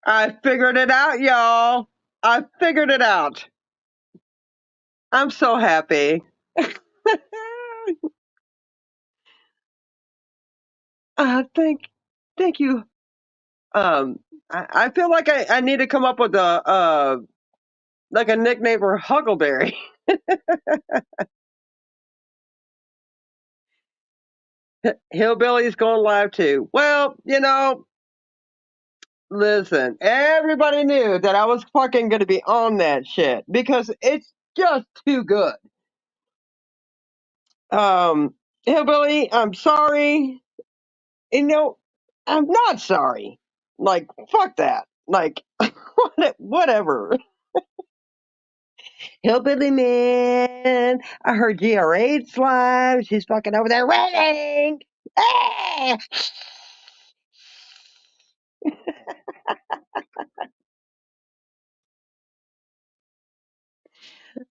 I figured it out, y'all. I figured it out. I'm so happy. Thank, thank you. Um, I feel like I need to come up with like a nickname for Huckleberry. Hillbilly's going live too. Well, listen, everybody knew that I was fucking going to be on that shit because it's just too good. Um, Hillbilly, I'm sorry. You know, I'm not sorry. Like, fuck that. Like, whatever. Hillbilly man, I heard GRH's live. She's fucking over there waiting. Ah!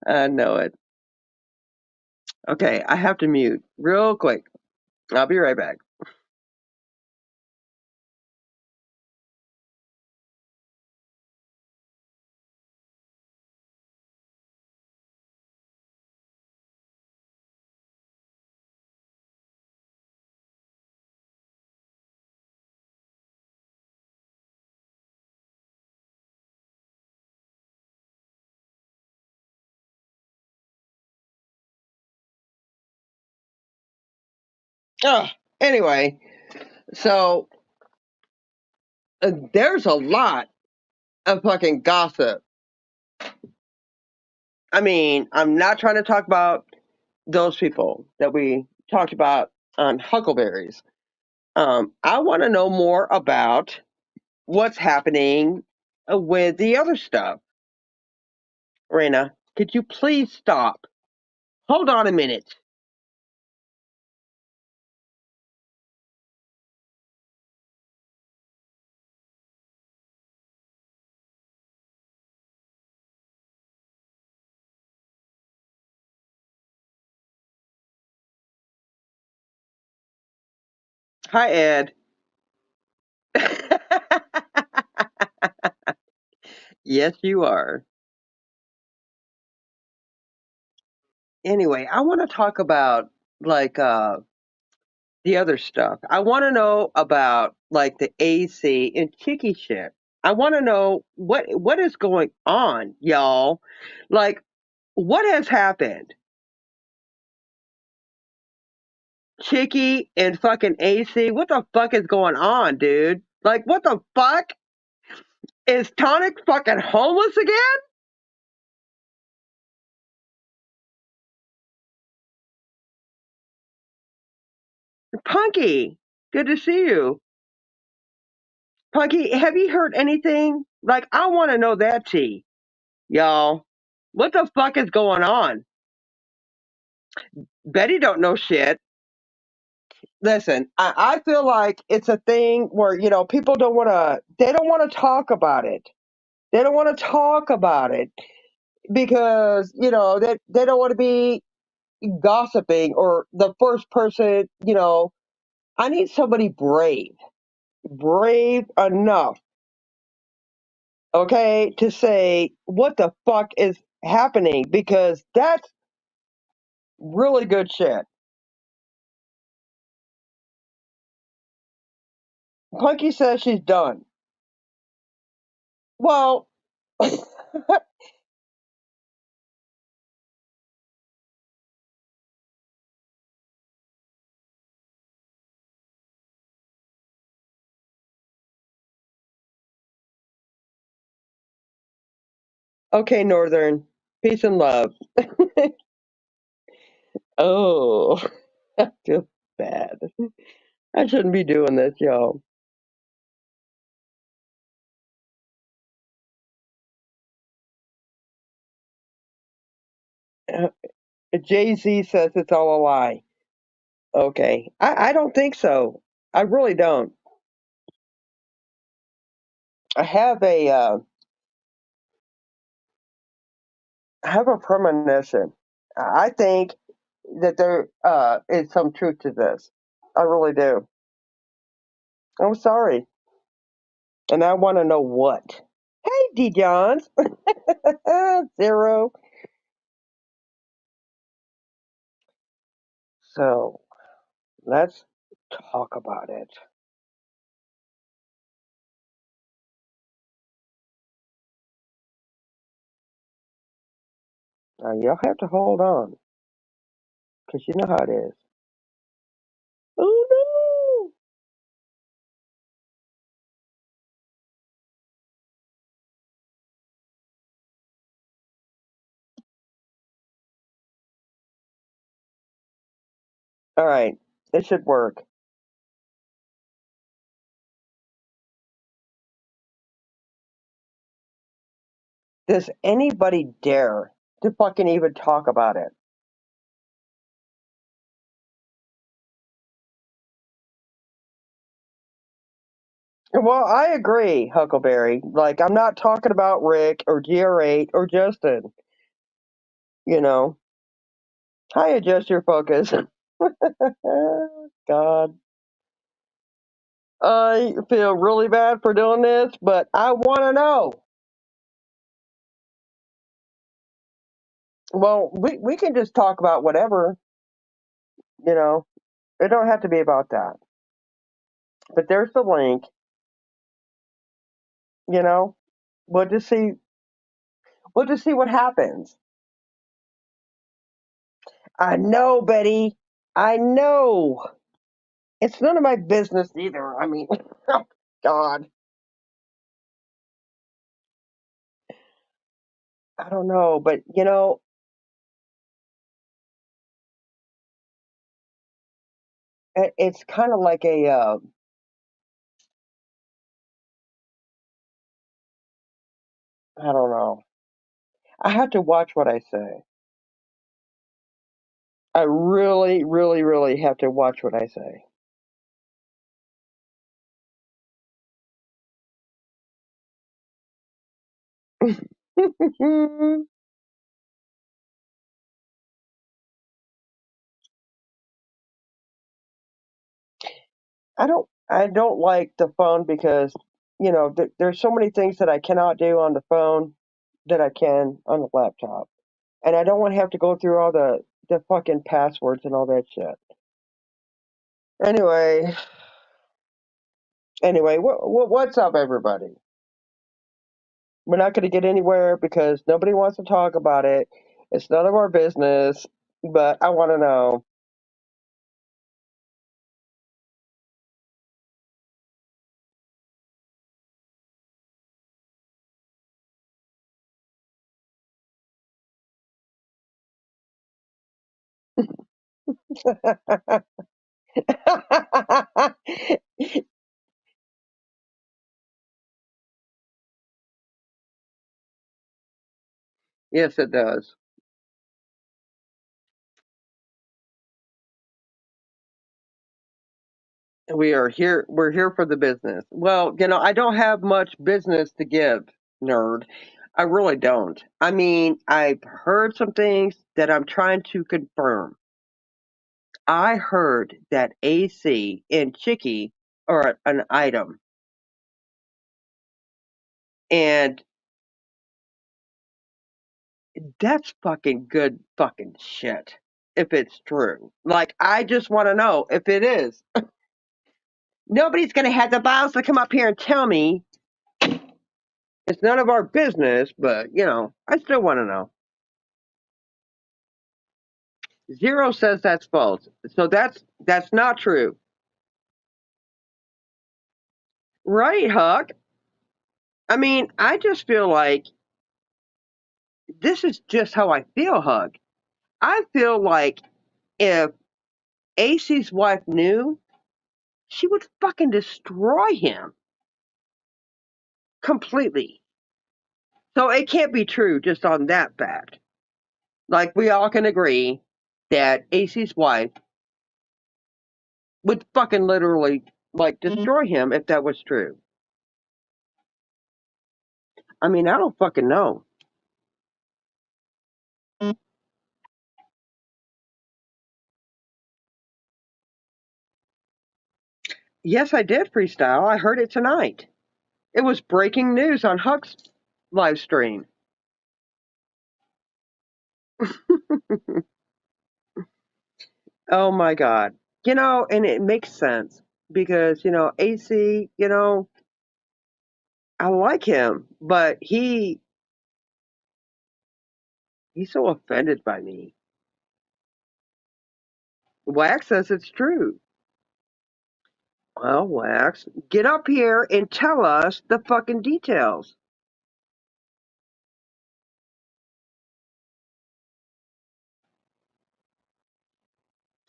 I know it. Okay, I have to mute real quick. I'll be right back. Oh, anyway, so there's a lot of fucking gossip. I mean, I'm not trying to talk about those people that we talked about on Huckleberries. I want to know more about what's happening with the other stuff. Raina, could you please stop? Hold on a minute. Hi, Ed. Yes, you are. Anyway, I want to talk about like the other stuff. I want to know about like the AC and Chicky shit. I want to know what is going on, y'all. Like, what has happened? Chicky and fucking AC. What the fuck is going on, dude? Like, what the fuck? Is Tonic fucking homeless again? Punky, good to see you. Punky, have you heard anything? Like, I want to know that tea, y'all. What the fuck is going on? Betty don't know shit. Listen, I feel like it's a thing where, people they don't want to talk about it. They don't want to talk about it because, they don't want to be gossiping or the first person, I need somebody brave enough, okay, to say what the fuck is happening because that's really good shit. Punky says she's done. Well, okay, Northern, peace and love. Oh, I feel bad. I shouldn't be doing this, y'all. Uh, Jay Z says it's all a lie. Okay, I don't think so. I really don't. I have a premonition. I think that there is some truth to this. I really do. I'm sorry. And I want to know what. Hey, D. Johns. 0. So let's talk about it. Now, you'll have to hold on because you know how it is. Oh, no. All right. It should work. Does anybody dare to fucking even talk about it? Well, I agree, Huckleberry. Like, I'm not talking about Rick or GR8 or Justin. You know, I adjust your focus. God. I feel really bad for doing this, but I want to know. Well, we can just talk about whatever, you know. It don't have to be about that. But there's the link, you know. We'll just see what happens. I know, Betty. I know. It's none of my business either. I mean, oh, God. I don't know, but it's kind of like I don't know. I have to watch what I say. I really, really, really have to watch what I say. I don't like the phone because there's so many things that I cannot do on the phone that I can on the laptop, and I don't want to have to go through all the fucking passwords and all that shit. Anyway, what's up, everybody? We're not going to get anywhere because nobody wants to talk about it. It's none of our business, but I want to know. Yes, it does. We're here for the business. Well, I don't have much business to give, nerd. I really don't. I mean, I've heard some things that I'm trying to confirm. I heard that AC and Chicky are an item, and that's fucking good fucking shit. If it's true, like, I just want to know if it is. Nobody's gonna have the balls to come up here and tell me it's none of our business, but I still want to know. 0 says that's false. So that's not true. Right, Huck? I mean, I just feel like this is just how I feel, Huck. I feel like if AC's wife knew, she would fucking destroy him completely. So it can't be true just on that fact. Like, we all can agree that AC's wife would fucking literally, like, destroy him if that was true. I mean, I don't fucking know. Yes, I did freestyle. I heard it tonight. It was breaking news on Huck's live stream. Oh my God. And it makes sense because, AC, I like him, but he's so offended by me. Wax says it's true. Well, Wax, get up here and tell us the fucking details.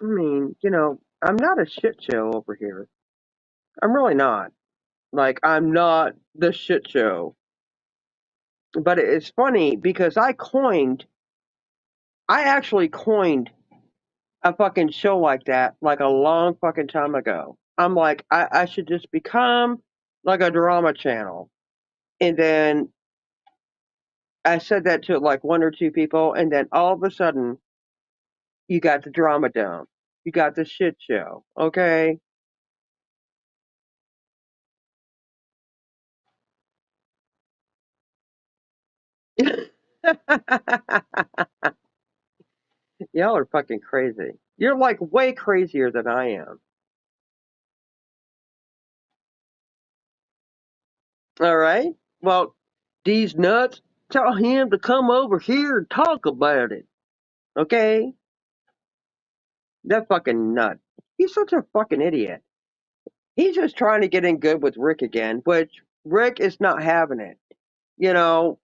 I mean, I'm not a shit show over here. I'm really not. Like, I'm not the shit show. But it's funny because I actually coined a fucking show like that like a long fucking time ago. I'm like, I should just become like a drama channel. And then I said that to like one or two people, and then all of a sudden, you got the drama down. You got the shit show. Okay? Y'all are fucking crazy. You're like way crazier than I am. All right? Well, these nuts, tell him to come over here and talk about it. Okay? That fucking nut. He's such a fucking idiot. He's just trying to get in good with Rick again, which Rick is not having it. You know,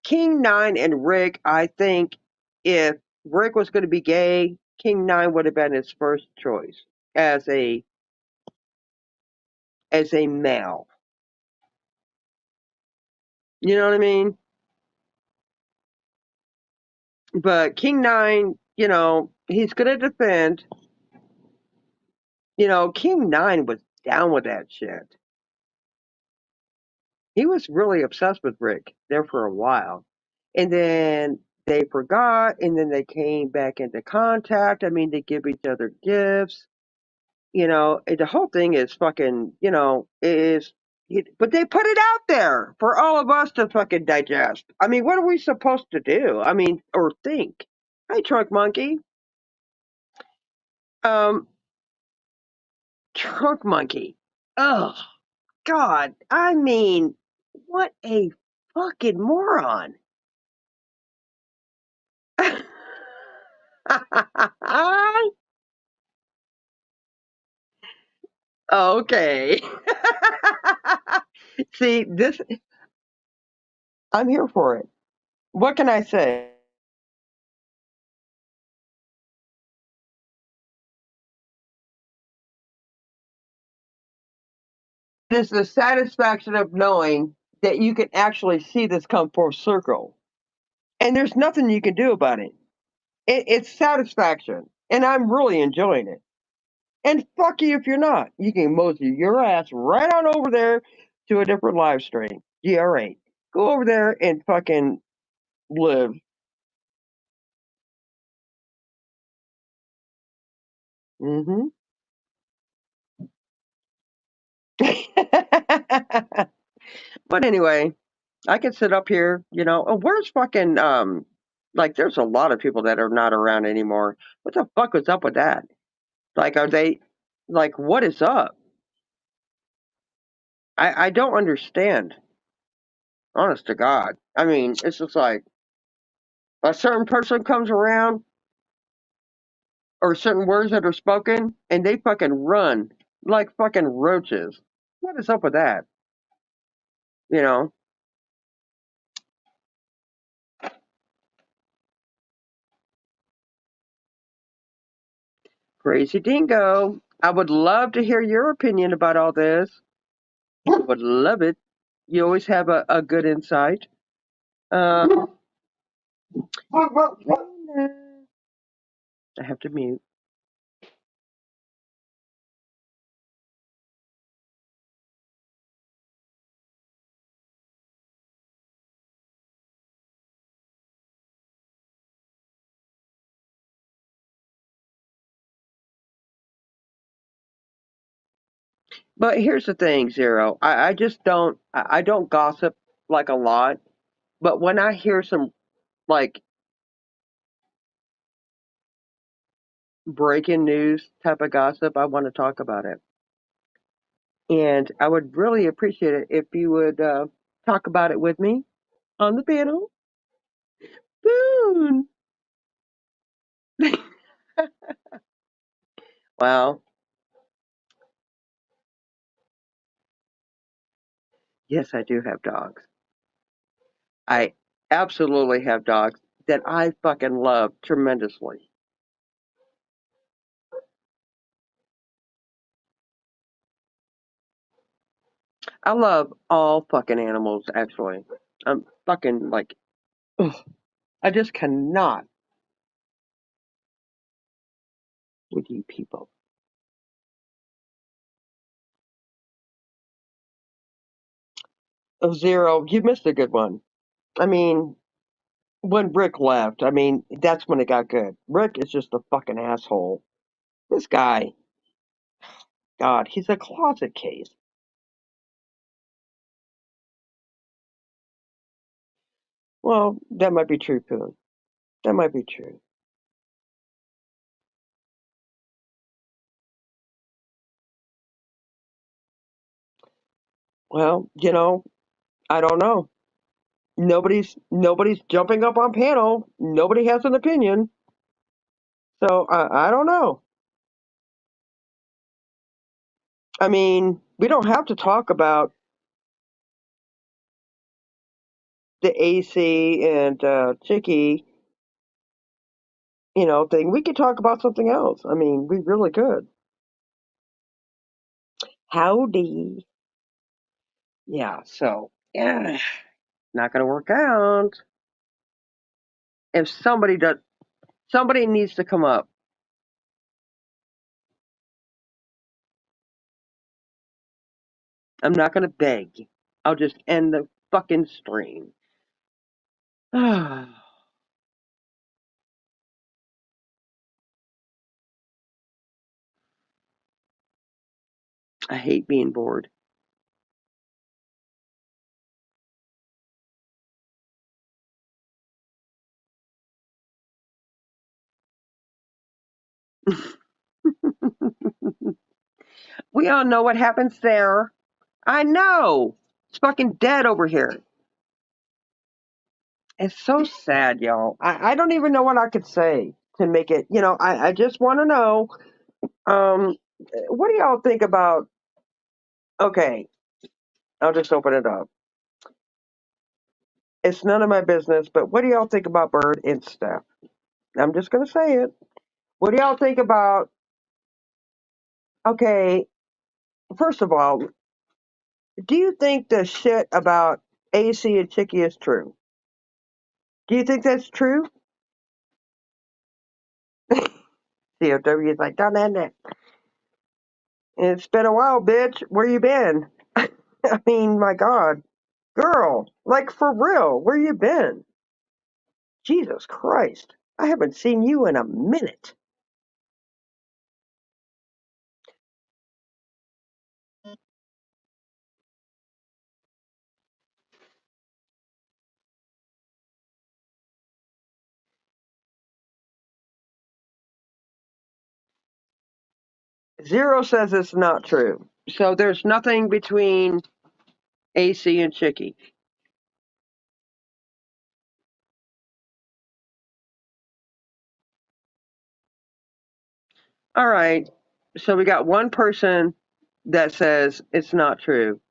King Nine and Rick, I think if Rick was going to be gay, King Nine would have been his first choice as a male. You know what I mean? But King Nine, he's going to defend. King Nine was down with that shit. He was really obsessed with Rick there for a while. And then they forgot, and then they came back into contact. I mean, they give each other gifts. The whole thing is fucking, but they put it out there for all of us to fucking digest. I mean, what are we supposed to do? I mean, or think? Hey, Trunk Monkey. Um, Trunk Monkey. Oh, God. I mean, what a fucking moron. Okay. See, I'm here for it. What can I say? It is the satisfaction of knowing that you can actually see this come full circle. And there's nothing you can do about it. It's satisfaction. And I'm really enjoying it. And fuck you if you're not. You can mosey your ass right on over there to a different live stream. GR8. Go over there and fucking live. Mm-hmm. But anyway, I can sit up here, oh, where's fucking like there's a lot of people that are not around anymore. What the fuck was up with that? Like are they like what is up? I don't understand. Honest to God. I mean, it's just like a certain person comes around or certain words that are spoken and they fucking run like fucking roaches. What is up with that? You know? Crazy dingo. I would love to hear your opinion about all this. I would love it. You always have a good insight. Uh, I have to mute. But here's the thing, Zero. I just don't. I don't gossip like a lot. But when I hear some like breaking news type of gossip, I want to talk about it. And I would really appreciate it if you would talk about it with me on the panel. Boon. Well, yes, I do have dogs. I absolutely have dogs that I fucking love tremendously. I love all fucking animals, actually. I'm fucking like, ugh, I just cannot with you people. Oh, Zero, you missed a good one. I mean, when Rick left, I mean, that's when it got good. Rick is just a fucking asshole. This guy, God, he's a closet case. Well, that might be true, Poon. That might be true. Well, I don't know. Nobody's jumping up on panel. Nobody has an opinion. So I don't know. I mean, we don't have to talk about the AC and Chicky, thing. We could talk about something else. I mean, we really could. Howdy. Yeah. So yeah, not gonna work out. If somebody needs to come up. I'm not gonna beg. I'll just end the fucking stream. I hate being bored. We all know what happens there. I know. It's fucking dead over here. It's so sad, y'all. I don't even know what I could say to make it. I just want to know. Um, what do y'all think about? Okay, I'll just open it up. It's none of my business, but what do y'all think about Bird and Steph? I'm just gonna say it. What do y'all think about? Okay, first of all, do you think the shit about AC and Chicky is true? Do you think that's true? COW is like, don't end it. It's been a while, bitch. Where you been? I mean, my God. Girl, like for real, where you been? Jesus Christ. I haven't seen you in a minute. Zero says it's not true. So there's nothing between AC and Chicky. All right. So we got one person that says it's not true.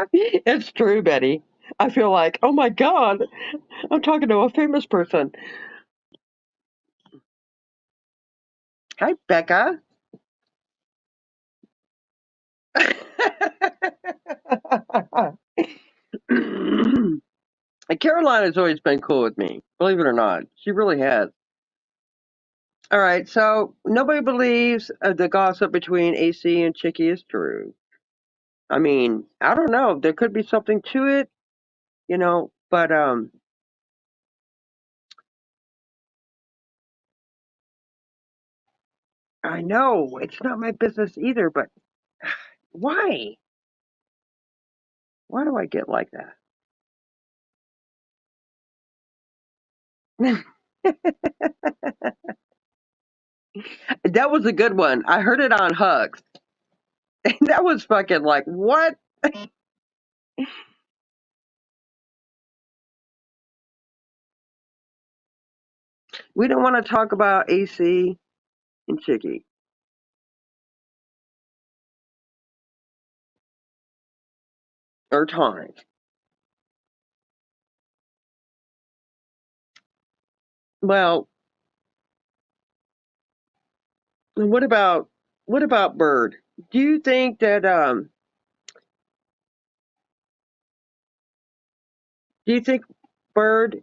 It's true, Betty. I feel like, oh my God, I'm talking to a famous person. Hi, Becca. Carolina's always been cool with me, believe it or not. She really has. All right, so nobody believes the gossip between AC and Chicky is true. I mean, I don't know. There could be something to it, but I know it's not my business either, but why? Why do I get like that? That was a good one. I heard it on Hugs. That was fucking like, what? We don't want to talk about AC and Chicky or time. Well, what about Bird? Do you think that do you think Bird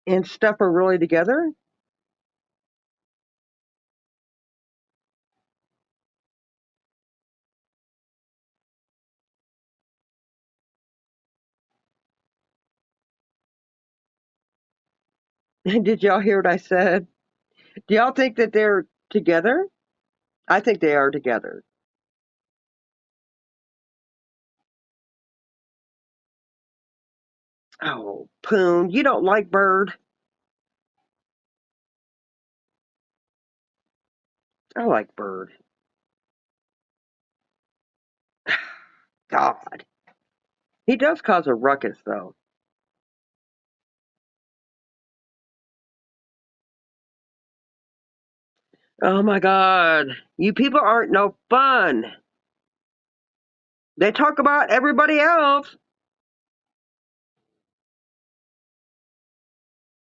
and stuff are really together? Did y'all hear what I said? Do y'all think that they're together? I think they are together. Oh, Poon, you don't like Bird? I like Bird. God. He does cause a ruckus, though. Oh my God. You people aren't no fun. They talk about everybody else.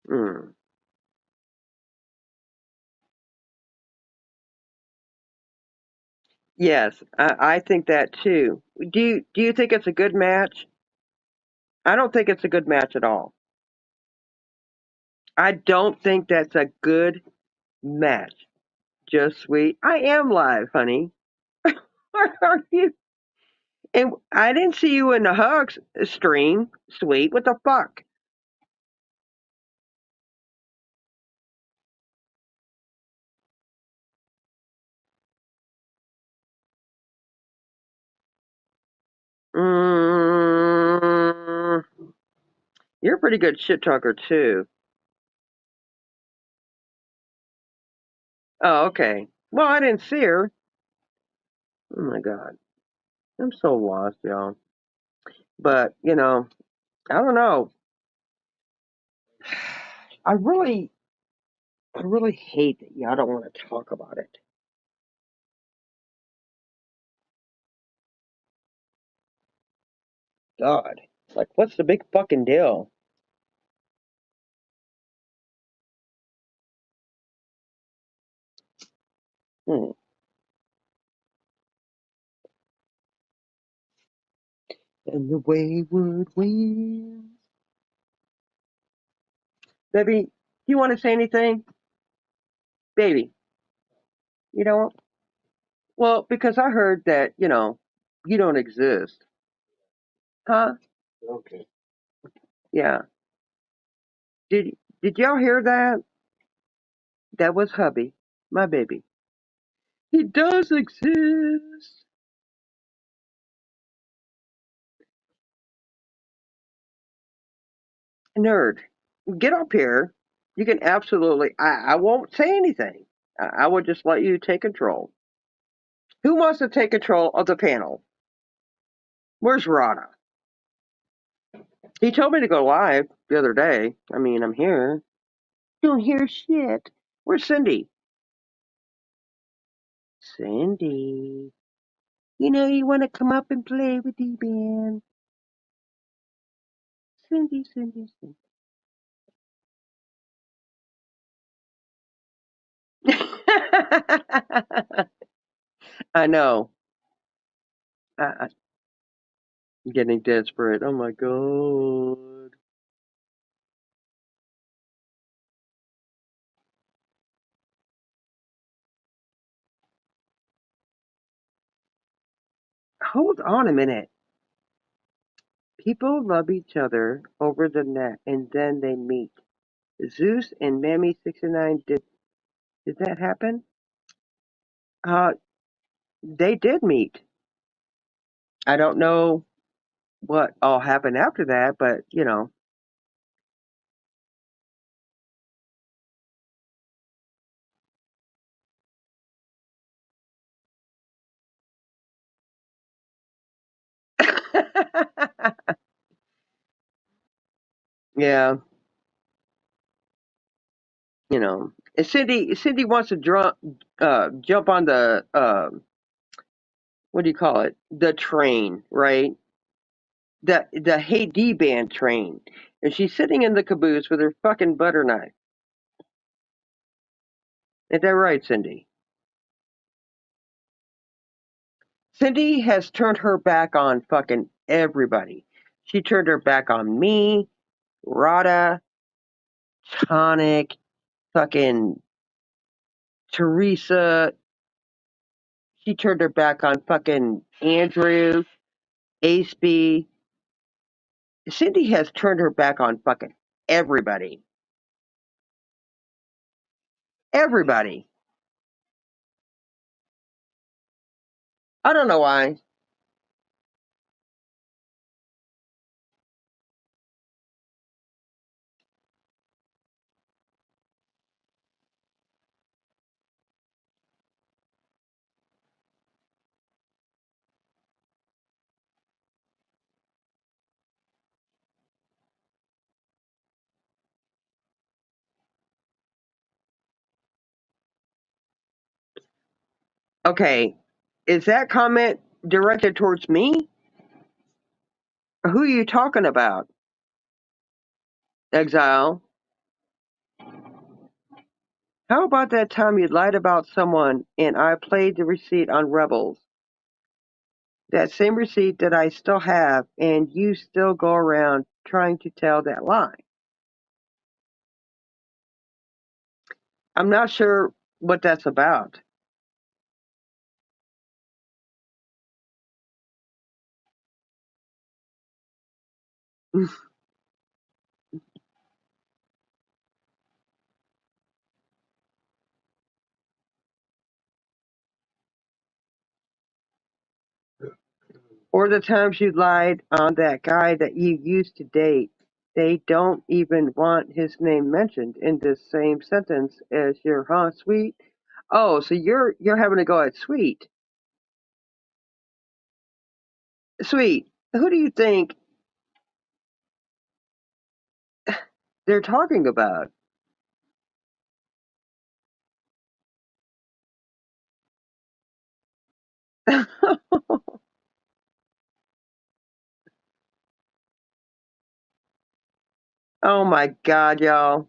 Mm. Yes, I think that too. Do you think it's a good match? I don't think it's a good match at all. I don't think that's a good match. Just sweet. I am live, honey. Where are you? And I didn't see you in the hugs stream. Sweet. What the fuck? Mm, you're a pretty good shit talker too. Oh, okay. Well, I didn't see her. Oh my God. I'm so lost, y'all. But, I don't know. I really, I really hate that y'all don't want to talk about it. God. Like, what's the big fucking deal? Hmm. And the wayward wind. Baby, do you want to say anything? Baby, you don't? Well, because I heard that, you don't exist. Huh? Okay. Yeah. Did y'all hear that? That was hubby, my baby. He does exist. Nerd, get up here. You can absolutely, I won't say anything. I will just let you take control. Who wants to take control of the panel? Where's Rana? He told me to go live the other day. I mean, I'm here. Don't hear shit. Where's Cindy? Cindy. You want to come up and play with Dban. Cindy, Cindy, Cindy. I know. I'm getting desperate. Oh my God. Hold on a minute. People love each other over the net and then they meet. Zeus and Mammy 69 did that happen? They did meet. I don't know what all happened after that, but you know. Yeah, you know. And Cindy wants to jump on the what do you call it? The train, right? The Hey Dban train. And she's sitting in the caboose with her fucking butter knife. Is that right, Cindy? Cindy has turned her back on fucking everybody. She turned her back on me, Rada, Tonic, fucking Teresa. She turned her back on fucking Andrew, Aceby. Cindy has turned her back on fucking everybody. Everybody. I don't know why. Okay, is that comment directed towards me? Who are you talking about, Exile? How about that time you lied about someone and I played the receipt on Rebels? That same receipt that I still have, and you still go around trying to tell that lie. I'm not sure what that's about. Or the times you lied on that guy that you used to date. They don't even want his name mentioned in the same sentence as your sweet. Oh, so you're having to go at sweet. Sweet. Who do you think they're talking about? Oh my god, y'all.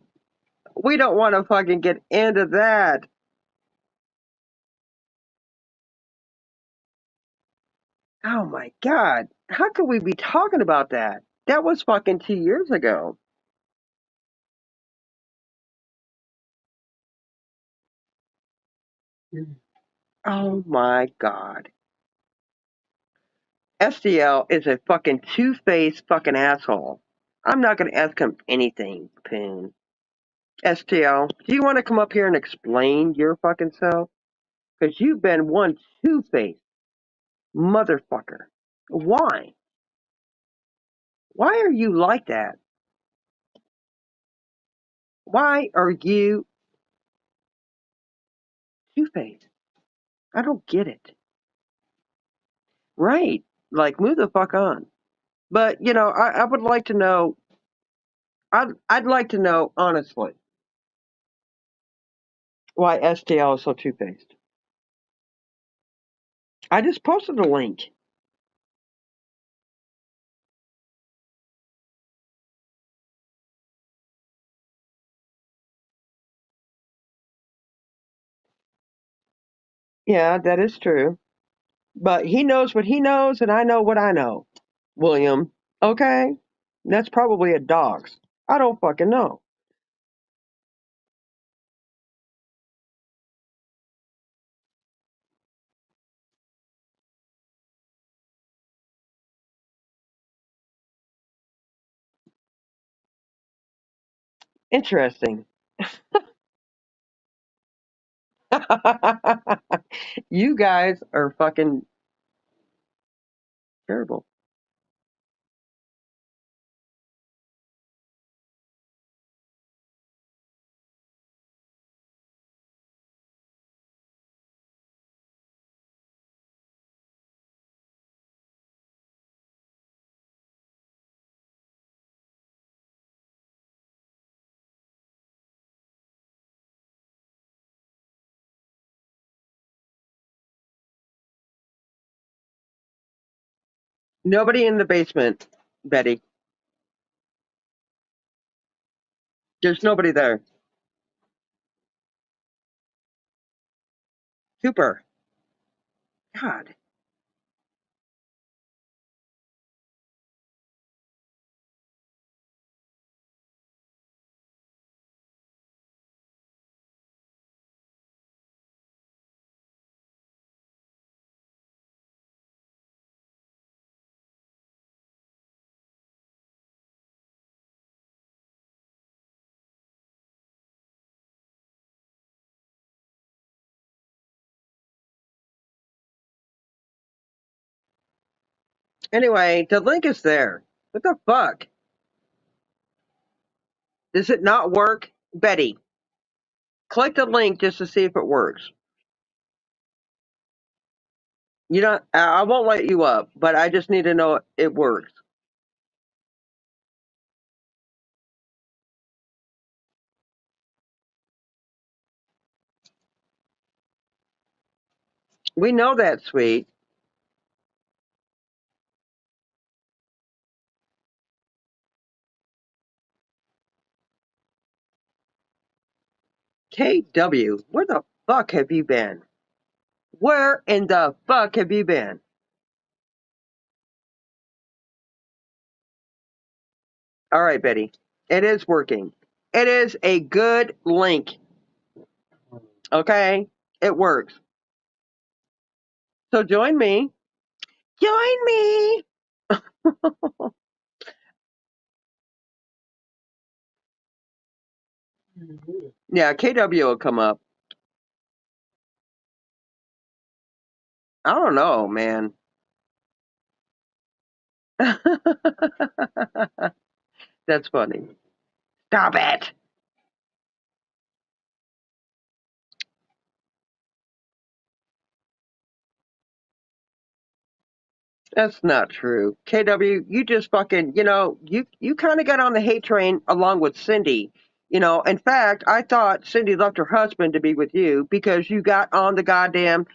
We don't want to fucking get into that. Oh my god. How could we be talking about that? That was fucking 2 years ago. Oh my god. STL is a fucking two-faced fucking asshole. I'm not gonna ask him anything, Poon. STL, do you want to come up here and explain your fucking self? Because you've been one two-faced motherfucker. Why? Why are you like that? Why are you two-faced? I don't get it. Right. Like, move the fuck on. But, you know, I would like to know, I'd like to know, honestly, why STL is so two-faced. I just posted a link. Yeah, that is true. But he knows what he knows, and I know what I know, William. Okay? That's probably a dog's. I don't fucking know. Interesting. You guys are fucking terrible. Nobody in the basement, Betty. There's nobody there. Super. God. Anyway, the link is there. What the fuck? Does it not work? Betty, click the link just to see if it works. You know, I won't let you up, but I just need to know it works. We know that, sweet. KW, where the fuck have you been? Where in the fuck have you been? All right, Betty. It is working. It is a good link. Okay? It works. So join me. Join me. Yeah, KW will come up. I don't know, man. That's funny. Stop it. That's not true. KW, you just fucking, you kind of got on the hate train along with Cindy. In fact, I thought Cindy left her husband to be with you because you got on the goddamn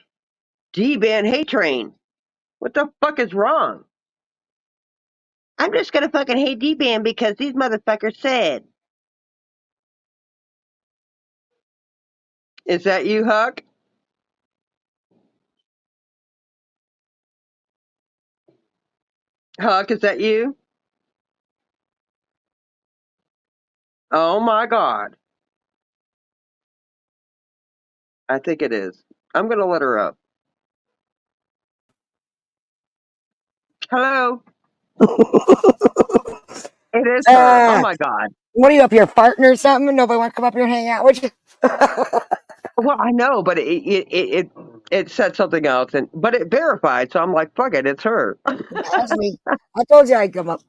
Dban hate train. What the fuck is wrong? I'm just gonna fucking hate Dban because these motherfuckers said. Is that you, Huck? Huck, is that you? Oh my God. I think it is. I'm gonna let her up. Hello. It is her. Oh my God. What are you up here farting or something? Nobody want to come up here and hang out with you? Well, I know, but it said something else, but it verified. So I'm like, fuck it, it's her. That's me. I told you I'd come up.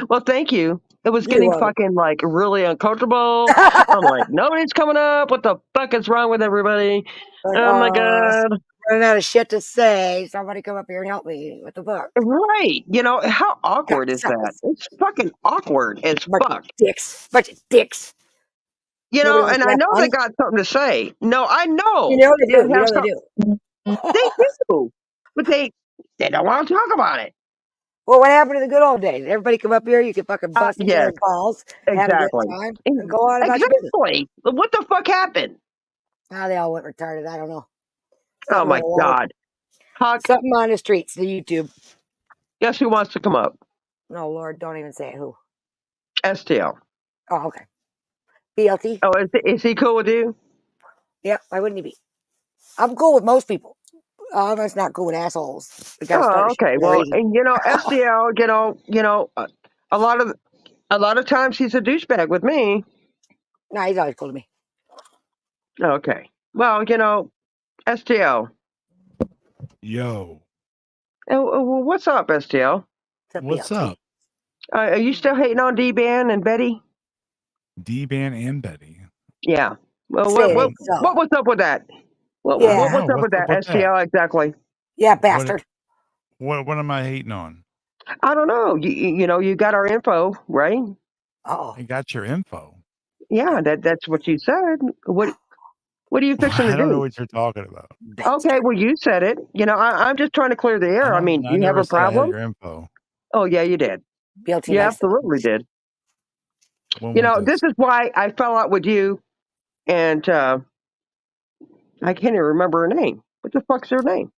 Well, thank you. It was You're getting welcome. fucking like really uncomfortable. I'm like, nobody's coming up. What the fuck is wrong with everybody? Like, Oh my oh, God. running out of shit to say. Somebody come up here and help me with the book. Right. How awkward is that? Cocksuckers. It's fucking awkward as Bunch of fuck. dicks. Bunch of dicks. Nobody wants And to I have know they fun. got something to say. No, I You know know they they do. You have know they do. something. They do, but they don't want to talk about it. Well, what happened to the good old days? Everybody come up here. You can fucking bust each Yes, other's balls, have a good exactly. time, and go on about your business. Exactly. What the fuck happened? Now they all went retarded. I don't know. Oh Something with my the water. God. Huck, Something on the streets, the YouTube. guess who wants to come up? No, Lord, don't even say it. Who. STL. Oh, okay. BLT. Oh, is he cool with you? Yeah, why wouldn't he be? I'm cool with most people. I'm just not cool with assholes. We gotta start Oh, shit okay. for no Well, reason. and STL, a lot of A lot of times he's a douchebag with me. No, he's always cool to me. Okay. Well, STL. Yo. What's up, STL? What's up? Are you still hating on Dban and Betty? Dban and Betty. Yeah. Well, Say what so. was up with that? What Yeah. was up with that, STL, exactly? Yeah, bastard. What am I hating on? I don't know. You got our info, right? Oh. I got your info. Yeah, that's what you said. What are you fixing to I don't know do? what you're talking about. Okay, well, you said it. I'm just trying to clear the air. I mean, I you have never a said I had problem? your info. Oh, yeah, you did. BLT You likes absolutely did. When was This is why I fell out with you, and I can't even remember her name. What the fuck's her name?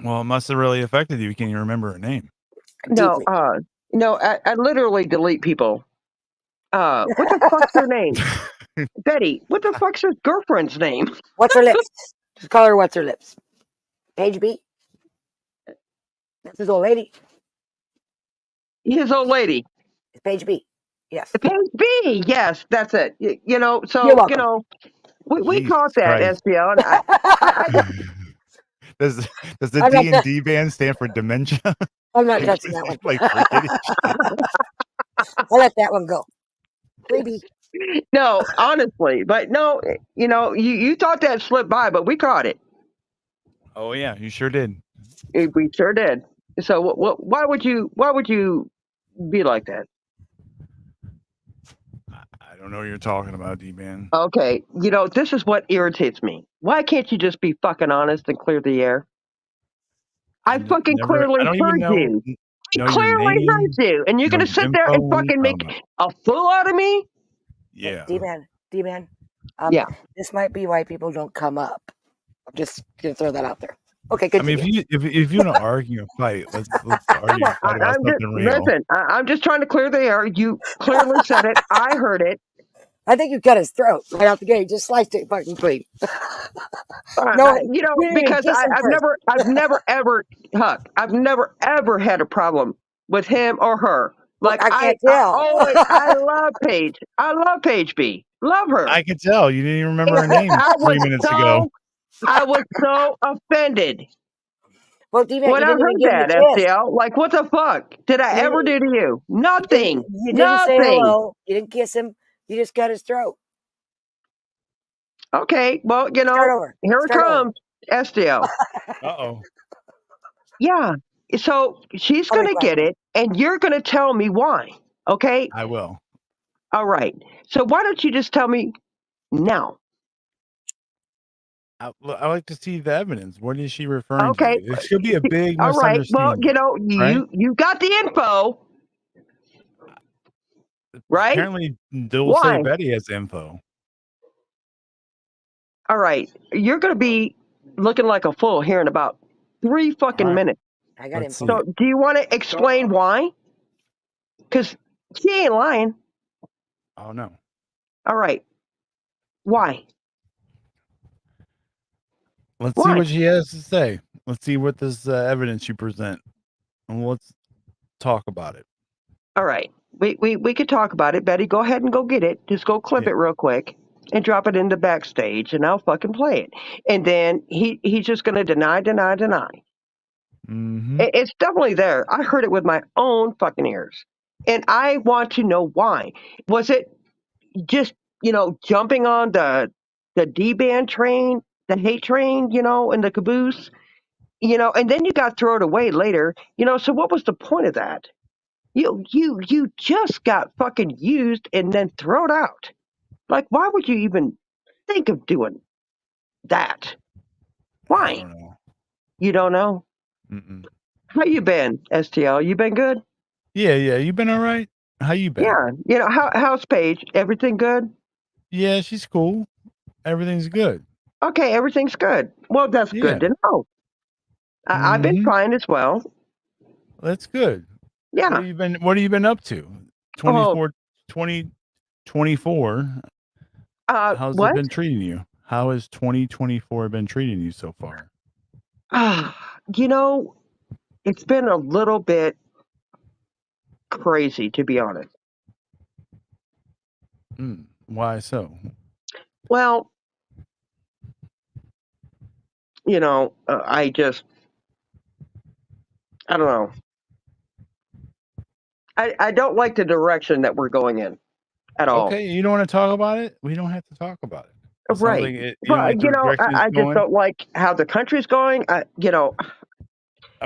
Well, it must have really affected you. Can you remember her name? No, I literally delete people. What the fuck's her name? Betty. What the fuck's her girlfriend's name? What's her lips? Just call her what's her lips. Page B. That's his old lady. His old lady. It's Page B. Yes. Page B. Yes, that's it. So You're welcome. we Jesus caught that, Christ. SBL, and I Does the D and D band stand for dementia? I'm not touching that one. Like forgetting shit. I'll let that one go. Creepy. No, honestly, but no, you thought that slipped by, but we caught it. Oh yeah, you sure did. We sure did. So why would you be like that? I don't know what you're talking about, D-Man. Okay, this is what irritates me. Why can't you just be fucking honest and clear the air? I fucking clearly heard you. I clearly heard you, and you're gonna sit there and fucking make a fool out of me? Yeah. D-Man. Yeah. This might be why people don't come up. I'm just gonna throw that out there. Okay, good. I mean, if you want to argue and fight, let's argue and fight about something real. Listen, I'm just trying to clear the air. You clearly said it. I heard it. I think you cut his throat right out the gate. Just sliced it fucking clean. No, because I've never ever, Huck, I've never ever had a problem with him or her. Like I can't tell. I love Paige. I love Paige B. Love her. I can tell you didn't even remember her name 3 minutes ago. I was so offended. Well, D-Man, when I heard that, STL, like, what the fuck did I ever do to you? Nothing. You didn't say hello. You didn't kiss him. You just cut his throat. Okay, well, here it comes, STL. Uh-oh. Yeah, so she's going to get it, and you're going to tell me why, okay? I will. All right. So why don't you just tell me now? I like to see the evidence. What is she referring to? It should be a big all right. misunderstanding. Well, you got the info. Right? Apparently, Dulce Betty has info. All right. You're going to be looking like a fool here in about 3 fucking minutes. I got info. So do you want to explain why? Because she ain't lying. Oh, no. All right. Why? Let's see what she has to say. Let's see what this evidence you present. And let's talk about it. All right. We could talk about it. Betty, go ahead and go get it. Just go clip it real quick and drop it in the backstage, and I'll fucking play it. And then he's just going to deny. Mm-hmm. It's definitely there. I heard it with my own fucking ears. And I want to know why. Was it just, jumping on the Dban train, the hate train, in the caboose, and then you got thrown away later, so what was the point of that? You just got fucking used and then thrown out. Like, why would you even think of doing that? Why? I don't know. You don't know? Mm-mm. How you been, STL? You been good? Yeah. You been all right? How you been? Yeah. How's Paige? Everything good? Yeah, she's cool. Everything's good. Okay, everything's good. Well, that's good to know. I've been fine as well. That's good. Yeah. What have you been up to? 2024. How's it been treating you? How has 2024 been treating you so far? It's been a little bit crazy, to be honest. Why so? Well, I don't know. I don't like the direction that we're going in at all. Okay, you don't want to talk about it? We don't have to talk about it. It Right. Like you don't like the direction I it's just going? don't like how the country's going. I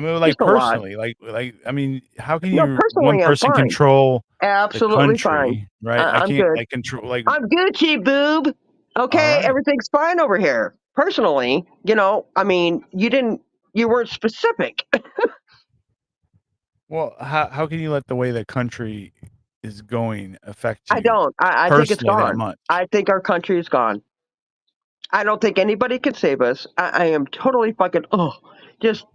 mean, like personally, like I mean, how can No, you personally, one I'm person fine. control Absolutely the fine. country, right? I I'm can't good. like control like I'm Gucci, boob. Okay, right. everything's fine over here. Personally, I mean, you weren't specific. Well, how can you let the way the country is going affect you? I don't. I think it's personally that gone. much? I think our country is gone. I don't think anybody can save us. I am totally fucking just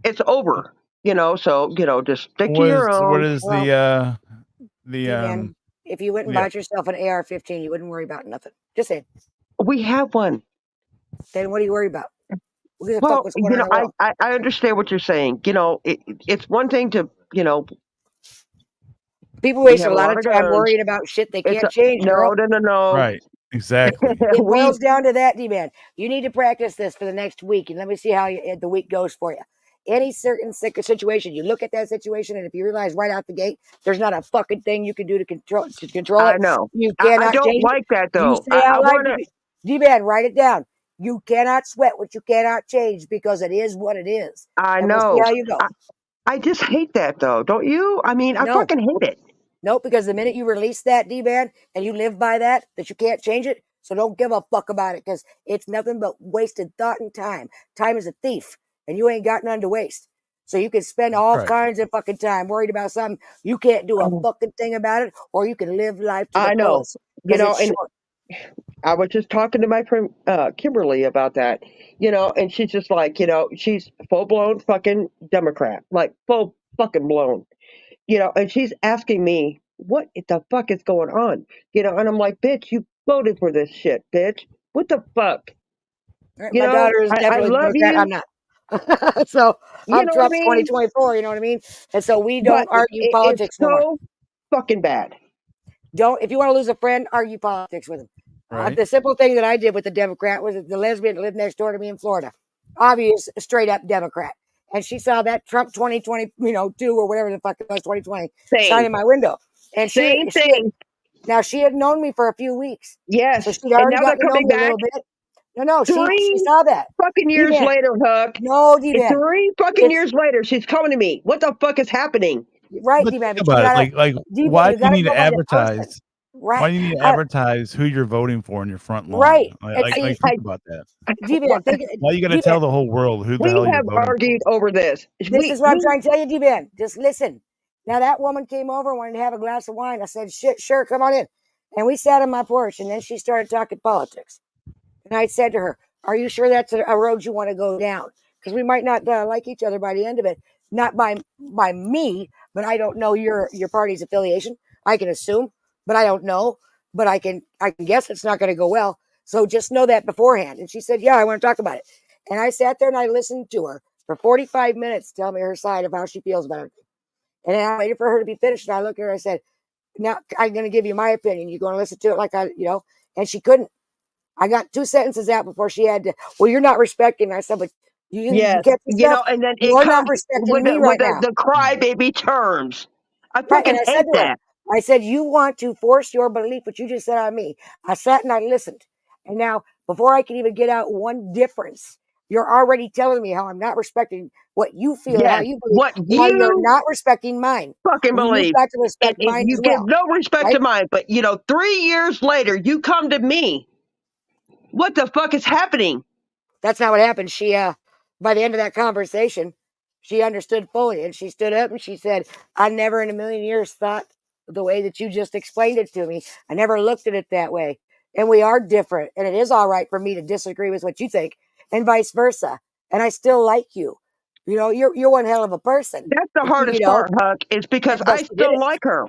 it's over. So just stick to your own. What is Well, the Dban, if you went and yeah. bought yourself an AR-15, you wouldn't worry about nothing. Just saying. We have one. Then what are you worried about? Who gives a Well, fuck what's going on in the world? I understand what you're saying. It's one thing to People we waste have a a lot lot of of time guns. worrying about shit they It's can't change, girl. no. Right. Exactly. It we boils down to that, D-Man. You need to practice this for the next week, and let me see how the week goes for you. Any certain situation, you look at that situation, and if you realize right out the gate, there's not a fucking thing you can do to control I it. know. You I cannot don't change like that it. You though. say I out loud, want to. D-Man, write it down. You cannot sweat what you cannot change because it is what it is. I And we'll see know. how you go. I just hate that though. Don't you? I mean, I No. fucking hate it. Nope, because the minute you release that, D-Man, and you live by that you can't change it, so don't give a fuck about it, because it's nothing but wasted thought and time. Time is a thief, and you ain't got none to waste. So you can spend all kinds of fucking time worried about something you can't do a fucking thing about it, or you can live life to the fullest. Because it's short. I was just talking to my friend Kimberly about that, and she's just like, she's full blown fucking Democrat, like full fucking blown, and she's asking me what the fuck is going on, and I'm like, bitch, you voted for this shit, bitch. What the fuck? Right, my daughter is I definitely love Democrat. you. I'm not. So You I'm know what I Trump's mean? 2024. You know what I mean? And so we But don't argue it's politics no more. so fucking bad. If you want to lose a friend, argue politics with him. Right. The simple thing that I did with the Democrat was the lesbian that lived next door to me in Florida. Obvious, straight up Democrat. And she saw that Trump 2020, 2 or whatever the fuck it was, 2020, sign in my window. And she had known me for a few weeks. Yes. So she'd already gotten to know me a little bit. No, she saw that. Fucking years later, Huck. No, D-Man. 3 fucking years later, she's coming to me. What the fuck is happening? Right, But D-Man. think about it. Like why do you need to advertise? Right. Why do you need to advertise who you're voting for in your front lawn? Right. Like think about that. D-Man, why you got to tell the whole world who the hell you're voting for? We have argued over this. This is what I'm trying to tell you, D-Man. Just listen. Now, that woman came over and wanted to have a glass of wine. I said, shit, sure, come on in. And we sat on my porch, and then she started talking politics. And I said to her, are you sure that's a road you want to go down? Because we might not like each other by the end of it. Not by me, but I don't know your party's affiliation. I can assume, but I don't know. But I can guess it's not going to go well. So just know that beforehand. And she said, yeah, I want to talk about it. And I sat there and I listened to her for 45 minutes, tell me her side of how she feels about it. And then I waited for her to be finished. And I looked at her and I said, now I'm going to give you my opinion. You're going to listen to it like and she couldn't. I got 2 sentences out before she had to, well, you're not respecting. I said, but you kept yourself. And then you're not respecting me right now. The crybaby terms. I Right, fucking and I hate said to her, that. I said, you want to force your belief, what you just said on me. I sat and I listened. And now, before I can even get out one difference, you're already telling me how I'm not respecting what you feel, how you believe, What while you're you not respecting mine. fucking believe. You've got to respect And mine you as give well. no respect to mine. But, 3 years later, you come to me. What the fuck is happening? That's not what happened. She, by the end of that conversation, she understood fully, and she stood up and she said, I never in a million years thought the way that you just explained it to me. I never looked at it that way. And we are different. And it is all right for me to disagree with what you think, and vice versa. And I still like you. You're one hell of a person. That's the hardest part, Huck, is because I still like her.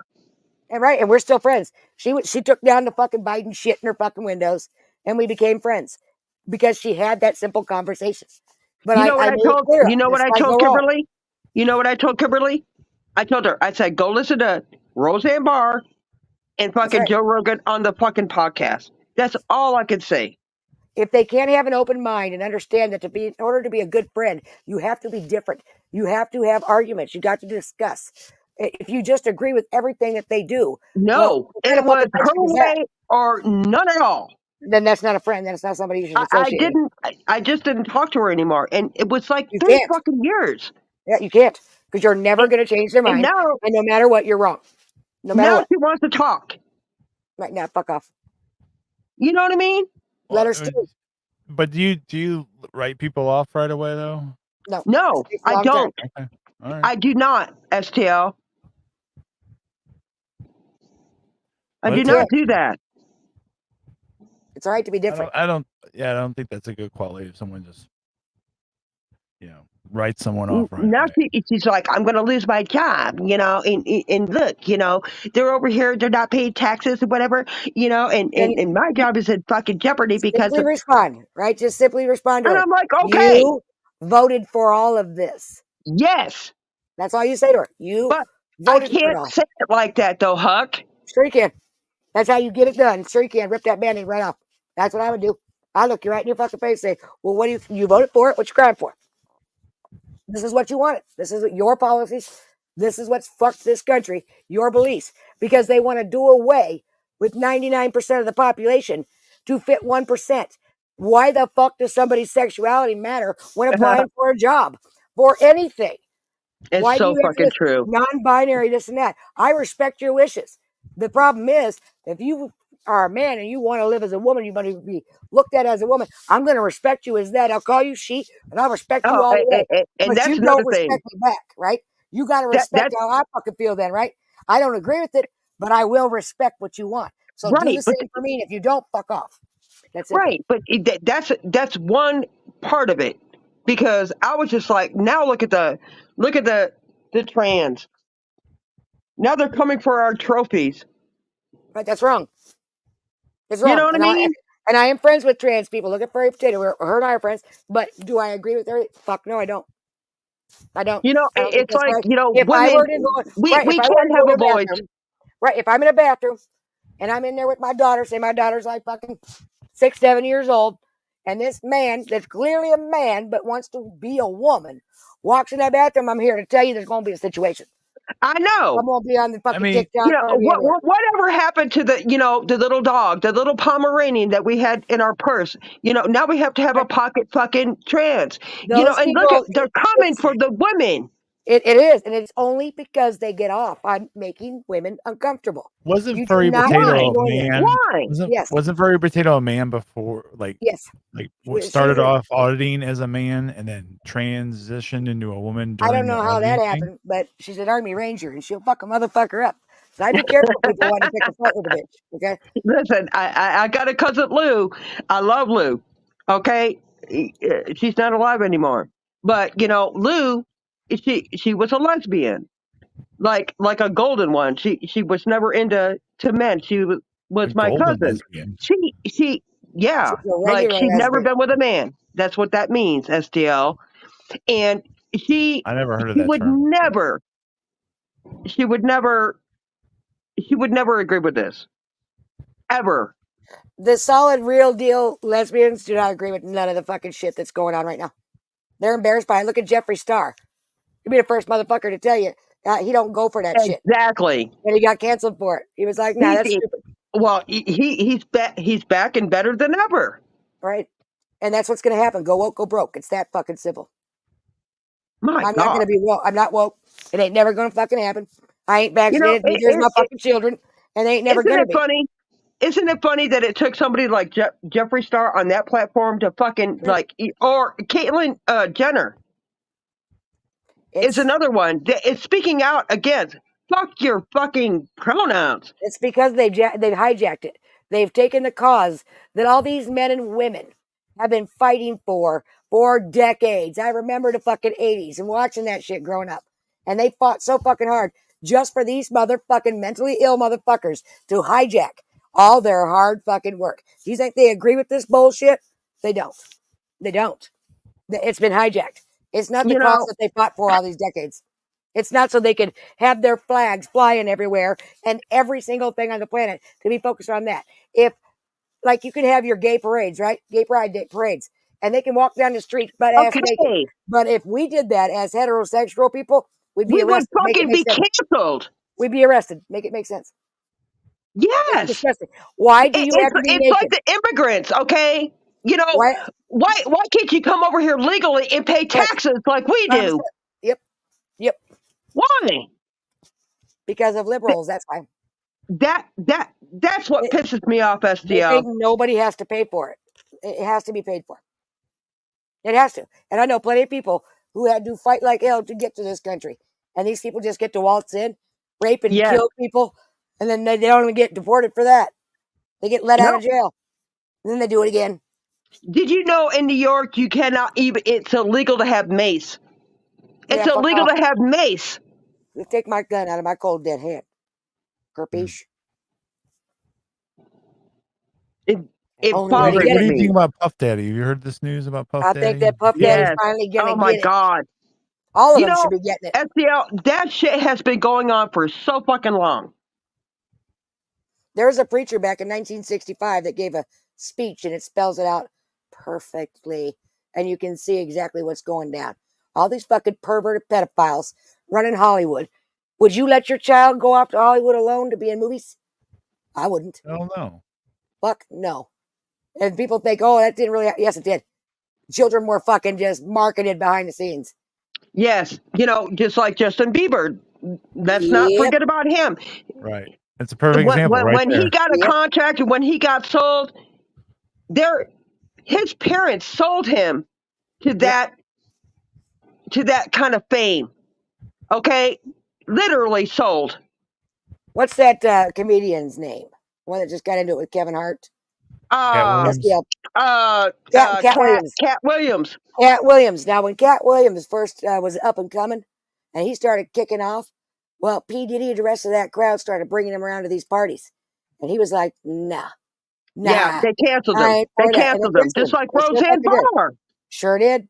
And right, and we're still friends. She took down the fucking Biden shit in her fucking windows, and we became friends because she had that simple conversation. But I told you know what I told Kimberly? You know what I told Kimberly? I told her, I said, go listen to Roseanne Barr and fucking right. Joe Rogan on the fucking podcast. That's all I can say. If they can't have an open mind and understand that in order to be a good friend, you have to be different. You have to have arguments. You got to discuss. If you just agree with everything that they do, well, No, what kind it of was fucking her friendship is that? way or none at all. Then that's not a friend. Then it's not somebody you should I associate with. didn't. I just didn't talk to her anymore, and it was like You 3 can't. fucking years. Yeah, you can't because you're never And, going to change their and mind. And no matter what, you're wrong. No matter now what. she wants to talk. Right now, fuck off. You know what I mean? Let Well, her stay. but do you write people off right away though? No. No, It takes a I long time. don't. Okay. All right. I do not, STL. I Well, do You not can't. do that. It's all right to be different. I don't. Yeah, I don't think that's a good quality if someone just, writes someone off right Now away. she's like, I'm going to lose my job, and look, they're over here, they're not paying taxes or whatever, Then and my job is in fucking jeopardy because simply of, respond, right? Just simply respond to and her. I'm like, okay, You voted for all of this. yes, That's all you say to her. You but I voted for it can't all. say it like that though, Huck. Sure you can. That's how you get it done. Sure you can. Rip that band-aid right off. That's what I would do. I look you right in your fucking face and say, well, what do you voted for it? What you crying for? This is what you wanted. This is your policies. This is what's fucked this country, your beliefs, because they want to do away with 99% of the population to fit 1%. Why the fuck does somebody's sexuality matter when applying for a job, for anything? It's Why do so you have fucking this true. non-binary, this and that? I respect your wishes. The problem is, if you are a man and you want to live as a woman, you want to be looked at as a woman, I'm going to respect you as that. I'll call you she, and I'll respect you Oh, all the way. and But that's you don't another thing. respect me back, right? You got to That respect how I fucking feel then, right? I don't agree with it, but I will respect what you want. So do the right, but same for me, and if you don't, fuck off. That's simple. right, but that's one part of it, because I was just like, now look at the trans. Now they're coming for our trophies. Right? That's wrong. It's You know wrong. what I mean? And I am friends with trans people. Look at Furry Potato. Her and I are friends. But do I agree with her? Fuck no, I don't. I don't. I don't think It's that's like, right. If I women, were to go, we right, if we I were can't to go have to a a voice. bathroom, right, if I'm in a bathroom and I'm in there with my daughter, say my daughter's like fucking 6, 7 years old, and this man that's clearly a man but wants to be a woman walks in that bathroom, I'm here to tell you there's going to be a situation. I know. I'm going to be on the I fucking mean, TikTok. I'm going to be everywhere. Whatever happened to the little dog, the little Pomeranian that we had in our purse? Now we have to have a Right. pocket fucking trans. Those And look at, people, they're coming for the women. it is, and it's only because they get off on making women uncomfortable. wasn't You do Furry not need to Why? Potato be a going there. man? Why? Yes, Wasn't Furry Potato a man before? yes. What She's started a, off auditing as a man and then transitioned into a woman I don't during the know how that auditing thing? happened, but she's an Army Ranger and she'll fuck a motherfucker up. So I'd be careful, people, when you pick a fight with a bitch. Okay, Listen, I got a cousin Lou. I love Lou. Okay, she's not alive anymore, but Lou, she was a lesbian, like a golden one. She was never into men. She A was my golden cousin. lesbian. She yeah, she's a like regular she'd never lesbian. been with a man. That's what that means, STL. And she I never heard of she that would term before. never she would never she would never agree with this ever. The solid, real deal lesbians do not agree with none of the fucking shit that's going on right now. They're embarrassed by it. Look at Jeffree Star. He'd be the first motherfucker to tell you he don't go for that shit. Exactly. And he got canceled for it. He was like, nah, He's that's stupid. well, he's back and better than ever. Right? And that's what's going to happen. Go woke, go broke. It's that fucking simple. My I'm not going God. to be woke. I'm not woke. It ain't never going to fucking happen. I ain't vaccinated. It, Neither is my it, fucking children. And they ain't never isn't going to it be. funny? Isn't it funny that it took somebody like Jeffree Star on that platform to fucking or Caitlyn Jenner is It's another one that is speaking out against fuck your fucking pronouns. It's because they've hijacked it. They've taken the cause that all these men and women have been fighting for decades. I remember the fucking 80s and watching that shit growing up. And they fought so fucking hard just for these motherfucking mentally ill motherfuckers to hijack all their hard fucking work. Do you think they agree with this bullshit? They don't. They don't. It's been hijacked. It's not the You cause know, that they fought for all these decades. It's not so they could have their flags flying everywhere and every single thing on the planet to be focused on that. If, like, you can have your gay parades, right? Gay pride day parades, and they can walk down the street butt ass naked. Okay. But if we did that as heterosexual people, we'd be We would arrested. Make it fucking make be sense. canceled. We'd be arrested. Make it make sense. It's Yes. disgusting. Why do you have to be It's naked? like the immigrants, okay? You know, Why? why can't you come over here legally and pay taxes like we do? 100%. Yep. Why? Because of liberals. That's why. That's what pisses me off, They think STL. nobody has to pay for it. It has to be paid for. It has to. And I know plenty of people who had to fight like hell to get to this country. And these people just get to waltz in, rape and Yes. kill people, and then they don't even get deported for that. They get let out of jail. And then they do it again. Did you know in New York you cannot even, it's illegal to have mace. It's Yeah, fuck illegal off. to have mace. You take my gun out of my cold dead hand. Kerpish. It Only way to bothers get What do it. you me. think about Puff Daddy? Have you heard this news about Puff I Daddy? think that Puff Daddy's Yes. finally gonna Oh my get it. God. All of You them know, should be getting it. STL, that shit has been going on for so fucking long. There was a preacher back in 1965 that gave a speech, and it spells it out perfectly. And you can see exactly what's going down. All these fucking perverted pedophiles running Hollywood. Would you let your child go off to Hollywood alone to be in movies? I wouldn't. I don't know. Fuck no. And people think, oh, that didn't really. Yes, it did. Children were fucking just marketed behind the scenes. Yes. You know, just like Justin Bieber. Let's not Yep. forget about him. Right. That's a perfect example right When there. he got a contract and when he got sold, his parents sold him to that kind of fame. Okay? Literally sold. What's that comedian's name? One that just got into it with Kevin Hart? Cat Williams. Cat Williams. Cat Williams. Now, when Cat Williams first was up and coming, and he started kicking off, well, P. Diddy and the rest of that crowd started bringing him around to these parties, and he was like, "Nah, Yeah, they canceled him. They canceled him, just like Roseanne Barr. Sure did.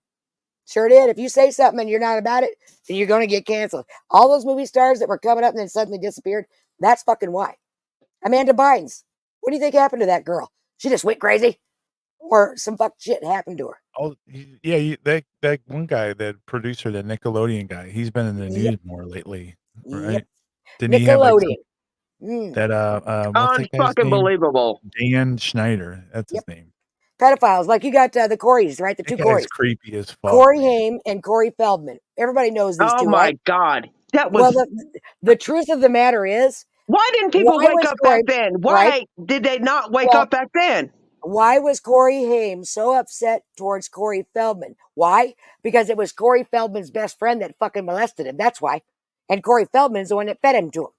Sure did. If you say something and you're not about it, then you're going to get canceled. All those movie stars that were coming up and then suddenly disappeared, that's fucking why. Amanda Bynes. What do you think happened to that girl? She just went crazy? Or some fuck shit happened to her? Oh, yeah, that one guy, that producer, that Nickelodeon guy, he's been in the news more lately, right? Yep. Didn't he have like that what's that guy's Unfucking name? believable. Dan Schneider. That's his name. Pedophiles. Like you got the Coreys, right? The two That guy's Coreys. creepy as fuck. Corey Haim and Corey Feldman. Everybody knows these two, Oh my right? God. That was. Well, the truth of the matter is, why didn't people wake up back then? Why did they not wake up back then? Why was Corey Haim so upset towards Corey Feldman? Why? Because it was Corey Feldman's best friend that fucking molested him. That's why. And Corey Feldman's the one that fed him to him.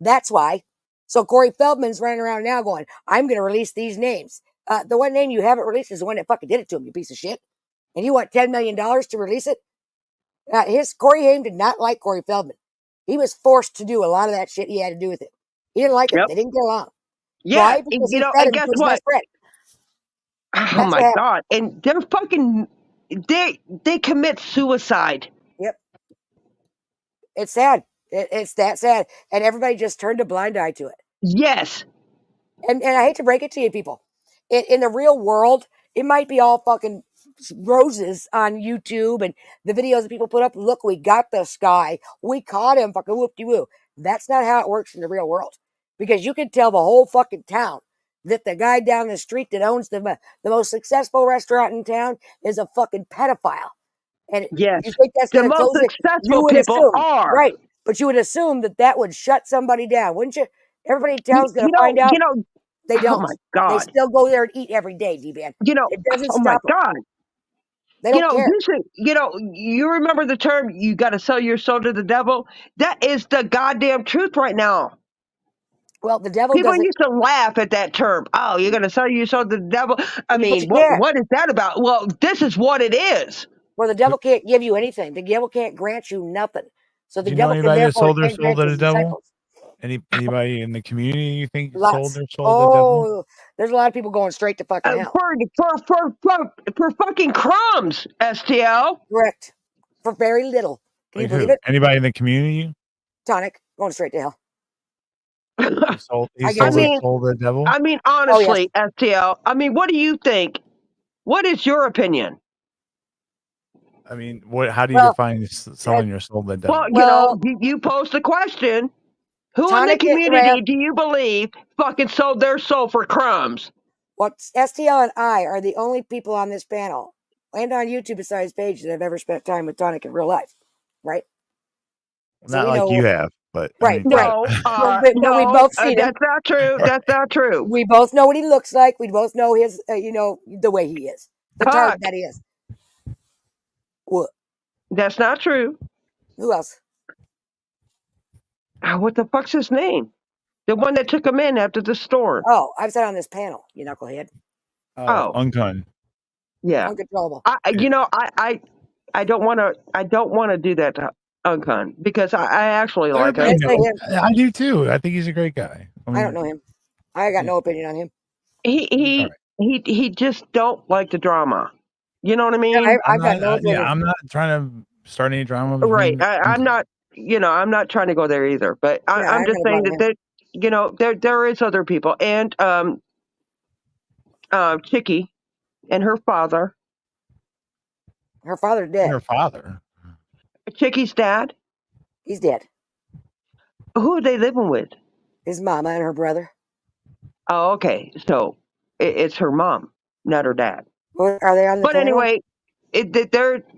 That's why. So Corey Feldman's running around now going, I'm going to release these names. The one name you haven't released is the one that fucking did it to him, you piece of shit. And you want $10 million to release it? Corey Haim did not like Corey Feldman. He was forced to do a lot of that shit he had to do with it. He didn't like him. They didn't get along. Yeah, why? Because he fed him to his best friend. Oh my God. And they're fucking, they commit suicide. Yep. It's sad. It's that sad. And everybody just turned a blind eye to it. Yes. And I hate to break it to you people. In the real world, it might be all fucking roses on YouTube and the videos that people put up. Look, we got this guy. We caught him. Fucking whoop-de-woo. That's not how it works in the real world. Because you can tell the whole fucking town that the guy down the street that owns the most successful restaurant in town is a fucking pedophile. And yes, you think that's going to close it? You would people are. Right. But you would assume that would shut somebody down, wouldn't you? Everybody in town's going to find out. They don't. Oh my God. They still go there and eat every day, Dban. It doesn't oh stop my God. them. They don't care. You remember the term, you got to sell your soul to the devil? That is the goddamn truth right now. Well, the devil People doesn't. used to laugh at that term. Oh, you're going to sell your soul to the devil? I mean, what is that about? Well, this is what it is. Well, the devil can't give you anything. The devil can't grant you nothing. So the devil can that sold their can't soul grant to his the devil? disciples. Anybody in the community you think Lots. sold their soul to the devil? There's a lot of people going straight to fucking hell. For fucking crumbs, STL. Correct. For very little. Can you Like believe who? it? Anybody in the community? Tonic going straight to hell. He sold I his guess. soul to the devil. I mean, Oh yes. honestly, STL. I mean, what do you think? What is your opinion? I mean, what? How do you Well, define selling your soul to the devil? Well, Well, you posed the question. Who in the Tonic, community do you believe fucking sold their soul for crumbs? what STL and I are the only people on this panel and on YouTube besides Paige that have ever spent time with Tonic in real life, right? So Not we like know, you have, but I right, mean, right. No, But we've no, both seen him. that's not true. That's not true. We both know what he looks like. We both know his, the way he is, the tart Huck, that he is. What? that's not true. Who else? What the fuck's his name? The one that took him in after the storm. Oh, I've said on this panel, you knucklehead. Oh, Uncon. yeah. Uncontrollable. I don't want to. I don't want to do that to Uncon because I actually like Everybody him. knows. I do too. I think he's a great guy. I don't know him. I got no opinion on him. He he just don't like the drama. You know what I Yeah, mean? I've got no opinion. I'm not trying to start any drama. Right. Between I'm not. I'm not trying to go there either. But Yeah, I'm I just ain't saying gonna that there is other people and Chicky and her father. Her father's dead. Her father. Chicky's dad. He's dead. Who are they living with? His mama and her brother. Oh, okay. So it's her mom, not her dad. What, are they on the But panel? anyway,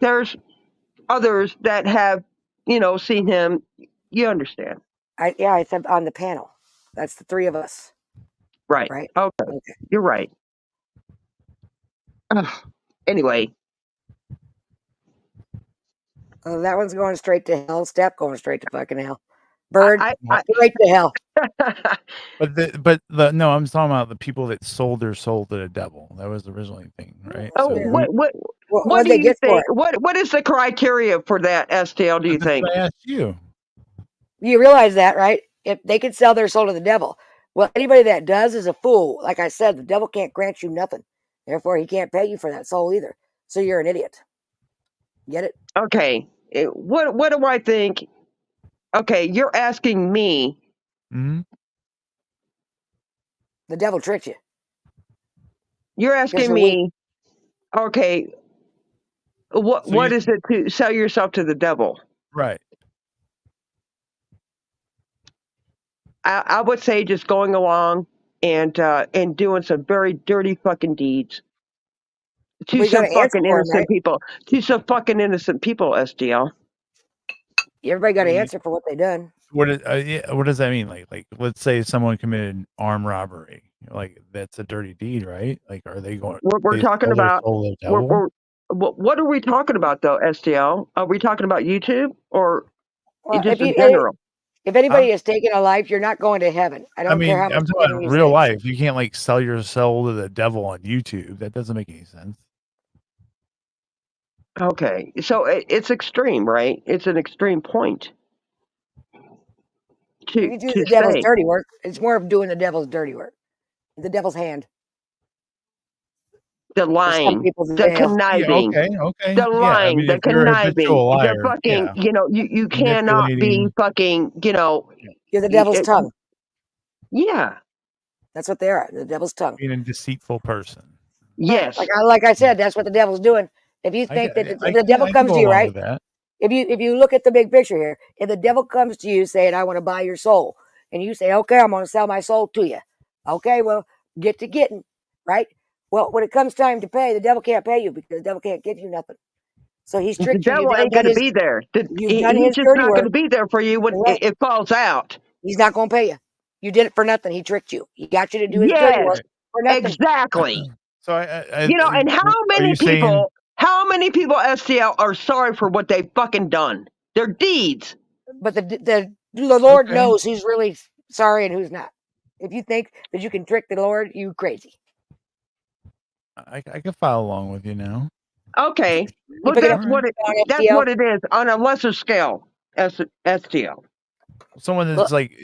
there's others that have seen him. You understand, I said on the panel. That's the three of us. right? Right. Okay. You're right. Ugh. Anyway, That one's going straight to hell. Step going straight to fucking hell. Bird, I straight to hell. But no, I'm talking about the people that sold their soul to the devil. That was the original thing, right? oh, So what do they you get for think? it? What is the criteria for that, STL? Do you that's think? what I asked you. You realize that, right? If they could sell their soul to the devil, well, anybody that does is a fool. Like I said, the devil can't grant you nothing. Therefore, he can't pay you for that soul either. So you're an idiot. Get it? Okay. What do I think? Okay, you're asking me. Mm-hmm. The devil tricked you. You're asking me. Okay. What is it to sell yourself to the devil? Right. I would say just going along and doing some very dirty fucking deeds to We got some to answer fucking for him, innocent right? people. To some fucking innocent people, STL. Everybody got to answer for what they done. What does that mean? Like let's say someone committed armed robbery. Like that's a dirty deed, right? Like are they going? We're they talking sell their about. soul to the devil? What are we talking about though, STL? Are we talking about YouTube or Well, just in general? if anybody has taken a life, you're not going to heaven. I don't care how much I'm talking heaven about you real say. life. You can't like sell your soul to the devil on YouTube. That doesn't make any sense. Okay, so it's extreme, right? It's an extreme point If you do to the devil's say dirty work, it's more of doing the devil's dirty work. The devil's hand. the For some lying, people's the veil. conniving, Okay. the Yeah, I lying, mean, the if you're a conniving, habitual the liar, fucking. yeah, You cannot be manipulating. fucking. You're the devil's tongue. Yeah. That's what they are. The devil's tongue. Being a deceitful person. Yes. Like I said, that's what the devil's doing. If you think that the devil comes to you, right? If you look at the big picture here, if the devil comes to you saying, I want to buy your soul, and you say, okay, I'm going to sell my soul to you. Okay, well, get to getting, right? Well, when it comes time to pay, the devil can't pay you because the devil can't give you nothing. So he's The tricked you. devil ain't going to be there. You've done He's his just dirty not going to work. be there for you when it falls out. He's not going to pay you. You did it for nothing. He tricked you. He got you to do his dirty work for nothing. Exactly. So and how many people, STL are sorry for what they've fucking done? Their deeds. But the Lord knows who's really sorry and who's not. If you think that you can trick the Lord, you crazy. I can follow along with you now. Okay. Well, that's what it is on a lesser scale. STL. Someone that's like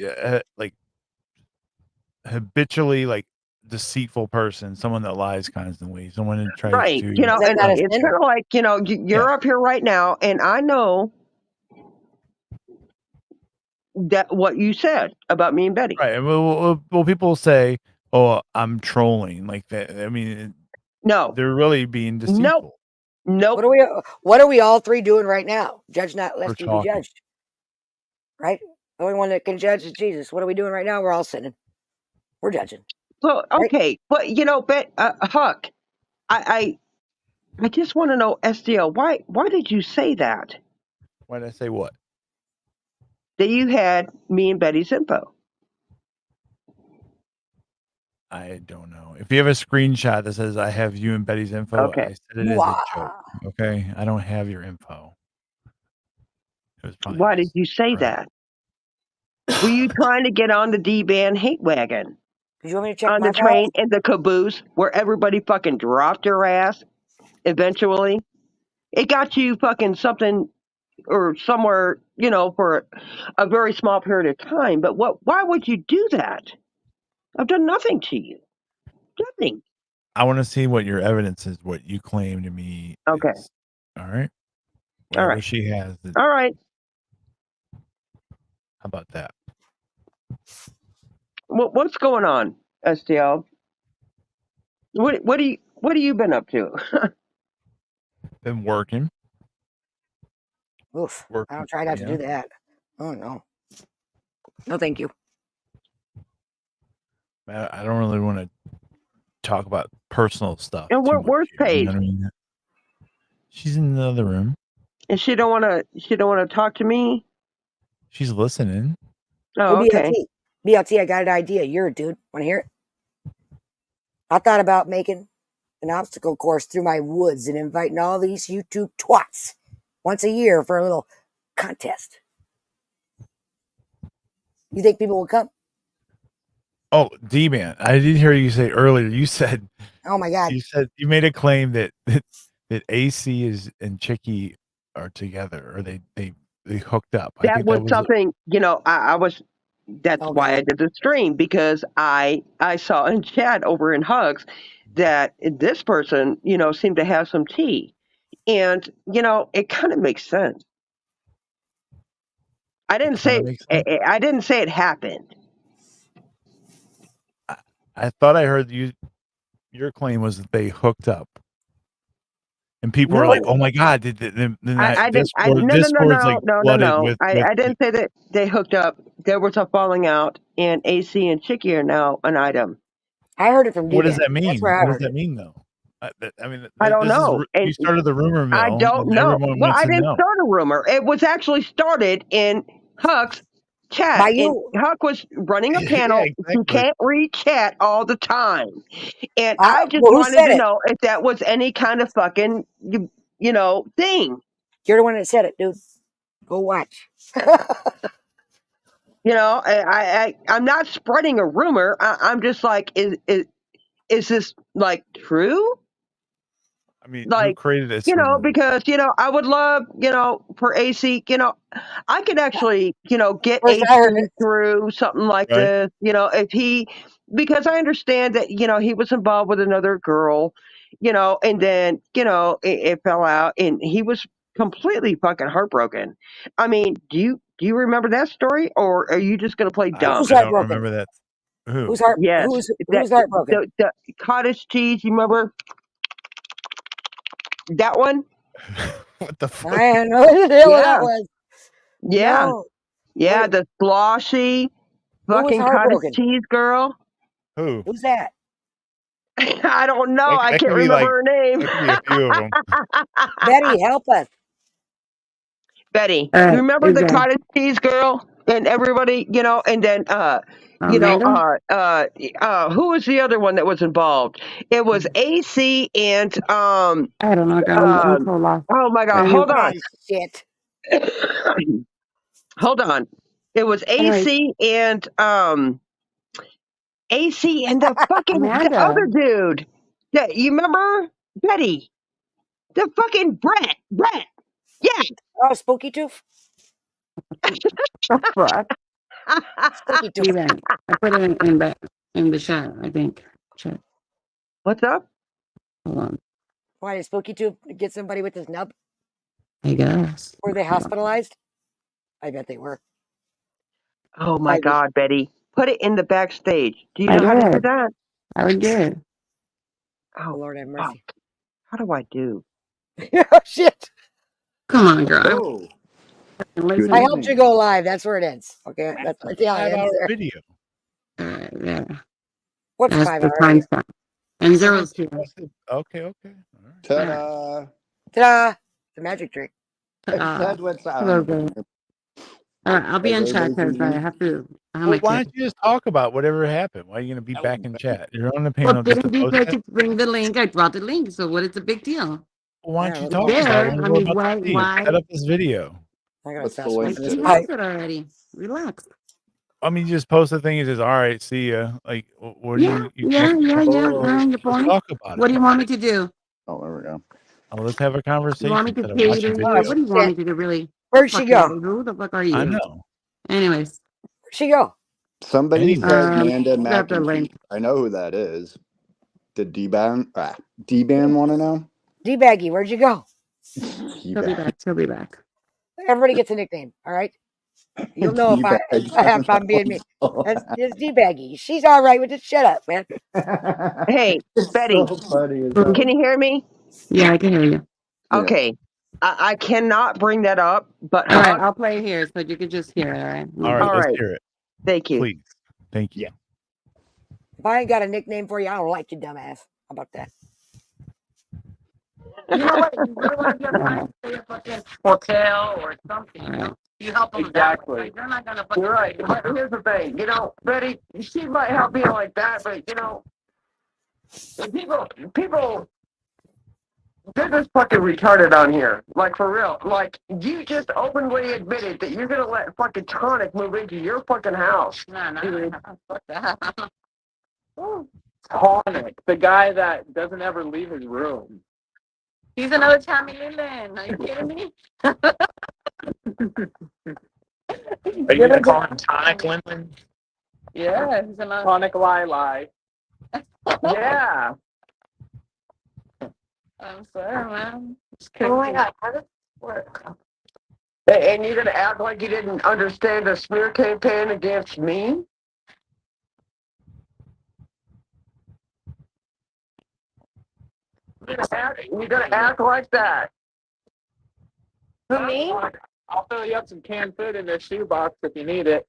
habitually like deceitful person, someone that lies constantly, someone that tries to and it's kind of like you're up here right now, and I know that what you said about me and Betty. Right. Well, people say, "Oh, I'm trolling," like that. I mean, No, they're really being deceitful. nope. What are we all three doing right now? Judge not, We're lest you be talking. judged. Right? The only one that can judge is Jesus. What are we doing right now? We're all sinning. We're judging. So okay, but Huck, I just want to know, STL, why did you say that? Why did I say what? That you had me and Betty's info. I don't know. If you have a screenshot that says I have you and Betty's info, Okay. I said it as a joke. Okay, I don't have your info. It was probably Why did you say that? Were you trying to get on the Dban hate wagon? Did you want me to check On my the train in the caboose where everybody fucking dropped their ass eventually? It got you fucking something or somewhere, for a very small period of time. But why would you do that? I've done nothing to you. Nothing. I want to see what your evidence is, what you claim to me Okay. is. All right. All Whatever right. she has. All right. How about that? What's going on, STL? What have you been up to? Been working. Oof. I don't try not to do that. Oh no. No, thank you. I don't really want to talk about personal stuff. And where's Paige? You know what I mean? She's in the other room. And she don't want to talk to me. She's listening. Oh, okay. BLT, I got an idea. You're a dude. Want to hear it? I thought about making an obstacle course through my woods and inviting all these YouTube twats once a year for a little contest. You think people will come? Oh, Dban, I did hear you say earlier. You said, "Oh my God!" You said you made a claim that AC and Chicky are together, or they hooked up. That was something. I was. That's why I did the stream, because I saw in chat over in Hugs that this person, seemed to have some tea, and it kind of makes sense. I didn't say it happened. I thought I heard your claim was that they hooked up. And people were like, "Oh my God!" Discord's like flooded with. I didn't say that they hooked up. There was a falling out, and AC and Chicky are now an item. I heard it from Dban. What does that mean? That's where what does that mean, though? I don't know. You started the rumor mill. I don't know. Everyone Well, wants I to didn't know. start a rumor. It was actually started in Huck's chat. And Huck was running a panel. Exactly. You can't read chat all the time. And I just wanted to know if that was any kind of fucking, thing. You're the one that said it, dude. Go watch. I'm not spreading a rumor. I'm just like, is this like true? I mean, who created this? Because I would love, for AC, I could actually, get First AC through something like this, if he, because I understand that, he was involved with another girl, and then, it fell out, and he was completely fucking heartbroken. I mean, do you remember that story, or are you just going to play dumb? Who's I don't heartbroken? remember that. Who? Who's heartbroken? The cottage cheese, you remember? That one? What the fuck? I don't know what the hell that was. Yeah. No. Yeah, Wait. the sloshy fucking cottage cheese girl. Who? Who's that? I don't know. I can't remember her name. There could be a few of them. Betty, help us. Betty, you remember the cottage cheese girl? And everybody, and then who was the other one that was involved? It was AC and I don't know. I'm so lost. Oh my God! Hold on. Shit. Hold on. It was AC and AC and the fucking the other dude. Yeah, you remember Betty? The fucking Brett. Yeah. Oh, Spooky Tooth. Spooky Tooth. I put it in the chat. I think. Chat. What's up? Hold on. Why did Spooky Tooth get somebody with his nub? I guess. Were they hospitalized? I bet they were. Oh my God, Betty. Put it in the backstage. Do you I know how to do did. that? I did. Oh, Lord have mercy. fuck. How do I do? Oh, shit. Come on, girl. Oh, I helped you go live. That's where it ends. Okay. That's where it ends 5-hour there. video. Yeah. What's That's 5 the hours? time stamp. And zeros too. Okay. All right. ta-da! Ta-da! The magic trick. That's what's Hello, girl. All right, I'll be in chat because I have to. I have Well, my why kids. don't you just talk about whatever happened? Why are you going to be back in chat? You're on the Well, panel just to didn't you post say it? to bring the link? I brought the link. So what is the big deal? Well, why don't you Yeah, talk okay. about it? There. We'll I go mean, about the scene. Set up this video. I gotta What's stop the smoking link this to? You pipe. have it already. Relax. I mean, you just post the thing and says, "All right, see ya." Like, what do you? You can't Your let's point. talk about What it. do you want me to do? Oh, there we go. Oh, let's have a You conversation want me to instead of watching cater? video. What do you want me to do? Really? Where'd she go? Who the fuck are I you? know. Anyways, Where'd she go? Somebody Anyway. said Amanda grab the McEntee. link. I know who that is. Did Dban want to know? D-Baggy, where'd you go? She'll be back. She'll be back. Everybody gets a nickname, all right? You'll know if I'm being me. It's D-Baggy. She's all right with it. Shut up, man. Hey, Betty, So funny. can you hear me? Yeah, I can hear you. Okay. I cannot bring that up, but All right, Huck. I'll play here so you can just hear it. All right. All right, All let's right. hear it, Thank you. please. Thank you. If I ain't got a nickname for you, I don't like you, dumbass. How about that? You know what? You really want to be a client, stay a fucking hotel or something. You know? You help them exactly. Like, they're not gonna. You're right. But here's the thing. You know, Betty, she might help you like that, but you know, people. They're just fucking retarded on here. Like, for real. Like, you just openly admitted that you're gonna let fucking Tonic move into your fucking house. No. Fuck that. Tonic, the guy that doesn't ever leave his room. He's another Tommy Lillen. Are you kidding me? Are you gonna call him Tonic Lillen? Yeah, he's another Tonic Lili. Yeah. I'm sorry, man. Oh my God, how does this work? And you're gonna act like you didn't understand a smear campaign against me? You're gonna act like that. Who, me? I'll fill you up some canned food in this shoebox if you need it.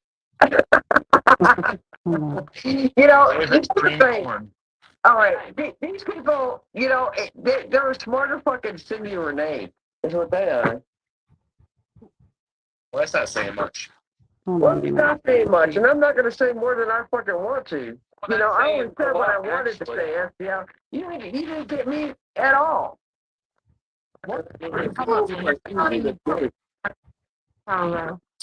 You know, here's the thing. All right, these people, you know, they're smarter fucking Cindy Renee. Is what they are. Well, that's not saying much. Well, it's not saying much, and I'm not going to say more than I fucking want to. You know, I only said what I wanted to say, STL. You didn't get me at all.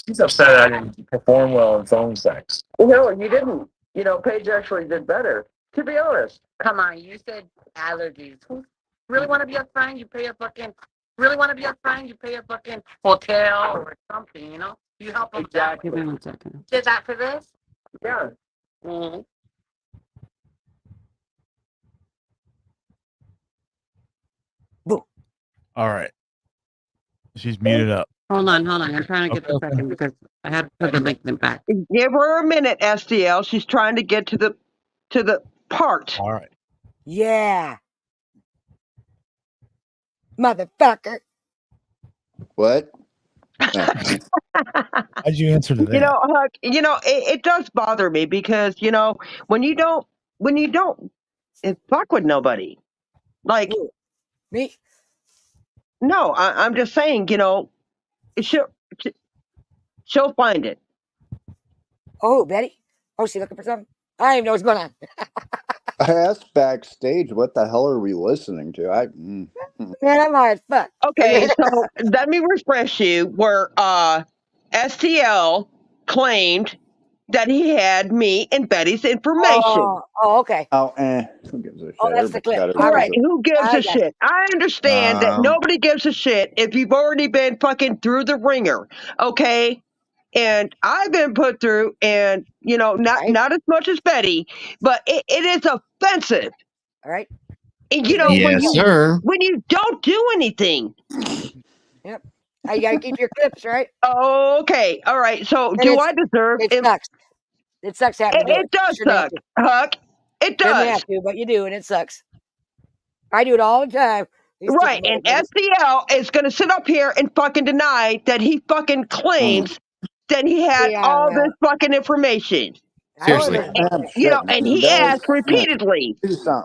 She's upset I didn't perform well in phone sex. No, you didn't. You know, Paige actually did better. To be honest. Come on, you said allergies. Really want to be a friend? You pay a fucking. Really want to be a friend? You pay a fucking hotel or something. You know, you help them. Exactly. Give me 1 second. Did that for this? Yeah. Mm-hmm. All right. She's muted up. Hold on. I'm trying to get the second because I had to put the link back. Give her a minute, STL. She's trying to get to the part. All right. Yeah. Motherfucker. What? How'd you answer to that? You know, Huck, you know, it does bother me because, you know, when you don't fuck with nobody. Like, Ooh, me? no, I'm just saying, you know, she'll find it. Oh, Betty? Oh, she looking for something? I don't even know what's going on. I asked backstage, what the hell are we listening to? Man, I'm high as fuck. Okay, so let me refresh you where STL claimed that he had me and Betty's information. Oh, okay. Oh, who gives a shit? Oh, that's the clip. Everybody All got right, who gives I a got shit? I understand that nobody gives a shit if you've already been fucking through the ringer, okay? And I've been put through, and you know, not as much as Betty, but it is offensive. All right. And you know, Yes, sir. when you don't do anything. Yep. You got to keep your clips, right? Okay. All right. So And do I deserve it? Sucks. It sucks having to do it. It does Shouldn't suck, Huck. It Shouldn't does. have to, but you do, and it sucks. I do it all the time. Right. And STL is going to sit up here and fucking deny that he fucking claims that he had all this fucking information. Seriously. And he asked repeatedly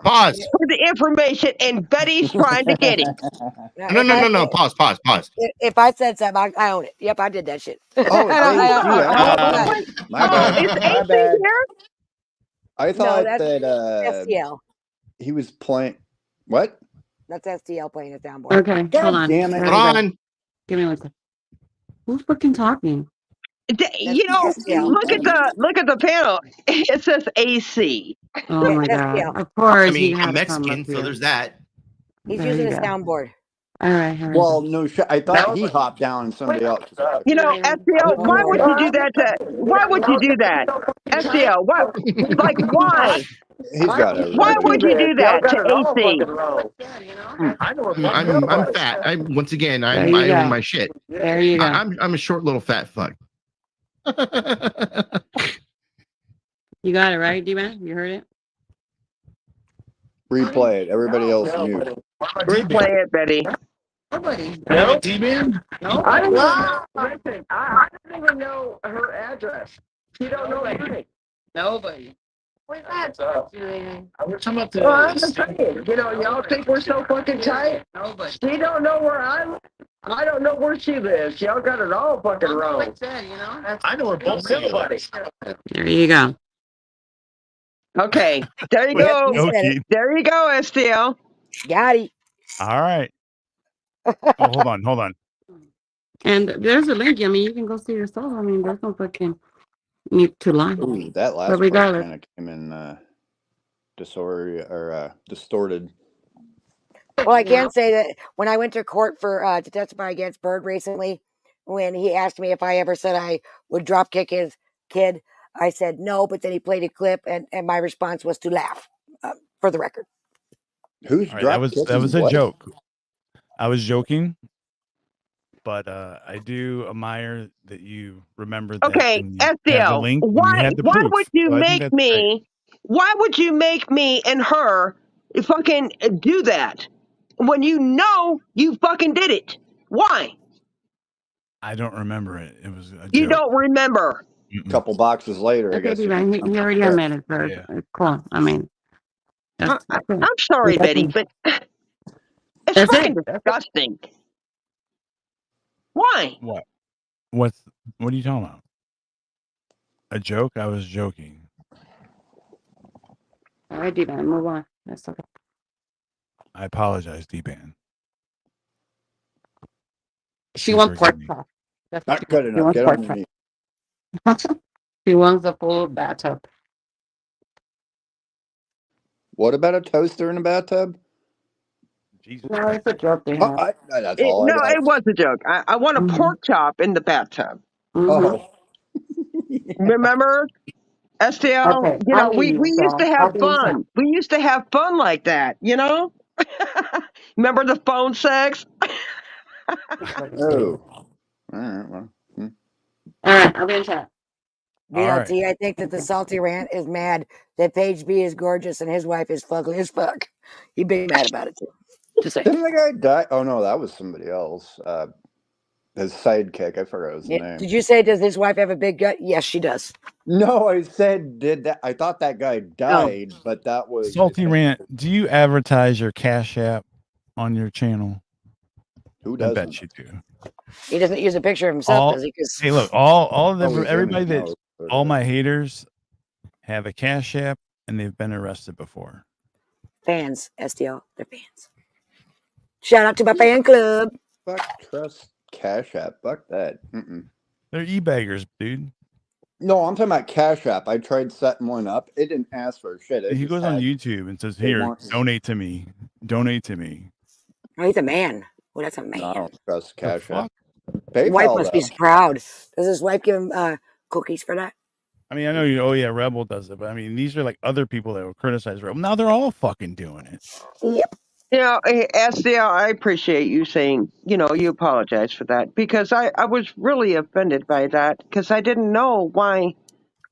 Pause. for the information, and Betty's trying to get it. No. Pause. If I said something, I own it. Yep, I did that shit. Oh, My bad. Is AC here? I thought that STL. he was playing. What? That's STL playing his downboard. Okay, hold on. Damn it. Hold on. Give me one second. Who's fucking talking? Look at the panel. It says AC. Oh my god! Of course, I mean, I'm Mexican, so there's that. He's using his soundboard. All right. Well, no shit. I thought he hopped down and somebody else. STL, why would you do that? Why would you do that? STL, what? Like, why? He's got it. Why would you do that to AC? I'm fat. I own my shit. There you go. I'm a short little fat fuck. You got it right, Dban? You heard it? Replay it. Everybody else knew. Replay it, Betty. Nobody. No, Dban? No. I don't even know her address. She don't know anything. Nobody. We're talking about Well, I'm just saying, y'all think we're so fucking tight? Nobody. She don't know where I live. I don't know where she lives. Y'all got it all fucking wrong. I know where both live. There you go. Okay, there you go. Okay. There you go, STL. Got it. All right. Oh, hold on. And there's a link. I mean, you can go see yourself. I mean, there's no fucking need to lie. Ooh, that last part kind of came in distorted. Well, I can say that when I went to court for to testify against Bird recently, when he asked me if I ever said I would drop kick his kid, I said no, but then he played a clip, and my response was to laugh. For the record, Who's right, that was a joke. I was joking, but I do admire that you remember that. Okay, STL. Why would you make me? Why would you make me and her fucking do that when you know you fucking did it? Why? I don't remember it. It was a joke. You don't remember. A couple boxes later, I guess. He already admitted it. Yeah. It's cool. I mean, I'm sorry, Betty, but it's fucking disgusting. Why? What? What are you talking about? A joke? I was joking. All right, Dban, move on. That's okay. I apologize, Dban. She wants pork chop. Not good enough. Get on your knees. She wants a full bathtub. What about a toaster in a bathtub? Jesus. No, it's a joke they have. That's all I got. It was a joke. I want a pork chop in the bathtub. Oh. Remember, STL? Okay, we used to have fun. We used to have fun like that, Remember the phone sex? Oh. All right, well. All right, I'll be in chat. BLT, I think that the salty rant is mad that Paige B is gorgeous and his wife is fugly as fuck. He'd be mad about it too. Just saying. Didn't the guy die? Oh no, that was somebody else. His sidekick. I forgot his name. Did you say, does his wife have a big gut? Yes, she does. No, I said did that. I thought that guy died, but that was Salty Rant. Do you advertise your Cash App on your channel? Who doesn't? I bet you do. He doesn't use a picture of himself, does he? Hey, look, all of them, everybody that, all my haters have a Cash App and they've been arrested before. Fans, STL, they're fans. Shout out to my fan club. Fuck trust Cash App. Fuck that. They're e-baggers, dude. No, I'm talking about Cash App. I tried setting one up. It didn't ask for shit. He goes on YouTube and says, "Here, donate to me. Donate to me." Oh, he's a man. Well, that's a man. I don't trust Cash App. His wife must be proud. Does his wife give him cookies for that? I mean, I know you. Oh yeah, Rebel does it, but I mean, these are like other people that will criticize Rebel. Now they're all fucking doing it. Yep. SDL, I appreciate you saying, you apologize for that because I was really offended by that because I didn't know why,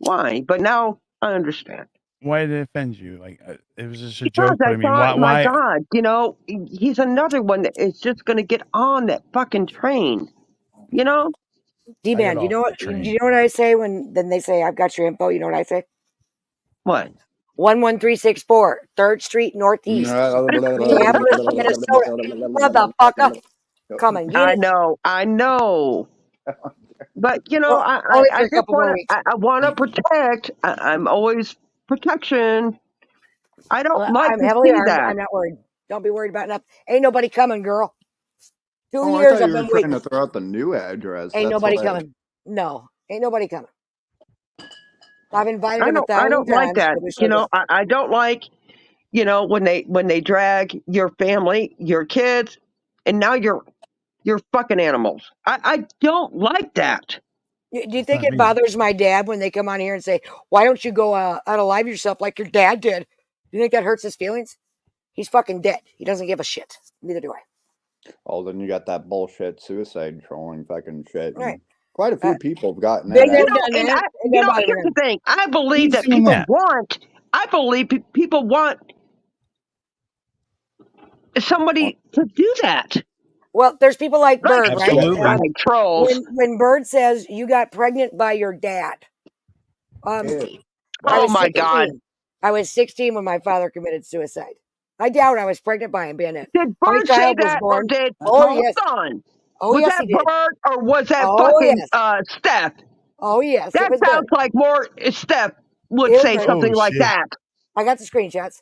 but now I understand. Why did it offend you? Like it was just a Because joke, but I I mean, thought, my why? God, he's another one that is just going to get on that fucking train, I Dban, got you off know the what? train. You know what I say when then they say I've got your info. You know what I say? What? 11364 3rd Street Northeast, Minneapolis, Minnesota. Motherfucker, come and get it. I know. But Well, only for I a just couple more weeks. I want to protect. I'm always protection. I don't Well, like I'm to heavily see armed. that. I'm not worried. Don't be worried about nothing. Ain't nobody coming, girl. 2 Oh, I years thought I've you were been trying waiting. to throw out the new address. Ain't That's nobody why. coming. No, ain't nobody coming. I've invited I him don't I 1,000 don't like times. that. Nobody shows up. I don't like when they drag your family, your kids, and now you're fucking animals. I don't like that. Do you It's think not it me. bothers my dad when they come on here and say, "Why don't you go unalive yourself like your dad did?" Do you think that hurts his feelings? He's fucking dead. He doesn't give a shit. Neither do I. Oh, then you got that bullshit suicide trolling fucking shit. Right. And quite a few people have gotten Been that there, out. done And that. It don't bother here's the him. thing. I believe Who's that doing that? I believe people want somebody to do that. Well, there's people like Like Bird, right? Absolutely. trolls. When Bird says you got pregnant by your dad, Ew. I Oh was my God. 16. I was 16 when my father committed suicide. I doubt I was pregnant by him, being it. Did My Bird say child was that or born. did Oh hold yes. on? Oh Was yes, that he did. Bird or was that Oh fucking yes. Steph? Oh yes, it That was sounds Bird. like more Steph would It was say Bird. Oh something like shit! that. I got the screenshots.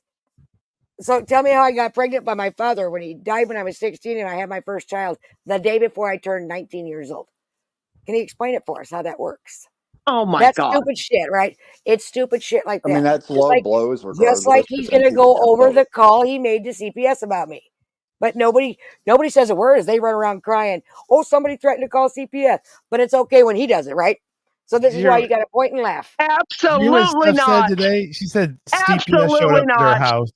So tell me how I got pregnant by my father when he died when I was 16 and I had my first child the day before I turned 19 years old. Can he explain it for us how that works? Oh my That's God. stupid shit, right? It's stupid shit like I mean, that. that's low blows Just like regardless. he's But then gonna people go get over the both. call he made to CPS about me. But nobody says a word as they run around crying, oh, somebody threatened to call CPS. But it's okay when he does it, right? So this Did is you why hear, you gotta point and laugh. did you hear what Absolutely Steph said not. today? She said CPS showed Absolutely up at her not. house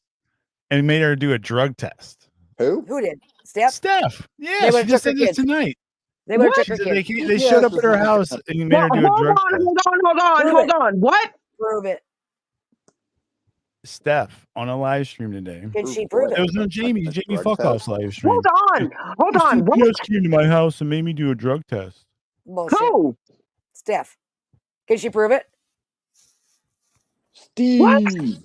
and made her do a drug test. Who? Who did? Steph? Steph. Yeah, They would she have took just her said this kids. tonight. They would have What? took She her said kids. they showed up CPS at is her not house gonna. and you made Well, her do a hold drug on, test. Prove it. What? Prove it. Steph on a live stream today. Can she Prove prove what? It it? was on Jamie Drug Fuckoff's test? live Hold stream. on. Hold The on. What? CPS came to my house and made me do a drug test. Bullshit. Who? Steph. Can she prove it? What? Steve.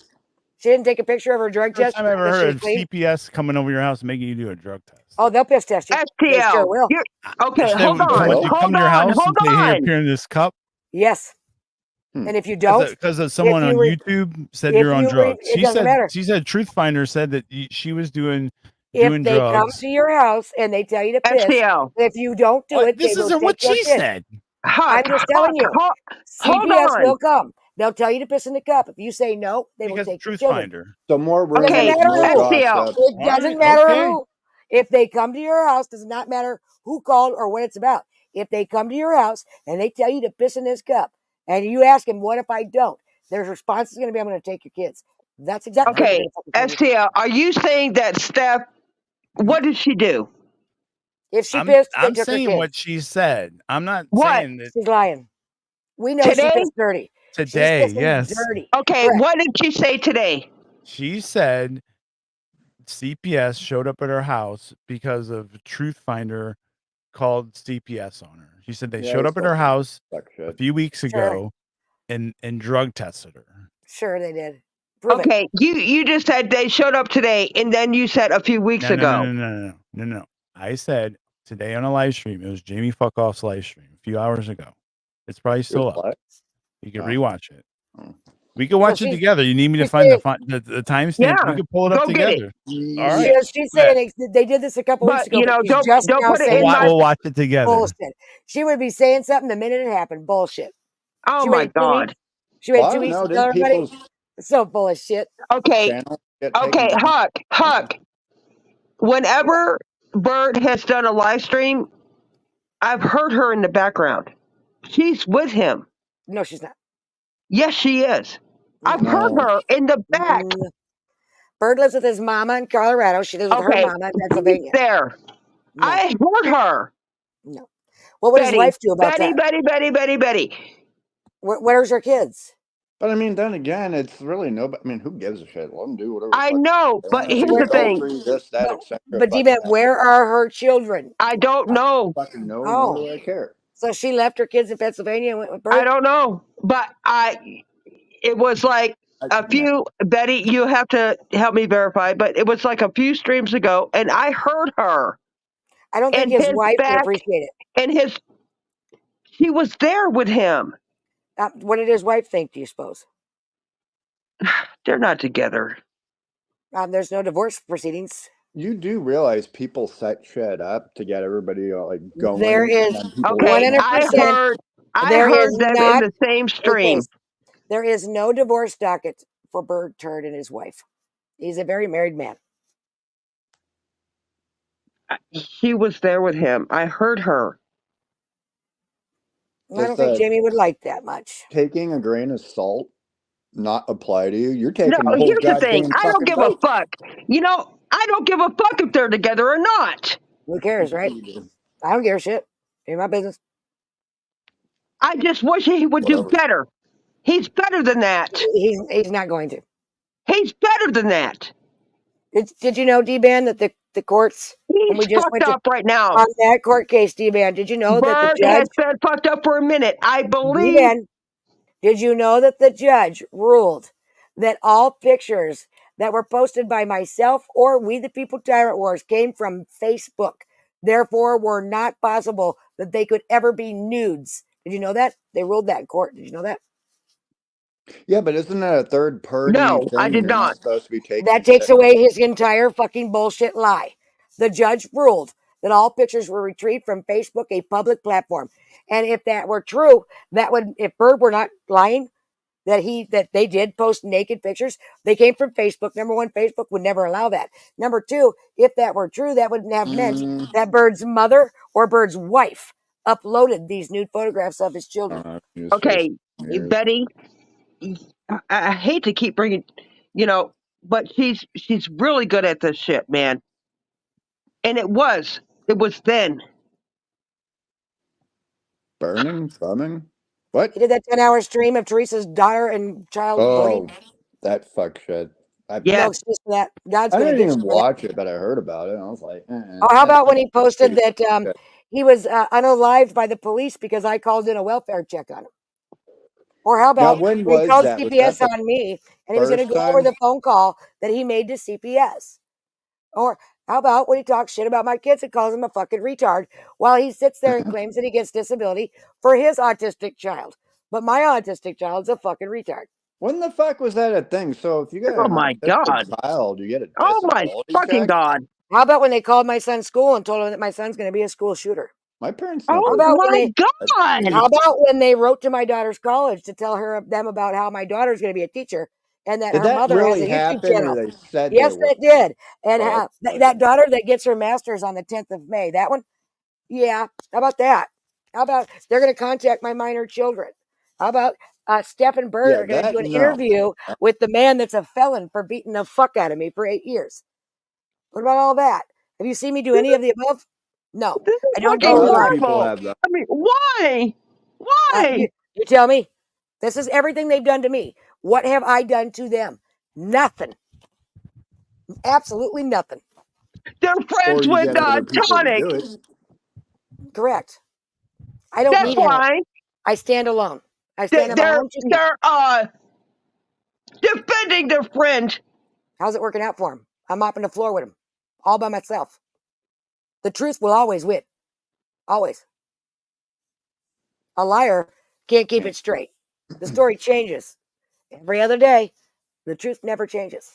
She didn't take a picture of her drug First test time I ever that she heard was of clean? CPS coming over your house and making you do a drug test. Oh, they'll piss test you. They sure STL. will. Okay, They hold would come, on. will? they come to your house and say, "Hey, appear in this cup." Yes. Hmm. And if you don't, Because someone on YouTube said you're on drugs. it doesn't matter. She said Truth Finder said that she was doing If they come drugs. to your house and they tell you to piss, STL. if you don't do it, they This will isn't take what your she kids. said. I'm just telling you. Hold CPS on. will come. They'll tell you to piss in the cup. If you say no, they will Because take your Truth children. Finder. So more It doesn't Okay, rumors, matter more who. STL. gossip. It All doesn't right, matter okay. who. If they come to your house, does not matter who called or what it's about. If they come to your house and they tell you to piss in this cup, and you ask them, "What if I don't?" Their response is going to be, "I'm going to take your kids." That's exactly what they're Okay, going to fucking tell you. STL. Are you saying that Steph? What did she do? If she pissed, they I'm took her saying kids. what she said. I'm not What? saying that She's lying. We know Today? she pissed dirty. She's today. pissing Yes, dirty. Okay, Correct. what did she say today? she said CPS showed up at her house because of Truth Finder called CPS on her. She said they Yeah, showed I up at her still house suck a shit. few weeks ago and drug tested her. Sure, they did. Prove it. Okay, you just said they showed up today, and then you said a few weeks ago. No. I said today on a live stream. It was Jamie Fuckoff's live stream a few hours ago. It's probably still up. What? You can Oh. rewatch it. Oh. We can watch it together. You need me to find the timestamp? Yeah, We can pull it up go get it. together. All right. She's saying they did this a couple weeks But ago. But she's just don't now put it saying in my. We'll watch it together. bullshit. She would be saying something the minute it happened. Bullshit. Oh She my waited 2 God. weeks. She waited Well, I 2 don't weeks know. to tell Didn't everybody. people's So full of shit. Okay, channels get taken okay, down? Huck. Whenever Bird has done a live stream, I've heard her in the background. She's with him. No, she's not. Yes, she is. I've No. heard her in the back. Mm. Bird lives with his mama in Colorado. She lives with her mama in Pennsylvania. There. No. I heard her. No. What would his wife do about that? Betty. Where's her kids? But I mean, then again, it's really nobody. I mean, who gives a shit? Let them do whatever. I know, but here's the thing. This, that, etc. But Dban, where are her children? I don't know. I fucking know. Nor do I care. So she left her kids in Pennsylvania and went with Bird? I don't know, but it was like a few. Betty, you have to help me verify, but it was like a few streams ago, and I heard her. I don't think his wife would appreciate it. And she was there with him. What did his wife think, do you suppose? They're not together. There's no divorce proceedings. You do realize people set shit up to get everybody like going. There is 100%. I heard them in the same stream. There is no divorce docket for Bird Turd and his wife. He's a very married man. She was there with him. I heard her. I don't think Jamie would like that much. Taking a grain of salt not apply to you. You're taking no, the whole here's the thing. I don't give a fuck. You know, I don't give a fuck if they're together or not. Who cares, right? I don't give a shit. Ain't my business. I just wish he would do better. He's better than that. He's not going to. He's better than that. Did you know, Dban, that the courts... He's fucked up right now. On that court case, Dban, did you know that the judge... has been fucked up for a minute, I believe. Dban, did you know that the judge ruled that all pictures that were posted by myself or We the People Tyrant Wars came from Facebook, therefore were not possible that they could ever be nudes? Did you know that? They ruled that in court. Did you know that? Yeah, but isn't that a third party? No, I did not. Supposed to be taking that takes away his entire fucking bullshit lie. The judge ruled that all pictures were retrieved from Facebook, a public platform. And if that were true, that would, if Bird were not lying, that they did post naked pictures, they came from Facebook. Number one, Facebook would never allow that. Number two, if that were true, that wouldn't have meant that Bird's mother or Bird's wife uploaded these nude photographs of his children. Okay, Betty, I hate to keep bringing, but she's really good at this shit, man. And it was then. Burning? What? He did that 10-hour stream of Teresa's daughter and child burning. That fuck shit. No excuse for that. God's I gonna didn't get even you watch it, but I heard about it. And I was like, how about when he posted that he was unalived by the police because I called in a welfare check on him? Or how about when he called CPS on me and he was going to go over the phone call that he made to CPS? Or how about when he talks shit about my kids and calls him a fucking retard while he sits there and claims that he gets disability for his autistic child? But my autistic child's a fucking retard. When the fuck was that a thing? So if you get a child, you get a disability check? God. How about when they called my son's school and told him that my son's going to be a school shooter? My parents. God. How about when they wrote to my daughter's college to tell them about how my daughter's going to be a teacher and that her mother has a YouTube channel? They said yes, it did. And that daughter that gets her master's on the 10th of May, that one? Yeah. How about that? How about they're going to contact my minor children? How about Stephen Bird are going to do an interview with the man that's a felon for beating the fuck out of me for 8 years? What about all that? Have you seen me do any of the above? No. I don't go people have that. I mean, why? Why? You tell me. This is everything they've done to me. What have I done to them? Nothing. Absolutely nothing. They're friends with Tonic. Correct. I don't need help. I stand alone. I stand on my own two feet. They're defending their friend. How's it working out for him? I'm mopping the floor with him, all by myself. The truth will always win. Always. A liar can't keep it straight. The story changes every other day. The truth never changes.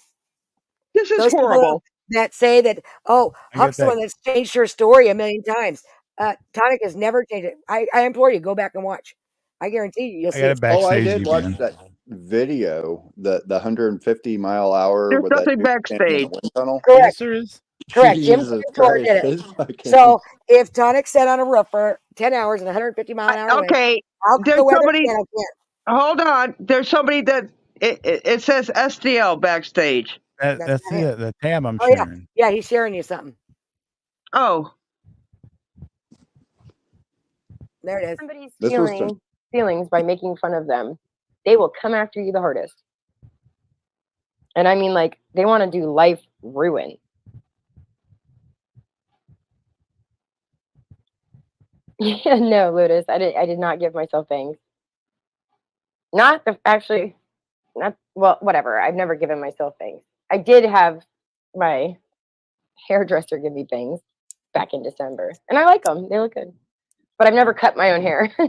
This is horrible. That say that, Huck's the one that's changed her story a million times. Tonic has never changed it. I implore you, go back and watch. I guarantee you'll see it. I did watch that video, the 150-mile-hour. There's nothing backstage. Tunnel. Correct. Yes, there is. Correct. Jim Cordor did it. So if Tonic sat on a roof for 10 hours and 150 mile an hour okay, there's somebody. Hold on. There's somebody that it says STL backstage. That's the tab I'm Oh, sharing. yeah, he's sharing you something. Oh. There it is. Somebody's feelings by making fun of them, they will come after you the hardest. And I mean, like, they want to do life ruin. Yeah, no, Lotus, I did not give myself bangs. Not well, whatever. I've never given myself bangs. I did have my hairdresser give me bangs back in December, and I like them. They look good. But I've never cut my own hair. I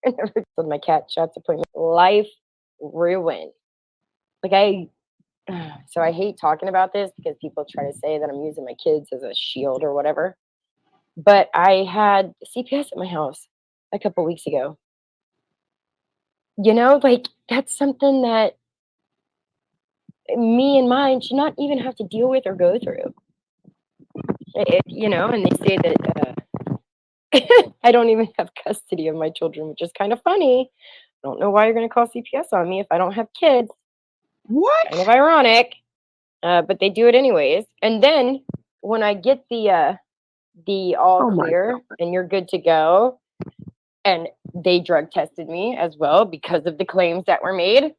never did my cat shots appointment. Life ruin. Like so I hate talking about this because people try to say that I'm using my kids as a shield or whatever. But I had CPS at my house a couple weeks ago. You know, like, that's something that me and mine should not even have to deal with or go through. You know, and they say that I don't even have custody of my children, which is kind of funny. I don't know why you're going to call CPS on me if I don't have kids. What? Kind of ironic, but they do it anyways. And then when I get the all clear and you're good to go, and they drug tested me as well because of the claims that were made.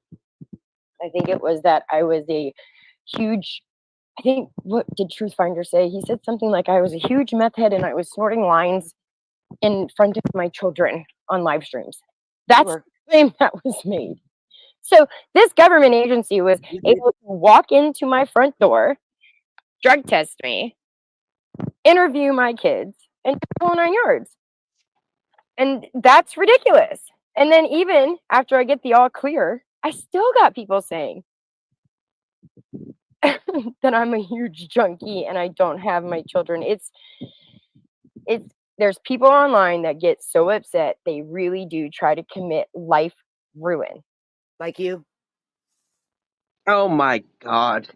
I think it was that I was a huge, I think, what did Truthfinder say? He said something like I was a huge meth head and I was snorting lines in front of my children on live streams. That's the claim that was made. So this government agency was able to walk into my front door, drug test me, interview my kids, and do 9 yards. And that's ridiculous. And then even after I get the all clear, I still got people saying that I'm a huge junkie and I don't have my children. It's there's people online that get so upset they really do try to commit life ruin. Like you. Oh my God.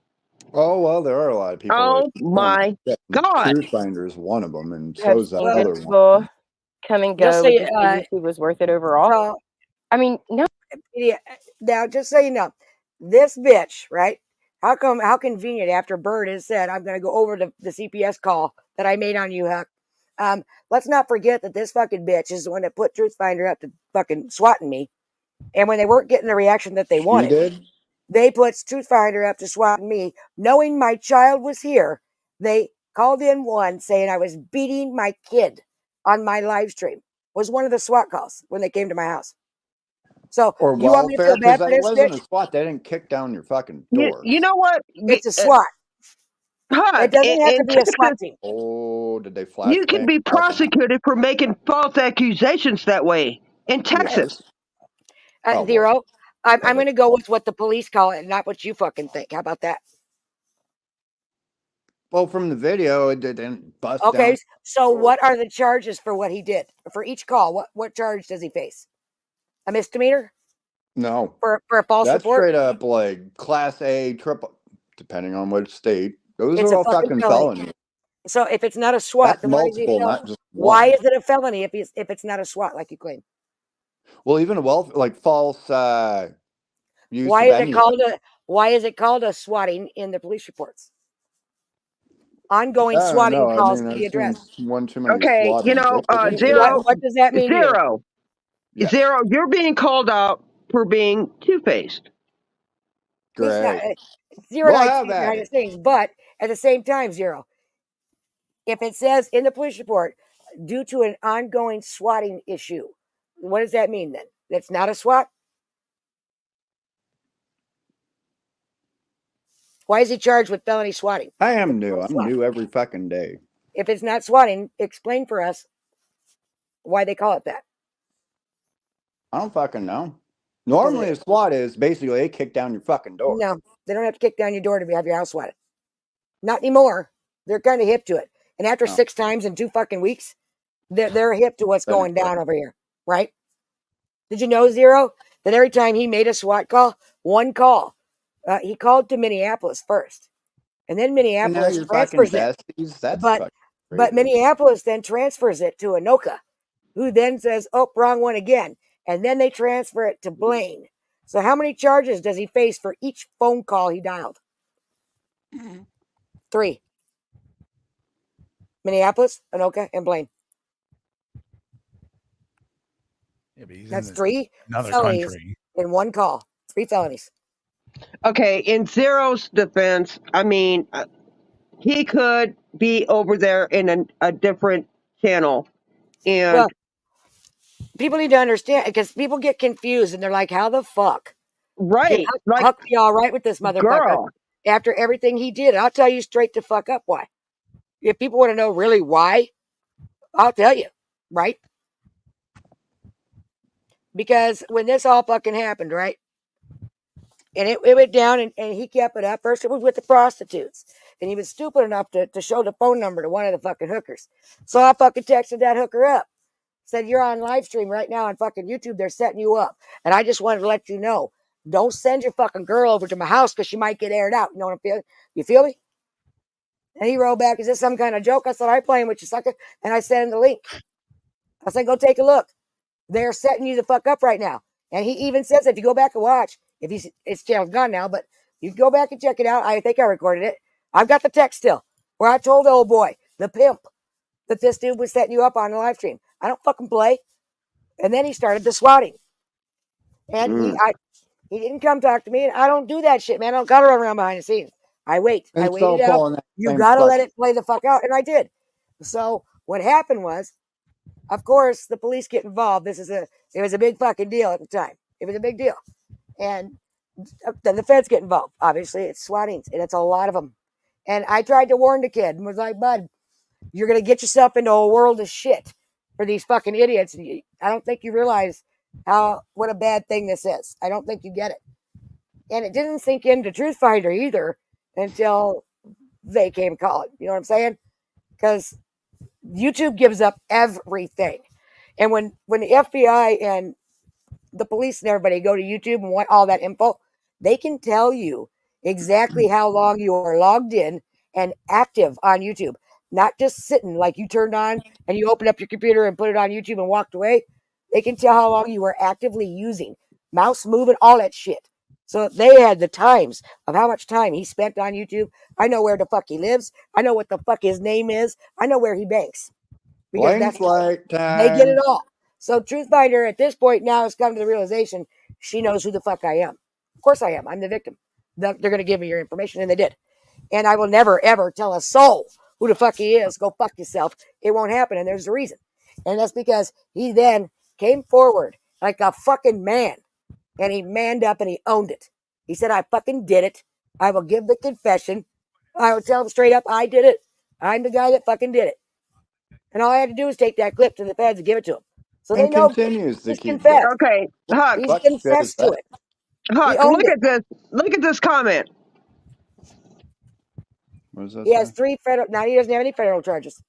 Oh well, there are a lot of people. Oh my God. Truthfinder is one of them, and You have so's that seen other good one. people come and go. Just Would say, you say YouTube was worth it overall? I mean, no. Yeah, now, just so you know, this bitch, right? How convenient after Bird has said, I'm going to go over to the CPS call that I made on you, Huck. Let's not forget that this fucking bitch is the one that put Truthfinder up to fucking swatting me. And when they weren't getting the reaction that they wanted, did? They put Truthfinder up to swatting me, knowing my child was here. They called in one saying I was beating my kid on my live stream. Was one of the SWAT calls when they came to my house. So Or you want me to welfare, feel bad because for that this wasn't bitch? a SWAT. They didn't kick down your fucking door. You know what? It's a SWAT. Huck, It doesn't have to in be a SWAT Texas, team. Oh, did they flash? you can be prosecuted for making false accusations that way in Texas. Oh, Zero. I'm going to go with what the police call it, not what you fucking think. How about that? Well, from the video, it didn't bust Okay, down. so what are the charges for what he did? For each call, what charge does he face? A misdemeanor? No. For a false That's report? straight up like Class A, triple, depending on which state. Those It's are a all fucking fucking felony. felonies. So if it's not a SWAT, That's then why is it a multiple, felony? not just Why one. is it a felony if it's not a SWAT like you claim? Well, even like false use Why of is it anything. why is it called a swatting in the police reports? Ongoing I don't swatting know. I calls mean, to be I've seen addressed. one too many Okay, SWATings. Zero, What does that mean to you? Zero, Yes. Zero, you're being called out for being two-faced. He's not, Great. Zero Well, and I have see at behind it. the scenes, but at the same time, Zero, if it says in the police report, due to an ongoing swatting issue, what does that mean then? That's not a SWAT? Why is he charged with felony swatting? I am new. I'm new every fucking day. If it's not swatting, explain for us why they call it that. I don't fucking know. Normally, a SWAT is basically they kick down your fucking door. No, they don't have to kick down your door to have your house swatted. Not anymore. They're kind of hip to it. And after 6 times in 2 fucking weeks, they're hip to what's going down over here, right? Did you know, Zero, that every time he made a SWAT call, one call, he called to Minneapolis first. And then Minneapolis and now transfers it. That's but Minneapolis then transfers it to Anoka, who then says, oh, wrong one again. And then they transfer it to Blaine. So how many charges does he face for each phone call he dialed? 3. Minneapolis, Anoka, and Blaine. Yeah, but he's That's in 3 another felonies country. in one call. 3 felonies. Okay, in Zero's defense, I mean, he could be over there in a different channel. And well, people need to understand because people get confused and they're like, how the fuck? Right. Like, Huck be all right with this motherfucker girl. after everything he did. I'll tell you straight to fuck up why. If people want to know really why, I'll tell you, right? Because when this all fucking happened, right? And it went down and he kept it up. First it was with the prostitutes. And he was stupid enough to show the phone number to one of the fucking hookers. So I fucking texted that hooker up. Said, you're on live stream right now on fucking YouTube. They're setting you up. And I just wanted to let you know, don't send your fucking girl over to my house because she might get aired out. You know what I'm feeling? You feel me? And he wrote back, is this some kind of joke? I said, I'm playing with you, sucker. And I sent him the link. I said, go take a look. They're setting you the fuck up right now. And he even says, if you go back and watch, it's channel's gone now, but you go back and check it out. I think I recorded it. I've got the text still where I told the old boy, the pimp, that this dude was setting you up on the live stream. I don't fucking play. And then he started the swatting. And he didn't come talk to me. And I don't do that shit, man. I don't gotta run around behind the scenes. I wait. I waited out. You gotta let it play the fuck out. And I did. So what happened was, of course, the police get involved. It was a big fucking deal at the time. It was a big deal. And then the feds get involved. Obviously, it's swattings, and it's a lot of them. And I tried to warn the kid and was like, bud, you're going to get yourself into a world of shit for these fucking idiots. And I don't think you realize what a bad thing this is. I don't think you get it. And it didn't sink into Truth Finder either until they came calling. You know what I'm saying? Because YouTube gives up everything. And when the FBI and the police and everybody go to YouTube and want all that info, they can tell you exactly how long you are logged in and active on YouTube. Not just sitting like you turned on and you opened up your computer and put it on YouTube and walked away. They can tell how long you were actively using. Mouse moving, all that shit. So they had the times of how much time he spent on YouTube. I know where the fuck he lives. I know what the fuck his name is. I know where he banks. Because Blank like time. They get it all. So Truthfinder at this point now has come to the realization she knows who the fuck I am. Of course I am. I'm the victim. They're going to give me your information, and they did. And I will never, ever tell a soul who the fuck he is. Go fuck yourself. It won't happen, and there's a reason. And that's because he then came forward like a fucking man, and he manned up and he owned it. He said, I fucking did it. I will give the confession. I will tell him straight up, I did it. I'm the guy that fucking did it. And all I had to do was take that clip to the feds and give it to him. So they know continues to he's keep confessed. Okay, Huck. He's confessed to it. Huck, look at this. Look at this comment. What does that He say? has 3 federal. Now he doesn't have any federal charges.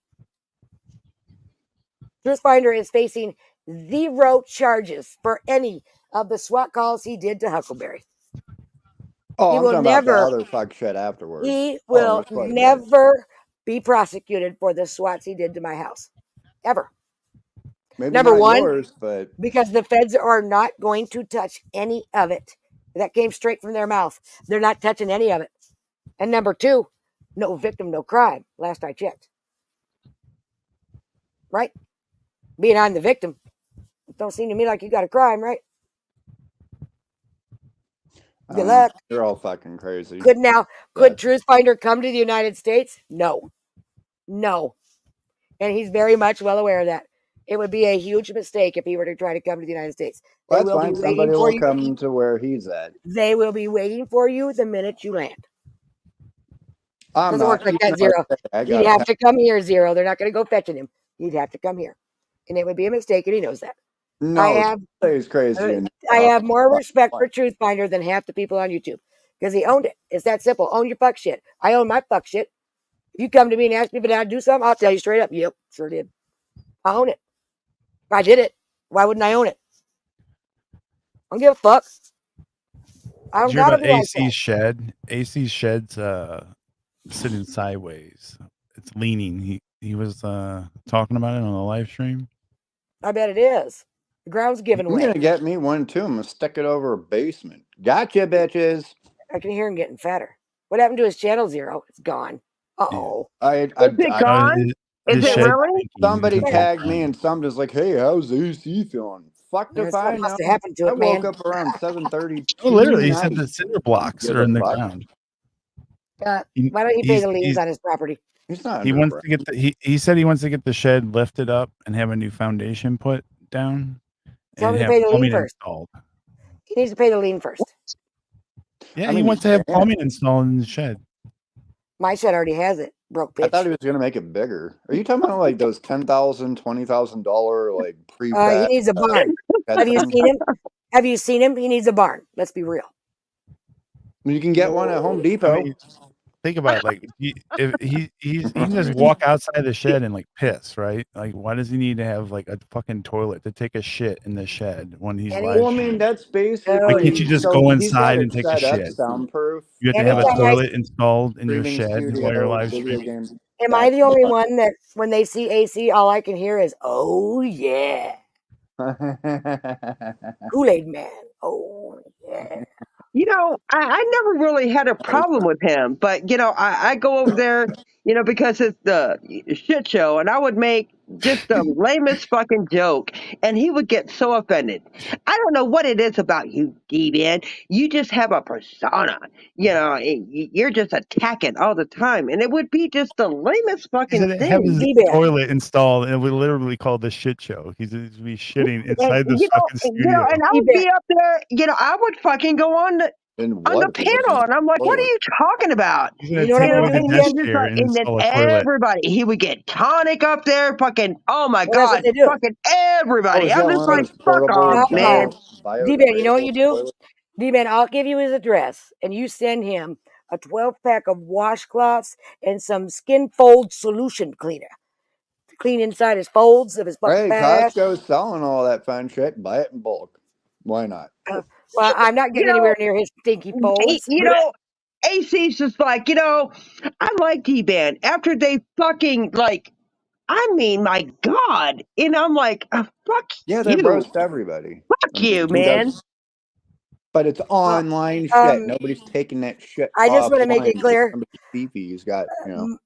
Truthfinder is facing 0 charges for any of the SWAT calls he did to Huckleberry. Oh, He I'm will talking never, about the other fuck shit afterwards. He will never be prosecuted for the SWATs he did to my house. Ever. Maybe Number not one, yours, but because the feds are not going to touch any of it. That came straight from their mouth. They're not touching any of it. And number 2, no victim, no crime, last I checked. Right? Being I'm the victim, it don't seem to me like you got a crime, right? Good luck. You're all fucking crazy. Could Truthfinder come to the United States? No. And he's very much well aware of that. It would be a huge mistake if he were to try to come to the United States. Well, that's fine. Somebody will come to where he's at. They will be waiting for you the minute you land. Doesn't work like that, Zero. He'd have to come here, Zero. They're not going to go fetching him. He'd have to come here. And it would be a mistake, and he knows that. No, he's crazy. I have more respect for Truthfinder than half the people on YouTube. Because he owned it. It's that simple. Own your fuck shit. I own my fuck shit. If you come to me and ask me if I had to do something, I'll tell you straight up. Yep, sure did. I own it. I did it. Why wouldn't I own it? I don't give a fuck. I don't gotta be like that. AC's shed. AC's shed's sitting sideways. It's leaning. He was talking about it on the live stream. I bet it is. The ground's giving way. You're gonna get me one too. I'm gonna stick it over a basement. Gotcha, bitches. I can hear him getting fatter. What happened to his channel 0? It's gone. Uh-oh. Is it gone? Is it really? Somebody tagged me and somebody's like, "Hey, how's AC feeling?" Fuck if I know. Must have happened to I it, woke man. up around 7:30. Oh, literally, he said the cinder blocks are in the ground. Why don't he pay the liens on his property? He's not. He wants to get the. He said he wants to get the shed lifted up and have a new foundation put down. Tell and him to have pay the lien plumbing first. installed. He needs to pay the lien first. Yeah, he wants to have plumbing installed in the shed. My shed already has it. Broke bitch. I thought he was gonna make it bigger. Are you talking about like those $10,000, $20,000 like pre? He needs a barn. Have you seen him? Have you seen him? He needs a barn. Let's be real. You can get one at Home Depot. I mean, think about it. Like he can just walk outside the shed and like piss, right? Like, why does he need to have like a fucking toilet to take a shit in the shed when he's live? Well, I mean, that's basically. Why can't you just go inside and take a shit? Soundproof. You have to have a toilet installed in your shed while you're live streaming. Am I the only one that when they see AC, all I can hear is, "Oh yeah, Kool-Aid Man." Oh yeah. You know, I never really had a problem with him, but you know, I go over there, you know, because it's the shit show, and I would make just the lamest fucking joke, and he would get so offended. I don't know what it is about you, Dban. You just have a persona, you know. You're just attacking all the time, and it would be just the lamest fucking He thing. have his toilet installed, and it would literally call the shit show. He'd be shitting inside the fucking studio. You know, and I would be up there. You know, I would fucking go on the panel, and I'm like, "What are you talking about?" You know what I mean? And then everybody, he would get tonic up there, fucking. Oh my god, fucking everybody! I'm just like, fuck off, man. Dban, you know what you do? Dban, I'll give you his address, and you send him a 12-pack of washcloths and some skin fold solution cleaner to clean inside his folds of his fucking ass. Costco's selling all that fine shit. Buy it in bulk. Why not? Well, I'm not getting anywhere near his stinky folds. You know, AC's just like, you know, I like Dban. After they fucking like, I mean, my God, and I'm like, fuck yeah, they you. roast everybody. Fuck you, man. But it's online shit. Nobody's taking that shit. I just want to make it clear. He's got, you know.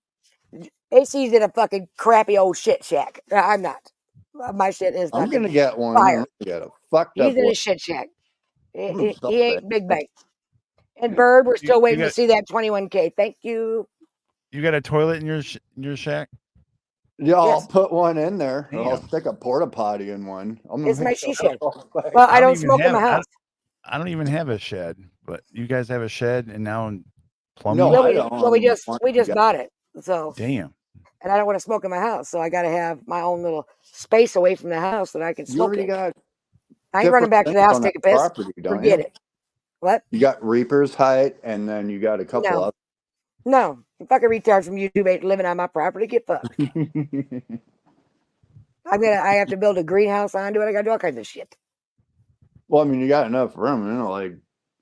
AC's in a fucking crappy old shit shack. I'm not. My shit is. I'm gonna get one. Fire. Get a fucked up. He's in a shit shack. He ain't big bang. And Bird, we're still waiting to see that 21K. Thank you. You got a toilet in your shack? Yeah, I'll put one in there. I'll stick a porta potty in one. It's my she shed. Well, I don't smoke in my house. I don't even have a shed, but you guys have a shed, and now plumbing. No, well, we just bought it. So damn. And I don't want to smoke in my house, so I got to have my own little space away from the house that I can smoke in. I ain't running back to the house to take a piss. Forget it. What? You got Reaper's height, and then you got a couple of. No, you fucking retards from YouTube ain't living on my property. Get fucked. I have to build a greenhouse onto it. I got to do all kinds of shit. Well, I mean, you got enough room, you know, like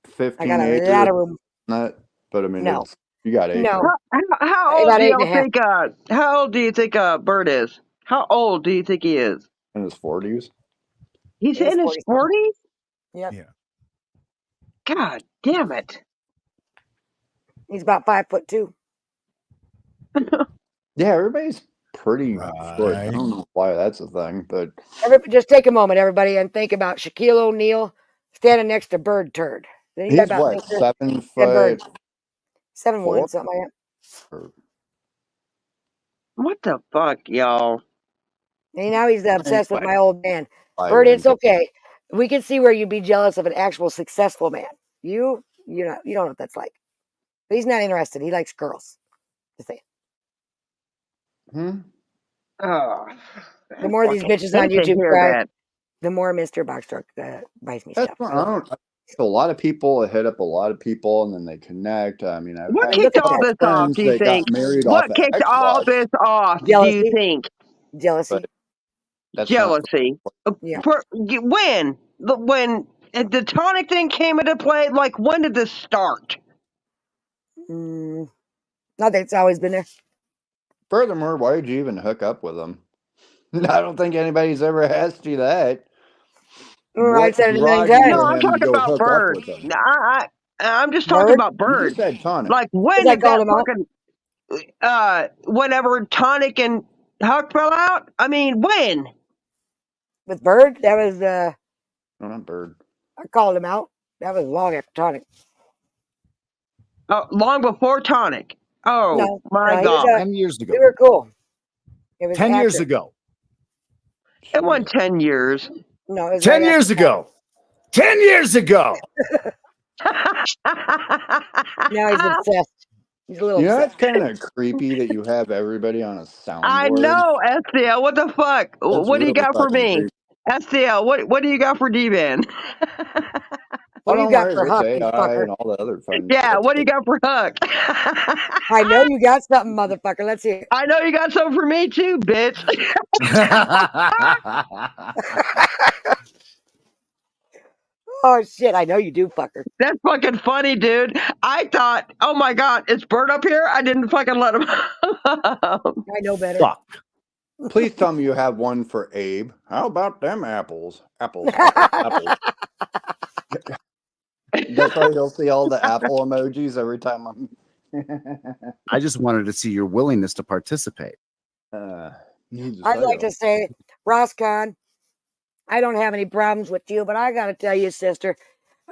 15 I got a acres. lot of room. Not, but I mean, No. You got acres. No. How old do you think? How old do you think Bird is? How old do you think he is? In his 40s. He's in his 40s. Yep. Yeah. God damn it. He's about 5'2". Yeah, everybody's pretty short. I don't know why that's a thing, but just take a moment, everybody, and think about Shaquille O'Neal standing next to Bird Turd. He's what, 7 foot? 7'1", something like that. What the fuck, y'all? And now he's obsessed with my old man. Bird, it's okay. We can see where you'd be jealous of an actual successful man. You don't know what that's like. But he's not interested. He likes girls. Just saying. Oh, the more these bitches on YouTube cry, the more Mr. Boxtruck buys me stuff. A lot of people hit up a lot of people, and then they connect. I mean, what kicked all this off? Do you think? What kicked all this off? Jealousy. Do you think? Jealousy. Jealousy. Yeah. When the tonic thing came into play, like when did this start? I think it's always been there. Furthermore, why did you even hook up with him? I don't think anybody's ever asked you that. I said it No, I'm talking about Bird. I'm just talking about You Bird. just said tonic. Like, when I did called that him out. fucking, whenever Tonic and Huck fell out? I mean, when? With Bird, that was, No, not Bird. I called him out. That was long after Tonic. Long before Tonic. Oh, No, my he was, God. 10 years ago. we were cool. It was 10 years after. ago. It wasn't 10 years. No, it was 10 right years after ago. 10 years ago. Now he's obsessed. He's a little You know, obsessed. it's kind of creepy that you have everybody on a soundboard. I know, STL. What the fuck? That's What do you really got for fucking me? creepy. STL, what do you got for Dban? What do you don't got worry, for it's Huck, you AI fucker? and all the other fun Yeah, shit. what do you got for Huck? I know you got something, motherfucker. Let's hear it. I know you got something for me too, bitch. Oh shit, I know you do, fucker. That's fucking funny, dude. I thought, oh my God, is Bird up here? I didn't fucking let him. I know better. Fuck. Please tell me you have one for Abe. How about them apples? Apples, apples. That's why you'll see all the apple emojis every time I'm. I just wanted to see your willingness to participate. I'd like to say, Roscon, I don't have any problems with you, but I gotta tell you, sister,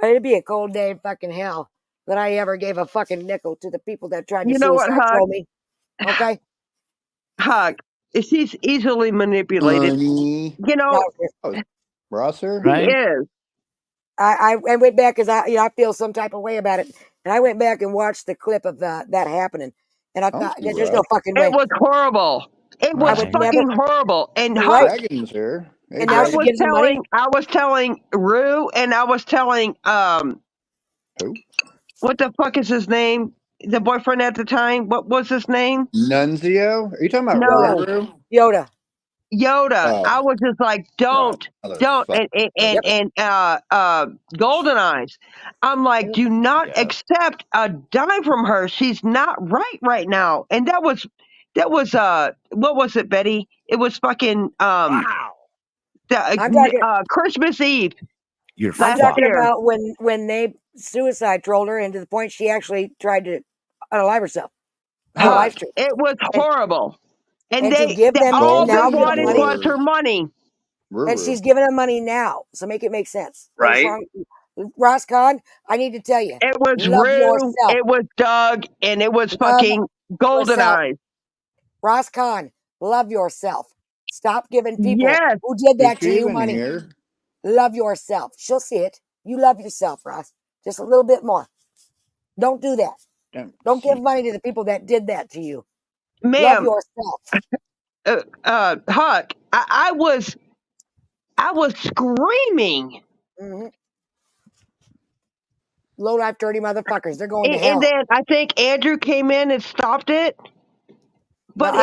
it'd be a cold day in fucking hell that I ever gave a fucking nickel to the people that tried to You know what, suicide Huck? troll me. Okay? Huck, he's easily manipulated. Honey. You know, Rosser? he is. I went back because I feel some type of way about it, and I went back and watched the clip of that happening, and I thought there's no fucking way. It was horrible. It was would fucking never- horrible. And You're Huck, right. Dragon's here. Hey, And now she Dragon. gives him money. I was telling Rue, and I was telling Who? what the fuck is his name? The boyfriend at the time. What was his name? Nunzio? Are you talking about No. Ruru? Yoda. Yoda. I was just like, don't, and Golden Eyes. I'm like, do not accept a dime from her. She's not right now. And that was what was it, Betty? It was fucking Wow. Christmas Eve. You're I'm last talking year. about when they suicide trolled her, and to the point she actually tried to unalive herself on a live stream. It was horrible. And to give them all they now give them wanted money. was her money. And she's giving them money now, so make it make sense. Right. Roscon, I need to tell you, It was love Rue, yourself. it was Doug, and it was Love fucking Golden yourself. Eyes. Roscon, love yourself. Stop giving people Yes. who did that Is to she you even money. here? Love yourself. She'll see it. You love yourself, Ross. Just a little bit more. Don't do that. Don't give money to the people that did that to you. Ma'am, Love yourself. Huck, I was screaming. Mm-hmm. Low life dirty motherfuckers. They're going to hell. And then I think Andrew came in and stopped it. But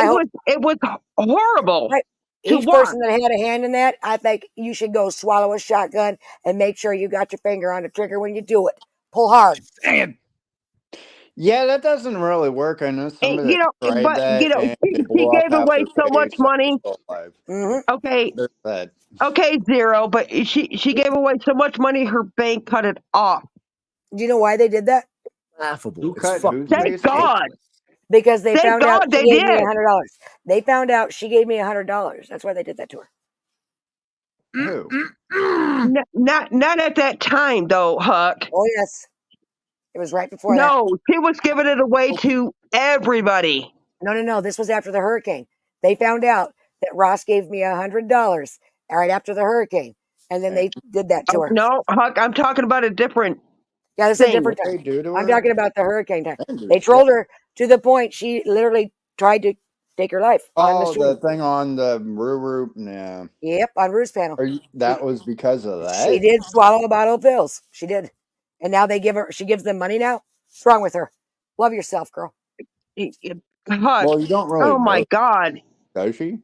it was horrible. Right. Each person that had a hand in that, I think you should go swallow a shotgun and make sure you got your finger on the trigger when you do it. Pull hard. Yeah, that doesn't really work. I know somebody You know, that tried but that you know, and he it blew off gave half away their so much face and they're money. still alive. Mm-hmm. Okay. There's that. Okay, Zero, but she gave away so much money, her bank cut it off. Do you know why they did that? Laughable. Who cut whose Thank face? God. Because they Thank found out God she they gave me did. $100. They found out she gave me $100. That's why they did that to her. Who? Not at that time though, Huck. Oh yes. It was right before that. No, she was giving it away to everybody. No. This was after the hurricane. They found out that Ross gave me $100 right after the hurricane. And then they did that to her. No, Huck, I'm talking about a different this is a different time. I'm talking about the hurricane time. They trolled her to the point she literally tried to take her life. Oh, the thing on the Ruru. Yeah. Yep, on Rue's panel. That was because of that? She did swallow a bottle of pills. She did. And now she gives them money now. What's wrong with her? Love yourself, girl. Huck, Well, you don't really oh my know. God. Does she?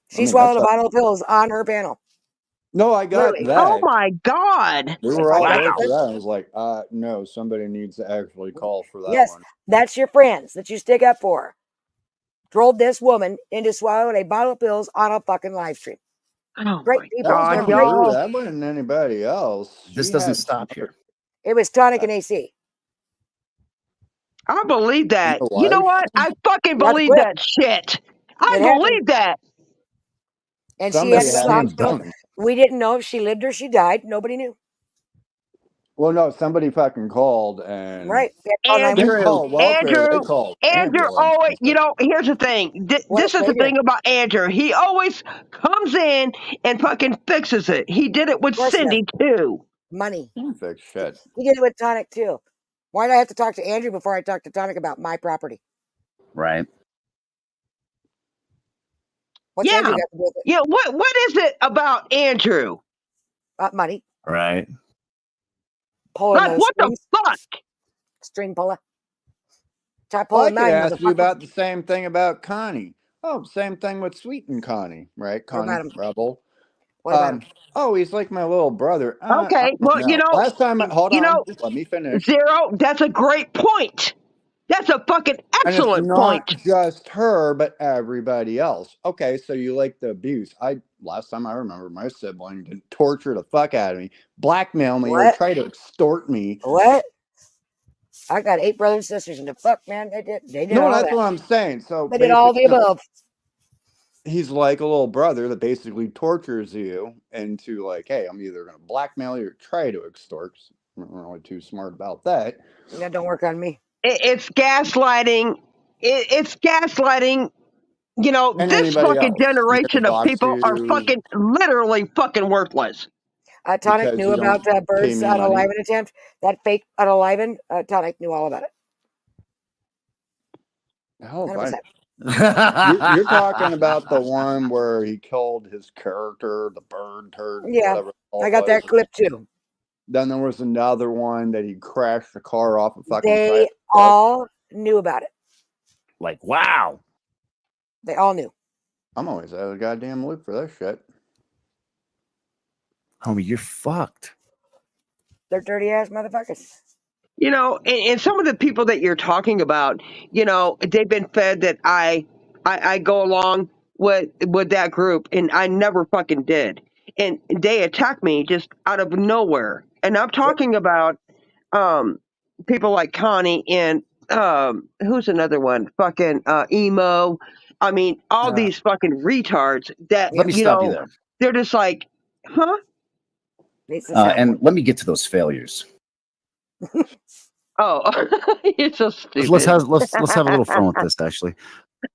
She swallowed a bottle of pills on her panel. No, I got that. Oh my God. We were all there for that. I was like, no, somebody needs to actually call for that one. That's your friends that you stick up for. Trolled this woman into swallowing a bottle of pills on a fucking live stream. Oh great people. That Great. wasn't anybody else. This doesn't stop here. It was Tonic and AC. I believe that. In You know life? what? I fucking That's believe quick. that shit. I It happened. believe that. And she Somebody ended up in had the to Slam hospital. dunk. We didn't know if she lived or she died. Nobody knew. Well, no, somebody fucking called and Right. They called they didn't 911. Andrew, call welfare. They Andrew, called Andrew ambulance. always, And stuff. here's the thing. What This a is the savior. thing about Andrew. He always comes in and fucking fixes it. He did it with Of course he Cindy too. Money. Can't fix shit. He did it with Tonic too. Why do I have to talk to Andrew before I talk to Tonic about my property? Right. What's Yeah. Andrew got to do with it? Yeah. What is it about Andrew? Money. Right. Pulling Like, those what the strings. fuck? String puller. Try Well, I pulling could mine, ask you motherfucker. about the same thing about Connie. Oh, same thing with Sweet and Connie, right? What about Connie him? Rebel. What about him? Oh, he's like my little brother. I Okay. don't Well, know. Last time, hold on, let me finish. Zero, that's a great point. That's a fucking And it's excellent not point. just her, but everybody else. Okay, so you like the abuse. Last time I remember, my sibling did torture the fuck out of me, blackmail me, or What? try to extort me. What? I got 8 brothers and sisters, and the fuck, man, they did No, all that's that. what I'm saying. So They did all the basically, above. he's like a little brother that basically tortures you into like, hey, I'm either going to blackmail you or try to extort. I'm not really too smart about that. That don't work on me. It's gaslighting. It's gaslighting. You know, And this anybody fucking else. He's going generation to of dox people are you fucking literally fucking worthless. Tonic because knew you don't about pay Bird's me money. unaliving attempt. That fake unaliving. Tonic knew all about it. Hell, 100%. you're talking about the one where he killed his character, the bird turd, Yeah, whatever I got that clip too. Then there was another one that he crashed the car off a fucking They all knew about it. Like, wow. They all knew. I'm always out of the goddamn loop for that shit. Homie, you're fucked. They're dirty ass motherfuckers. You know, and some of the people that you're talking about, you know, they've been fed that I go along with that group, and I never fucking did. And they attack me just out of nowhere. And I'm talking about people like Connie and who's another one? Fucking emo. I mean, all these fucking retards that Let me stop you there. they're just like, huh? And let me get to those failures. Oh, you're so stupid. Let's have a little fun with this. Actually,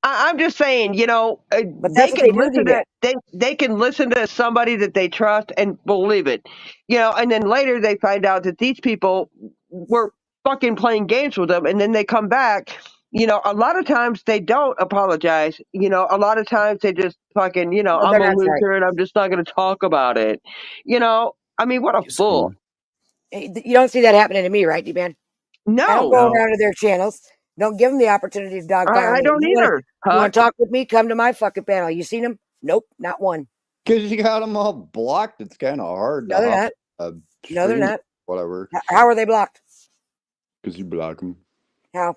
I'm just saying, you know, But they that's what can they do, listen Dban. to they can listen to somebody that they trust and believe it, you know, and then later they find out that these people were fucking playing games with them, and then they come back. You know, a lot of times they don't apologize. You know, a lot of times they just fucking, you know, No, I'm they're a not sorry. loser and I'm just not going to talk about it. You know, I mean, what a fool. You don't see that happening to me, right, D-Man? No. I don't go around to their channels. Don't give them the opportunity to dogpile I me. don't either. You want to talk with me? Come to my fucking panel. You seen them? Nope, not one. Because you got them all blocked. It's kind of hard. No, they're not. No, they're not. Whatever. How are they blocked? Because you block them. How?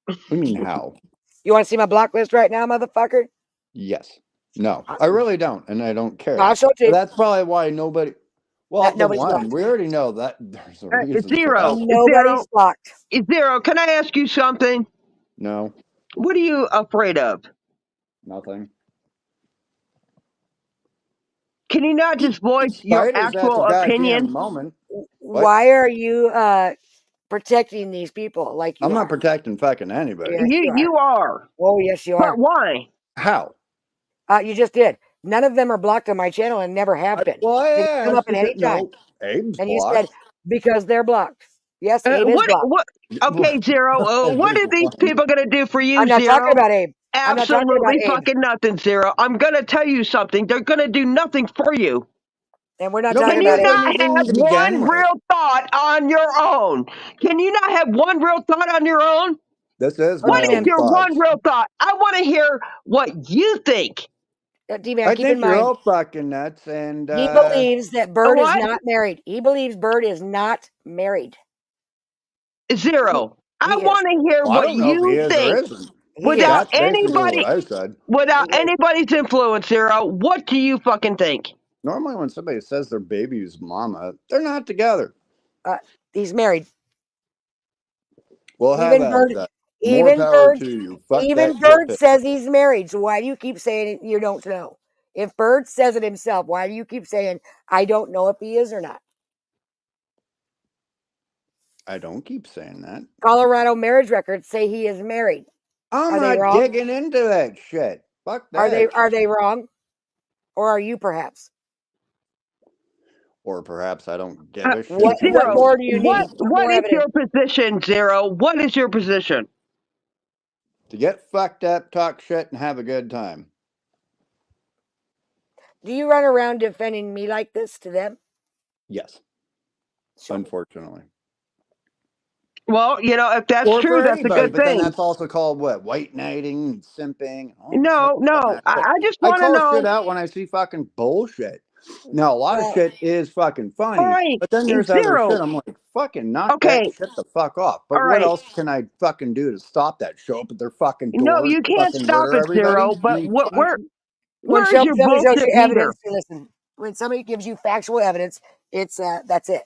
What do you mean how? You want to see my block list right now, motherfucker? Yes. No, I really don't, and I don't care. I'll show it to you. That's probably why nobody. Well, the nobody's one blocked. we already know that there's a reason for Zero. that. Nobody's blocked. Zero. Can I ask you something? No, What are you afraid of? nothing. Can you not just voice your Spiders at the actual goddamn opinion? moment. Why are you protecting these people like you I'm are? not protecting fucking anybody. Yes, You are. Oh, yes, you are. But why? How? You just did. None of them are blocked on my channel and never have been. Well, They yeah, can come up at any time. Abe's And you blocked. said, because they're blocked. Yes, Abe is blocked. What? Okay, Zero. What are these people going to do for you, I'm not Zero? talking about Abe. I'm not talking about Absolutely Abe. fucking nothing, Zero. I'm going to tell you something. They're going to do nothing for you. And we're not Can talking you about not Abe. have one real thought on your own? Can you not have one real thought on your own? This is What my is own your thought. one real thought? I want to hear what you think. D-Man, I keep think in you're mind, all fucking nuts, and he believes that Bird is what? not married. He believes Bird is not married. Zero. I He is. want to hear well, I what don't know if he you is or think isn't. without That's basically anybody, what I said. without anybody's influence. Zero. What do you fucking think? Normally, when somebody says their baby's mama, they're not together. He's married. Well, how Even about Bird, that? More even power Bird, to you. Fuck even that shit Bird pit. says he's married. So why do you keep saying you don't know? If Bird says it himself, why do you keep saying I don't know if he is or not? I don't keep saying that. Colorado marriage records say he is married. I'm Are they not wrong? digging into that shit. Fuck that. Are they wrong? Or are you perhaps? Or perhaps I don't give a What shit. Zero. more do you need? What What more is evidence? your position, Zero? What is your position? To get fucked up, talk shit, and have a good time. Do you run around defending me like this to them? Yes. Show me. Unfortunately. Well, if that's Or true, for that's a anybody, good but then thing. that's also called what? White knighting and simping and all this other No. dumbass shit. I just I want to call shit know. out when I see fucking bullshit. Now, a lot of Well, shit is fucking All funny, right, but then there's it's other shit Zero. I'm like, fucking knock that Okay, shit the fuck off. But all what right. else can I fucking do to stop that? Show up at their fucking No, door and you can't fucking stop murder it, everybody? Zero. But where when where is your somebody shows bullshit you meter? evidence, listen. When somebody gives you factual evidence, it's that's it.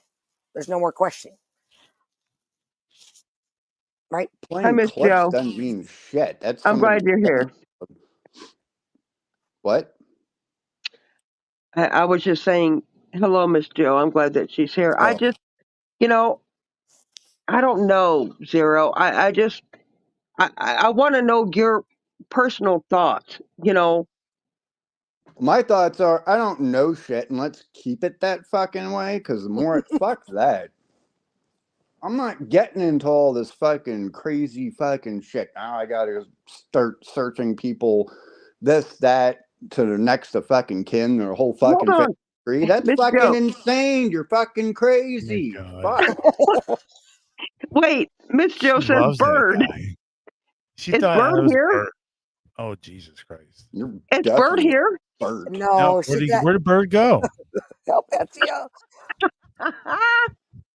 There's no more questioning. Right? Hi, Playing Miss clips Joe. doesn't mean shit. That's I'm somebody glad you're saying here. what? I was just saying hello, Miss Joe. I'm glad that she's here. I Oh, just, you know, I don't know, Zero. I want to know your personal thoughts. my thoughts are I don't know shit, and let's keep it that fucking way. Because the more fuck that. I'm not getting into all this fucking crazy fucking shit. Now I gotta start searching people, this, that, to the next of fucking kin, their whole Hold fucking family on, tree. That's Miss fucking Joe. insane. You're fucking Oh my crazy. god. Fuck. Wait, Miss Joe She says loves that Bird. guy. She Is thought I Bird was here? Bert. Oh Jesus Christ. You're Is Bird definitely here? Bert. No, No, shit that where'd the bird go? help Betsy out.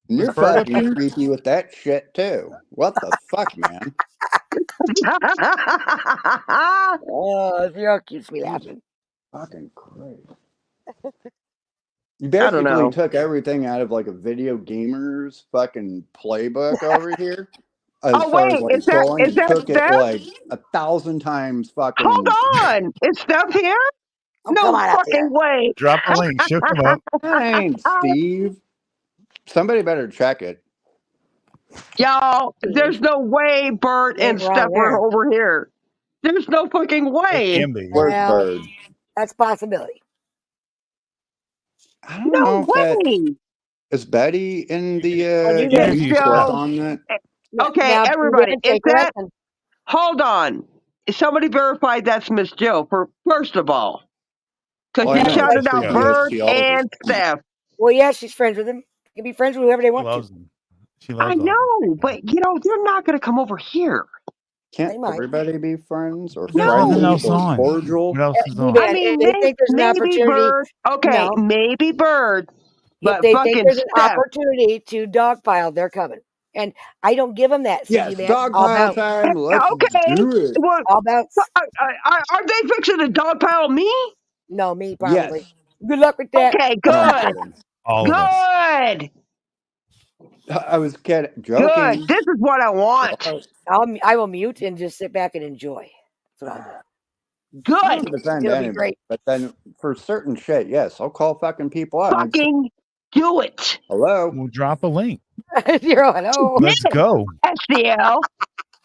And Was you're Bird up fucking here? creepy with that shit too. What the fuck, man? Oh, zero keeps me Jesus laughing. fucking Christ. You I don't basically know. took everything out of like a video gamer's fucking playbook over here. As Oh far as wait, like trolling, is and that took it Steph? like 1,000 times Hold fucking. on, is Steph here? Oh, come No on up fucking here. way. Drop a link. She'll come up. That ain't Steve. Somebody better check it. Y'all, there's no way Bert You ain't and wrong Steph there. are over here. There's no fucking They way. can be. Where's Well, Bird? that's a possibility. I don't No know if that way. is Betty in the Well, you Miss get Interview click stuff. Joe. on that. Okay, now. everybody, is Take a that? lesson. Hold on. Somebody verified that's Miss Joe. First of all, because Well, I she know it's shouted out Yeah. creepy as Bird she always and is. Steph. Well, yeah, she's friends with him. They can be friends with whoever they She want to. loves him. She I loves all know, these people. but they're not going to come over here. Can't They might. everybody be friends or There's nothing No. friendly else or on. cordial? What else is on? I D-Man, mean, if they think there's an maybe opportunity, Bird. Okay, no. maybe Bird, If but they think fucking there's an Steph. opportunity to dogpile, they're coming. And I don't give them that, Yes, CD man. dog I'll pile bounce. time. Let's Okay. do it. Well, I'll bounce. are they fixing to dogpile me? No, me probably. Yes. Good luck with that. Okay, No, I'm good. kidding. All of us. Good. I was kidding. Good. Joking. This is what I want. I will mute and just sit back and enjoy. That's what I'll do. I Good. don't defend It'll be anybody, great. but then for certain shit, yes, I'll call fucking people out. And I'd say, Fucking do it. hello. We'll drop a link. Zero, hello. Let's go. STL.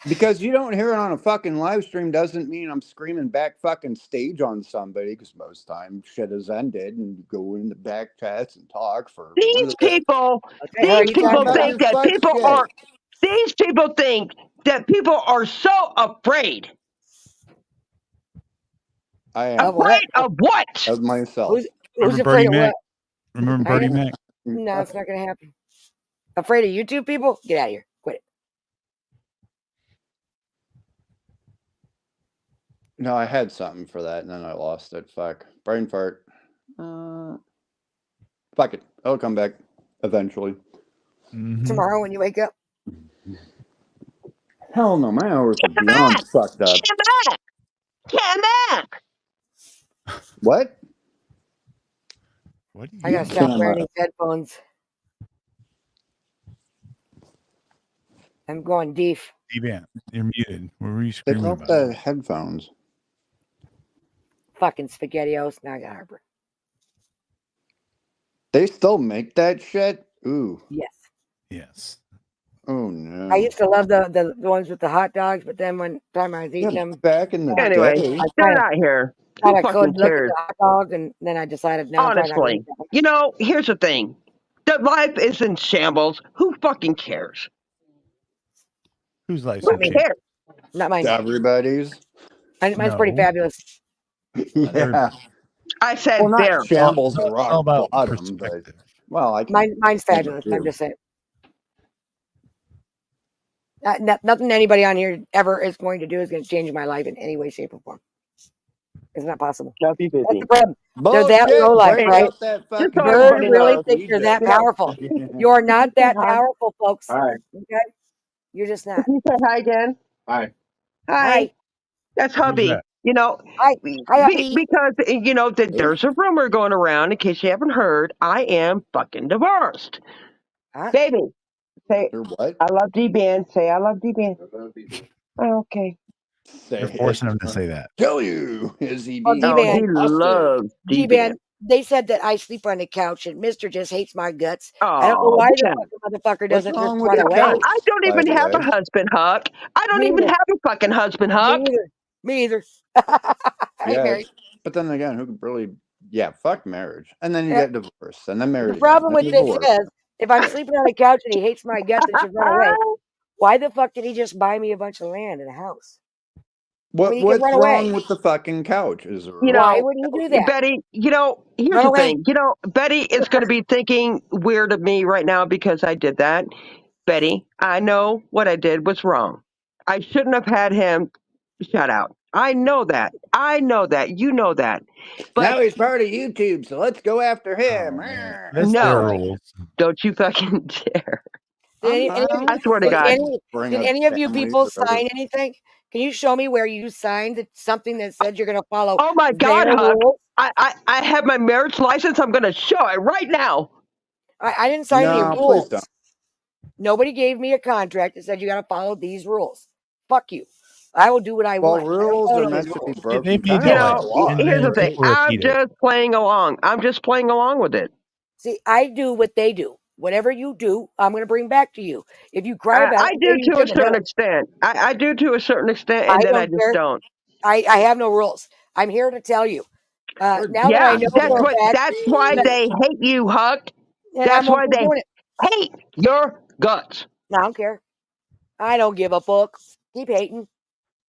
Because you don't hear it on a fucking live stream doesn't mean I'm screaming back fucking stage on somebody, because most times shit has ended and you go in the back chats and talk for These people, Okay, who are you talking about? think that Fuck people shit. are. These people think that people are so afraid. I am Of what? Afraid of what? of myself. Who's Remember afraid Birdie of Mac? what? Remember I Birdie am. Mac? No, it's not going to happen. Afraid of YouTube people? Get out of here. Quit it. No, I had something for that and then I lost it. Fuck. Brain fart. Fuck it. It'll come back eventually. Mhm. Tomorrow when you wake up. Hell no, my hours are beyond fucked up. Come back. What? What do I you got to stop wearing Camera. these headphones. I'm going deef. Dban, you're muted. What were you Take screaming off about? the headphones. Fucking SpaghettiOs. Now I got heartburn. They still make that shit? Ooh. Yes. Yes. Oh no. I used to love the ones with the hot dogs, but then when time I was eating them, back in the Anyway, day. they're not here. thought Who I fucking could look at cares? the hot dogs, and then I decided, no, I'm probably not going to Honestly, eat that one. you know, here's the thing. The life is in shambles. Who fucking cares? Whose life's Who in shambles? cares? Not mine. Everybody's. Mine's pretty No. fabulous. Yeah. I said Well, not there. shambles It's rock all about bottom, but perspective. well, I can. Mine's fabulous. I'm just saying. Nothing anybody on here ever is going to do is going to change my life in any way, shape, or form. It's not possible. That's the problem. They're that low life, Break right? out that Just fucking so They everybody really knows. think they're that You know, powerful. You're not that Hi. powerful, folks. Hi. Okay? You're just not. Can you say hi again? Hi. Hi. Hi. That's Who's hubby. that? You know, Hi. Hi, hubby. because, you know, there's a rumor going around, in case you haven't heard, I am fucking divorced. Huh? Baby, say, You're what? I love D-Ban. Say, I love D-Ban. Oh, okay. Say You're forcing him to say that. Kill you. Is he Oh, being Oh, D-Ban. he loves D-Ban. D-Ban, they said that I sleep on the couch and Mister just hates my guts. Oh, I don't know why the yeah. fucking motherfucker What's doesn't just wrong with run the away. couch? I don't by even the have way? a husband, Huck. I don't Me even either. have a fucking husband, Huck. Me either. Me either. I ain't Yeah, married. but then again, who could really? Yeah, fuck marriage, and then you Yeah. get divorced, and then married The problem again, with then this divorced. is, if I'm sleeping on the couch and he hates my guts and should run away, why the fuck did he just buy me a bunch of land and a house? I mean, he could What's run wrong away. with the fucking couch? Is there? You Why know, would he do that? Betty, you know, here's Run the away. thing. You know, Betty is going to be thinking weird of me right now because I did that. Betty, I know what I did was wrong. I shouldn't have had him shut out. I know that. I know that. You know that. But Now he's part of YouTube, so let's go after him. Oh, man. That's no, their rules. don't you fucking dare. Did I swear to God. did any of you people sign anything? Can you show me where you signed something that said you're going to follow Oh my God, their Huck. rules? I have my marriage license. I'm going to show it right now. I didn't sign any No, please rules. don't. Nobody gave me a contract that said you got to follow these rules. Fuck you. I will do what I Well, want. I don't rules follow are those meant to be rules. They broken. made Kind You of like know, a law. and here's the then thing. people I'm repeat it. just playing along. I'm just playing along with it. See, I do what they do. Whatever you do, I'm going to bring back to you. If you cry about I it, do maybe you to a shouldn't have certain done it. extent. I do to a certain extent, and I then I don't just care. don't. I have no rules. I'm here to tell you. Now that Yeah, I know for a fact that's why that, they hate you, Huck. and I'm That's why okay they doing it. hate your guts. I don't care. I don't give a fuck. Keep hating.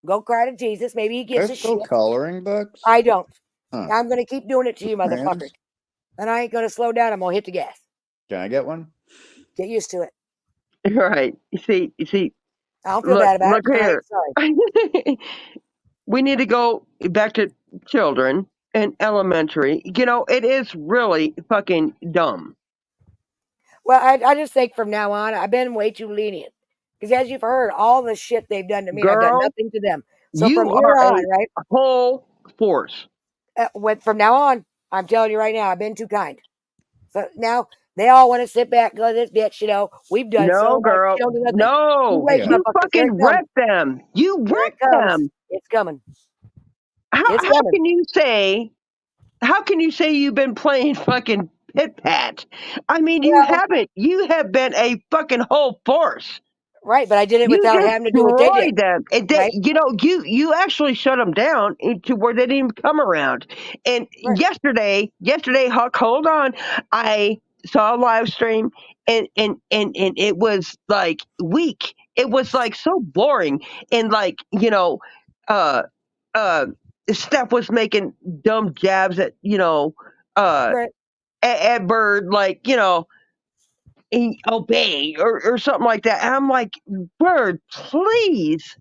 Go cry to Jesus. Maybe he gives They're a still shit. coloring books. I don't. Huh. I'm going to keep doing it to you, Crayons? motherfuckers. And I ain't going to slow down. I'm going to hit the gas. Can I get one? Get used to it. Right. You see. I don't feel bad about Look it. I here. ain't sorry. We need to go back to children and elementary. You know, it is really fucking dumb. Well, I just think from now on, I've been way too lenient. Because as you've heard, all the shit they've done to me, I've done Girl, nothing to them. So you from here are on, right? a whole force. From now on, I'm telling you right now, I've been too kind. So now they all want to sit back and go, this bitch, you know, we've done No, so much. girl. You don't do nothing. No. Wait, You motherfuckers. Here it fucking comes. wrecked them. You Here it wrecked comes. them. It's coming. How It's coming. can you say you've been playing fucking pit pat? I mean, you Well, haven't. You have been a fucking whole force. right, but I did it You without having to do what they did. destroyed them. Right? You know, you actually shut them down to where they didn't even come around. And Right. yesterday, Huck, hold on. I saw a live stream and it was like weak. It was like so boring. And like, you know, uh Steph was making dumb jabs at, you know, Right. at Bird, like, you know, obey or something like that. And I'm like, Bird, please,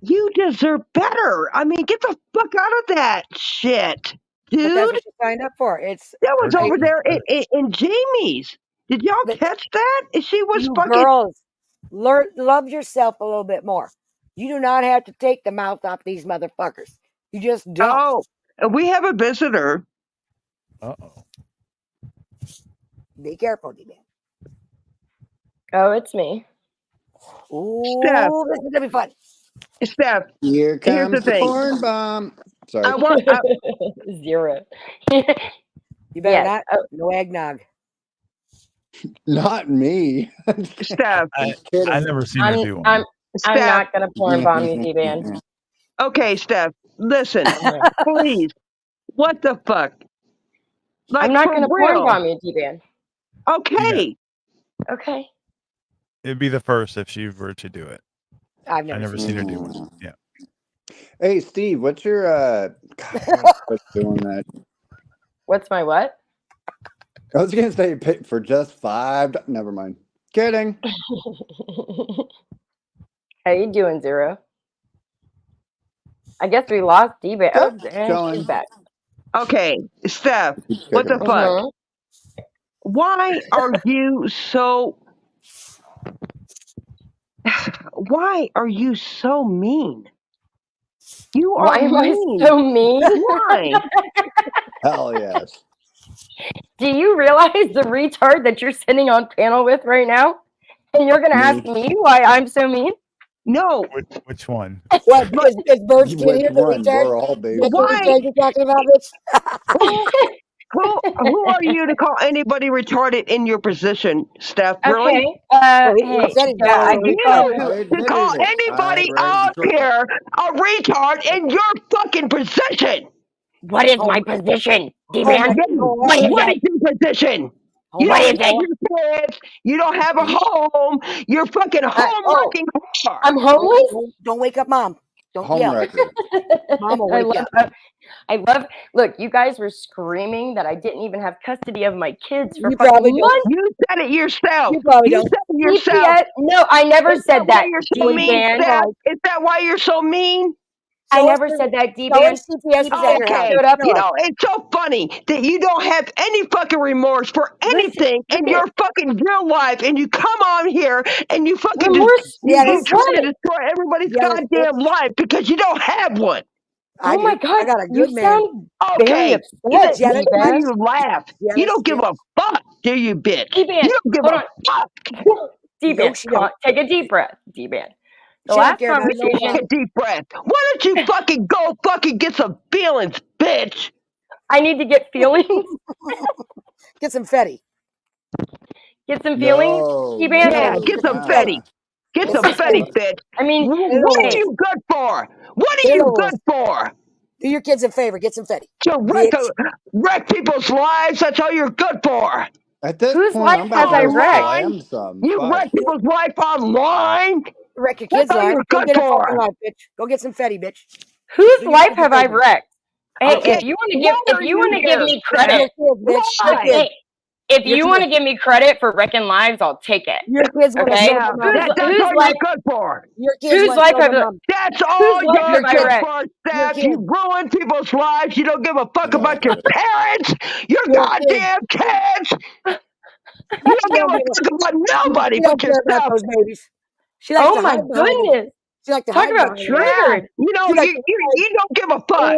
you deserve better. I mean, get the fuck out of that shit, But that's dude. what you signed up for. It's That was Bird over deserves there better. in Jamie's. Did y'all But catch that? She was you fucking. girls, love yourself a little bit more. You do not have to take the mouth off these motherfuckers. You just don't. Oh, and we have a visitor. Uh-oh. Be careful, D-Man. Oh, it's me. Steph, Ooh, this is gonna be fun. Steph, Here here's the comes the thing. corn bomb. Sorry. I want. Zero. You better Yes. not. Oh, No eggnog. Not me. Steph, Just kidding. I've never seen her do one. I'm Steph. not gonna porn bomb you, Dban. Okay, Steph. Listen, please. What the fuck? Like I'm not for gonna porn real. bomb you, Dban. Okay. Okay. It'd be the first if she were to do it. I've I've never seen her do one. Yeah. Hey, Steve, what's your God, what's doing that? What's my what? I was gonna say for just $5. Never mind. Kidding. How you doing, Zero? I guess we lost Dban. Oh, Good. and Going. she's back. Okay, Steph. What the fuck? Why are you so? Why are you so mean? You are Why am I mean. so mean? Why? Hell yes. Do you realize the retard that you're sitting on panel with right now? And you're gonna ask me why I'm so mean? No. Which one? What? Is Bird's kid here? Which The one? retard? We're all baby. That's the Why? retard you're talking about, bitch? Who are you to call anybody retarded in your position, Steph? Really? Okay. He said he's so I not. do You call I to admitted call it. anybody I out raised the here a retard in your fucking position. What is my position, Oh D-Man? my What is What it? is your position? You What don't is have it? your kids. You don't have a home. You're fucking home wrecking car. I'm homeless? Don't wake up, mom. Don't home yell. record. Mom will I wake love up. I love. Look, you guys were screaming that I didn't even have custody of my kids for You fucking probably don't. months. You said it yourself. You probably don't. said it yourself. CPS? No, I never Is that said that, why you're so mean, D-Man. Steph? Is that why you're so mean? I never said that, D-Man. CPS was at your house. Okay, showed up. you know, it's so funny that you don't have any fucking remorse for anything in your fucking real life, and you come on here and you fucking Remorse? you try What? to destroy everybody's Jealous goddamn life because you don't have one. I Oh my do. God! I got a You good man. sound very Okay, upset, that's why D-Man. you laugh. You don't give a fuck, do you, bitch? D-Man, You don't give hold a on. fuck. D-Man, No, she don't. take a deep breath, D-Man. The She don't last care about no conversation, Take a deep breath. Why don't you fucking go fucking get some feelings, bitch? I need to get feelings. Get some fetty. Get some feelings, No, D-Man. Yeah, no, get some no. fetty. Get Get some some fetty, fetty. bitch. I mean, What are hey, you good for? What are Get you over good for? Do your kids a favor. Get some fetty. To wreck people's lives. That's all you're good for. At this whose point, life I'm about has I to wrecked? slam some. You Fuck. wreck people's life online. Wreck your That's kids' all life. you're Go good get a for. fucking life, bitch. Go get some fetty, bitch. Whose Do your life kids a have I favor. wrecked? Hey, Okay, if you want to why give, are you here, me Steph? credit, Your kids, bitch. Your Why? kids. hey, if Your you want to kids. give me credit for wrecking lives, I'll take it. Your kids want to Okay? show Yeah, their mom. that's all Whose you're life? good for. Your kids Whose want to life show have their I? mom. That's all Whose life you're have I good wrecked? for, Your Steph. kids. You ruin people's lives. You don't give a fuck about your parents, your Your goddamn kids. You don't She give don't a give a. fuck about nobody She but don't care about yourself. those babies. She likes Oh to my hide behind them. goodness! She likes to Talk hide about behind them. Yeah, triggered. you know, She likes you don't give a fuck.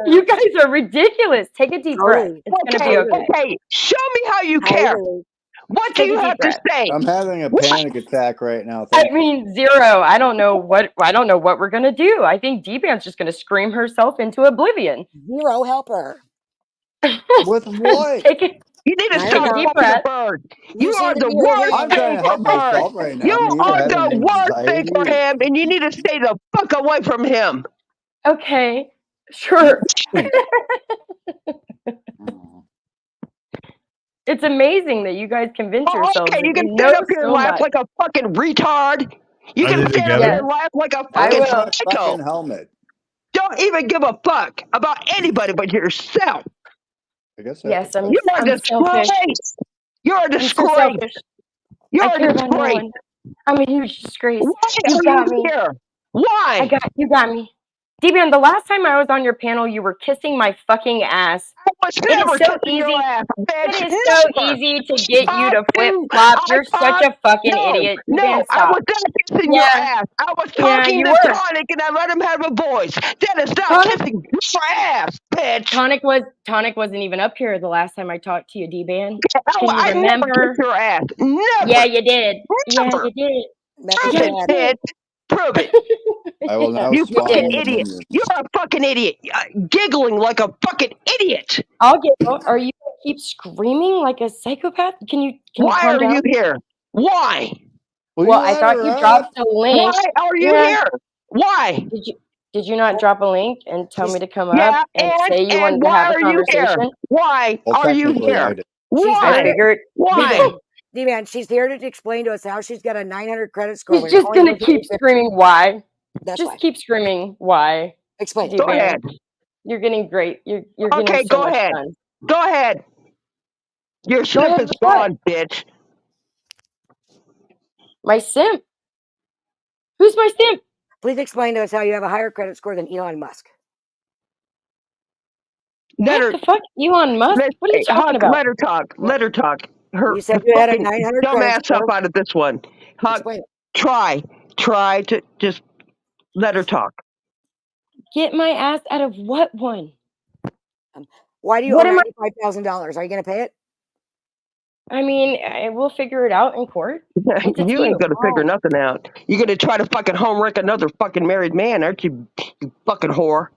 You guys are ridiculous. Take a deep breath. Totally. It's gonna be okay. Okay. Show me how you care. Totally. What do Take you a deep have to breath. say? I'm having a What? panic attack right now. I Thank you. mean, Zero. I don't know what we're gonna do. I think D-Ban's just gonna scream herself into oblivion. Zero helper. With what? Take it. You need to I Take stop a don't know. deep talking to breath. Bird. You You seem are to the be over worst I'm here. thing trying to for help Bird. myself right now. You I'm either are having the worst thing for anxiety. him, and you need to stay the fuck away from him. Okay, sure. It's amazing that you guys convince Oh, yourselves okay, that you can you know stand up here and so laugh much. like a fucking retard. You Are can they stand up here together? and laugh like a I fucking will. Where's my psycho. fucking helmet? Don't even give a fuck about anybody but yourself. I guess I Yes, have to. You're a I'm selfish. disgrace. You're a I'm so disgrace. selfish. You're I a care about no disgrace. one. I'm a huge disgrace. Why You are got you me. here? Why? You got me. D-Man, the last time I was on your panel, you were kissing my fucking ass. I was It is never so kissing your easy. ass, bitch. It is so Never. easy to get you to flip I flop. You're such talked. a fucking No, idiot. no, D-Man, I stop. was not kissing your Yeah, ass. I was yeah, talking you to were. Tonic and I let him have a voice. That is not Tonic, kissing your ass, bitch. Tonic wasn't even up here the last time I talked to you, D-Man. Oh, Can you I never remember? kissed your ass. Never. Yeah, you did. Yeah, Never. you did. Prove it, bitch. Prove it. I will now You spawn fucking the idiot. minions. You're a fucking idiot. Giggling like a fucking idiot. I'll get. Are you gonna keep screaming like a psychopath? Can you Why calm are down? you here? Why? Will Well, you I let thought her you up? dropped a link. Why are you Yeah. here? Why? Did you not drop a link and tell me to come Yeah, up and say you wanted and to why have a are you here? conversation? Why Well, are you technically, I here? did. Why? I figured. Why? D-Man, she's here to explain to us how she's got a 900 credit score. She's when it just only gonna was keep 850. screaming why. That's Just fine. keep screaming why. Explain it. Go D-Man. ahead. You're getting great. You're getting Okay, so go much ahead. fun. Go ahead. Your Go slip ahead is with what? gone, bitch. My simp. Who's my simp? Please explain to us how you have a higher credit score than Elon Musk. Let her. What the fuck? Elon Musk? What are you talking Huck, about? let her talk. Let her talk. Her You said you had a fucking 900 credit dumbass up score. out of this one. Huck, Explain it. try to just let her talk. Get my ass out of what one? Why do you What owe am I? $95,000? Are you going to pay it? I mean, we'll figure it out in court. What's it to You ain't you? gonna figure nothing out. You're gonna try to fucking home wreck another fucking married man, aren't you? You fucking whore.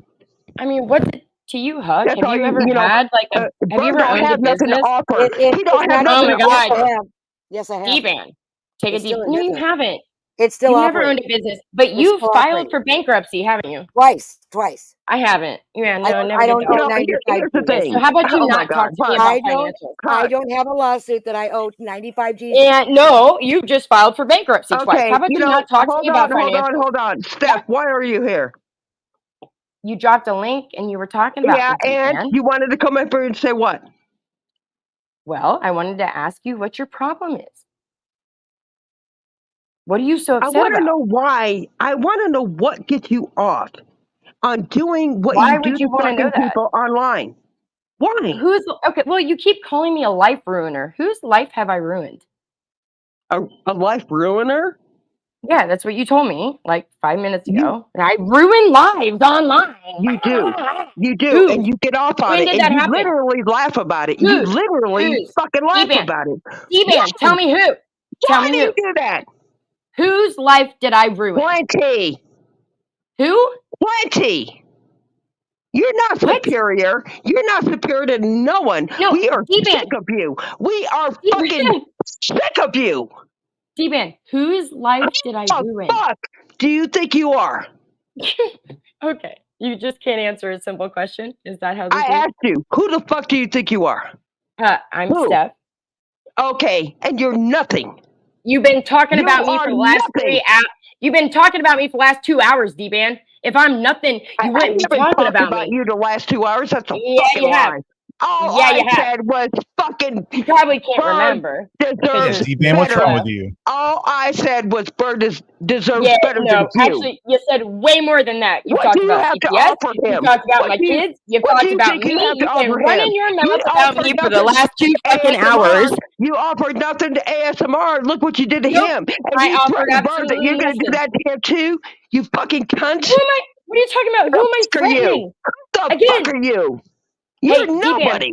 I mean, what's it to you, Huck? That's Have all you ever had like a? Have you Bird ever don't owned a have nothing to business? offer. He don't It's have not nothing Oh to my God. offer. Yes, I have. D-Ban, take It's a deep. still in No, you business. haven't. It's still You've never operating. owned a business, but It's you've still filed operating. for bankruptcy, haven't you? Twice. I haven't. Yeah, no, never I did don't that. owe 95 here's the Okay, thing. so how about you Oh my not God, talk to me Huck. about financials? I don't have a lawsuit that I owe 95 G's. And no, you just filed for bankruptcy twice. Okay, How about you not talk to me about financials? hold on. Steph, why are you here? You dropped a link and you were talking about Yeah, me, and D-Man. you wanted to come in here and say what? Well, I wanted to ask you what your problem is. What are you so I upset want to about? know why. I want to know what gets you off on doing what Why you do would to you want to know fucking that? people online. Why? Who's okay? Well, you keep calling me a life ruiner. Whose life have I ruined? A life ruiner? Yeah, that's what you told me like 5 minutes ago. And I ruin lives online. You do. You do. Who? And you get off on When it. did And that you happen? literally laugh about it. Whose? You literally Whose? fucking laugh D-Ban. about it. D-Ban, tell me who. Tell Why me do who. you do that? Whose life did I ruin? Plenty. Who? Plenty. You're not What? superior. You're not superior to no one. No, We are D-Ban. sick of you. We are D-Ban. fucking sick of you. D-Ban, whose life did I What the ruin? fuck do you think you are? Okay, you just can't answer a simple question. Is that how this I works? asked you, who the fuck do you think you are? I'm Who? Steph. Okay, and you're nothing. You've been talking You about me are for the last nothing. 3 hours. You've been talking about me for the last 2 hours, D-Ban. If I'm nothing, you wouldn't be I haven't talking talked about about me. you the last 2 hours. That's a Yeah, fucking you have. lie. All Yeah, I you have. said was fucking You probably can't Bird remember. deserves D-Man, what's better. wrong with you? All I said was Bird deserves Yeah, better no, than you. actually, you said way more than that. You've What talked do you about have to CPS. offer You've him? talked about What my do you, kids. You've what do talked you about think me. you have to You've been offer running him? your You mouth about offered me for the nothing last 2 to fucking ASMR. hours. You offered nothing to ASMR. Look what you did to Nope. him. And I you offered threatened Bird that absolutely you're going to do nothing. that to him too? You fucking cunt. Who am I? What are you talking about? Who am I Who are you? threatening? Who the Again. fuck are you? You're Hey, D-Ban. nobody.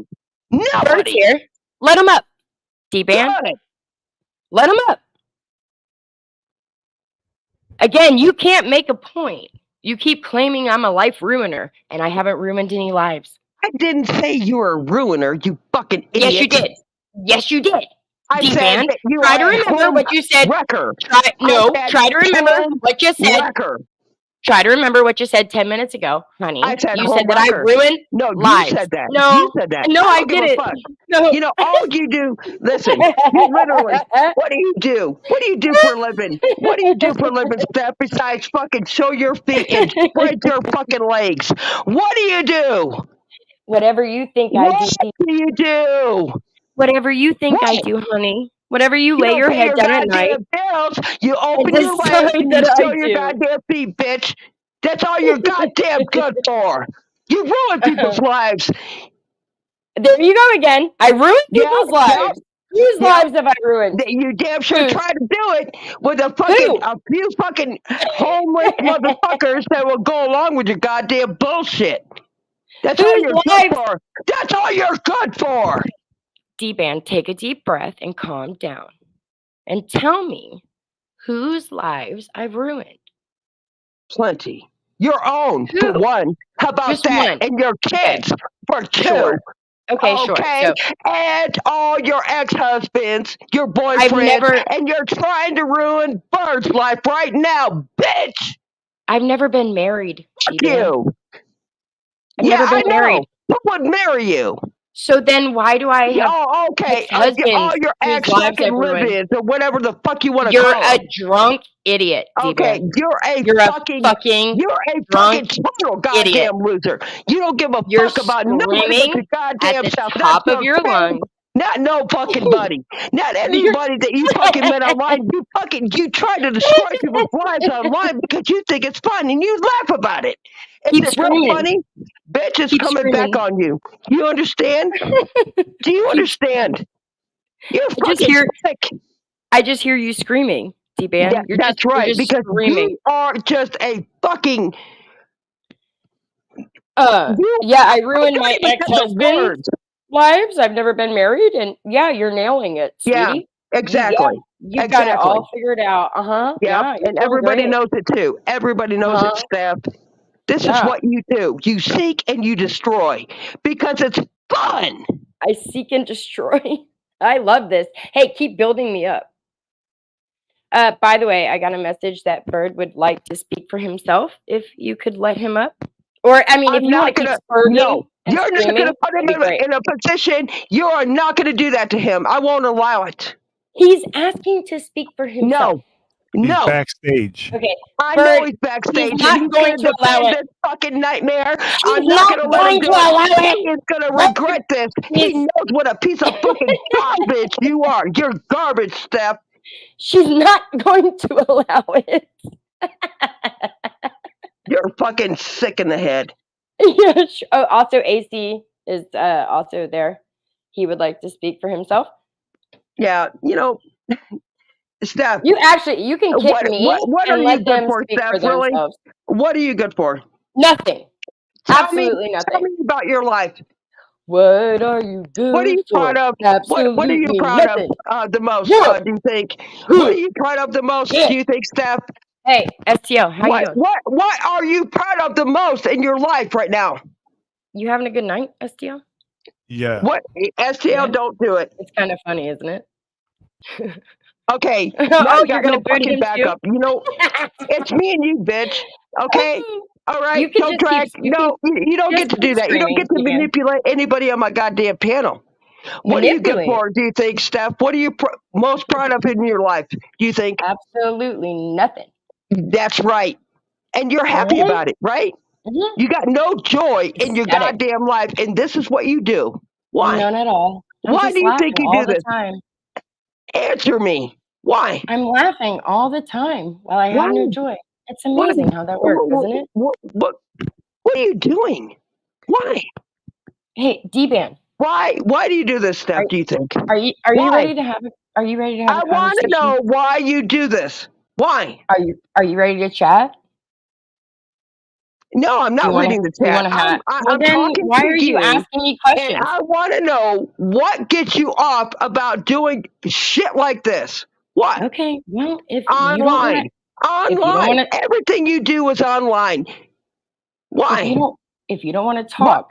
Bird's Nobody. here. Let him up. D-Ban. Good. Let him up. Again, you can't make a point. You keep claiming I'm a life ruiner, and I haven't ruined any lives. I didn't say you were a ruiner, you fucking idiot. Yes, you did. Yes, you did. I said D-Ban, that you try are to a remember home what you said. wrecker. Try to remember home what you said. wrecker. Try to remember what you said 10 minutes ago, honey. I said You home said that I wrecker. ruined No, lives. you said that. No, You said that. no, I I don't give a didn't. fuck. No. You know, all you do, listen, you literally, what do you do? What do you do for a living? What do you do for a living, Steph, besides fucking show your feet and spread your fucking legs? What do you do? Whatever you think I What do. do you do? Whatever you think I What? do, honey. Whatever you You lay don't your pay head your down at night goddamn bills. You open and your legs decide and you that show I your do. goddamn feet, bitch. That's all you're goddamn good for. You ruin people's lives. There you go again. I ruined people's lives. Whose Yep. lives have I ruined? You damn sure Whose? try to do it with a few fucking homeless motherfuckers that will go along with your goddamn bullshit. That's all Whose you're good lives? for. That's all you're good for. D-Ban, take a deep breath and calm down. And tell me, whose lives I've ruined. Plenty. Your own, for Who? one. How about Just that? one. And your kids, for two. Sure. Okay, sure. Okay, So and all your ex-husbands, your I've boyfriends, never and you're trying to ruin Bird's life right now, bitch. I've never been married, Fuck Dban. you. I've Yeah, never I been married. know. Who would marry you? So then why do I have Oh, okay. All ex-husbands your whose ex lives fucking I've ruined? live-ins or whatever the fuck you want to You're call a them. drunk idiot, Okay, Dban. you're a fucking fucking total goddamn idiot. loser. You don't give a You're fuck about nobody but your screaming at goddamn the self. top Not of your lungs. Not no fucking buddy. Not You're anybody that you fucking met online. You try to destroy people's lives online because you think it's fun and you laugh about it. Is Keep it screaming. real funny? Bitch, it's Keep coming back screaming. on you. You understand? Do you understand? You're fucking sick. I just hear you screaming, Dban. Yeah, that's right, you're just because screaming. you are just a fucking. Yeah, I ruined my don't even have the ex-husband's words. lives. I've never been married, and yeah, you're nailing it, Yeah, sweetie. exactly. You've got it all figured out. Yep, Yeah, you're and doing everybody great. knows it too. Everybody knows it, Steph. This is Yeah. what you do. You seek and you destroy because it's fun. I seek and destroy. I love this. Hey, keep building me up. By the way, I got a message that Bird would like to speak for himself if you could let him up. Or, I mean, if you want to keep spurting No, and you're not going screaming, to put him that'd be great. in a position. You are not going to do that to him. I won't allow it. He's asking to speak for himself. He's No. backstage. Okay. I Bird, know he's backstage. he's not and he's going to allow defend it. this fucking nightmare. She's I'm not going to let him going do to allow it. it. He is going to regret this. He knows what a piece of fucking garbage you are. You're garbage, Steph. She's not going to allow it. You're fucking sick in the head. Yeah, oh, also, AC is also there. He would like to speak for himself. Yeah, you know, Steph. You can kick me what and are let you good them for, speak Steph? for Really? themselves. What are you good for? Nothing. Absolutely Tell nothing. me about your life. What are you good What are you for? proud of? Absolutely What are you proud nothing. of the most? Yeah. Do you think? What are you proud of the most? Yeah. Do you think, Steph? Hey, STL, how you doing? What are you proud of the most in your life right now? You having a good night, STL? Yeah. What STL? Don't do it. It's kind of funny, isn't it? Okay. Oh, you're gonna boot him backup. too? You know, it's me and you, bitch. Okay. All right. You can Don't just drag. keep. You don't get to do that. You don't get to manipulate anybody on my goddamn panel. What are you good for? Do you think, Steph? What are you most proud of in your life? Do you think? Absolutely nothing. That's right. And you're happy about it, right? Mm-hmm. You got no joy in your goddamn life, and this is what you do. Why? None at all. Why do you think you do this? Time. Answer me. Why? I'm laughing all the time while I have no joy. It's amazing how that works, isn't it? What are you doing? Why? Hey, Dban. Why do you do this stuff? Do you think? Are you ready to have? Are you ready to have? I want to know why you do this. Why? Are you ready to chat? No, I'm not reading the chat. I'm talking why to are you asking me questions? And I want to know what gets you off about doing shit like this. What? Okay, well, if online, everything you do is online. Why? If you don't want to talk,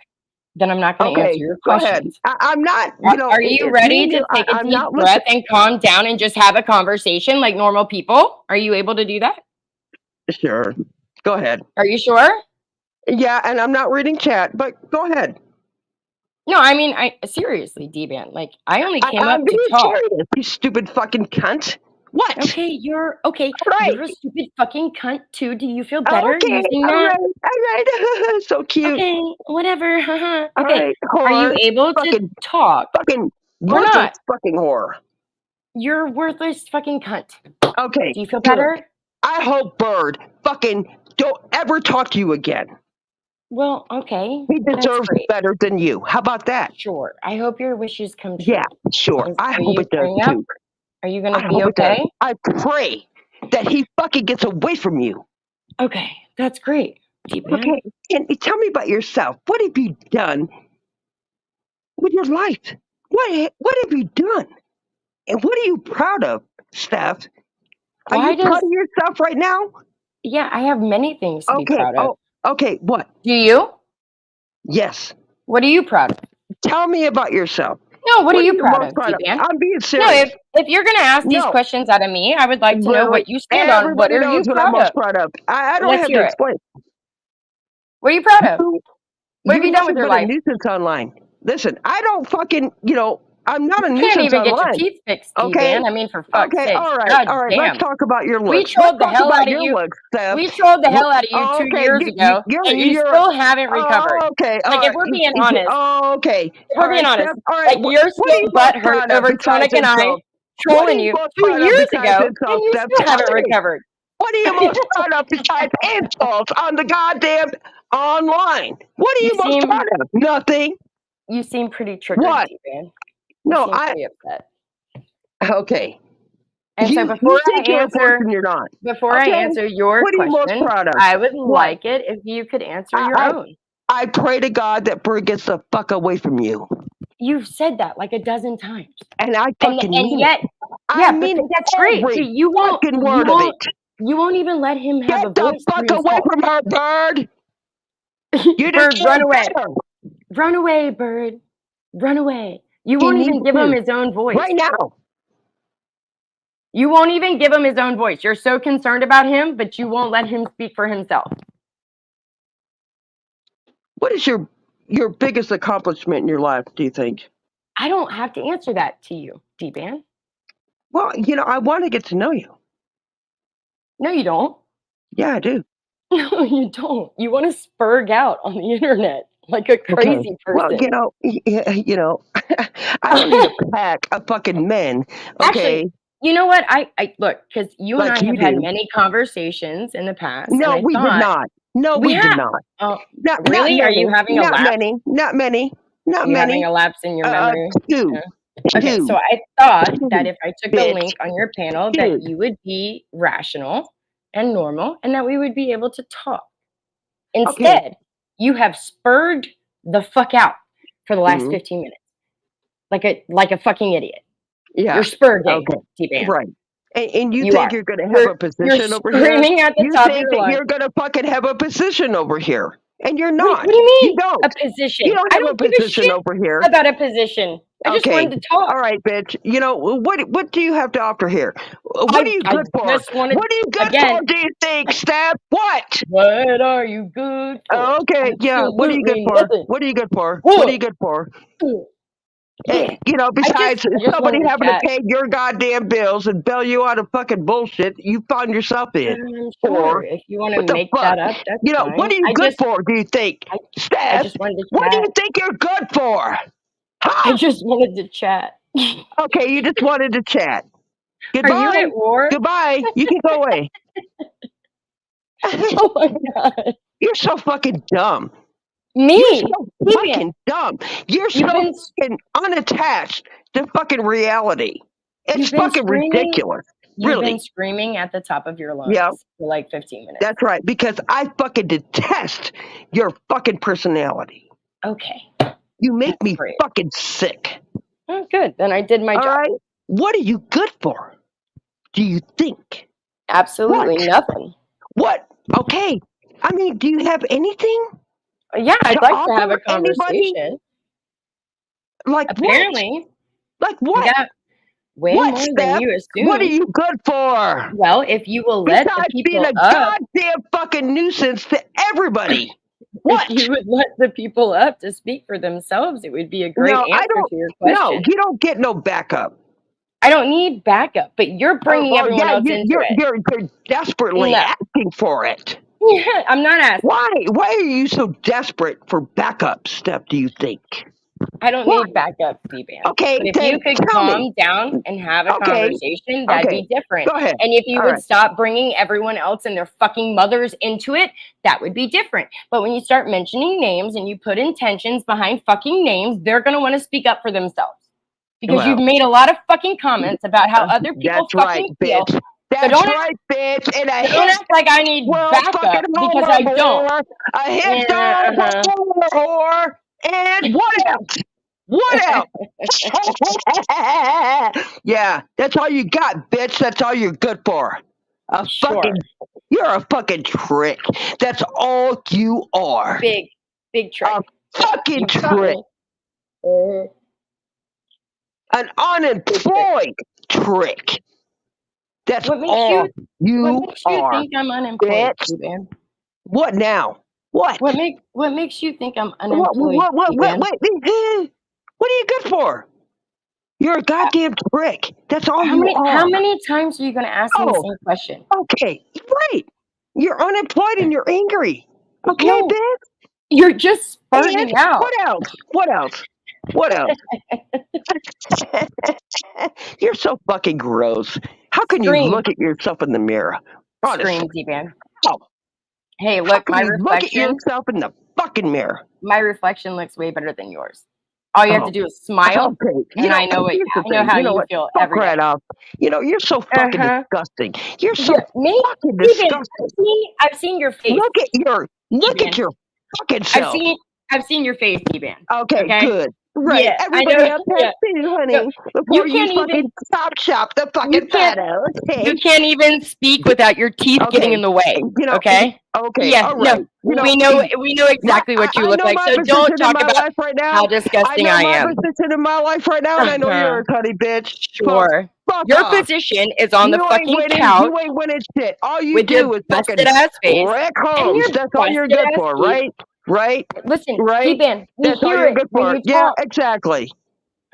then I'm not going to answer your questions. Go ahead. I'm not. Are you ready to take a deep breath and calm down and just have a conversation like normal people? Are you able to do that? Sure. Go ahead. Are you sure? Yeah, and I'm not reading chat, but go ahead. No, I mean, seriously, Dban. Like, I only came up to talk. Serious, you stupid fucking cunt. What? Okay, you're right. You're a stupid fucking cunt too. Do you feel better using that? All right. So cute. Okay, whatever. Okay. Right, are you able to talk? Fucking worthless not? Fucking whore. You're worthless fucking cunt. Okay. Do you feel better? I hope Bird fucking don't ever talk to you again. Well, okay. He deserves better than you. How about that? Sure. I hope your wishes come true. Yeah, sure. I hope it does too. Are you going to be okay? I pray that he fucking gets away from you. Okay, that's great. Okay, and tell me about yourself. What have you done with your life? What have you done? And what are you proud of, Steph? Are you proud of yourself right now? Yeah, I have many things to be proud of. Okay, what? Do you? Yes. What are you proud of? Tell me about yourself. No, what are you proud most of, proud of? Dban? I'm being serious. No, if you're going to ask these questions out of me, I would like to know what you stand on. What are you knows what proud I'm most of? proud of. I don't Let's have hear to it. explain. What are you proud of? What have you done with nothing your but life? a nuisance online. Listen, I don't fucking, I'm not a You nuisance can't even online. get your teeth fixed, Okay. Dban. I mean, for fuck's sake. All right. God All right. damn. Let's talk about your looks. We trolled the hell out of you. Looks, Steph. We trolled the hell out of you 2 years ago, and you still haven't recovered. Okay. Like, if we're being honest. Okay. If we're being honest. Steph, all right. Like, you're still butthurt over Tonic and I trolling you 2 years ago, and you still haven't recovered. What are you most proud of besides insults on the goddamn online? What are you most proud of? Nothing. You seem pretty triggered, Dban. No, pretty upset. Okay. And so before I answer, you're not. Before I answer your question, most proud of? I would like it if you could answer your own. I pray to God that Bird gets the fuck away from you. You've said that like a dozen times. And I fucking mean yet, it. I mean that's great. But you won't You won't even let him have a voice. Get the fuck away from her, Bird. You Bird, run away. Run away, Bird. Run away. You won't even give him his own voice. Right now. You won't even give him his own voice. You're so concerned about him, but you won't let him speak for himself. What is your biggest accomplishment in your life, do you think? I don't have to answer that to you, Dban. Well, I want to get to know you. No, you don't. Yeah, I do. No, you don't. You want to spurg out on the internet like a crazy person. Well, I don't need a pack of fucking men. Okay. Actually, you know what? I look, because you and I have had many conversations in the past. No, we did not. No, we did not. Oh, really? Are you having a lapse? Not many. Having a lapse in your memory? Two. Yeah. Okay, so I thought that if I took a link on your panel, that you would be rational and normal, and that we would be able to talk. Instead, you have spurred the fuck out for the last 15 minutes, like a fucking idiot. Yeah, you're spurging, Dban. Right. And you think you're going to have a position over here? Screaming at the top of your lungs. You're going to fucking have a position over here, and you're not. What do you mean? You don't. A position? You don't have a position over here. About a position. I just wanted to talk. All right, bitch. What do you have to offer here? What are you good for? What are you good for, do you think, Steph? What? What are you good for? Okay, yeah. What are you good for? What are you good for? What are you good for? Hey, besides somebody having to pay your goddamn bills and bail you out of fucking bullshit you found yourself in. Sure, if you want to make that up, that's fine. What are you good for, do you think? Steph, what do you think you're good for? Huh? I just wanted to chat. Okay, you just wanted to chat. Goodbye. Are you at war? Goodbye. You can go away. Oh my God. You're so fucking dumb. Me? You're so fucking dumb. You're so fucking unattached to fucking reality. It's fucking ridiculous. You've been screaming at the top of your lungs for like 15 minutes. That's right, because I fucking detest your fucking personality. Okay. You make me fucking sick. Oh, good. Then I did my job. Right? What are you good for? Do you think? Absolutely nothing. What? Okay. I mean, do you have anything? Yeah, I'd like to have a conversation. Like apparently. What? Like what? Yeah. Way more than you assume. What are you good for? Well, if you will let the people being a up, goddamn fucking nuisance to everybody. What? If you would let the people up to speak for themselves, it would be a great answer to your question. No, you don't get no backup. I don't need backup, but you're bringing everyone else into it. You're desperately asking for it. I'm not asking. Why are you so desperate for backup, Steph, do you think? I don't need backup, Dban. Okay, but if you could calm down and have a conversation, that'd be different. Go ahead. And if you would stop bringing everyone else and their fucking mothers into it, that would be different. But when you start mentioning names and you put intentions behind fucking names, they're going to want to speak up for themselves. Because you've made a lot of fucking comments about how other people fucking feel. Bitch. That's right, bitch. And don't act like I need backup because I don't. A hit dog, whore, and what else? What else? Yeah, that's all you got, bitch. That's all you're good for. You're a fucking trick. That's all you are. Big trick. A fucking trick. An unemployed trick. That's all you What makes you are. think I'm unemployed, Dban? What now? What? What makes you think I'm unemployed? What are you good for? You're a goddamn trick. That's all you are. How many times are you going to ask me the same question? Okay, right. You're unemployed and you're angry. Okay, No, bitch. You're just spurting out. What else? You're so fucking gross. How can you look at yourself in the mirror? Honestly. Scream, Dban. Oh. Hey, look, my reflection. Look at yourself in the fucking mirror. My reflection looks way better than yours. All you have to do is smile, and I know how you feel every day. You're so fucking disgusting. You're so fucking disgusting. I've seen your face. Look at your fucking self. I've seen your face, Dban. Okay, good. Right. Yeah, everybody else has too, honey. Before you fucking shop the fucking photo. Okay. You can't even speak without your teeth getting in the way. Okay. Okay. Yeah. All right. No. We know exactly what you look like. So don't talk about how disgusting I am. I know my position in my life right now, and I know yours, honey, bitch. Sure. Your position is on the fucking couch. You ain't winning shit. All you do is fucking wreck homes. That's all you're good for, right? Right? Listen, right? Dban, that's all you're good for. Yeah, exactly.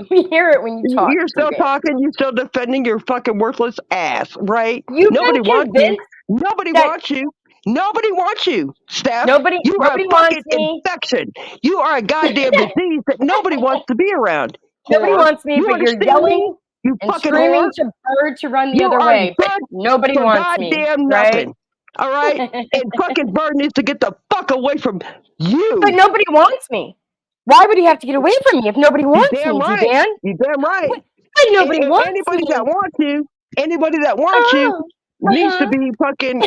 We hear it when you talk. You're still talking. You're still defending your fucking worthless ass, right? Nobody wants you. Nobody wants you. Nobody wants you, Steph. Nobody wants me. Infection. You are a goddamn disease that nobody wants to be around. Nobody wants me, but you're yelling and screaming to Bird to run the other way. But nobody wants me. Goddamn nothing. All right? And fucking Bird needs to get the fuck away from you. But nobody wants me. Why would he have to get away from me if nobody wants me, Dban? You're damn right. But nobody wants anybody me. That wants you, anybody that wants you needs to be fucking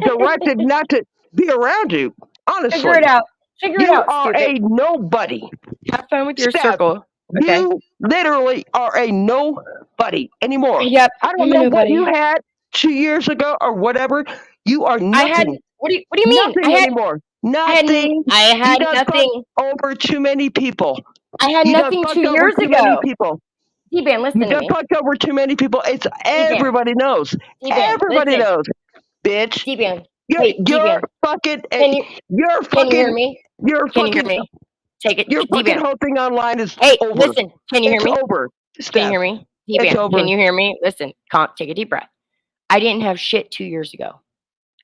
directed not to be around you. Honestly. Figure it out. You are a nobody. Have fun with your circle. Okay. You literally are a nobody anymore. Yep. I don't know what you had 2 years ago or whatever. You are nothing. What do you mean? Nothing anymore. Nothing. I had nothing. Over too many people. I had nothing 2 years ago. Many people. Dban, listen to me. You fucked over too many people. It's everybody knows. Everybody knows. Bitch. Dban. You're fucking. You're fucking. Can you hear me? You're fucking. Can you hear me? Take it. Your fucking whole thing online is over. Listen. Can you hear me? It's over. Can you hear me? Dban, can you hear me? Listen. Take a deep breath. I didn't have shit 2 years ago.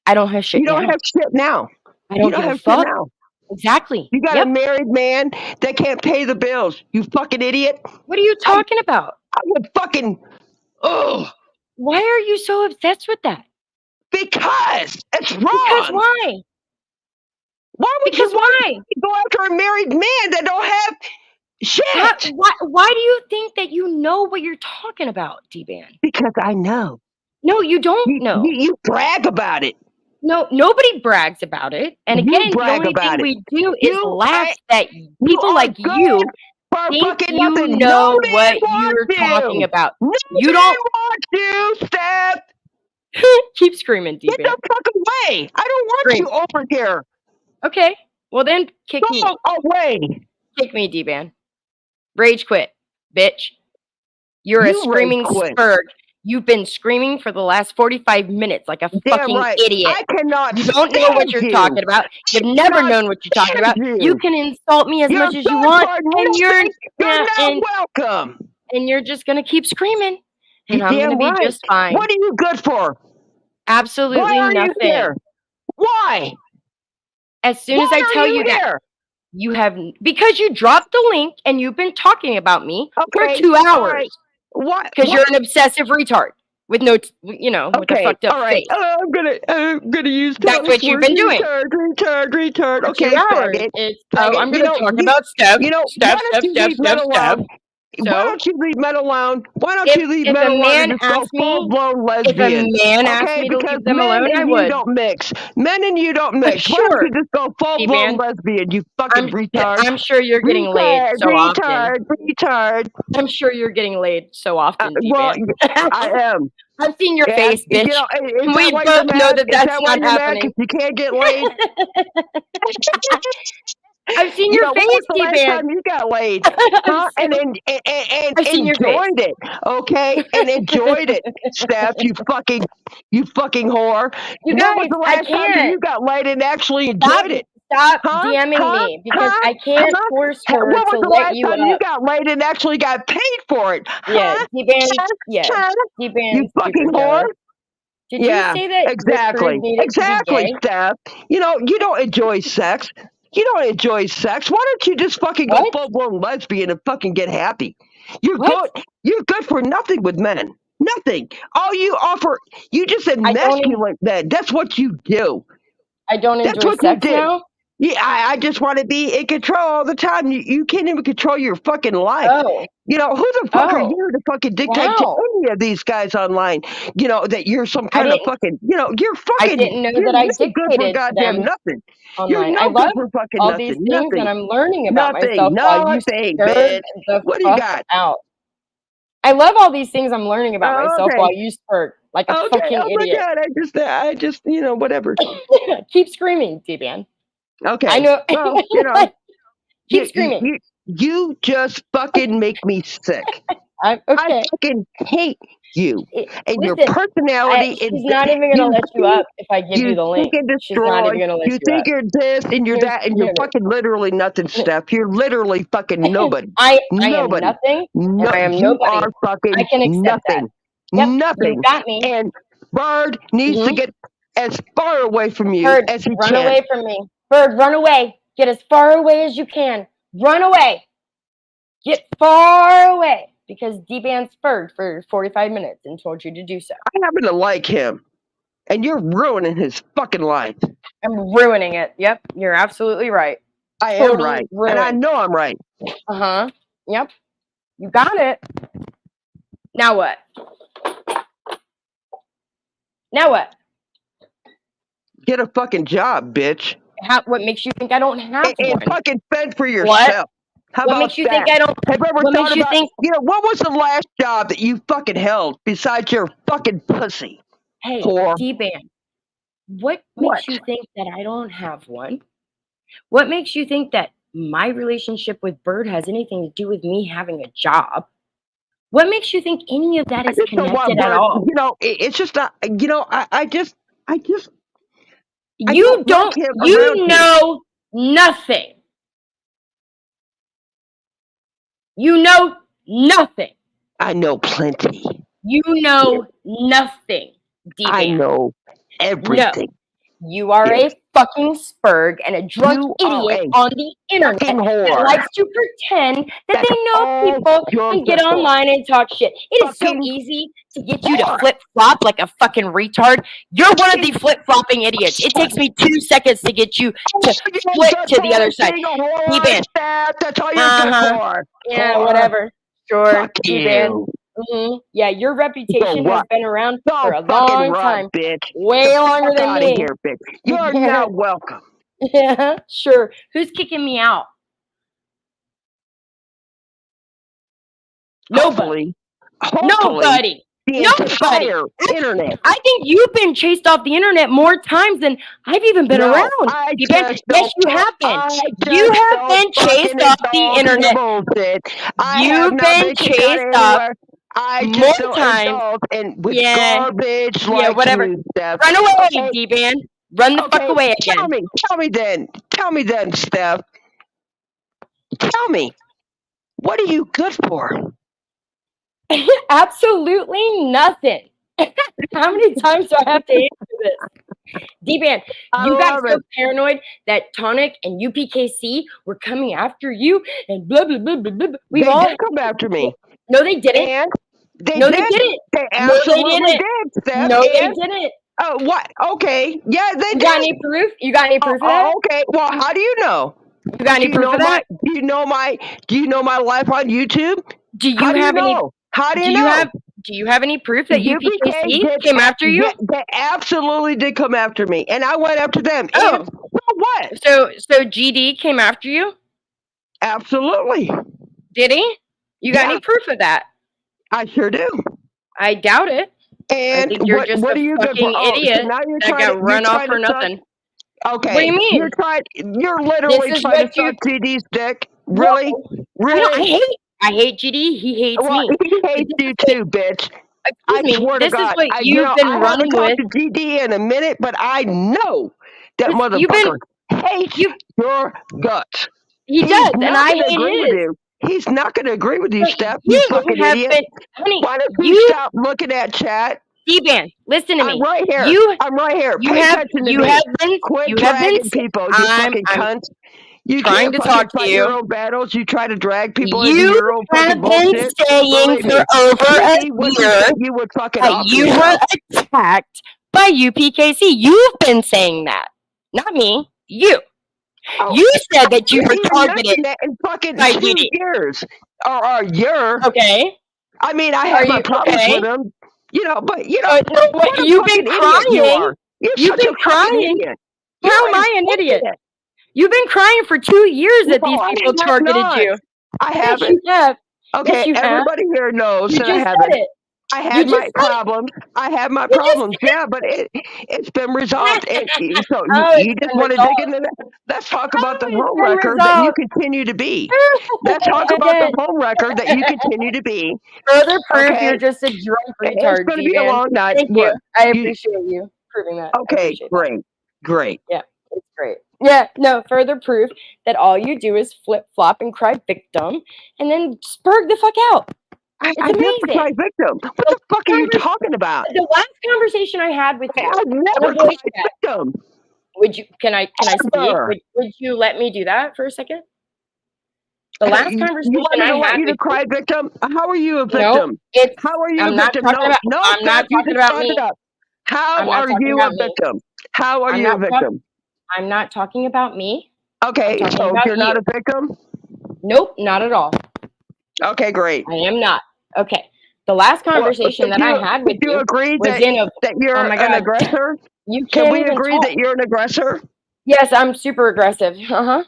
I don't have shit now. You don't have shit now. I don't give a fuck. Now. Exactly. You got a married man that can't pay the bills. You fucking idiot. What are you talking about? I would fucking. Ugh. Why are you so obsessed with that? Because it's wrong. Because why? Why would you go after a married man that don't have shit? Why do you think that you know what you're talking about, Dban? Because I know. No, you don't know. You brag about it. No, nobody brags about it. And again, the only thing we do is laugh that people like you think you know what you're talking about. You don't want you, Steph. Keep screaming, Dban. Get the fuck away. I don't want you over here. Okay. Well, then kick me. Go away. Kick me, Dban. Rage quit, bitch. You're a screaming spurg. You've been screaming for the last 45 minutes like a fucking idiot. I cannot. You don't know what you're talking about. You've never known what you're talking about. You can insult me as much as you want, and you're not welcome. And you're just gonna keep screaming, and I'm gonna be just fine. What are you good for? Absolutely nothing. Why? As soon as I tell you that, you have because you dropped the link and you've been talking about me for 2 hours. What? Because you're an obsessive retard with no, with a fucked up face. I'm gonna use. That's what you've been doing. Retard. Okay, 2 hours. I'm gonna talk about stuff. Stuff. Why don't you leave men alone? Why don't you leave men alone? If a man asked me to leave them alone, I would. You don't mix. Men and you don't mix. Sure. Why don't you just go full-blown lesbian? You fucking retard. I'm sure you're getting laid so often. Retard. I'm sure you're getting laid so often, Well, I am. I've seen your face, bitch. You know, is We that why both you're know mad? that Is that's that why not you're mad? happening. Because you can't get laid? I've seen You your know, when face, was the last Dban. time you got laid? Huh? And I've seen your face. enjoyed it, okay? And enjoyed it, Steph. You fucking whore. You When was guys, the I last time that can't. you got laid and actually Stop, enjoyed it? stop Huh? DMing Huh? me because Huh? I can't Huh? force her When was to the let last you time you up. got laid and actually got paid for it? Yeah, Huh? D-Ban, yeah, Huh? You D-Ban's super fucking whore. jealous. Did you Yeah, say that your crew exactly. needed to be Exactly, gay? Steph. You know, you don't enjoy sex. You don't enjoy sex. Why don't you just fucking go What? full blown lesbian and fucking get happy? You're What? good. You're good for nothing with men. Nothing. All you offer, you just I don't. emasculate men. That's what you do. I don't That's enjoy what you sex did. now. Yeah, I just want to be in control all the time. You can't even control your fucking life. Oh, You know, who the fuck are oh, you to fucking dictate to wow. any of these guys online? You know, that you're some I kind of didn't. fucking, you know, I didn't know you're that I no good for dictated to goddamn them nothing. You're online. I no good love for fucking all these nothing. things, and Nothing. I'm learning about Nothing. myself while you Nothing, stir bitch. the What do you fuck got? out. I love all these things I'm learning about Oh, myself okay. while you spurt like a Okay. fucking Oh my idiot. God. I just, you know, whatever. Keep screaming, D-Ban. I Okay. know. Well, you know, Keep screaming. you just fucking make me sick. I'm I okay. fucking hate you and your Listen, personality. she's not even gonna let you up if I give you the You link. think and She's not destroy. even gonna let You you up. think you're this and you're that, and you're fucking literally nothing, Steph. You're literally fucking nobody. I am Nobody. nothing, and No, I am you nobody. are fucking I can accept that. nothing. Yep, you Nothing. got me. And Bird needs to get as far away from you Bird, as he run can. away from me. Bird, run away. Get as far away as you can. Run away. Get far away. Because D-Ban spurred for 45 minutes and told you to do so. I happen to like him, and you're ruining his fucking life. I'm ruining it. Yep, you're absolutely right. I Totally am right, ruined. and I know I'm right. Uh-huh. Yep. You got it. Now what? Now what? Get a fucking job, bitch. What makes you think I don't have and one? fucking fend for yourself. What? How What about makes you that? think I don't? Have you ever What thought makes you about, think? you know, what was the last job that you fucking held besides your fucking pussy? Hey, Whore. D-Ban, what What? makes you think that I don't have one? What makes you think that my relationship with Bird has anything to do with me having a job? What makes you think any of that is I just don't want connected at Bird. all? You know, it's just not. You know, I You don't like him around you me. know nothing. You know nothing. I know plenty. You know nothing, D-Ban. I know everything. No. You are a fucking spurg and a drunk idiot on the internet that likes to pretend that they know people and get online and talk shit. It is so easy to get you to flip-flop like a fucking retard. You're one of the flip-flopping idiots. It takes me 2 seconds to get you to flip to the other side. D-Ban. That's all you're good for. Yeah, whatever. Sure. Fuck D-Ban. you. Yeah, your reputation has been around for a fucking long run, time. bitch. Way longer than out me. of here, bitch. You're not welcome. Yeah, sure. Who's kicking me out? Nobody. Nobody. The entire internet. I think you've been chased off the internet more times than I've even been around. Yes, you have been. You have been chased off the internet. You've been chased off more times. And with garbage like whatever. you, Steph. Run away, D-Ban. Run the fuck away again. Tell me then, Steph. Tell me, what are you good for? Absolutely nothing. How many times do I have to answer this? D-Ban, you got so paranoid that Tonic and UPKC were coming after you and blah, blah, blah, blah, blah. They did come after me. No, they didn't. And they didn't. They absolutely did, Steph. No, they didn't. Oh, what? Okay. Yeah, they did. You got any proof? You got any proof of that? Okay. Well, how do you know? You got any proof of that? Do you know my life on YouTube? How do you have any proof that UPKC came after you? They absolutely did come after me, and I went after them. Oh, and, well, what? So GD came after you? Absolutely. Did he? You got any proof of that? I sure do. I doubt it. And think you're just what a are you good for? fucking Oh, so idiot now you're that trying got to run off for nothing. Okay. What do you mean? You're literally is trying to what you- suck GD's dick. Really? No, Really? I hate GD. He hates Well, me. he hates you too, bitch. I swear to This is God. what you've been I running haven't talked with. to GD in a minute, but I know that You've been- motherfucker hates your guts. He He's does, and not I gonna hate agree with his. you. He's not going to agree with you, But Steph. you You fucking have idiot. been, honey. Why don't you stop looking at chat? Dban, listen to me. I'm right here. I'm right here. You Pay have, attention to you me. have been, Quit you have been. dragging people, you fucking cunt. You trying can't to fucking talk to fight you. your own battles. You try to drag people into You your own have fucking been bullshit. saying Believe me, for over a GD wishes year that you would fucking that off you yourself. were attacked by UPKC. You've been saying that, not me. You. Oh, You said that you were even targeted mentioned that in fucking by 2 GD. years or a year. Okay. I mean, I Are have my you problems okay? with him, but No, what a you've fucking been idiot you crying. are. You're You've such been a fucking crying. idiot. How am I an idiot? You've been crying for 2 years that these people targeted you. I Yes, haven't. you have. Okay, Yes, you have. everybody here knows You that I just haven't. said it. I You had just my said it. problems. I had my problems. Yeah, but it's been resolved. And so Oh, you it's just been want to dig resolved. into that? Let's talk about the It's home been record that you resolved. continue to be. Let's talk about the home record that you continue to be. Further proof Okay. you're just a drunk It's retard, going to be a Dban. long night. Thank you. Look, I appreciate you proving that. I okay, appreciate that. great. Yeah, it's great. Yeah, no, further proof that all you do is flip flop and cry victim and then spurg the fuck out. It's I never amazing. cried victim. What the fuck are you talking about? The last conversation I had with you, I've never cried victim. Would you? Can I speak? Would you let me do that for a second? The last conversation you want me to I let had you to with cry victim? How are you a victim? No, it's. How are you I'm a not victim? talking about. No, I'm not you talking just about brought me. it up. How I'm not are talking you about a me. victim? How are I'm you a not victim? I'm not talking about me. Okay, I'm talking so about you're not you. a victim? Nope, not at all. Okay, great. I am not. Okay. The last conversation that I had with you agree was that, in a. that you're Oh my an God. aggressor? You Can can't we even agree talk. that you're an aggressor? Yes, I'm super aggressive. Yeah,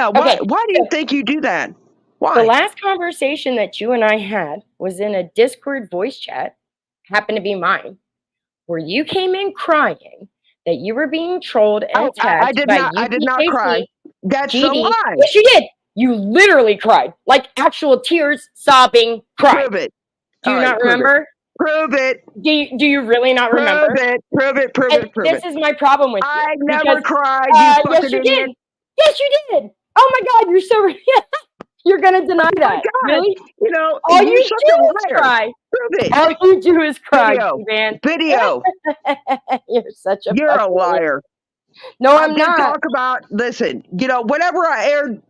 Okay, why do you think you do that? Why? The last conversation that you and I had was in a Discord voice chat, happened to be mine, where you came in crying that you were being trolled and attacked I did by not. UPKC, I did not cry. That's a GD. lie. Yes, you did. You literally cried, like actual tears, sobbing, cried. Prove it. Do you All right, not remember? Prove it. Do you really not remember? Prove it. This is my problem with you. I never cried, you yes, fucking you idiot. did. Yes, you did. Oh my God, you're so. You're gonna deny that? Really? You know, all you're you such do a is liar. cry. Prove it. All you do is cry, Video. man. You're such a. You're a liar. No, I I'm did not. talk about. Listen, whatever I aired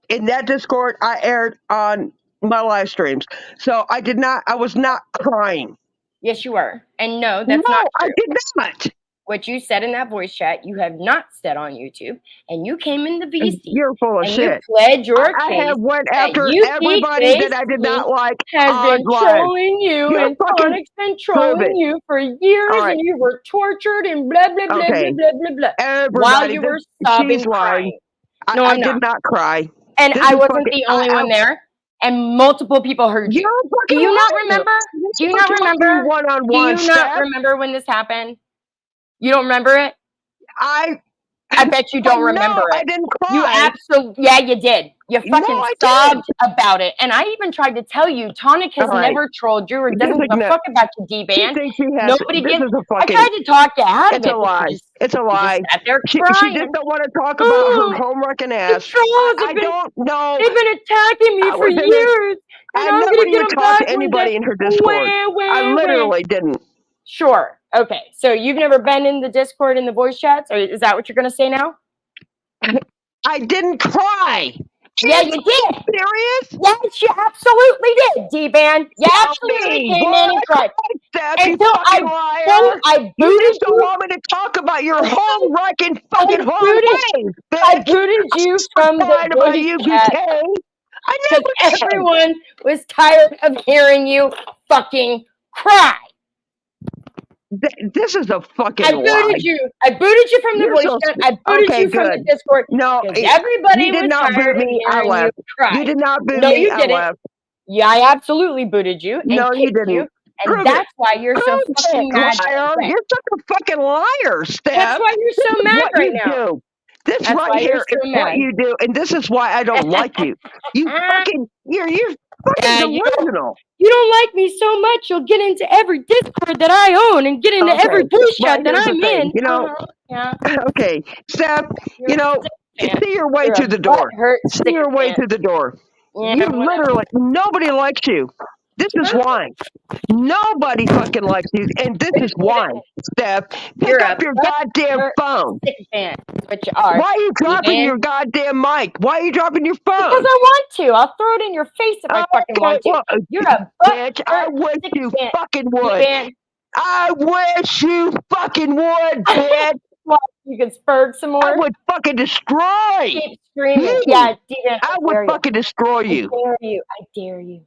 in that Discord, I aired on my live streams. So I did not. I was not crying. Yes, you were. And no, that's not true. I did not. What you said in that voice chat, you have not said on YouTube, and you came in the VC. You're full of and shit. You pled your case. I have went after that everybody that I did not like has on been live. trolling you, and Sonic's been trolling you for years, and you were tortured and blah blah blah blah blah blah blah. Everybody, while you were sobbing, crying. No, I did not cry. And I wasn't the only one there. And multiple people heard you. Do you not remember? Do you not remember? One-on-one. Do you not remember when this happened? You don't remember it? I bet you don't remember it. I didn't cry. You absolutely, yeah, you did. You fucking sobbed about it. And I even tried to tell you, Tonic has never trolled you or doesn't give a fuck about you, Dban. Nobody gives. I tried to talk you out of it. It's a lie. It's a lie. She just don't want to talk about her homework ass. I don't know. They've been attacking me for years. I never even talked to anybody in her Discord. I literally didn't. Sure. Okay. So you've never been in the Discord in the voice chats, or is that what you're going to say now? I didn't cry. Yeah, you did. Serious? Yes, you absolutely did, Dban. You absolutely came in and cried. Until I booted you. You just don't want me to talk about your home wrecking fucking home life. I booted you from the voice chat. Because everyone was tired of hearing you fucking cry. This is a fucking lie. I booted you from the voice chat. I booted you from the Discord. No, everybody you did not boot me. I left. You did not boot me. I left. Yeah, I absolutely booted you and No, you kicked didn't. you, and Prove that's why you're so Prove fucking it, mad. liar. right now. You're such a fucking liar, Steph. That's why you're so This is mad what right you now. do. This That's right why you're here is so what mad. you do, and this is why I don't like you. You fucking, you're fucking Yeah, delusional. You don't like me so much, you'll get into every Discord that I own and get into every voice well, chat that here's the I'm thing, in. you know. Yeah. Okay, Steph, You're you know, a sick fan. see your way You're to a the door. butthurt See your way sycophant. to the door. Yeah, You whatever. literally, nobody likes you. This is why. Nobody fucking likes you, and this is why, Steph. Pick You're up a your goddamn butthurt phone. sycophant. That's what you are. Why are you dropping Dban. your goddamn mic? Why are you dropping your phone? Because I want to. I'll throw it in your face if I fucking want to. Well, You're a bitch, I wish you sycophant. fucking would. Dban. I wish you fucking would, bitch. What? You could spurg some more? I would fucking destroy Keep screaming. you. Yeah, Dban, I would fucking destroy you. I dare you. I dare you.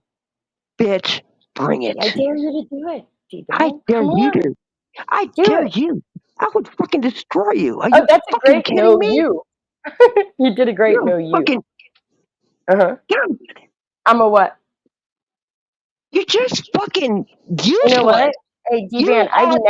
Bitch, bring it. I dare you to do it, Dban. I dare Come you on. to. I Do dare it. you. I would fucking destroy you. Are Oh, you that's a fucking great kidding no me? you. You did a great You're no you. fucking. Uh-huh. I'm a what? You're just fucking useless. You know what? Hey, Dban, I've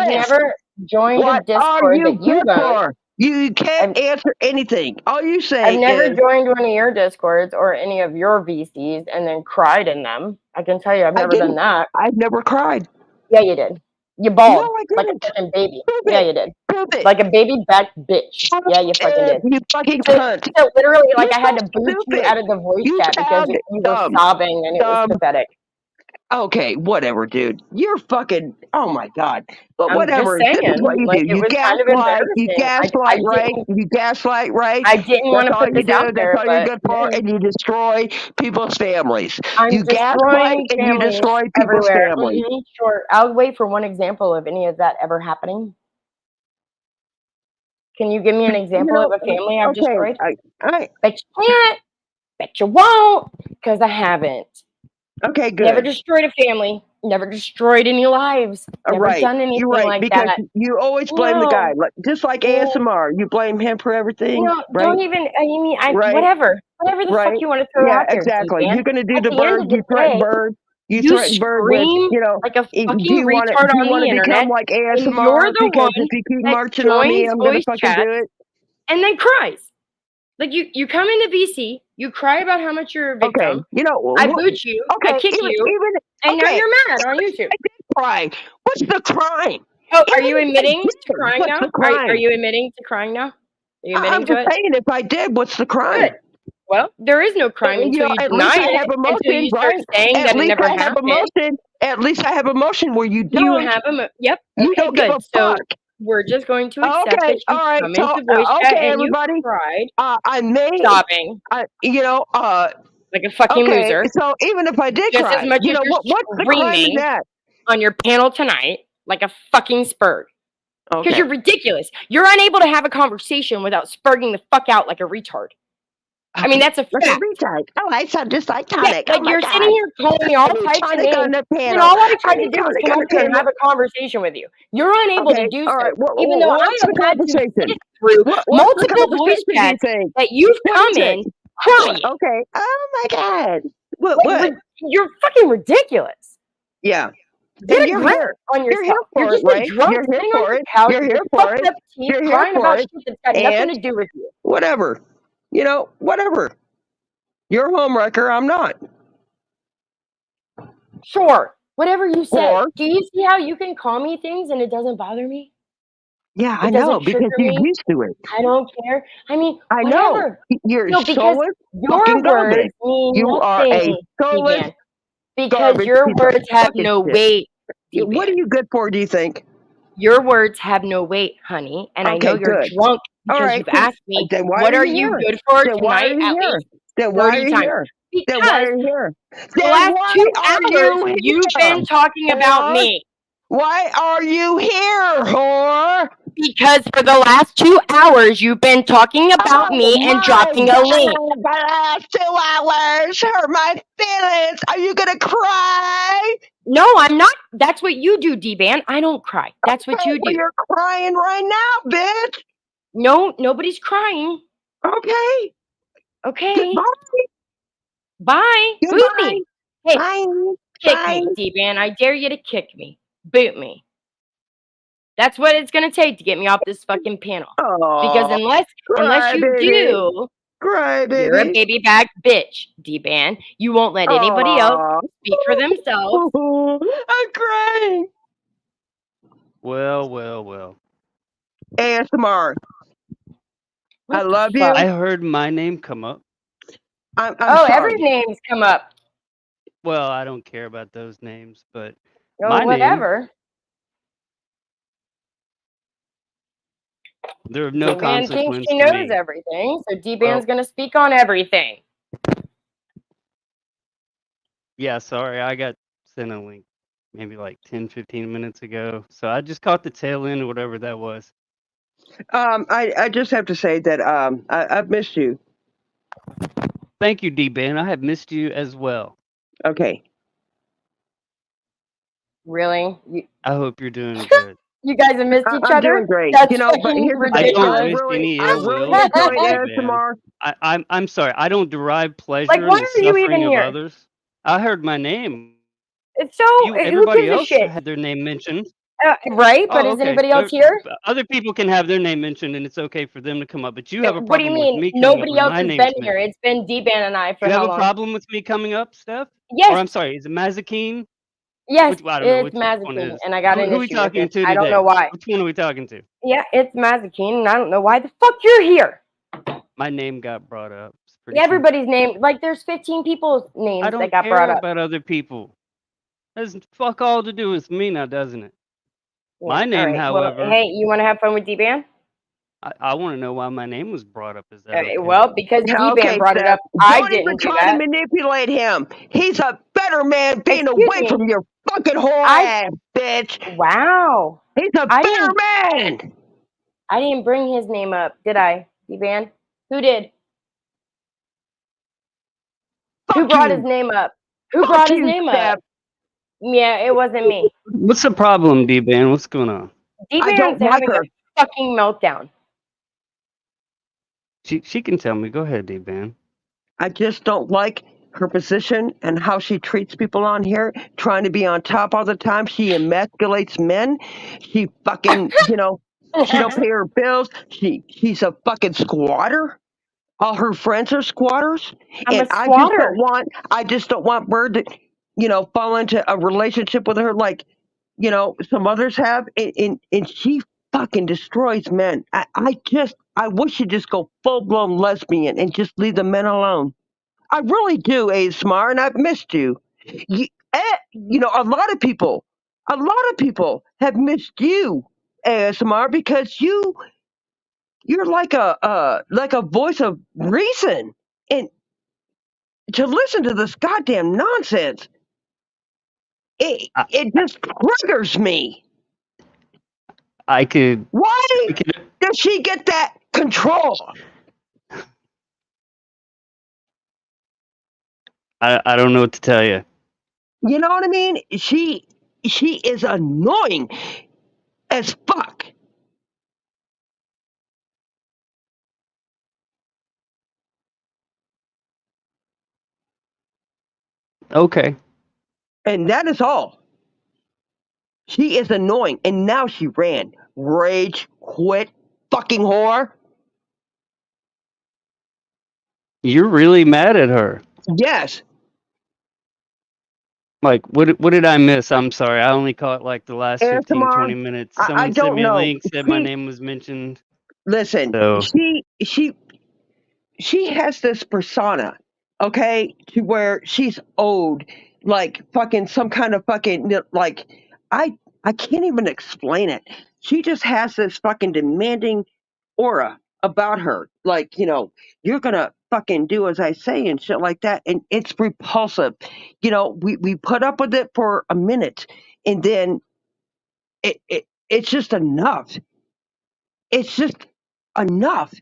never joined what a Discord are you that you good run. for? You can't answer anything. All you say I've never is, joined one of your Discords or any of your VCs and then cried in them. I can tell you, I've never done that. I've never cried. Yeah, you did. You bawled No, I like a didn't. fucking baby. Prove Yeah, it. you did. Prove it. Like a baby back bitch. Yeah, you fucking did. You fucking So, cunt. so literally, like You're I had so to boot you stupid. out of the voice You chat because sound you were dumb. sobbing and it was pathetic. Okay, whatever, dude. You're fucking. Oh my god. But I'm whatever. just This is saying, what you like do. it You was kind of gaslight. You embarrassing. gaslight, right? You gaslight, right? I didn't want to That's all put you this out do. there, That's all you're but good for, and you destroy people's families. I'm You gaslight destroying and you families destroy people's everywhere. families. Sure. I'll wait for one example of any of that ever happening. Can you give me an example of a family I've destroyed? Bet you can't. Bet you won't, because I haven't. Okay, good. Never destroyed a family. Never destroyed any lives. Never done anything You're right, like because that. you always blame the guy. Like, just like ASMR, you blame him for everything. No, right? don't even. I mean, Right. whatever the fuck you want to throw out there. Exactly. Dban. You're gonna do At the the end bird. of the You threaten day, bird. You you threaten bird with, scream you know. like a Do fucking you want retard on to the internet, become like and ASMR? you're the Because one if you keep that marching on me, joins I'm gonna voice fucking chats do it. and then cries. Like you come into VC, you cry about how much you're a victim. Okay, you know. I boot you, I kick you, and now you're mad on YouTube. I did cry. What's the crime? Oh, are you admitting to crying What's now? the crime? Are you admitting to crying now? Are you admitting I'm to just it? saying, if I did, what's the crime? Good. Well, there is no crime until you at deny least I it, have until emotion, you start right? saying At that it least never I have happened. emotion. At least I have emotion where you don't. You have yep. You Okay, don't give good. a So fuck. we're just going to accept that Okay, you all right. come So, into voice chat and everybody. you cried, I may, sobbing, like a fucking loser. So even if I did Just cry, as much you as know you're what's the crime in screaming that? on your panel tonight, like a fucking spurg. Because Okay. you're ridiculous. You're unable to have a conversation without spurging the fuck out like a retard. I mean, that's a fact. Like a retard. Oh, I sound just like Tonic. Yeah, like you're sitting here calling me all types of names, on the and panel. all I tried to do was Tonic come on up the here and panel. have a conversation with you. You're unable to do so, All right. even though I What's have the had to conversation? sit through What's the multiple voice conversation, do you chats think? that you've What come is it? in crying. Okay. Oh my God. What? You're fucking ridiculous. Yeah. Get And a you're grip here. on You're yourself. here for You're it, just right? a drunk You're here sitting for on your it. couch You're with here your for fucked it. up teeth, You're here crying for about it. shit that's got nothing to do with you. Whatever. You know, whatever. You're a homewrecker. I'm not. Sure. Whatever you say. Or- Do you see how you can call me things and it doesn't bother me? Yeah, I It know, doesn't because trigger you're me. used to it. I don't care. I mean, I know. whatever. You're No, because soulless your fucking words garbage. mean You are a nothing, soulless Dban. Because garbage your piece of words have fucking no shit. weight, What are Dban. you good for, do you think? Your words have no weight, honey. And I know Okay, you're good. drunk All because right. you've asked me, Then why what are are you you here? good for Then why are tonight you at here? least Then why are 30 you times. here? Then Because why are you here? for the Then last why 2 are hours, you you've here? been talking about Whore? me. Why are you here, whore? Because for the last 2 hours, you've been talking about me and dropping a link. The last 2 hours hurt my feelings. Are you gonna cry? No, I'm not. That's what you do, Dban. I don't cry. That's what you Well, do. you're crying right now, bitch. No, nobody's crying. Okay. Okay. Goodbye. Bye. Boot Goodbye. me. Hey, Bye. kick Bye. me, Dban. I dare you to kick me. Boot me. That's what it's gonna take to get me off this fucking panel. Because Oh, unless cry, you baby. do, Cry, you're a baby. baby back bitch, Dban. You won't let anybody else Oh, speak for themselves. I'm crying. Well. ASMR. What I the love fuck? I you. heard my name come up. I'm Oh, every sorry. name's come up. Well, I don't care about those names, but Oh, my name, whatever. they're of no Dban thinks consequence she to knows me. everything, so Dban's Well, gonna speak on everything. yeah, sorry, I got sent a link maybe like 10, 15 minutes ago. So I just caught the tail end of whatever that was. I just have to say that I've missed you. Thank you, D-Ben. I have missed you as well. Okay. Really? I hope you're doing good. You guys have missed each I'm doing other? great. That's You know, but fucking here's the I thing. don't ridiculous. miss any I ill really will enjoy towards D-Ben. ASMR. I'm sorry. I don't derive Like, pleasure in why the are you even suffering of here? others. I heard my name. It's so, who Everybody gives a else shit? had their name mentioned. Right? But Oh, is okay. anybody else here? Other people can have their name mentioned, and it's okay for them to come up. But you have a What do you problem with mean? me coming up Nobody when else my has been name's here. mentioned. It's been Dban and I for You have how a long? problem with me coming up, Steph? Or Yes. I'm sorry, is it Mazikeen? Yes, I don't know it's which one it Mazikeen, is. and I got an Who are we issue with talking it. to I don't know today? why. Which one are we talking to? Yeah, it's Mazikeen, and I don't know why the fuck you're here. My name got brought up. It's pretty simple. Everybody's name, like there's 15 people's names I that don't got brought care up. about other people. Has fuck all to do with me now, doesn't it? Yeah, My all name, right. Well, however, hey, you want to have fun with Dban? I want to know why my name was brought up. Is that okay? Well, because Dban Okay, brought it Steph. up. I Don't even didn't do try to that. manipulate him. He's a better man being Excuse away me. from your fucking whore ass, bitch. Wow. He's a I better didn't. man. I didn't bring his name up, did I, Dban? Who did? Who Fuck brought his you. name up? Who Fuck brought his you, name Steph. up? Yeah, it wasn't me. What's the problem, D-Man? What's going on? I Dban's don't like having her. a fucking meltdown. She can tell me. Go ahead, D-Man. I just don't like her position and how she treats people on here, trying to be on top all the time. She emasculates men. She fucking, she don't pay her bills. She's a fucking squatter. All her friends are squatters, I'm and a squatter. I just don't want Bird to, fall into a relationship with her like, some others have, and she fucking destroys men. I wish she'd just go full blown lesbian and just leave the men alone. I really do, Asmar, and I've missed you. A lot of people have missed you, ASMR, because you're like a voice of reason, and to listen to this goddamn nonsense, it I, it just triggers me. I could. Why I could. does she get that control? I don't know what to tell you. You know what I mean? She is annoying as fuck. Okay. And that is all. She is annoying. And now she ran. Rage, quit, fucking whore. You're really mad at her. Yes. Like, what did I miss? I'm sorry. I only caught like the last 15, ASMR, 20 minutes. I Someone sent don't me a know. link, said my name was mentioned. Listen, So, she has this persona, okay, to where she's owed like fucking some kind of fucking like I I can't even explain it. She just has this fucking demanding aura about her. Like, you're gonna fucking do as I say and shit like that. And it's repulsive. We put up with it for a minute and then it's just enough. It's just enough.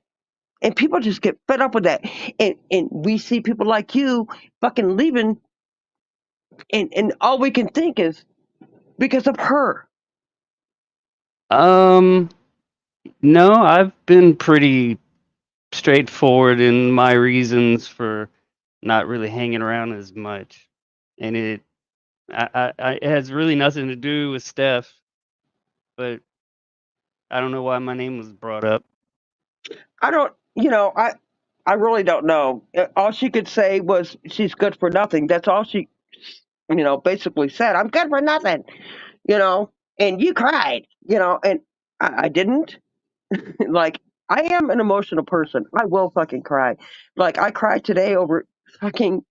And people just get fed up with that. And we see people like you fucking leaving, and all we can think is because of her. no, I've been pretty straightforward in my reasons for not really hanging around as much, and it it has really nothing to do with Steph, but I don't know why my name was brought up. I don't, I really don't know. All she could say was she's good for nothing. That's all she, basically said. I'm good for nothing, and you cried, and I didn't. Like, I am an emotional person. I will fucking cry. Like, I cried today over fucking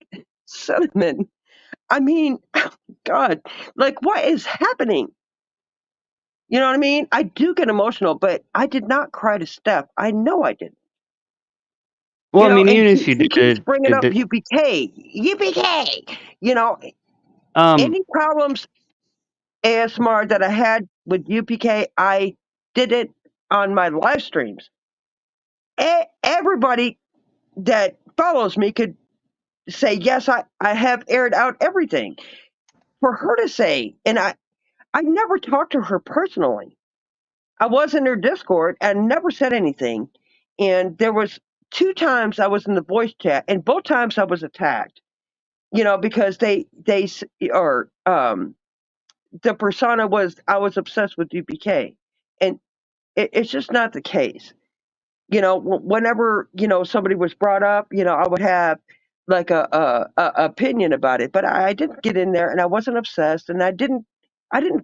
cinnamon. I mean, God, like, what is happening? You know what I mean? I do get emotional, but I did not cry to Steph. I know I didn't. Well, I mean, And even if you she keeps did, bringing up UPK, UPK. um, Any problems ASMR that I had with UPK, I did it on my live streams. Everybody that follows me could say, yes, I have aired out everything. For her to say, and I never talked to her personally. I was in her Discord and never said anything. And there was 2 times I was in the voice chat, and both times I was attacked. Because or the persona was I was obsessed with UPK, and it's just not the case. Whenever somebody was brought up, I would have like a opinion about it, but I didn't get in there, and I wasn't obsessed, and I didn't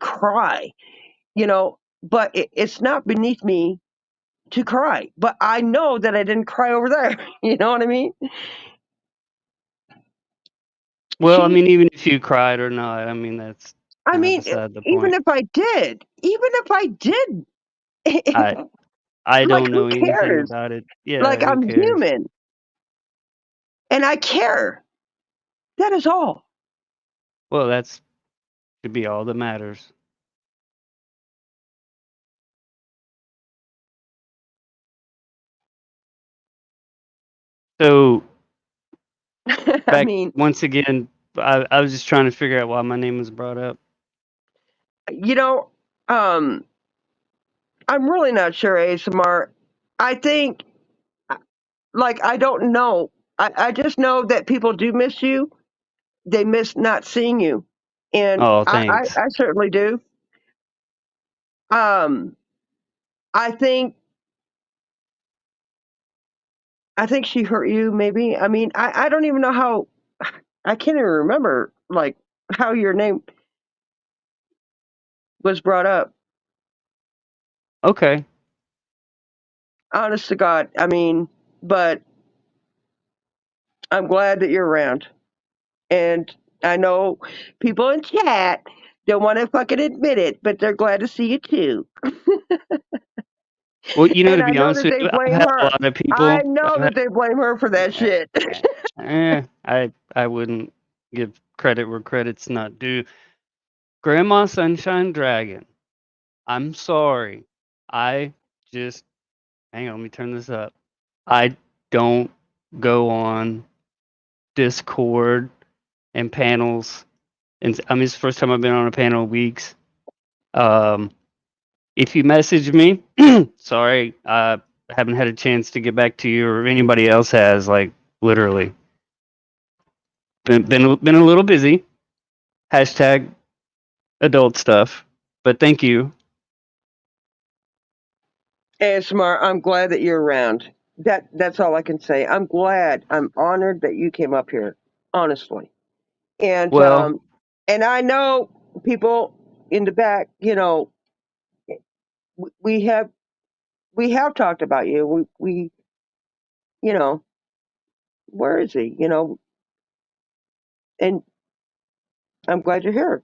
cry, but it's not beneath me to cry, but I know that I didn't cry over there. You know what I mean? well, I She, mean, even if you cried or not, I mean, that's I kind of mean, beside the even point. if I did, I I like, don't who know anything cares? about it. Yeah, Like, who I'm cares? human and I care. That is all. Well, that's should be all that matters. So I back mean, once again, I was just trying to figure out why my name was brought up. you know, um, I'm really not sure, ASMR. I think, like, I don't know. I just know that people do miss you. They miss not seeing you. And Oh, I thanks. I certainly do. Um, I think I think she hurt you, maybe. I mean, I don't even know how. I can't even remember, like, how your name was brought up. Okay. Honest to God. I mean, but I'm glad that you're around. And I know people in chat don't want to fucking admit it, but they're glad to see you too. Well, to And I be know honest that with they you, I've blame had a her. lot of I people. know that they blame her for that Eh, shit. I wouldn't give credit where credit's not due. Grandma Sunshine Dragon, I'm sorry. I just hang on, let me turn this up. I don't go on Discord and panels, and I mean it's the first time I've been on a panel in weeks. Um, if you message me, sorry, I haven't had a chance to get back to you, or anybody else has. Like literally, been a little busy. Hashtag adult stuff. But thank you. ASMR, I'm glad that you're around. That's all I can say. I'm glad. I'm honored that you came up here, honestly. And Well, I know people in the back, we have talked about you. We you know, where is he? And I'm glad you're here.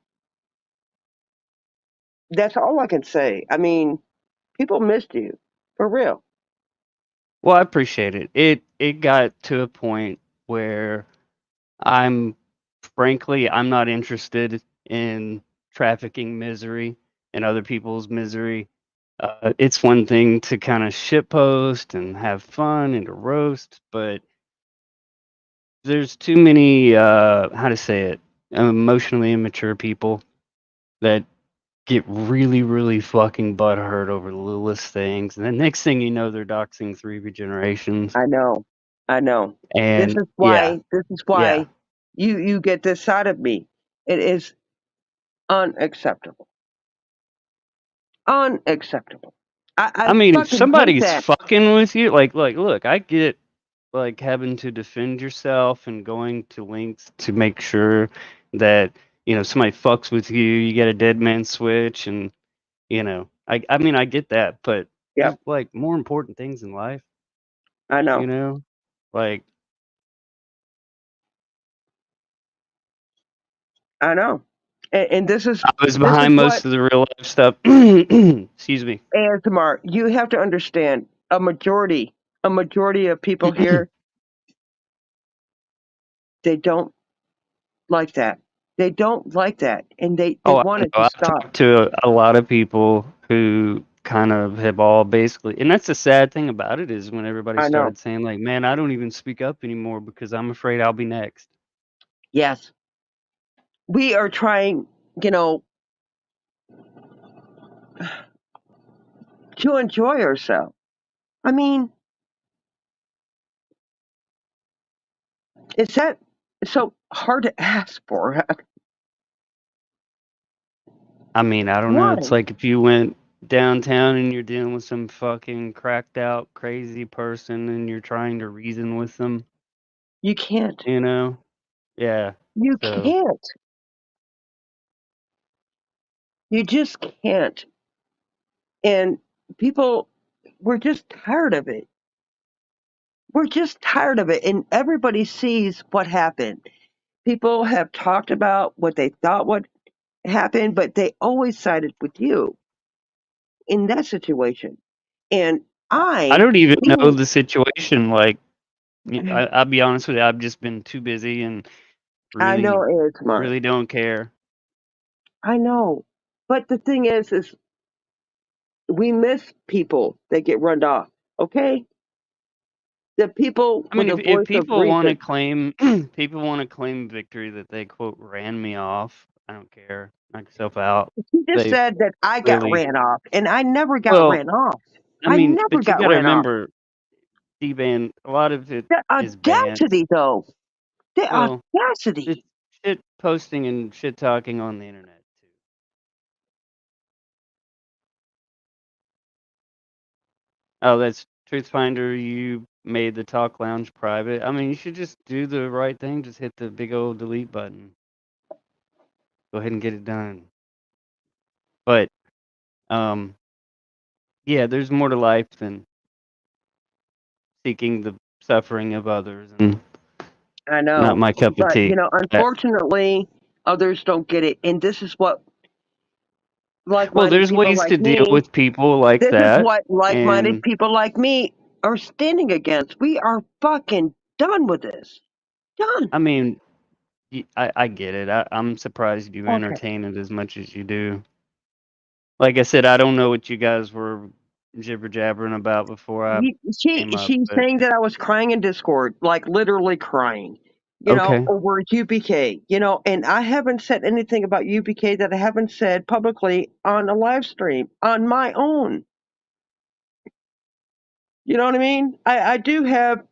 That's all I can say. I mean, people missed you. For real. well, I appreciate it. It got to a point where I'm I'm not interested in trafficking misery and other people's misery. It's one thing to kind of shitpost and have fun and to roast, but there's too many how to say it, emotionally immature people that get really, really fucking butthurt over the littlest things, and the next thing you know, they're doxing 3 generations. I know. I know. And This is why you get this side of me. It is unacceptable. Unacceptable. I I mean, if fucking hate somebody's that. fucking with you, like, look, I get like having to defend yourself and going to lengths to make sure that somebody fucks with you. You get a dead man switch, and I mean, I get that, but there's Yep, like more important things in life, I know. like I know. And this is I was behind what most of the real life stuff. Excuse me. ASMR. You have to understand. A majority of people here, they don't like that. They don't like that, and they Oh, I want know. it to I've stop. talked to a lot of people who kind of have all basically, and that's the sad thing about it is when everybody I know. started saying like, "Man, I don't even speak up anymore because I'm afraid I'll be next." Yes, we are trying. You know, to enjoy ourselves. I mean, is that so hard to ask for? I mean, I don't know. Why? It's like if you went downtown and you're dealing with some fucking cracked out crazy person and you're trying to reason with them, You can't. Yeah. You So, can't. You just can't. And people, we're just tired of it. We're just tired of it. And everybody sees what happened. People have talked about what they thought would happen, but they always sided with you in that situation. And I don't even know being, the situation. Like, I'll be honest with you, I've just been too busy and I know really, it's smart. really don't care. I know. But the thing is we miss people that get run off. Okay? The people I with mean, a if voice of people want to reason. claim people want to claim victory that they quote ran me off, I don't care. Knock yourself out. She just They said that I got clearly, ran off, and I never got well, ran off. I I mean, never but you got got to ran off. remember, Dban, a lot of it The is banned. audacity, though. The Well, audacity. it's shit posting and shit talking on the internet too. Oh, that's Truthfinder. You made the talk lounge private. I mean, you should just do the right thing. Just hit the big old delete button. Go ahead and get it done. But yeah, there's more to life than seeking the suffering of others, and I not know. my cup of But, tea. unfortunately, others don't get it. And this is what like Well, minded there's people ways like to deal me, with people like this is that, what like minded and people like me are standing against. We are fucking done with this. Done. I mean, I get it. I'm surprised you Okay. entertain it as much as you do. Like I said, I don't know what you guys were jibber jabbering about before I came up, She's but saying that I was crying in Discord, like literally crying, okay. over UBK, and I haven't said anything about UBK that I haven't said publicly on a live stream on my own. You know what I mean? I do have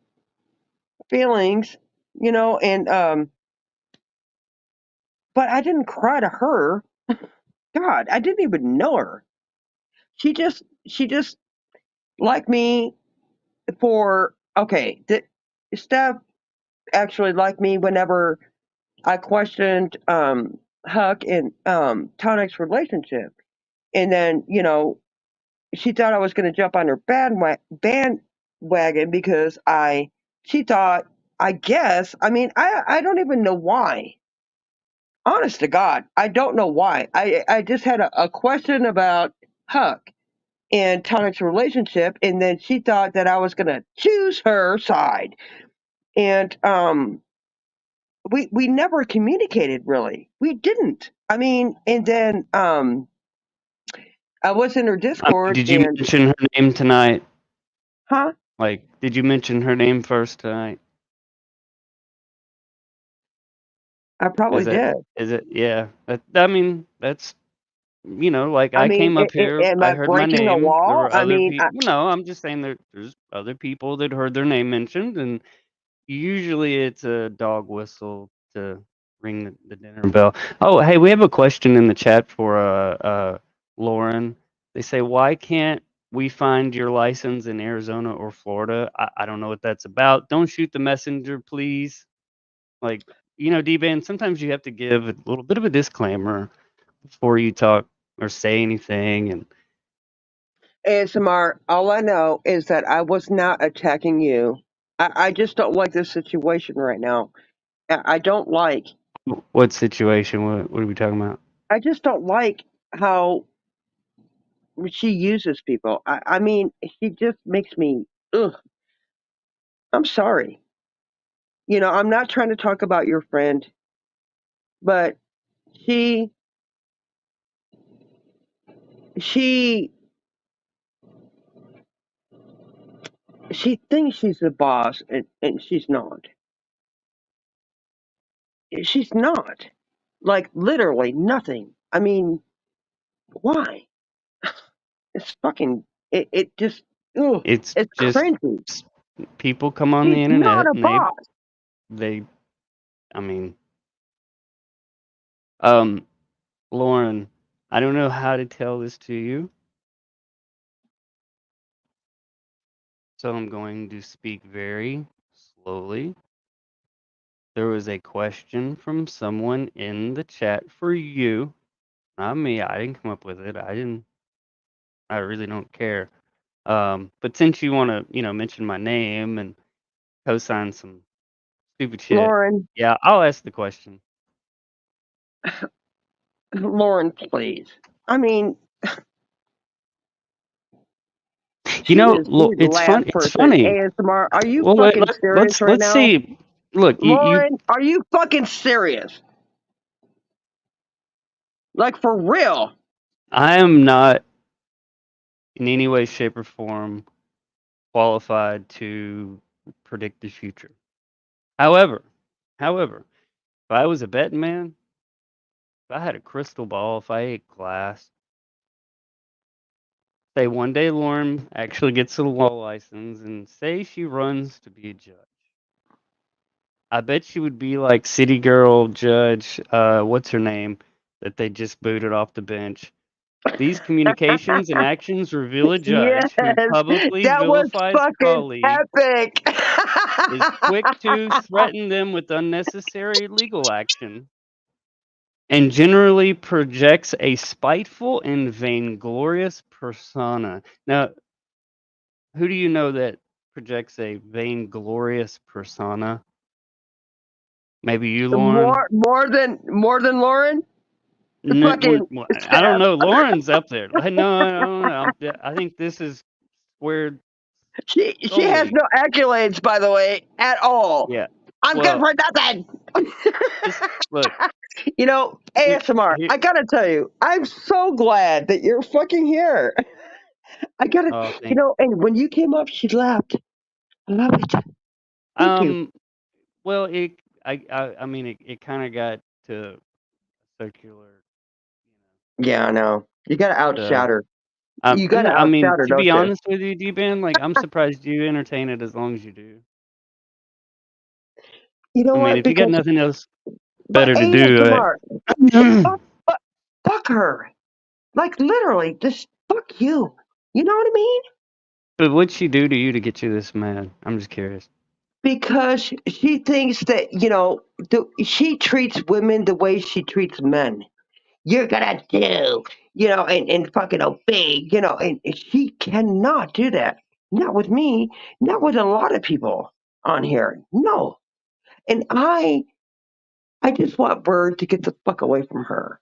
feelings, and but I didn't cry to her. God, I didn't even know her. She just liked me for okay. Steph actually liked me whenever I questioned Huck and Tonic's relationship, and then she thought I was going to jump on her bandwagon because she thought, I guess, I mean, I don't even know why. Honest to God, I don't know why. I just had a question about Huck and Tonic's relationship, and then she thought that I was going to choose her side, and we never communicated really. We didn't. I mean, and then I was in her Discord Did you and mention her name tonight? huh? Like, did you mention her name first tonight? I probably Is it? did. Is it? Yeah. I mean, that's like I I mean, came up here, am I I heard my breaking a name. There wall? were I other mean, people. No, I'm just saying there's other people that heard their name mentioned, and Usually it's a dog whistle to ring the dinner bell. Oh, hey, we have a question in the chat for Lauren. They say, why can't we find your license in Arizona or Florida? I don't know what that's about. Don't shoot the messenger, please. Like, Dban, sometimes you have to give a little bit of a disclaimer before you talk or say anything. And ASMR, all I know is that I was not attacking you. I just don't like this situation right now. I don't like. what situation? What are we talking about? I just don't like how she uses people. I mean, she just makes me. Ugh. I'm sorry. I'm not trying to talk about your friend, but she she she thinks she's the boss, and she's not. She's not. Like literally nothing. I mean, why? It's fucking. It just. Ugh, It's it's just cringy. people come on the She's not internet a and boss. they I mean, Lauren, I don't know how to tell this to you, so I'm going to speak very slowly. There was a question from someone in the chat for you, not me. I didn't come up with it. I really don't care. But since you want to, mention my name and co-sign some stupid shit, Lauren, yeah, I'll ask the question. Lauren, please. I mean, You she know, is the it's fun. last It's person. funny. ASMR, are you Well, fucking serious right let's now? see. Look, you Lauren, are you fucking serious? Like for real? I am not in any way, shape, or form qualified to predict the future. However, if I was a betting man, if I had a crystal ball, if I ate glass, say one day Lauren actually gets a law license and say she runs to be a judge. I bet she would be like city girl judge, what's her name, that they just booted off the bench. These communications and actions reveal a Yes, judge who publicly that was vilifies a fucking colleague, epic. is quick to threaten them with unnecessary legal action, and generally projects a spiteful and vainglorious persona. Now, who do you know that projects a vainglorious persona? Maybe you, Lauren? more than Lauren? Fucking I don't Steph. know. Lauren's up there. No, I don't know. I think this is squared She has solely. no accolades, by the way, at all. Yeah. I'm good Well, for nothing. just look. Here, ASMR, here. I gotta tell you, I'm so glad that you're fucking here. I gotta, Oh, thank. and when you came up, she laughed. I love it. Thank you. Well, I mean, it kind of got to circular. Yeah, I know. You gotta So, outshout her. You gotta I mean, outshout her, to don't be you? honest with you, D-Ben, like I'm surprised you entertain it as long as you do. You know I mean, what? if you got Because, nothing else but better to do, ASMR, fuck her. Like literally, just fuck you. You know what I mean? but what'd she do to you to get you this mad? I'm just curious. Because she thinks that she treats women the way she treats men. You're gonna do, and fucking obey, and she cannot do that. Not with me, not with a lot of people on here. No. And I just want Bird to get the fuck away from her.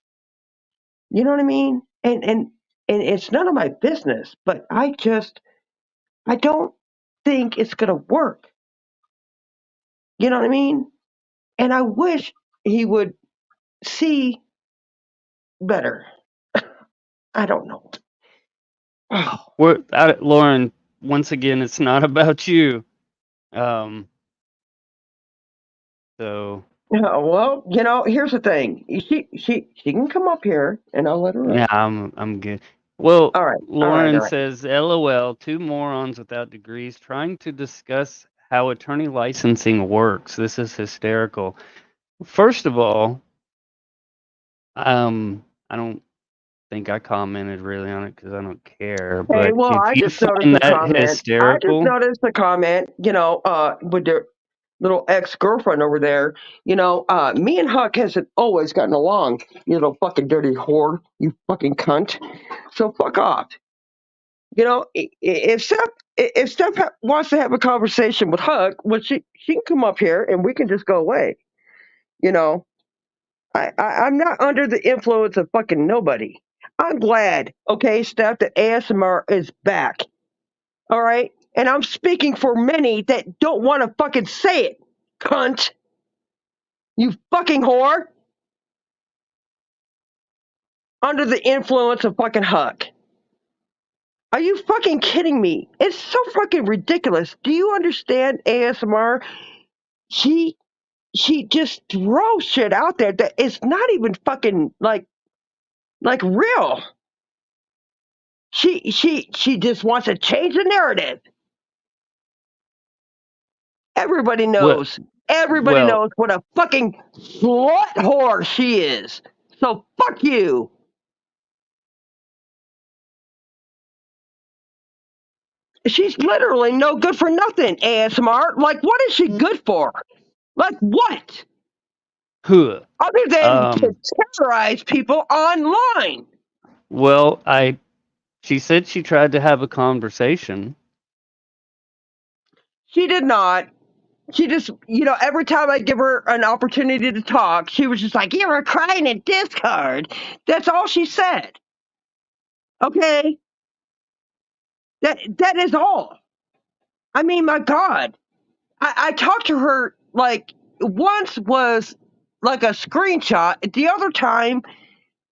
You know what I mean? And it's none of my business, but I don't think it's gonna work. You know what I mean? And I wish he would see better. I don't know. Oh. Lauren, once again, it's not about you. So Yeah, well, here's the thing. She can come up here, and I'll let her up. yeah, I'm good. Well, All right, all right, all Lauren right. says, "LOL, two morons without degrees trying to discuss how attorney licensing works. This is hysterical. First of all, I don't think I commented really on it because I don't care. Hey, But well, if I you just noticed find a that comment. I just hysterical, noticed a comment, with their little ex-girlfriend over there. Me and Huck hasn't always gotten along, you little fucking dirty whore, you fucking cunt. So fuck off. If Steph wants to have a conversation with Huck, well, she can come up here and we can just go away. You know, I'm not under the influence of fucking nobody. I'm glad, okay, Steph, that ASMR is back. All right? And I'm speaking for many that don't want to fucking say it, cunt. You fucking whore. Under the influence of fucking Huck. Are you fucking kidding me? It's so fucking ridiculous. Do you understand ASMR? She just throws shit out there that is not even fucking like real. She just wants to change the narrative. Everybody well, knows. Everybody well, knows what a fucking slut whore she is. So fuck you. She's literally no good for nothing, ASMR. Like, what is she good for? Like, what? huh. Other than to Um, terrorize people online. well, she said she tried to have a conversation. She did not. She just, every time I give her an opportunity to talk, she was just like, "You were crying in Discord." That's all she said. Okay? That is all. I mean, my God. I talked to her like once was like a screenshot. The other time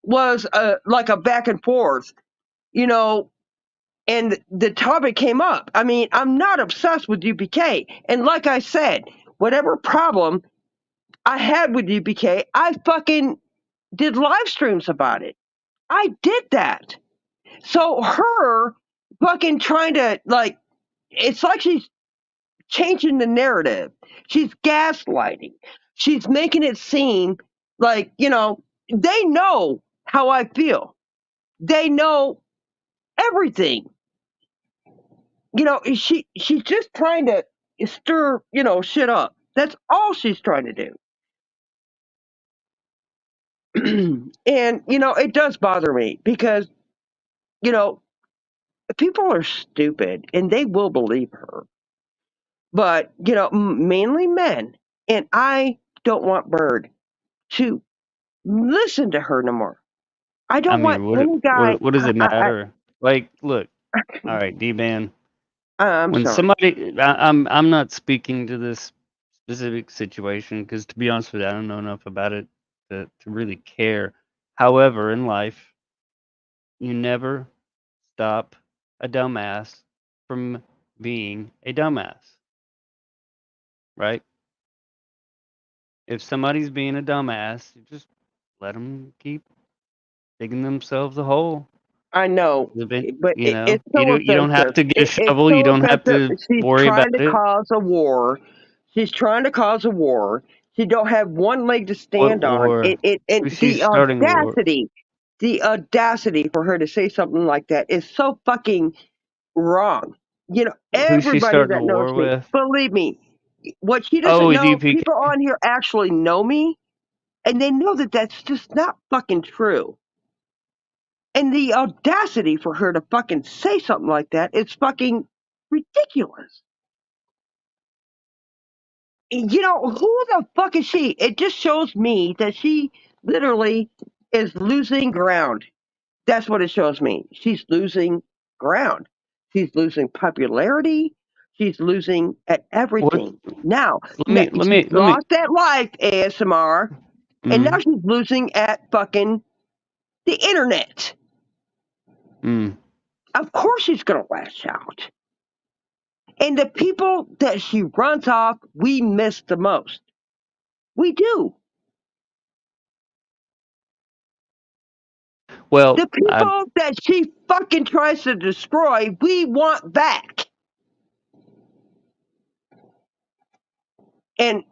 was like a back and forth, you know, and the topic came up. I mean, I'm not obsessed with UPK. And like I said, whatever problem I had with UPK, I fucking did live streams about it. I did that. So her fucking trying to it's like she's changing the narrative. She's gaslighting. She's making it seem like, they know how I feel. They know everything. She's just trying to stir, shit up. That's all she's trying to do. And, it does bother me because, you know, people are stupid and they will believe her. But, mainly men. And I don't want Bird to listen to her no more. I I don't want mean, any guy. what does it matter? Like, look, all right, Dban. I'm When sorry. somebody, I'm not speaking to this specific situation because, to be honest with you, I don't know enough about it to really care. However, in life, you never stop a dumbass from being a dumbass, right? If somebody's being a dumbass, you just let them keep digging themselves a hole. I know, but You know, it's so you don't have offensive. to get a It's shovel. You so don't have offensive. to She's worry about trying to it. cause a war. She's trying to cause a war. She don't have one leg to What stand on. war? And Who's she starting a war? the audacity for her to say something like that is so fucking wrong. Who's she Everybody starting a that knows war me, with? believe me, what she doesn't Oh, know, DPK. people on here actually know me, and they know that that's just not fucking true. And the audacity for her to fucking say something like that is fucking ridiculous. Who the fuck is she? It just shows me that she literally is losing ground. That's what it shows me. She's losing ground. She's losing popularity. She's losing at What? everything. Now, Let she's me. lost at life, ASMR, and now Mm, she's losing at fucking the internet. mm. Of course she's going to lash out. And the people that she runs off, we miss the most. We do. Well, The people that she fucking tries to destroy, we want back. And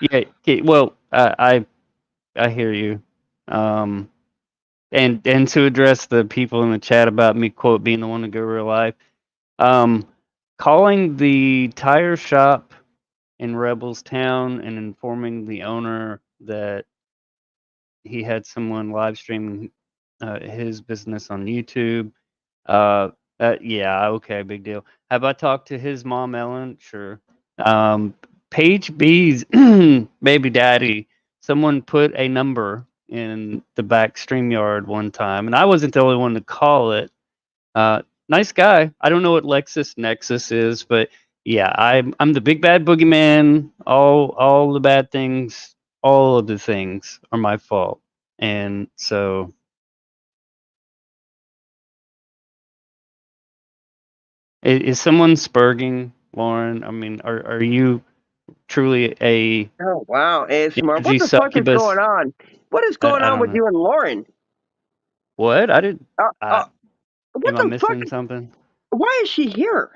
Yeah. Okay, well, I hear you. And to address the people in the chat about me quote being the one to go real life, calling the tire shop in Rebels Town and informing the owner that he had someone live streaming his business on YouTube. Yeah, okay, big deal. Have I talked to his mom, Ellen? Sure. Paige B's baby daddy. Someone put a number in the back StreamYard one time, and I wasn't the only one to call it. Nice guy. I don't know what Lexus Nexus is, but yeah, I'm the big bad boogeyman. All the bad things, all of the things are my fault, and so is someone spurging, Lauren? I mean, are you truly a oh wow, ASMR. What energy the fuck is succubus? going on? What is going I on don't with know. you and Lauren? What? I did. Uh, uh, what Am I the fuck? missing something? Why is she here?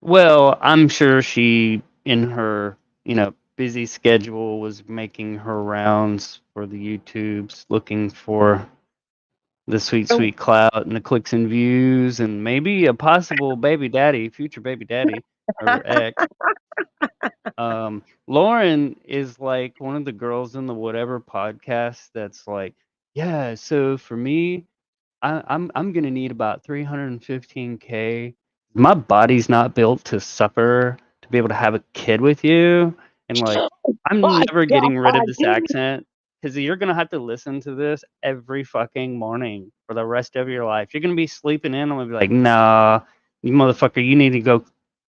Well, I'm sure she, in her, busy schedule, was making her rounds for the YouTubes, looking for the sweet, Oh, sweet clout and the clicks and views, and maybe a possible baby daddy, future baby daddy, or ex. Lauren is like one of the girls in the whatever podcast that's like, yeah, so for me, I'm gonna need about 315K. My body's not built to suffer to be able to have a kid with you, and like I'm my never getting rid of God, this dude. accent because you're gonna have to listen to this every fucking morning for the rest of your life. You're gonna be sleeping in. I'm gonna be like, nah, you motherfucker, you need to go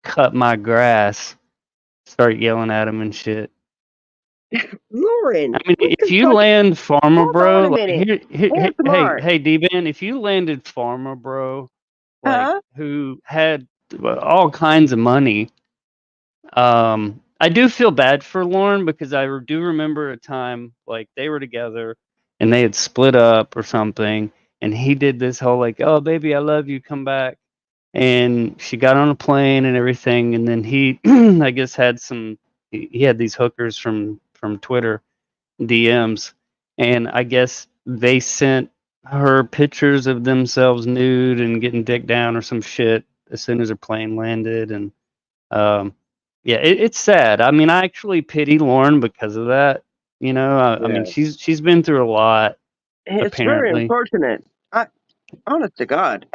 cut my grass. Start yelling at him and shit. Lauren, I mean, what if the you fuck? land Farmer Hold on Bro, a like minute. hey, ASMR. Dban, if you landed Farmer Bro, like Huh? who had all kinds of money, I do feel bad for Lauren because I do remember a time like they were together and they had split up or something, and he did this whole like, oh baby, I love you, come back, and she got on a plane and everything, and then he, I guess, had he had these hookers from Twitter DMs, and I guess they sent her pictures of themselves nude and getting dick down or some shit as soon as her plane landed, and yeah, it's sad. I mean, I actually pity Lauren because of that. I mean, Yeah. she's been through a lot, It's very apparently. unfortunate. Honest to God.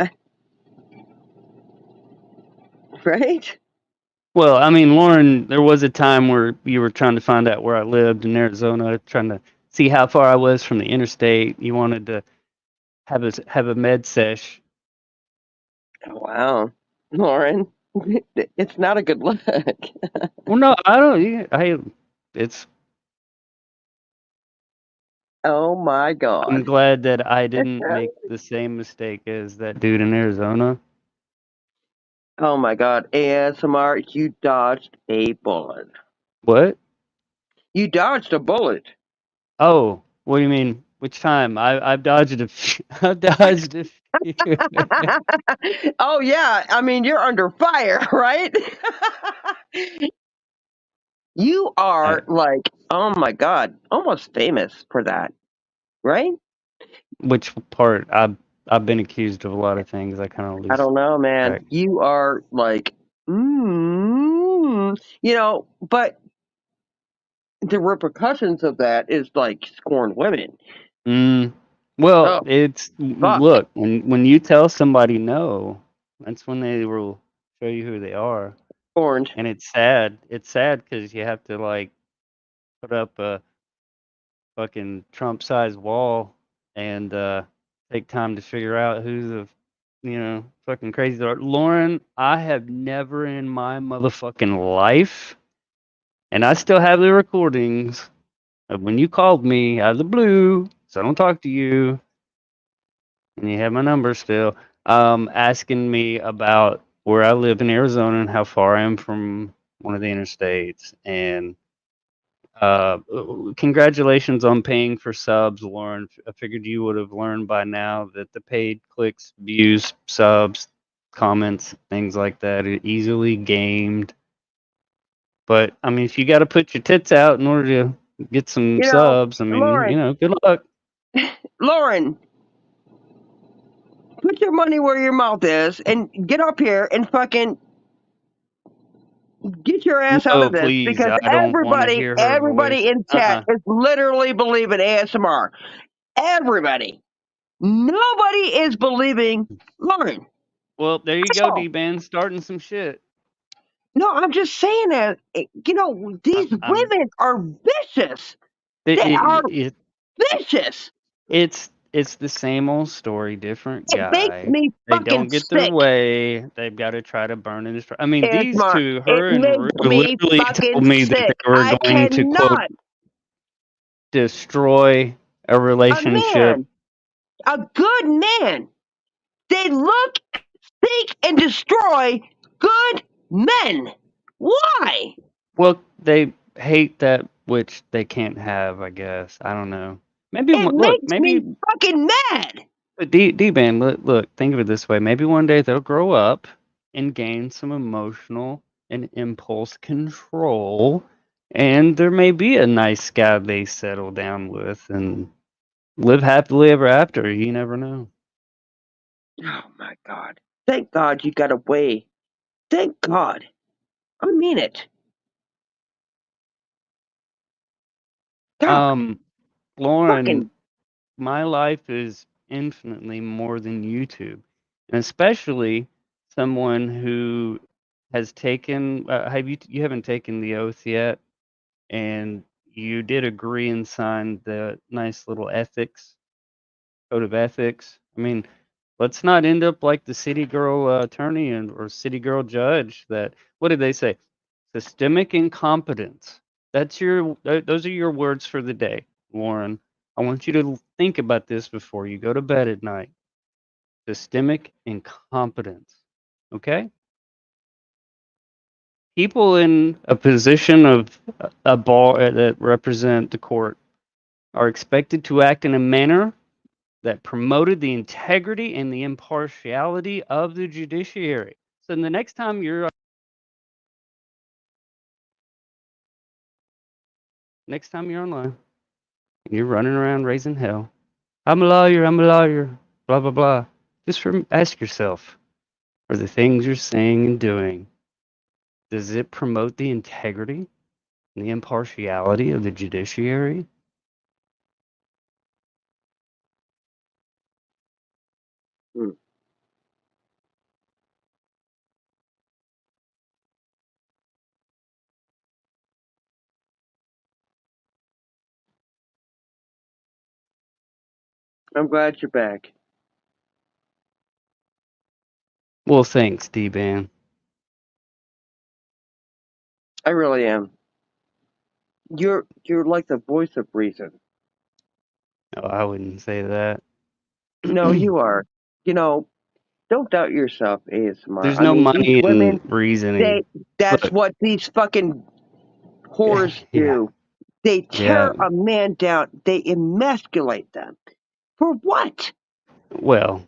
Right? Well, I mean, Lauren, there was a time where you were trying to find out where I lived in Arizona, trying to see how far I was from the interstate. You wanted to have a med sesh. Wow. Lauren, it's not a good look. Well, no, I don't. It's. Oh my I'm God. glad that I didn't make the same mistake as that dude in Arizona. Oh my God. ASMR, you dodged a bullet. What? You dodged a bullet. Oh, what do you mean? Which time? I've dodged a few. I've dodged a few. Oh yeah. I mean, you're under fire, right? You I, are like, oh my God, almost famous for that, right? which part? I've been accused of a lot of things. I kind of I lose don't know, man. track. You are like, but the repercussions of that is like scorned women. Mm, well, Oh, it's fuck. look when you tell somebody no, that's when they will show you who they are, Scorned. and it's sad. It's sad because you have to like put up a fucking Trump-sized wall and take time to figure out who's the fucking crazy. Lauren, I have never in my motherfucking life, and I still have the recordings of when you called me out of the blue, so I don't talk to you, and you have my number still, asking me about where I live in Arizona and how far I am from one of the interstates, and Uh, congratulations on paying for subs, Lauren. I figured you would have learned by now that the paid clicks, views, subs comments, things like that, are easily gamed. But I mean, if you got to put your tits out in order to get some subs, I mean, good luck. Lauren, put your money where your mouth is and get up here and fucking get your ass out No, of this, please, because I don't want to hear her voice. everybody in chat is literally believing ASMR. Everybody. Nobody is believing Lauren. Well, there you go, Dban, starting some shit. No, I'm just saying that, these women are vicious. They are vicious. It's the same old story, different guy. It makes me they fucking don't get sick. their way. They've got to try to burn and destroy. I mean, these ASMR. two, her It and makes Rue, me literally fucking told me sick. that they were I going to, quote, cannot. destroy a relationship. A good man. They look, seek, and destroy good men. Why? Well, they hate that which they can't have, I guess. I don't know. Maybe It makes me fucking mad. D-Ban, look, think of it this way. Maybe one day they'll grow up and gain some emotional and impulse control, and there may be a nice guy they settle down with and live happily ever after. You never know. Oh my God. Thank God you got away. Thank God. I mean it. Lauren, my life is infinitely more than YouTube, and especially someone who has taken. You haven't taken the oath yet, and you did agree and sign the nice little code of ethics. I mean, let's not end up like the city girl attorney or city girl judge. What did they say? Systemic incompetence. Those are your words for the day, Lauren. I want you to think about this before you go to bed at night. Systemic incompetence. Okay? People in a position of a bar that represent the court are expected to act in a manner that promoted the integrity and the impartiality of the judiciary. So the next time you're online, you're running around raising hell. I'm a lawyer, blah, blah, blah. Just ask yourself, are the things you're saying and doing, does it promote the integrity and the impartiality of the judiciary? I'm glad you're back. Well, thanks, Dban. I really am. You're like the voice of reason. No, I wouldn't say that. No, you are. Don't doubt yourself, ASMR. There's no money these women, in reasoning. that's what these fucking whores do. They tear a man down. They emasculate them. For what? Well,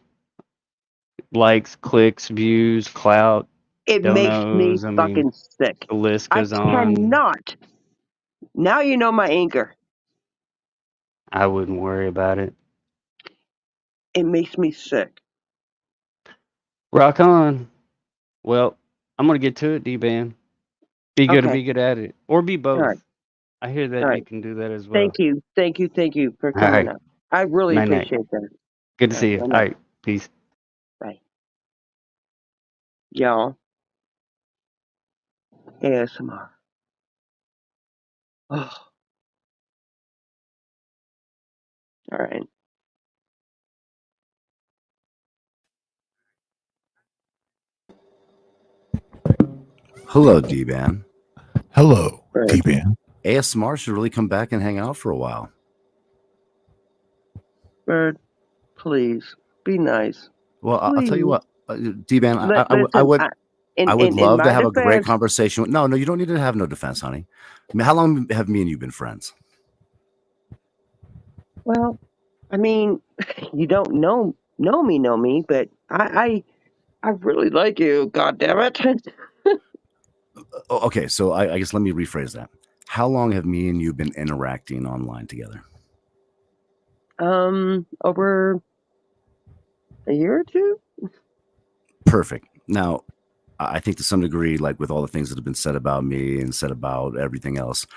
likes, clicks, views, clout, It makes me fucking sick. The list goes on. I cannot. Now you know my anger. I wouldn't worry about it. It makes me sick. Rock on. Well, I'm going to get to it, D-Ban. Be good to be good at it. Or be both. Right. I hear that you can do that as well. Thank you for coming up. I really appreciate that. Good to see you. All right. Peace. Bye. Y'all. ASMR. Oh. All right. Hello, D-Ban. Hello, D-Ban. ASMR should really come back and hang out for a while. Bird, please be nice. Well, I'll tell you what, D-Ban, I would love to have a great conversation. No, you don't need to have no defense, honey. I mean, how long have me and you been friends? Well, I mean, you don't know me, but I I really like you. God damn it. Okay, so I guess let me rephrase that. How long have me and you been interacting online together? Over a year or two. Perfect. Now, I think to some degree, like with all the things that have been said about me and said about everything else,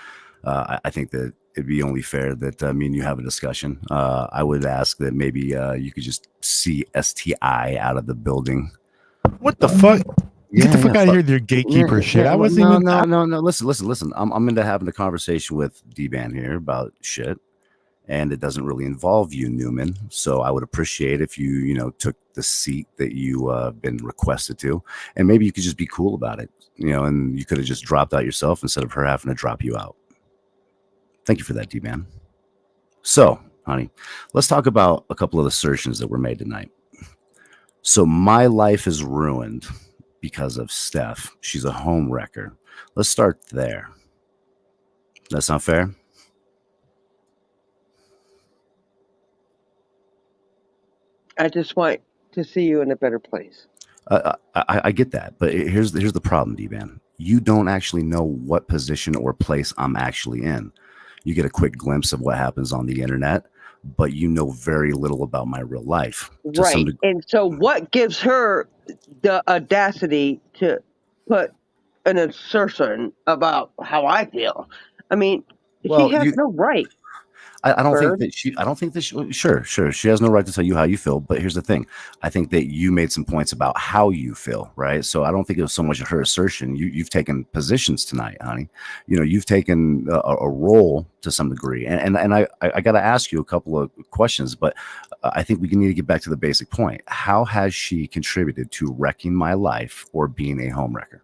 I think that it'd be only fair that me and you have a discussion. I would ask that maybe you could just see STI out of the building. What the fuck? Get the fuck out of here with your gatekeeper shit. I wasn't even. No. Listen. I'm into having a conversation with Dban here about shit, and it doesn't really involve you, Newman. So I would appreciate if you took the seat that you been requested to, and maybe you could just be cool about it, and you could have just dropped out yourself instead of her having to drop you out. Thank you for that, Dban. So, honey, let's talk about a couple of assertions that were made tonight. So my life is ruined because of Steph. She's a home wrecker. Let's start there. That's not fair? I just want to see you in a better place. I get that, but here's the problem, Dban. You don't actually know what position or place I'm actually in. You get a quick glimpse of what happens on the internet, but you know very little about my real life. Right. And so what gives her the audacity to put an assertion about how I feel? I mean, she has no right. I don't think that she, sure. She has no right to tell you how you feel. But here's the thing. I think that you made some points about how you feel, right? So I don't think it was so much her assertion. You've taken positions tonight, honey. You've taken a role to some degree. And I got to ask you a couple of questions, but I think we need to get back to the basic point. How has she contributed to wrecking my life or being a home wrecker?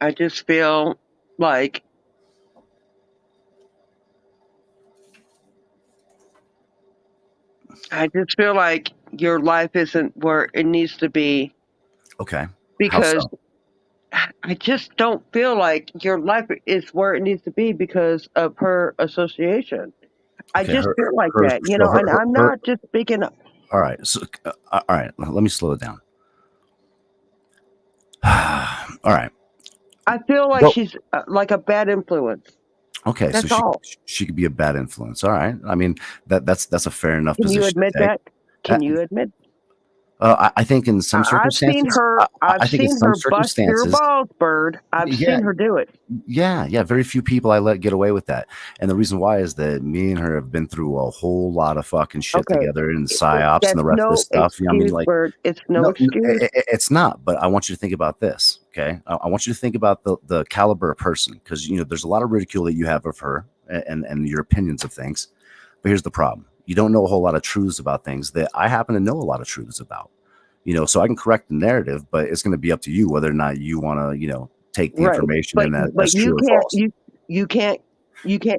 I just feel like your life isn't where it needs to be. Okay. Because I just don't feel like your life is where it needs to be because of her association. I just feel like that, and I'm not just speaking up. All right. So, all right. Let me slow it down. All right. I feel like she's like a bad influence. Okay, that's so all. She could be a bad influence. All right. I mean, that's a fair enough position. Can you admit that? Can you admit? I think in some circumstances, I've seen her bust your balls, Bird. I've seen her do it. Yeah. Very few people I let get away with that, and the reason why is that me and her have been through a whole lot of fucking shit together and psyops and the rest of the stuff. Excuse, I mean, like, Bird, it's no excuse. It's not. But I want you to think about this. Okay, I want you to think about the caliber of person, because there's a lot of ridicule that you have of her and your opinions of things. But here's the problem. You don't know a whole lot of truths about things that I happen to know a lot of truths about, so I can correct the narrative, but it's going to be up to you whether or not you want to, take the information as true or false. You can't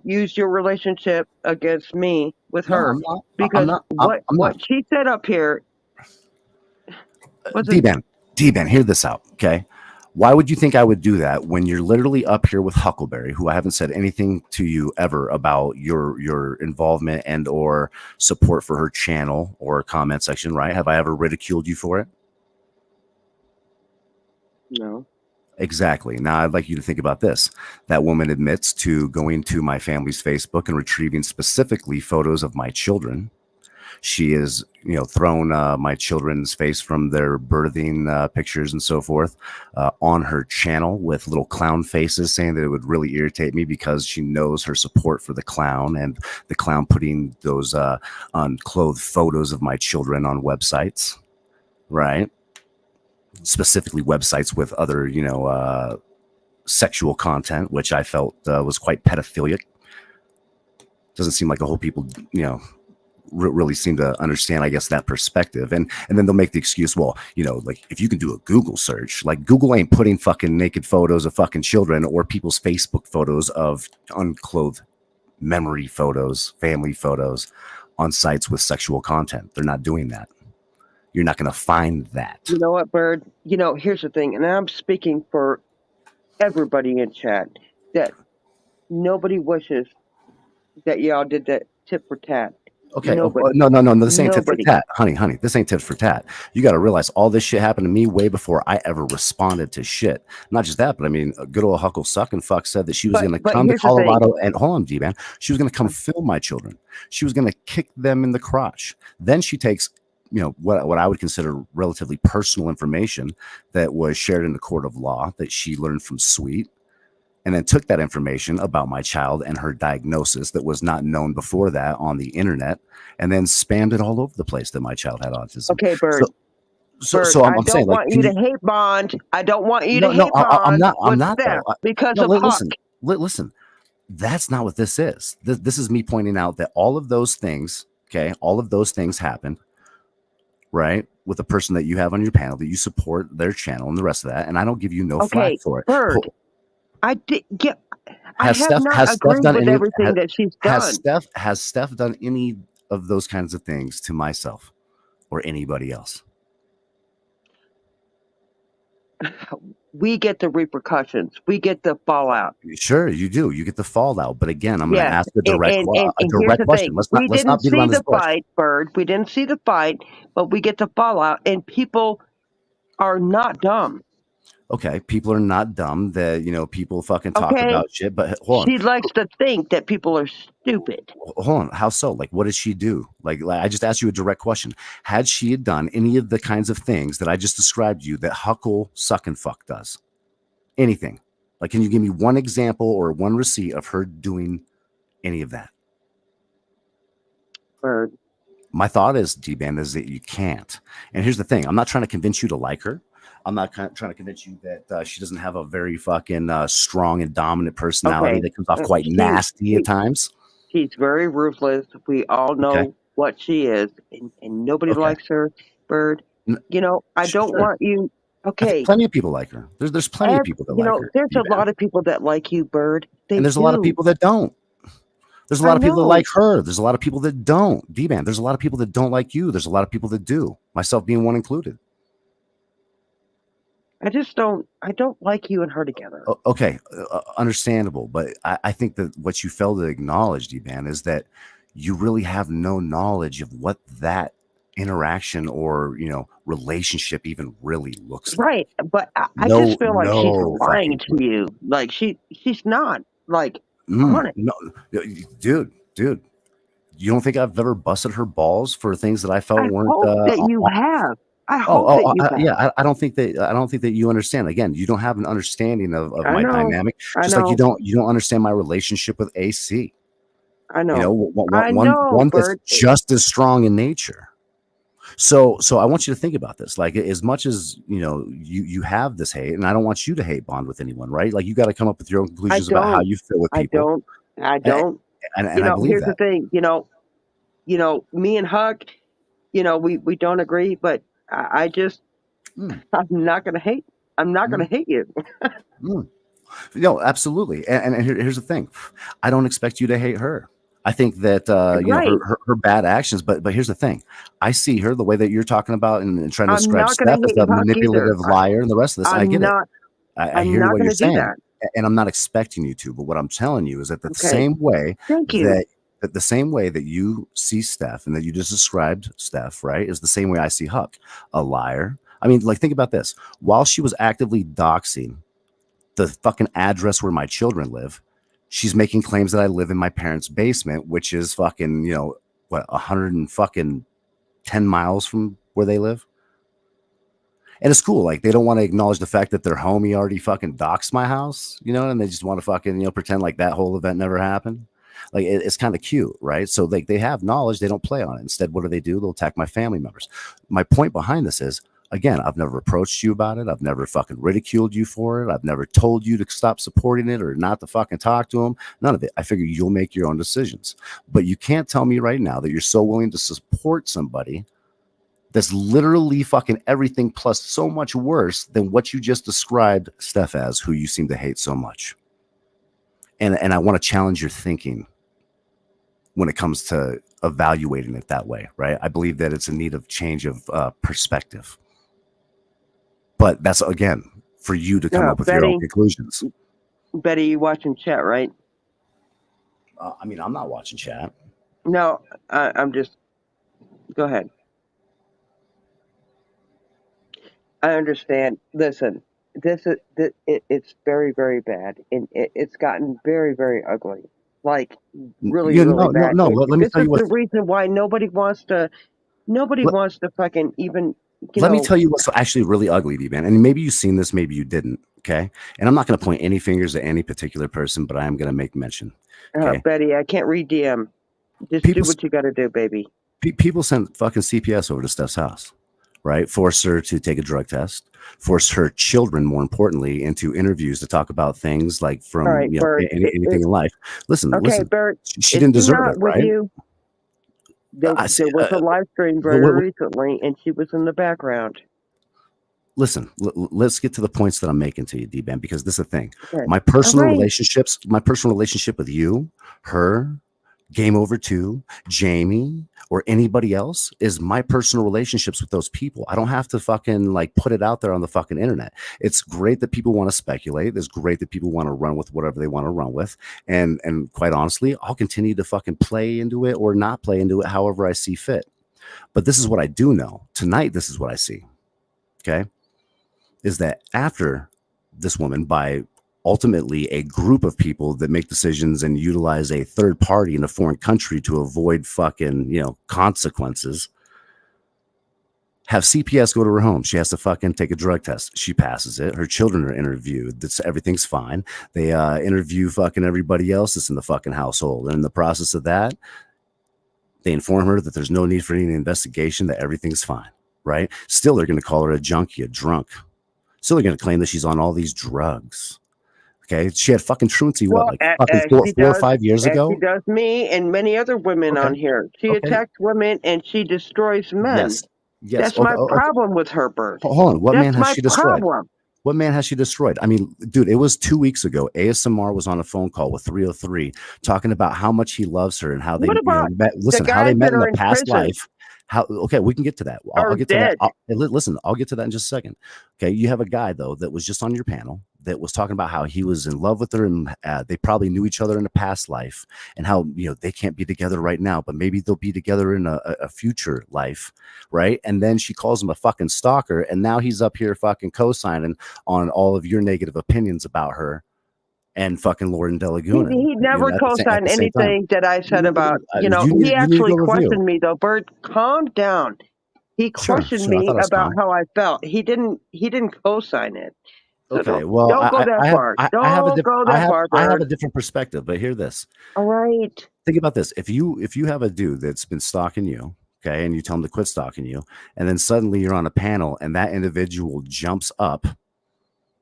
use your relationship against me with her because what she said up here. Dban, hear this out, okay? Why would you think I would do that when you're literally up here with Huckleberry, who I haven't said anything to you ever about your involvement and or support for her channel or comment section, right? Have I ever ridiculed you for it? No. Exactly. Now I'd like you to think about this. That woman admits to going to my family's Facebook and retrieving specifically photos of my children. She has, thrown my children's face from their birthing pictures and so forth on her channel with little clown faces, saying that it would really irritate me because she knows her support for the clown and the clown putting those unclothed photos of my children on websites, right? Specifically websites with other, sexual content, which I felt was quite pedophilic. Doesn't seem like a whole people, really seem to understand, I guess, that perspective. And then they'll make the excuse, well, like if you can do a Google search, like Google ain't putting fucking naked photos of fucking children or people's Facebook photos of unclothed memory photos, family photos on sites with sexual content. They're not doing that. You're not going to find that. You know what, Bird? Here's the thing, and I'm speaking for everybody in chat, that nobody wishes that y'all did that tit for tat. Okay. Nobody. No. This ain't tit for Nobody. tat, honey. This ain't tit for tat. You got to realize all this shit happened to me way before I ever responded to shit. Not just that, but I mean, good old Huckle Suck and Fuck said that she was going to come to here's the thing. Colorado and hold on, Dban. She was going to come film my children. She was going to kick them in the crotch. Then she takes, what I would consider relatively personal information that was shared in the court of law that she learned from Sweet, and then took that information about my child and her diagnosis that was not known before that on the internet, and then spammed it all over the place that my child had autism. Okay, Bird. So I'm I don't saying, like, want you to hate Bond. I don't want you to hate I'm Bond. not though. Because of Huck. Listen. That's not what this is. This is me pointing out that all of those things, happened, right, with the person that you have on your panel, that you support their channel and the rest of that, and I don't give you no flack for it. Bird. I did get. Has I have Steph, not has agreed Steph done with any, everything that she's done. Has Steph done any of those kinds of things to myself or anybody else? We get the repercussions. We get the fallout. Sure, you do. You get the fallout. But again, I'm going to ask a direct question. Question. Let's not beat around this bush. Fight, Bird. We didn't see the fight, but we get the fallout, and people are not dumb. Okay, people are not dumb. That people fucking talk about shit. But hold on, she likes to think that people are stupid. Hold on, how so? Like, what does she do? Like I just asked you a direct question. Had she done any of the kinds of things that I just described to you that Huckle Suck and Fuck does? Anything? Like, can you give me one example or one receipt of her doing any of that? Bird. My thought is, Dban, is that you can't. And here's the thing: I'm not trying to convince you to like her. I'm not trying to convince you that she doesn't have a very fucking strong and dominant personality that comes off quite nasty at times. She's very ruthless. We all know what she is, and nobody likes her, Bird. I don't want you. Okay. Plenty of people like her. There's plenty of people that like her. There's a lot of people that like you, Bird. And there's a lot of people that don't. There's a lot of people that like her. There's a lot of people that don't. Dban, there's a lot of people that don't like you. There's a lot of people that do, myself being one included. I don't like you and her together. Okay, understandable. But I think that what you fail to acknowledge, Dban, is that you really have no knowledge of what that interaction or relationship even really looks like. Right, but I just feel like she's lying to you. Like she's not like on it. No, dude, you don't think I've ever busted her balls for things that I felt weren't? Hope that you have. I hope that you have. Yeah, I don't think that you understand. Again, you don't have an understanding of my dynamic. Just like you don't understand my relationship with AC. I know. One that's just as strong in nature. So I want you to think about this. Like, as much as you have this hate, and I don't want you to hate bond with anyone, right? Like, you got to come up with your own conclusions about how you feel with people. I don't. And I believe here's that. the thing. Me and Huck, we don't agree, but I'm not gonna hate. I'm not gonna hate you. No, absolutely. And here's the thing: I don't expect you to hate her. I think that her bad actions, but here's the thing: I see her the way that you're talking about and trying to describe Steph as a manipulative liar and the rest of this. I get it. I hear what you're saying, and I'm not expecting you to. But what I'm telling you is that the same way that the same way that you see Steph and that you just described Steph, right, is the same way I see Huck, a liar. I mean, like, think about this: while she was actively doxing the fucking address where my children live, she's making claims that I live in my parents' basement, which is fucking, 110 miles from where they live. And it's cool. Like, they don't want to acknowledge the fact that their homie already fucking doxed my house, and they just want to fucking, pretend like that whole event never happened. Like, it's kind of cute, right? So, like, they have knowledge, they don't play on it. Instead, what do? They'll attack my family members. My point behind this is, again, I've never approached you about it. I've never fucking ridiculed you for it. I've never told you to stop supporting it or not to fucking talk to them. None of it. I figure you'll make your own decisions. But you can't tell me right now that you're so willing to support somebody that's literally fucking everything plus so much worse than what you just described Steph as, who you seem to hate so much. And I want to challenge your thinking when it comes to evaluating it that way, right? I believe that it's in need of change of perspective. But that's, again, for you to come up with your own conclusions. Betty, you watching chat, right? I mean, I'm not watching chat. No, I'm just. Go ahead. I understand. Listen, it's very, very bad, and it's gotten very, very ugly. Like really, You really know, no, bad. no. And Let me this tell is you what. the reason why nobody wants to. Nobody Let, wants to fucking even. let me tell you what's actually really ugly, D-Man. And maybe you've seen this, maybe you didn't. Okay. And I'm not going to point any fingers at any particular person, but I am going to make mention. Okay. Betty, I can't read DM. Just People, do what you got to do, baby. People sent fucking CPS over to Steph's house, right? Force her to take a drug test, force her children, more importantly, into interviews to talk about things like from All right, Bert. anything in life. Listen, Okay, Bert. she didn't deserve it, with right? you? There was a live stream very recently, and she was in the background. Listen, let's get to the points that I'm making to you, D-Ben, because this is the thing. Okay. My personal relationship with you, her, Game Over 2, Jamie, or anybody else is my personal relationships with those people. I don't have to fucking like put it out there on the fucking internet. It's great that people want to speculate. It's great that people want to run with whatever they want to run with. And quite honestly, I'll continue to fucking play into it or not play into it however I see fit. But this is what I do know. Tonight, this is what I see. Okay. Is that after this woman, by ultimately a group of people that make decisions and utilize a third party in a foreign country to avoid fucking, consequences, have CPS go to her home. She has to fucking take a drug test. She passes it. Her children are interviewed. Everything's fine. They interview fucking everybody else that's in the fucking household. And in the process of that, they inform her that there's no need for any investigation, that everything's fine, right? Still, they're going to call her a junkie, a drunk. Still, they're going to claim that she's on all these drugs. Okay, she had fucking truancy, fucking 4 or 5 years ago? She does me and many other women on here. She attacks women and she destroys men. Yes. That's my problem with her, Bert. Hold on. What man has she destroyed? Problem. What man has she destroyed? I mean, dude, it was 2 weeks ago. ASMR was on a phone call with 303 talking about how much he loves her and how they met. Listen, how they met in a past life. Okay, we can get to that. I'll get to that. Listen, I'll get to that in just a second. Okay, you have a guy though that was just on your panel that was talking about how he was in love with her and they probably knew each other in a past life and how they can't be together right now, but maybe they'll be together in a future life, right? And then she calls him a fucking stalker, and now he's up here fucking co-signing on all of your negative opinions about her. And fucking Lauren DeLaguna. He never co-signed anything that I said about, he actually questioned me though. Bert, calm down. He questioned me about how I felt. He didn't co-sign it. So okay, well, don't go that far. Don't go that far. I have a different perspective, but hear this. All right. Think about this. If you have a dude that's been stalking you, okay, and you tell him to quit stalking you, and then suddenly you're on a panel and that individual jumps up,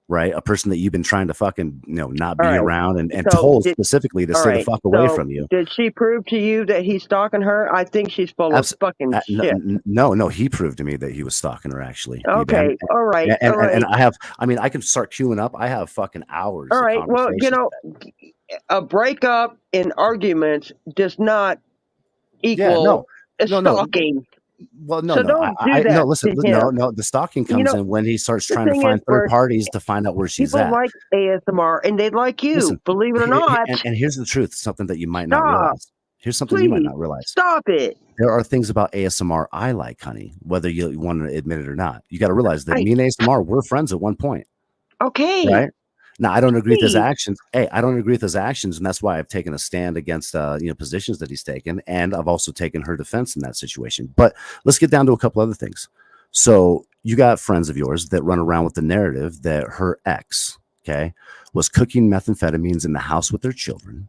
right? A person that you've been trying to fucking, not be around and told specifically to stay the fuck away from you. Did she prove to you that he's stalking her? I think she's full of fucking shit. No, he proved to me that he was stalking her actually. Okay. All right. And I can start queuing up. I have fucking hours. All right. Well, a breakup in arguments does not equal stalking. Well, no, so no, don't do that. No, listen, no. The stalking comes in when he starts trying to find third parties to find out where she's at. People like ASMR and they like you, listen, believe it or not. And here's the truth, something that you might not realize. Here's something you might not realize. Stop it. There are things about ASMR I like, honey, whether you want to admit it or not. You got to realize that me and ASMR were friends at one point. Okay. Right? Now, I don't agree with his actions. Hey, I don't agree with his actions, and that's why I've taken a stand against positions that he's taken, and I've also taken her defense in that situation. But let's get down to a couple other things. So you got friends of yours that run around with the narrative that her ex, was cooking methamphetamines in the house with their children,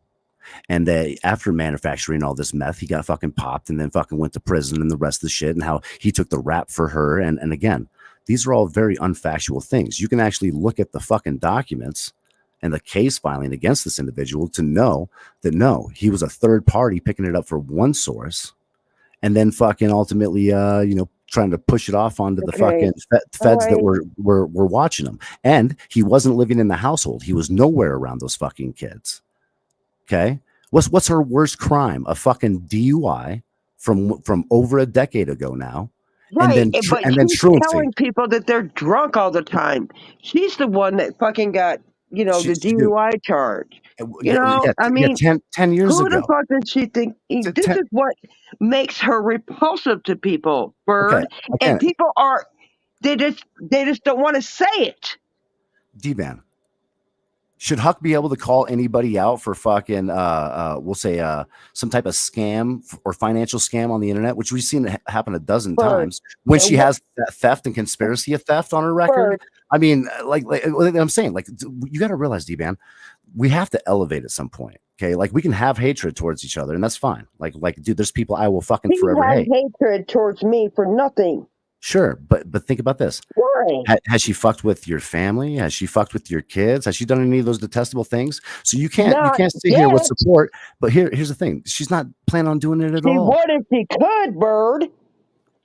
and after manufacturing all this meth, he got fucking popped and then fucking went to prison and the rest of the shit, and how he took the rap for her. And again, these are all very unfactual things. You can actually look at the fucking documents and the case filing against this individual to know that no, he was a third party picking it up for one source and then fucking ultimately, trying to push it off onto the fucking feds that were watching him. And he wasn't living in the household. He was nowhere around those fucking kids. Okay. What's her worst crime? A fucking DUI from over a decade ago now. Right, and then she's telling people that they're drunk all the time. She's the one that fucking got, the DUI charge. You know, I mean, 10 years who ago. the fuck did she think? This is what makes her repulsive to people, Bird. Okay, And people are, they just don't want to say it. Dban, should Huck be able to call anybody out for fucking, we'll say, some type of scam or financial scam on the internet, which we've seen happen a dozen times when she has that theft and conspiracy of theft on her record? I mean, like I'm saying, like, you got to realize, Dban, we have to elevate at some point. Okay, like we can have hatred towards each other, and that's fine. Like, dude, there's people I will fucking forever hate. Hatred towards me for nothing. Sure, but think about this. Why? Has she fucked with your family? Has she fucked with your kids? Has she done any of those detestable things? So you can't sit here with support. But here's the thing: she's not planning on doing it at all. What if she could, Bird?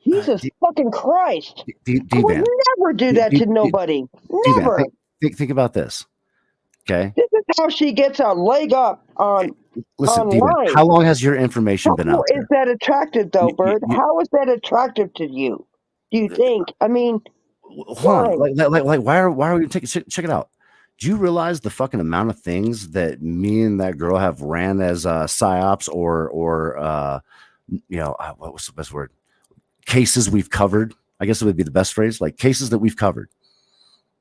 Jesus fucking Christ! I would never do that to nobody. Never. Think about this. Okay. This is how she gets a leg up on. Listen, online. How long has your information been out there? Is that attractive, though, Bird? How is that attractive to you? Do you think? I mean, hold on. Like, why are we taking? Check it out. Do you realize the fucking amount of things that me and that girl have ran as psyops or what was the best word? Cases we've covered. I guess it would be the best phrase. Like cases that we've covered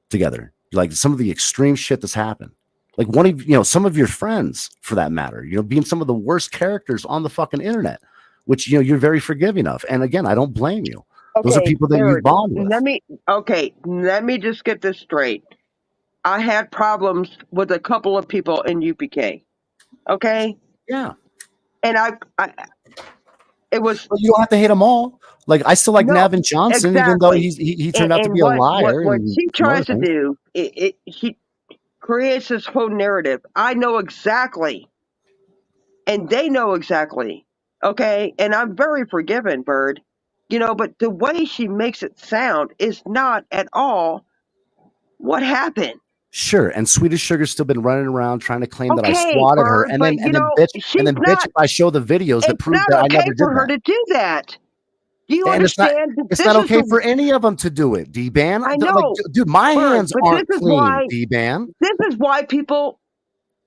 together. Like some of the extreme shit that's happened. Like one of some of your friends, for that matter, being some of the worst characters on the fucking internet, which you're very forgiving of. And again, I don't blame you. Okay, those are people that you bond with. Let me just get this straight. I had problems with a couple of people in UPK. Okay. Yeah. And it was. Well, you don't have to hate them all. Like I still like Navin Johnson, even though he turned out to be a liar. What she tries to do, she creates this whole narrative. I know exactly, and they know exactly. Okay, and I'm very forgiving, Bird. But the way she makes it sound is not at all what happened. Sure, and Swedish Sugar's still been running around trying to claim that I swatted her, and then bitch if I show the videos that prove that I never did that. It's not okay for her to do that. Do you understand? It's not okay for any of them to do it, Dban. I know, dude. My hands aren't clean, Dban. This is why people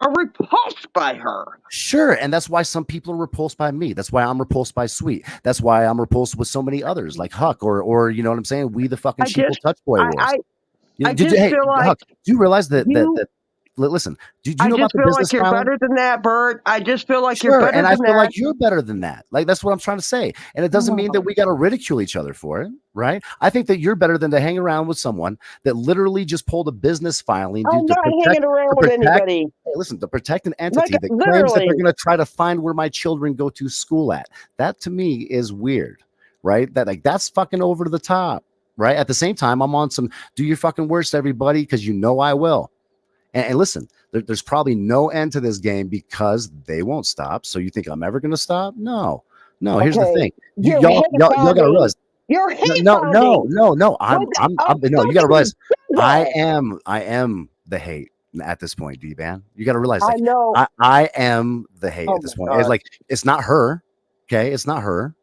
are repulsed by her. Sure, and that's why some people are repulsed by me. That's why I'm repulsed by Sweet. That's why I'm repulsed with so many others, like Huck, or you know what I'm saying? We the fucking sheeple touch boy wars. I just feel like Huck, do you realize that listen, do you know about the business? I just feel like you're better than that, Bird. I just feel like you're better and than I feel like you're better than that. Like that's what I'm trying to say. And it doesn't mean that we got to ridicule each other for it, right? I think that you're better than to hang around with someone that literally just pulled a business filing. I'm not hanging around with anybody. Hey, listen, to protect an entity that claims that they're going to try to find where my children go to school at. That to me is weird, right? That's fucking over the top. Right. At the same time, I'm on some do your fucking worst, everybody, because I will. And listen, there's probably no end to this game because they won't stop. So you think I'm ever going to stop? No. Here's the thing. Y'all got to realize. You're hate no. I'm no. You got to realize I am the hate at this point, D-Ban. You got to realize. I know. I am the hate at this point. It's like it's not her. Okay, it's not her.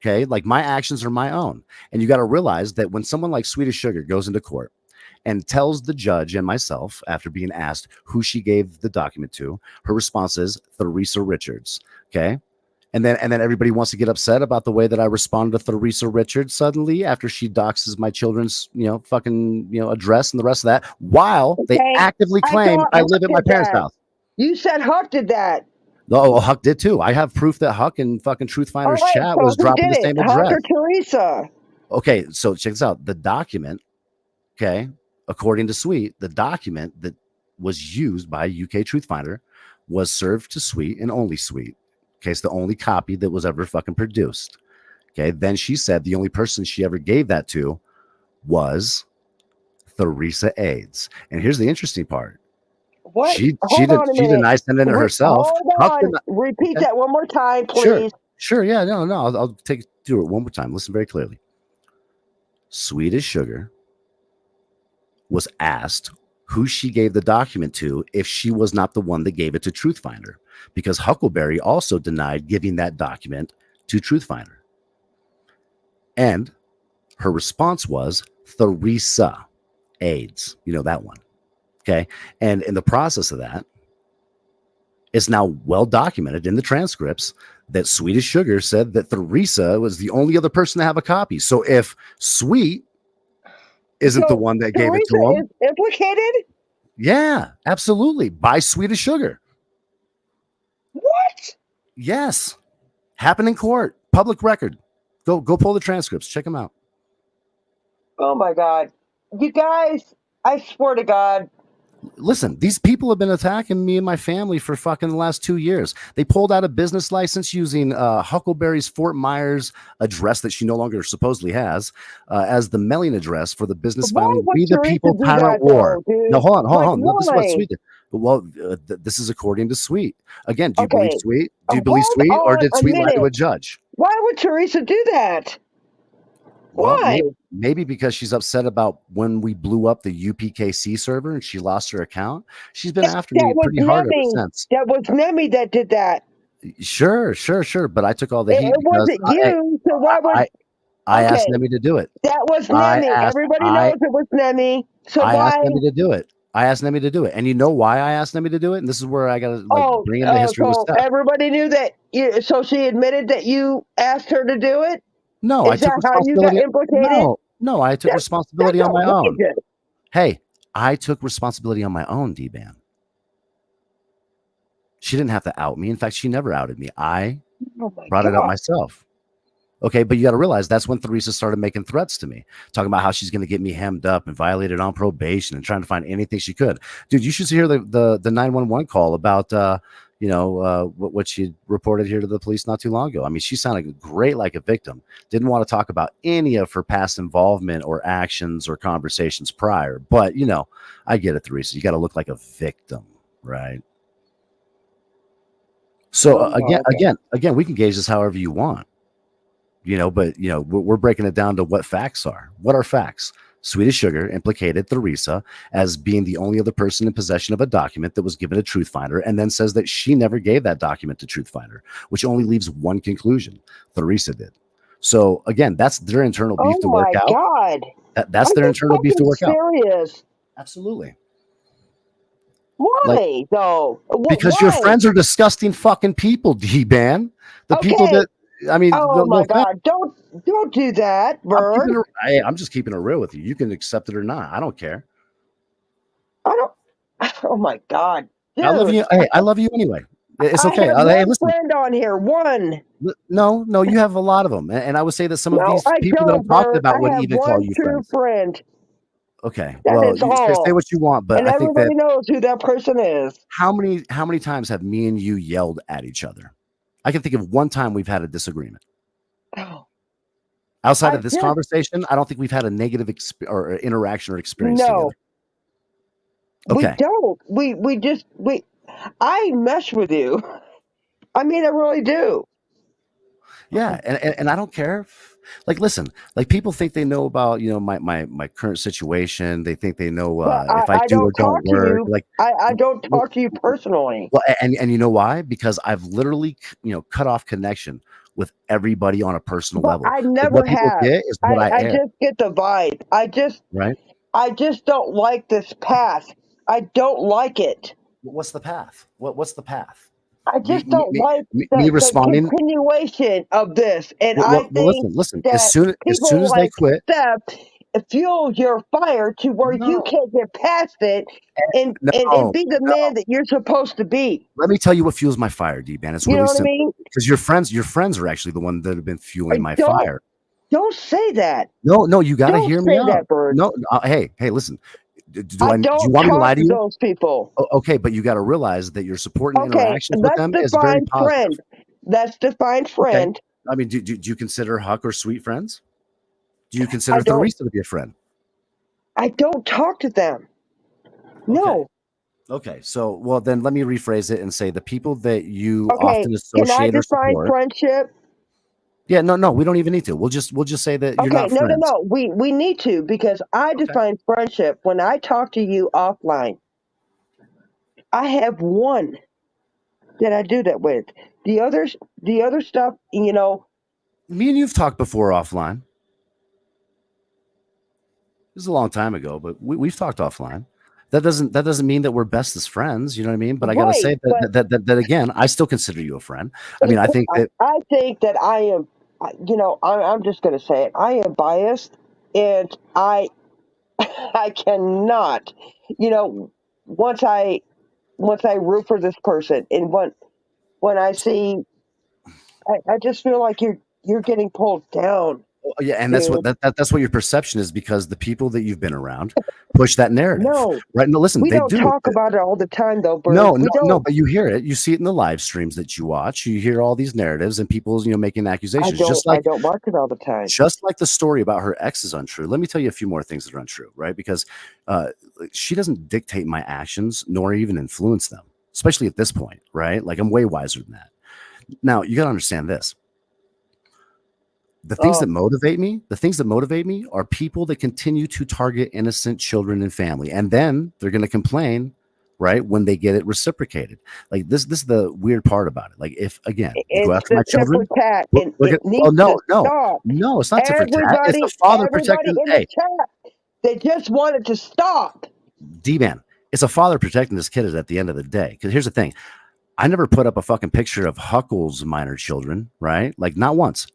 Okay, like my actions are my own. And you got to realize that when someone like Swedish Sugar goes into court and tells the judge and myself, after being asked who she gave the document to, her response is Theresa Richards. Okay. And then everybody wants to get upset about the way that I responded to Theresa Richards suddenly after she doxes my children's, fucking, address and the rest of that, while they actively claim I live at my parents' house. You said Huck did that. No, Huck did too. I have proof that Huck and fucking Truthfinder's chat was dropping the same address. Huck or Teresa? Okay, so check this out. The document, okay, according to Sweet, the document that was used by UK Truthfinder was served to Sweet and only Sweet. Okay, it's the only copy that was ever fucking produced. Okay, then she said the only person she ever gave that to was Theresa AIDS. And here's the interesting part. What? She denied sending it herself. Repeat that one more time, please. Sure. Yeah, no. I'll take it through it one more time. Listen very clearly. Swedish Sugar was asked who she gave the document to if she was not the one that gave it to Truthfinder, because Huckleberry also denied giving that document to Truthfinder. And her response was Theresa AIDS. You know that one. Okay. And in the process of that, It's now well documented in the transcripts that Swedish Sugar said that Theresa was the only other person to have a copy. So if Sweet isn't the one that gave it to him, is implicated? yeah, absolutely, by Swedish Sugar. What? Yes, happened in court, public record. Go pull the transcripts, check them out. Oh my God, you guys! I swear to God. Listen, these people have been attacking me and my family for fucking the last 2 years. They pulled out a business license using Huckleberry's Fort Myers address that she no longer supposedly has as the mailing address for the business filing We the People Tyrant War. No, hold on. No, this is what Sweet did. Well, this is according to Sweet. Again, do you believe Sweet? Do you believe Sweet, or did Sweet lie to a judge? Why would Teresa do that? Well, Why? Maybe because she's upset about when we blew up the UPKC server and she lost her account. She's been after me pretty hard ever since. That was Nemi that did that. Sure. But I took all the heat. It wasn't you. So why would I asked Nemi to do it? That was Nemi. Everybody knows it was Nemi. So I asked Nemi to do it. And you know why I asked Nemi to do it? And this is where I got to bring in the history of the stuff. Everybody knew that. So she admitted that you asked her to do it? No, I took responsibility. No, I took responsibility on my own. Hey, I took responsibility on my own, Dban. She didn't have to out me. In fact, she never outed me. I brought it up myself. Okay, but you got to realize that's when Theresa started making threats to me, talking about how she's going to get me hemmed up and violated on probation and trying to find anything she could. Dude, you should hear the 911 call about what she reported here to the police not too long ago. I mean, she sounded great like a victim. Didn't want to talk about any of her past involvement or actions or conversations prior. But, I get it, Theresa. You got to look like a victim, right? So again, we can gauge this however you want, but we're breaking it down to what facts are. What are facts? Swedish Sugar implicated Theresa as being the only other person in possession of a document that was given to Truthfinder, and then says that she never gave that document to Truthfinder, which only leaves one conclusion: Theresa did. So again, that's their internal beef to work out. Oh my God! That's their internal beef to work out. Serious? Absolutely. Why though? Because your friends are disgusting fucking people, Dban. The people that. I mean, oh my God! Don't do that, Bird. I'm just keeping it real with you. You can accept it or not. I don't care. I don't. Oh my God! Dude. I love you. Hey, I love you anyway. It's okay. Hey, listen. Friend on here, one. No, you have a lot of them, and I would say that some of these people that I'm talking about would even call you friend. Okay, well, you can say what you want, but I think that everybody knows who that person is. How many times have me and you yelled at each other? I can think of one time we've had a disagreement. Oh. Outside of this conversation, I don't think we've had a negative or interaction or experience together. Okay. We don't. I mesh with you. I mean, I really do. Yeah, and I don't care. Like, listen, like people think they know about my current situation. They think they know if I do or don't work. Like I don't talk to you personally. Well, and you know why? Because I've literally cut off connection with everybody on a personal level. I never have. I just get the vibe. I just don't like this path. I don't like it. What's the path? What's the path? I just don't like the continuation of this. And I think listen. That as soon as they quit, fuel your fire to where you can't get past it and be the man that you're supposed to be. Let me tell you what fuels my fire, Dban. It's really simple. Because your friends are actually the one that have been fueling my fire. Don't say that. No, you got to hear me out. That, Bird. No, hey, listen. Do you want me to lie to you? Those people. Okay, but you got to realize that you're supporting interactions with them is very positive. Let's define friend. Okay. I mean, do you consider Huck or Sweet friends? Do you consider Theresa to be a friend? I don't talk to them. No. Okay, so well then let me rephrase it and say the people that you often associate Can I or define support. Friendship? Yeah, no, we don't even need to. We'll just say that you're not friends. No. We need to because I define friendship when I talk to you offline. I have one that I do that with. The other stuff, Me and you've talked before offline. This is a long time ago, but we've talked offline. That doesn't mean that we're best as friends. You know what I mean? But I gotta Right, say but that again, I still consider you a friend. I mean, I think that I think that I am, I'm just going to say it. I am biased, and I I cannot, you know, once I root for this person, and when I see, I just feel like you're getting pulled down, yeah, and that's what dude. that's what your perception is because the people that you've been around push that narrative, No, right? No, listen, we they don't do. talk about it all the time, though, No, Bird. no, We no, don't. but you hear it. You see it in the live streams that you watch. You hear all these narratives and people, making accusations. I don't watch it all the time. Just like the story about her ex is untrue. Let me tell you a few more things that are untrue, right? Because uh, she doesn't dictate my actions nor even influence them, especially at this point, right? Like I'm way wiser than that. Now you got to understand this. The things Oh, that motivate me are people that continue to target innocent children and family, and then they're going to complain, right, when they get it reciprocated. Like this is the weird part about it. Like if again you go it's after the my tit for children, tat, and we're it gonna, well, needs to no, no, stop. no, it's not tit for tat. It's the father Everybody protecting. in the Hey, chat, they just want it to stop. D-Man, it's a father protecting this kid at the end of the day. Because here's the thing, I never put up a fucking picture of Huckle's minor children, right? Like not once.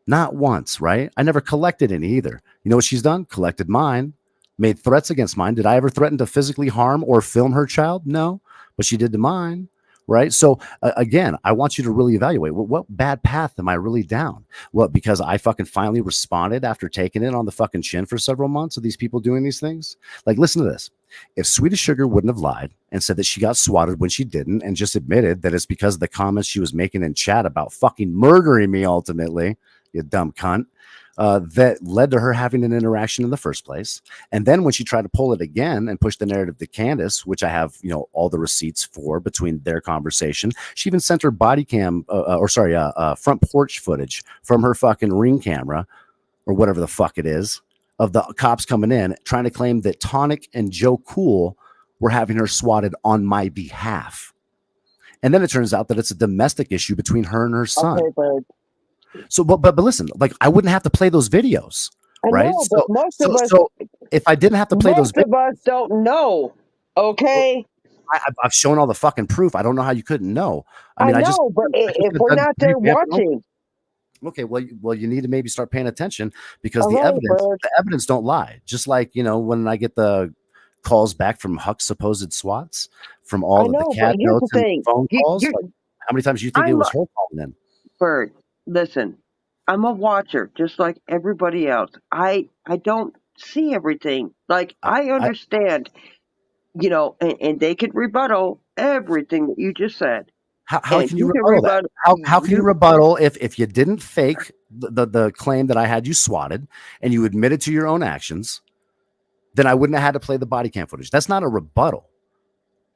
Not once, right? I never collected any either. You know what she's done? Collected mine, made threats against mine. Did I ever threaten to physically harm or film her child? No, but she did to mine, right? So again, I want you to really evaluate what bad path am I really down? What, because I fucking finally responded after taking it on the fucking chin for several months of these people doing these things? Like, listen to this. If Swedish Sugar wouldn't have lied and said that she got swatted when she didn't, and just admitted that it's because of the comments she was making in chat about fucking murdering me ultimately, you dumb cunt, that led to her having an interaction in the first place. And then when she tried to pull it again and push the narrative to Candace, which I have, all the receipts for between their conversation, she even sent her body cam, front porch footage from her fucking Ring camera or whatever the fuck it is of the cops coming in trying to claim that Tonic and Joe Cool were having her swatted on my behalf. And then it turns out that it's a domestic issue between her and her son. Okay, Bird. So, but listen, like I wouldn't have to play those videos, I right? know, but most of us, So if I didn't have to play those most of videos, us don't know. Okay, I've shown all the fucking proof. I don't know how you couldn't know. I I mean, know, but if we're not there watching, okay, well, you need to maybe start paying attention because all right, Bird. the evidence don't lie. Just like when I get the calls back from Huck's supposed swats from all I of the know, but cat here's the notes and thing. phone calls, like, how many times do you think it was her calling in? Bird, listen, I'm a watcher, just like everybody else. I don't see everything. Like I understand, and they could rebuttal everything that you just said. How can you rebuttal that? How can you rebuttal if you didn't fake the claim that I had you swatted and you admitted to your own actions? Then I wouldn't have had to play the body cam footage. That's not a rebuttal,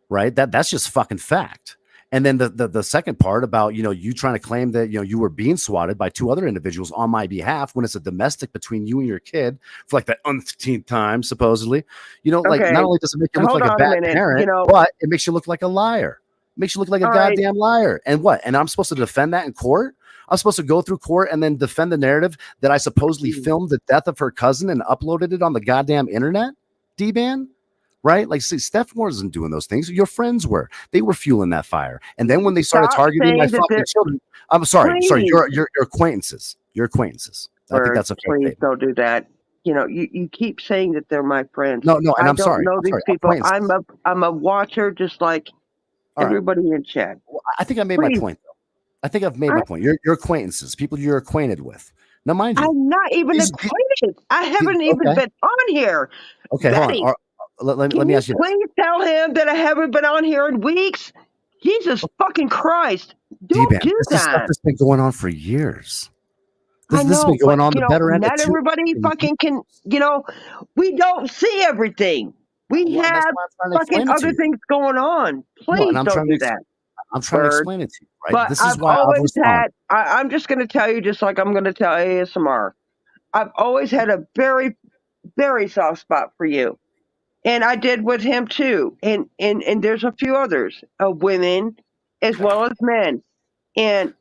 right? That's just fucking fact. And then the second part about you trying to claim that you were being swatted by two other individuals on my behalf when it's a domestic between you and your kid for like the umpteenth time supposedly. Like Okay. not only does it make you look like a bad parent, but it makes you look like a liar. It makes you look like a goddamn liar. And what? And I'm supposed to defend that in court? I'm supposed to go through court and then defend the narrative that I supposedly filmed the death of her cousin and uploaded it on the goddamn internet? Dban? Right? Like, see, Steph wasn't doing those things. Your friends were. They were fueling that fire. And then when they started targeting my fucking children, I'm sorry, your acquaintances. Your acquaintances. I think that's a fair please statement. don't do that. You keep saying that they're my friends. No, and I'm sorry. I don't know these people. I'm a watcher, just like everybody in chat. Well, I think I made my point, though. I think I've made my point. Your acquaintances, people you're acquainted with. Now, mind you, I'm not even acquainted. I haven't even been on here. Okay, Betty, hold on. Let me ask you. Please tell him that I haven't been on here in weeks. Jesus fucking Christ! Don't do This that. is stuff that's been going on for years. I know, this has been going on the better end. Not everybody fucking can. We don't see everything. We have fucking other things going on. Please don't do that. I'm trying to explain it to you, right? But This is why I've always had. I'm just going to tell you, just like I'm going to tell ASMR. I've always had a very, very soft spot for you, and I did with him too. And there's a few others, women as well as men. And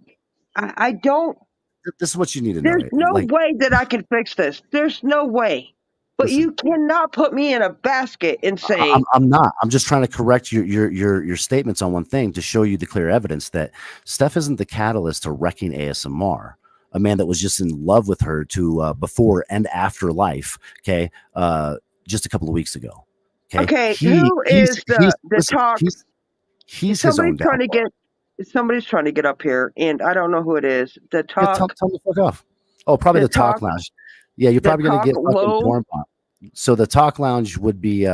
I don't. This is what you need to know. There's no way that I can fix this. There's no way. But Listen, you cannot put me in a basket and say, I'm not. I'm just trying to correct your statements on one thing to show you the clear evidence that Steph isn't the catalyst to wrecking ASMR. A man that was just in love with her to before and after life. Okay, just a couple of weeks ago. okay, He's who is the listen, talk? he's his Somebody's own trying to downfall. somebody's trying to get up here, and I don't know who it is. The Yeah, talk, tell me to fuck off. Oh, probably the the talk talk, lounge. Yeah, you're the probably gonna talk get fucking low. porn bomb. So the talk lounge would be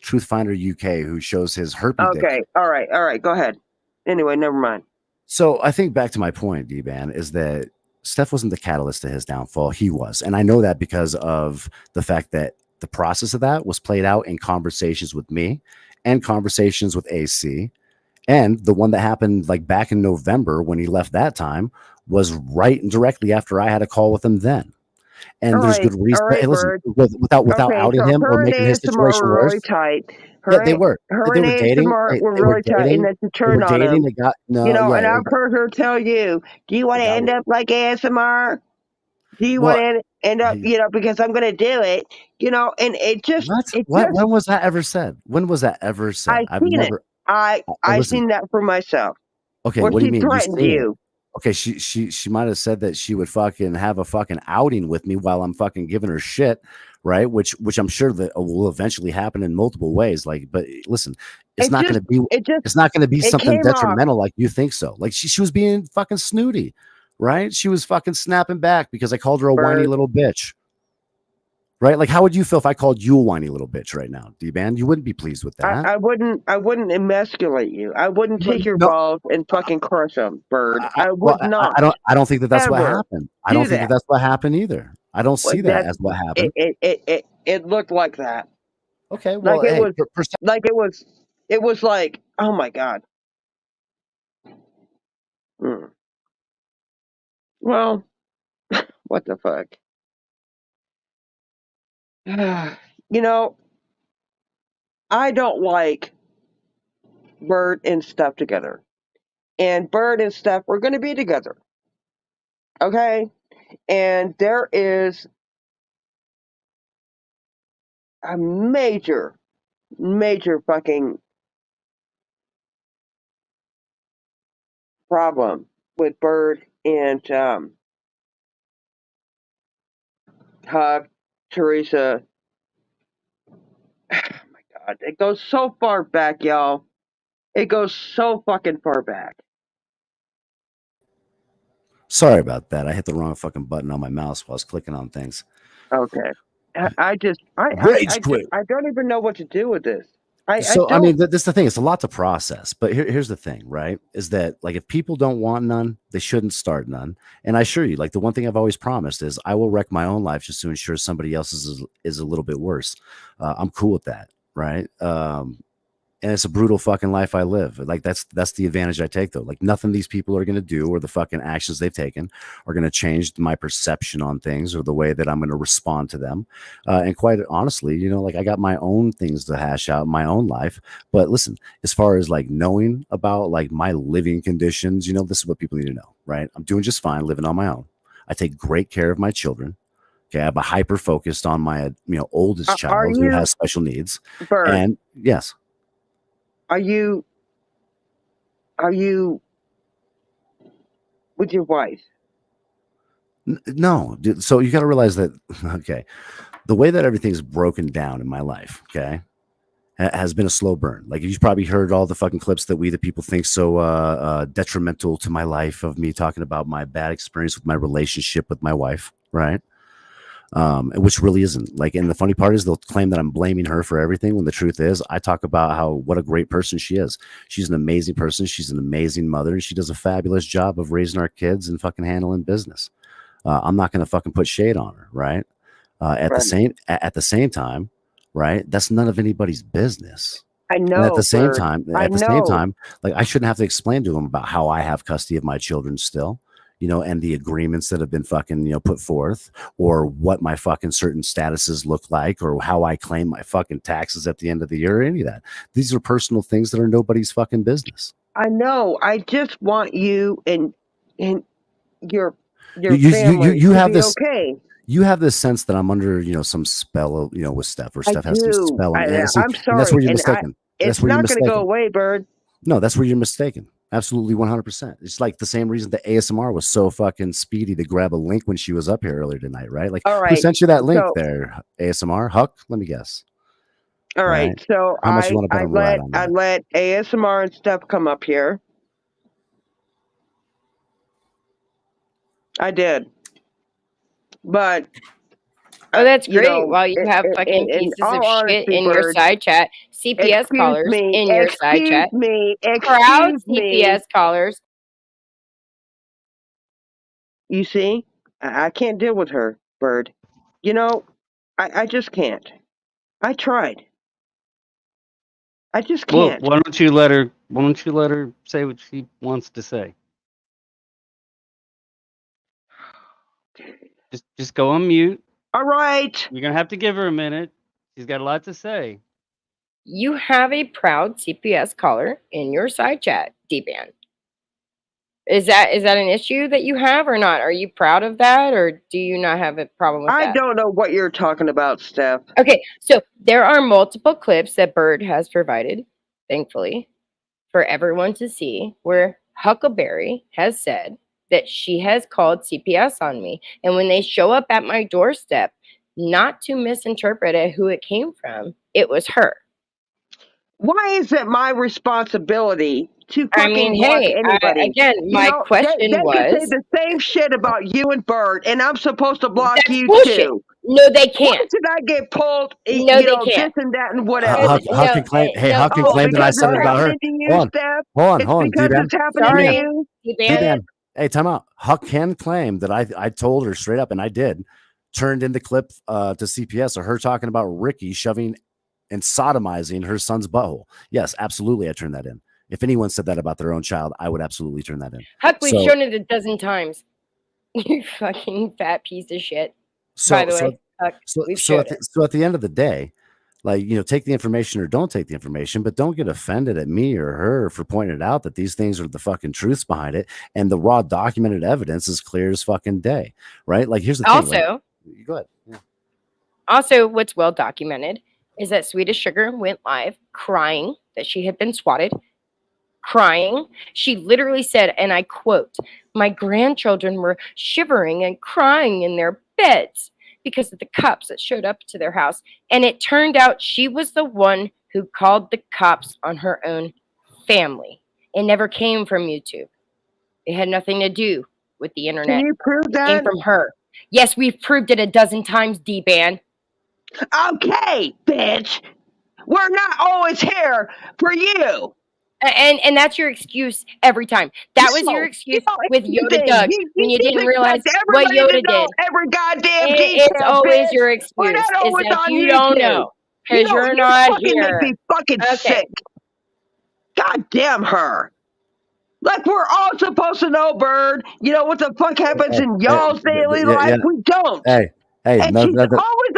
Truth Finder UK, who shows his herpy dick. Okay, all right, go ahead. Anyway, never mind. So I think back to my point, Dban, is that Steph wasn't the catalyst to his downfall. He was. And I know that because of the fact that the process of that was played out in conversations with me and conversations with AC. And the one that happened like back in November when he left that time was right and directly after I had a call with him then. And there's good reason. All right, Hey, listen, Bird. without Okay, outing so him or her and making his ASMR situation were really worse. tight. Yeah, they were. Her They and were dating. ASMR were They were really tight, and dating. that's a They were turn on dating. him. They got You know, and yeah. I've heard her tell you, "Do you want to end up like ASMR? Do you want to end up, because I'm going to do it, and it just, What? When was that ever said? When was that ever said? I've seen it. I've listen. seen that for myself. Okay, where what do she you mean? threatened you. Okay, she might have said that she would fucking have a fucking outing with me while I'm fucking giving her shit, right? Which I'm sure that will eventually happen in multiple ways. Like, but listen, it's not going to be something detrimental like you think so. Like she was being fucking snooty, right? She was fucking snapping back because I called her a whiny little bitch. Right? Like, how would you feel if I called you a whiny little bitch right now, D-Ban? You wouldn't be pleased with that. I wouldn't emasculate you. I wouldn't take your balls and fucking crush them, Bird. I would not. I don't think that that's what happened. I don't think that that's what happened either. I don't see that as what happened. It looked like that. Okay, well, like it was like, oh my god. Well, what the fuck? I don't like Bird and Steph together. And Bird and Steph were going to be together. Okay? And there is a major fucking problem with Bird and Huck, Teresa. Oh my god. It goes so far back, y'all. It goes so fucking far back. Sorry about that. I hit the wrong fucking button on my mouse while I was clicking on things. Okay. I don't even know what to do with this. I mean, that's the thing. It's a lot to process. But here's the thing, right? Is that like if people don't want none, they shouldn't start none. And I assure you, like the one thing I've always promised is I will wreck my own life just to ensure somebody else's is a little bit worse. I'm cool with that, right? And it's a brutal fucking life I live. Like that's the advantage I take though. Like nothing these people are going to do or the fucking actions they've taken are going to change my perception on things or the way that I'm going to respond to them. And quite honestly, like I got my own things to hash out in my own life. But listen, as far as like knowing about like my living conditions, this is what people need to know, right? I'm doing just fine living on my own. I take great care of my children. Okay, I have a hyper focused on my oldest child who has special needs. Bird, and yes. Are you with your wife? No, dude. So you got to realize that, okay, the way that everything's broken down in my life, okay, has been a slow burn. Like you've probably heard all the fucking clips that we the people think so detrimental to my life of me talking about my bad experience with my relationship with my wife, right? Which really isn't. Like, and the funny part is they'll claim that I'm blaming her for everything when the truth is I talk about what a great person she is. She's an amazing person. She's an amazing mother, and she does a fabulous job of raising our kids and fucking handling business. I'm not going to fucking put shade on her, right? At the same time, right? That's none of anybody's business. I know. And at the same time, like I shouldn't have to explain to them about how I have custody of my children still. And the agreements that have been fucking, put forth, or what my fucking certain statuses look like, or how I claim my fucking taxes at the end of the year, or any of that. These are personal things that are nobody's fucking business. I know. I just want you and your family you have to this. be okay. You have this sense that I'm under, some spell, with Steph, or I Steph has some do. spell. And see, I'm and that's sorry, where you're and mistaken. That's it's where you're not going to go mistaken. away, Bird. No, that's where you're mistaken. Absolutely 100%. It's like the same reason that ASMR was so fucking speedy to grab a link when she was up here earlier tonight, right? Like, All who right. sent you that link So, there, ASMR? Huck? Let me guess. all right. So How much you want to bet I'm right on that? I let ASMR and stuff come up here. I did. But that's great. While you have fucking pieces of shit in your side chat, CPS callers in your side chat, proud CPS callers. You see, I can't deal with her, Bird. I just can't. I tried. I just can't. Well, why don't you let her say what she wants to say? Just go on mute. All right. You're gonna have to give her a minute. She's got a lot to say. You have a proud CPS caller in your side chat, Dban. Is that an issue that you have or not? Are you proud of that, or do you not have a problem with that? I don't know what you're talking about, Steph. Okay, so there are multiple clips that Bird has provided, thankfully, for everyone to see, where Huckleberry has said that she has called CPS on me. And when they show up at my doorstep, not to misinterpret it who it came from, it was her. Why is it my responsibility to fucking block anybody? My question was... They can say the same shit about you and Bird, and I'm supposed to block you bullshit. too. No, they can't. Why should I get pulled? No, they can't. This and that and whatever. Huck can claim that I said it about her. Hold on, because it's happening to you. Dban. Hey, time out. Huck can claim that I told her straight up, and I did. Turned in the clip to CPS of her talking about Ricky shoving and sodomizing her son's butthole. Yes, absolutely. I turned that in. If anyone said that about their own child, I would absolutely turn that in. Huck, we've shown it a dozen times. You fucking fat piece of shit. By the way, Huck, so at the end of the day, like, take the information or don't take the information, but don't get offended at me or her for pointing it out that these things are the fucking truths behind it. And the raw documented evidence is clear as fucking day, right? Like, here's the thing. Also, go ahead. Yeah. Also, what's well documented is that Swedish Sugar went live crying that she had been swatted. Crying. She literally said, and I quote, "My grandchildren were shivering and crying in their beds because of the cops that showed up to their house." And it turned out she was the one who called the cops on her own family. It never came from YouTube. It had nothing to do with the internet. Can you prove that? It came from her. Yes, we've proved it a dozen times, Dban. Okay, bitch. We're not always here for you. And that's your excuse every time. That was your excuse with Yoda Doug when you didn't realize what Yoda did. Every goddamn It's always your excuse. Is that you don't know because you're not here. Make me fucking sick. God damn her. Like, we're all supposed to know, Bird. You know what the fuck happens in y'all's daily life? We don't. Hey, and she's always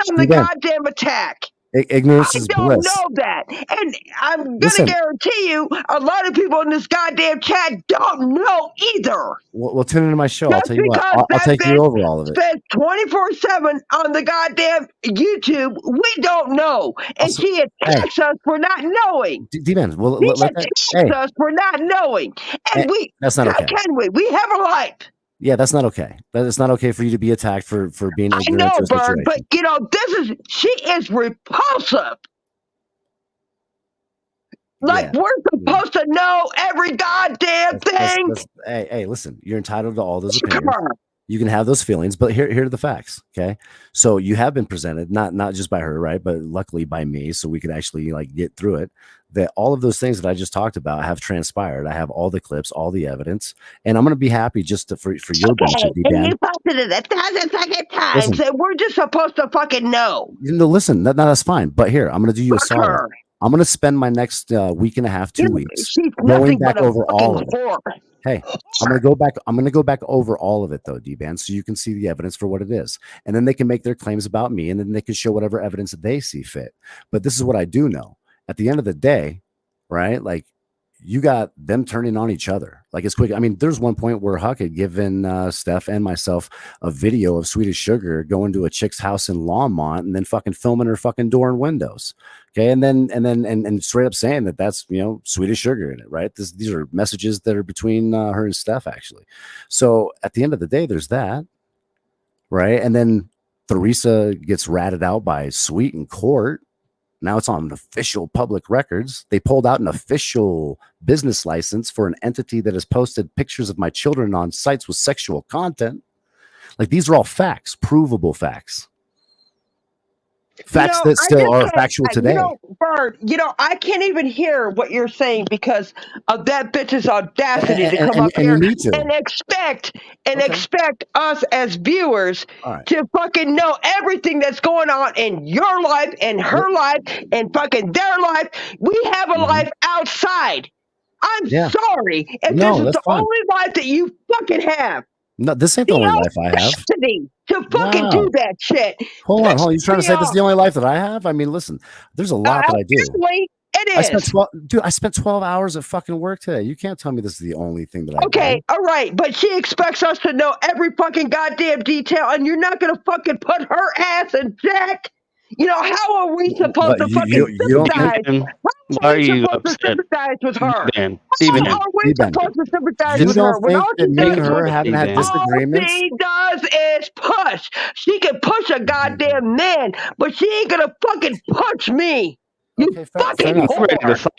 on the goddamn attack. Ignorance is bliss. I don't know that. And I'm going to guarantee you, a lot of people in this goddamn chat don't know either. Well, tune into my show. I'll tell you what. I'll take you over all of it. Spent 24/7 on the goddamn YouTube. We don't know. And she attacks us for not knowing. Dban, well, she attacks us for not knowing. And that's not okay. Can we? We have a life. Yeah, that's not okay. It's not okay for you to be attacked for being ignorant. I know, Bird, but she is repulsive. Like, we're supposed to know every goddamn thing. Hey, listen, you're entitled to all those opinions. You can have those feelings, but here are the facts. Okay. So you have been presented, not just by her, right? But luckily by me, so we could actually get through it. That all of those things that I just talked about have transpired. I have all the clips, all the evidence, and I'm going to be happy just for your benefit. And you posted it 1,000 fucking times, and we're just supposed to fucking know. Listen, that's fine. But here, I'm going to do you a solid. I'm going to spend my next week and a half, 2 weeks, going back over all of it. Hey, I'm going to go back over all of it though, Dban, so you can see the evidence for what it is. And then they can make their claims about me, and then they can show whatever evidence that they see fit. But this is what I do know. At the end of the day, right? Like, you got them turning on each other. Like it's quick. I mean, there's one point where Huck had given Steph and myself a video of Swedish Sugar going to a chick's house in Longmont and then fucking filming her fucking door and windows. Okay. And then straight up saying that that's, you know, Swedish Sugar in it, right? These are messages that are between her and Steph, actually. So at the end of the day, there's that. Right. And then Theresa gets ratted out by Sweet in court. Now it's on official public records. They pulled out an official business license for an entity that has posted pictures of my children on sites with sexual content. Like these are all facts, provable facts. Facts that still are factual today. You know, Bird, you know, I can't even hear what you're saying because of that bitch's audacity to come up here and expect us as viewers to fucking know everything that's going on in your life and her life and fucking their life. We have a life outside. I'm sorry if this is the only life that you fucking have. No, this ain't the only life I have. To fucking do that shit. Hold on. You trying to say this is the only life that I have? I mean, listen, there's a lot that I do. It is. I spent 12 hours at fucking work today. You can't tell me this is the only thing that I do. Okay, all right, but she expects us to know every fucking goddamn detail, and you're not gonna fucking put her ass in check. You know, how are we supposed to fucking sympathize? How are you supposed to sympathize with her? How are we supposed to sympathize with her? When all she does she does is push. She can push a goddamn man, but she ain't gonna fucking push me. You fucking whore.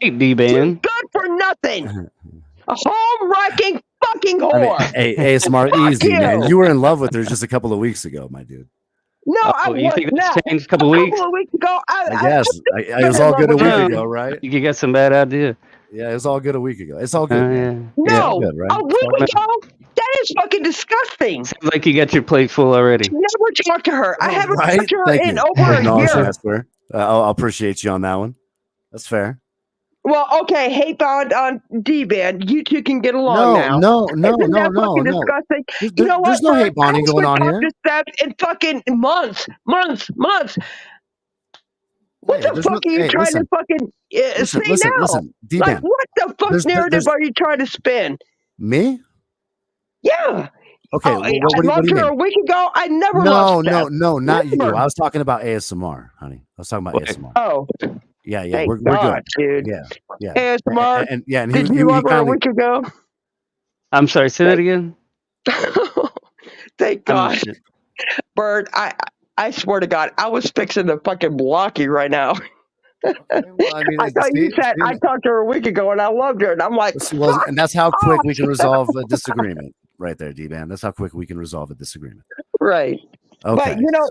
Dban. Good for nothing. A home-wrecking fucking whore. I mean, hey, smart, easy, man. You were in love with her just a couple of weeks ago, my dude. No, I was not. Changed a couple of weeks ago. I guess it was all good a week ago, right? You got some bad idea. Yeah, it was all good a week ago. It's all good. No, good, right? a week ago. That is fucking disgusting. Sounds like you got your plate full already. Never talked to her. I haven't talked to her in over a year. That's fair. I'll appreciate you on that one. That's fair. Well, okay, hate on Dban. You two can get along now. No. Disgusting. You know what? There's no hate bonding going on here. In fucking months. What the fuck are you trying to fucking say now? Listen, Dban, like, what the fuck narrative are you trying to spin? Me? Yeah. Okay. I loved her a week ago. I never loved her. No, not you. I was talking about ASMR, honey. I was talking about ASMR. Oh. Yeah, Thank we're God, good. Dude. Yeah. ASMR. And did you love her a week ago? I'm sorry, say that again. Thank God. Bird, I swear to God, I was fixing to fucking block you right now. Well, I mean, I thought you said I talked to her a week ago and I loved her, and I'm like, and that's how quick we can resolve a disagreement, right there, Dban. That's how quick we can resolve a disagreement. Right. Okay. But you know,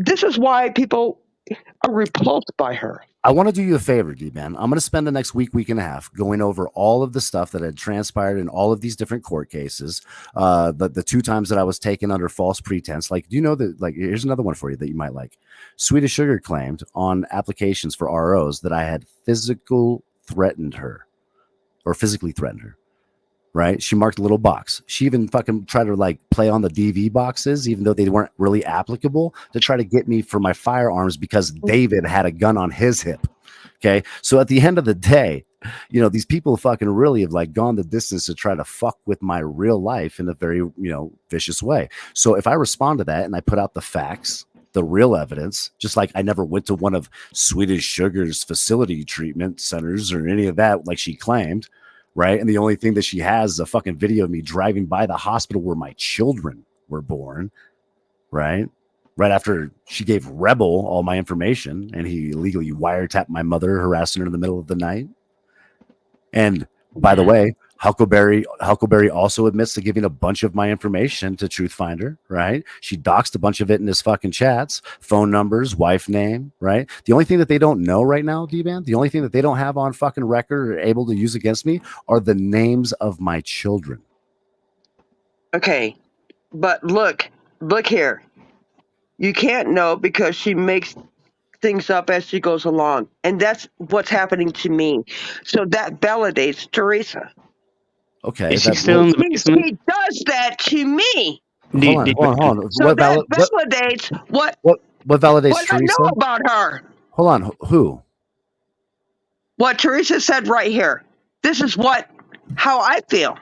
this is why people are repulsed by her. I want to do you a favor, D-Man. I'm going to spend the next week and a half going over all of the stuff that had transpired in all of these different court cases. The 2 times that I was taken under false pretense. Like, do you know that? Like, here's another one for you that you might like. Swedish Sugar claimed on applications for ROs that I had physically threatened her. Right? She marked a little box. She even fucking tried to like play on the DV boxes, even though they weren't really applicable, to try to get me for my firearms because David had a gun on his hip. Okay. So at the end of the day, you know, these people fucking really have like gone the distance to try to fuck with my real life in a very, you know, vicious way. So if I respond to that and I put out the facts, the real evidence, just like I never went to one of Swedish Sugar's facility treatment centers or any of that, like she claimed. Right. And the only thing that she has is a fucking video of me driving by the hospital where my children were born. Right. Right after she gave Rebel all my information and he illegally wiretapped my mother, harassing her in the middle of the night. And by the way, Huckleberry also admits to giving a bunch of my information to Truthfinder, right? She doxed a bunch of it in his fucking chats, phone numbers, wife name, right? The only thing that they don't know right now, D-Man, the only thing that they don't have on fucking record or able to use against me are the names of my children. Okay, but look here. You can't know because she makes things up as she goes along. And that's what's happening to me. So that validates Theresa. Okay. Is she still in the basement? He does that to me. Hold on. So what validates what validates what Theresa? I know about her. Hold on. Who? What Theresa said right here. this is how I feel.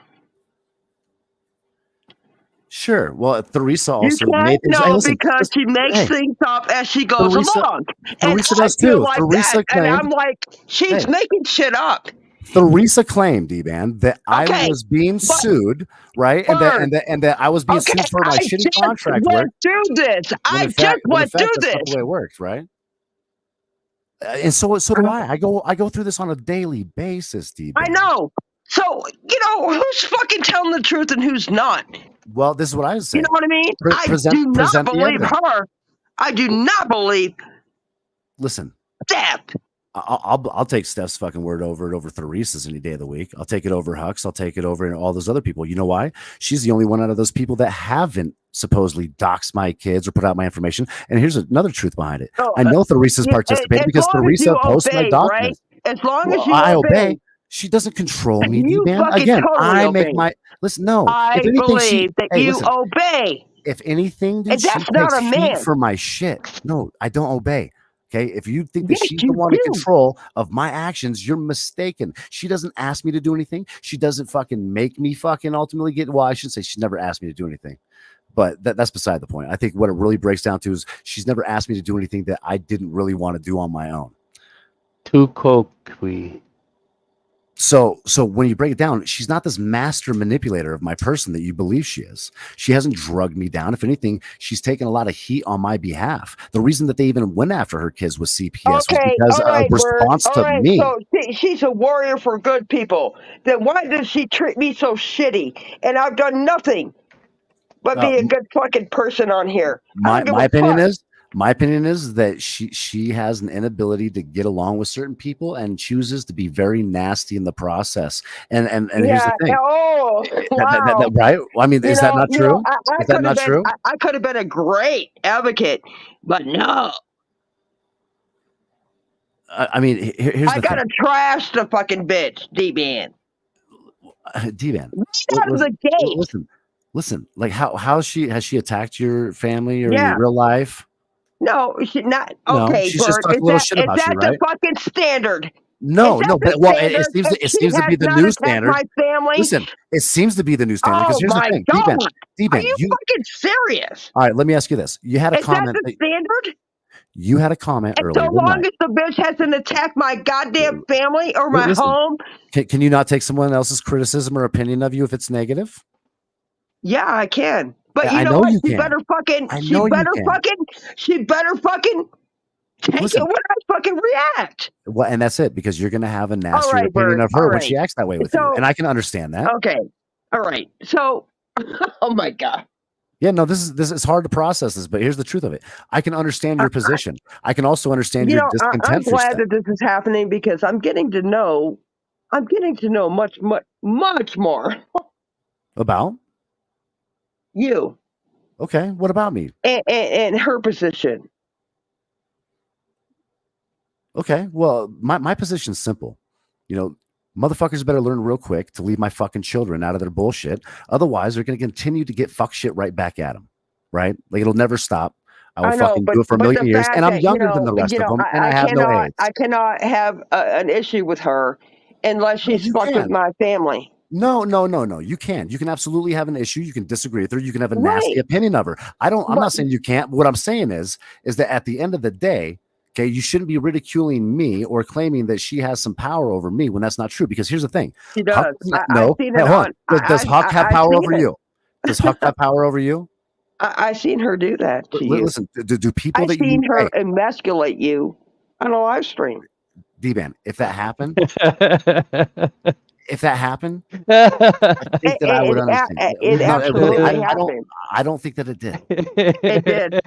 Sure. Well, Theresa You also can't made things. Hey, know listen, because she makes hey, things up as she goes Theresa, along. And Theresa I does feel too. like that. Theresa And claimed. I'm like, she's Hey. making shit up. Theresa claimed, Dban, that I Okay, was being sued, right? And that I was being sued for my shitty contract work. Through this. When in fact, that's not the way it works, right? And so do I. I go through this on a daily basis, Dban. I know. So, who's fucking telling the truth and who's not? Well, this is what I was saying. You know what I mean? I do not believe her. I do not believe. Listen. Steph. I'll take Steph's fucking word over Theresa's any day of the week. I'll take it over Huck's. I'll take it over all those other people. You know why? She's the only one out of those people that haven't supposedly doxed my kids or put out my information. And here's another truth behind it. I know Theresa's participating because Theresa posts my documents. Right? As long as you I obey. She doesn't control me, Dban. Again, I make my listen. No, I believe that you obey. If anything, dude, she takes heat for my shit. No, I don't obey. Okay, if you think that she's the one in control of my actions, you're mistaken. She doesn't ask me to do anything. She doesn't fucking make me fucking ultimately get. Well, I should say she's never asked me to do anything, but that's beside the point. I think what it really breaks down to is she's never asked me to do anything that I didn't really want to do on my own. Too coaky. So when you break it down, she's not this master manipulator of my person that you believe she is. She hasn't drugged me down. If anything, she's taken a lot of heat on my behalf. The reason that they even went after her kids with CPS was because of response to me. So she's a warrior for good people. Then why does she treat me so shitty? And I've done nothing but be a good fucking person on here. My opinion is that she has an inability to get along with certain people and chooses to be very nasty in the process. And here's the thing. Oh, wow. Right? I mean, is that not true? Is that not true? I could have been a great advocate, but no. I mean, here's the thing. I gotta trash the fucking bitch, Dban. Dban. Right out of the gate. Listen. Like how has she attacked your family or your real life? No, she's not. Okay, she's just talking a little shit about you, right? Is that the fucking standard? No, but it seems to be the new standard. My family. Listen, it seems to be the new standard because here's the thing, Dban, are you fucking serious? All right, let me ask you this: you had a comment. Is that the standard? You had a comment earlier. So long as the bitch hasn't attacked my goddamn family or my home. Can you not take someone else's criticism or opinion of you if it's negative? Yeah, I can. But you know what? You she can. better fucking. She better fucking take it when I fucking react. Well, and that's it because you're gonna have a nasty opinion of her when she acts that way with you, and I can understand that. Okay, all right. So, oh my god. Yeah, no, this is hard to process this, but here's the truth of it. I can understand your position. I can also understand your discontent. I'm glad that this is happening because I'm getting to know much more about you. Okay, what about me? And her position. Okay, well, my position's simple. Motherfuckers better learn real quick to leave my fucking children out of their bullshit. Otherwise, they're going to continue to get fuck shit right back at them, right? Like, it'll never stop. I will fucking do it for a million years, and I'm younger than the rest of them, and I have no AIDS. I cannot have an issue with her unless she's fucked with my family. No. You can. You can absolutely have an issue. You can disagree with her. You can have a nasty opinion of her. I'm not saying you can't. What I'm saying is that at the end of the day, okay, you shouldn't be ridiculing me or claiming that she has some power over me when that's not true. Because here's the thing. She does. Does Huck have power over you? Does Huck have power over you? I've seen her do that to you. Listen, do people I've seen her emasculate you on a live stream. Dban, if that happened, I think that I would understand. It absolutely happened. I don't think that it did. It did.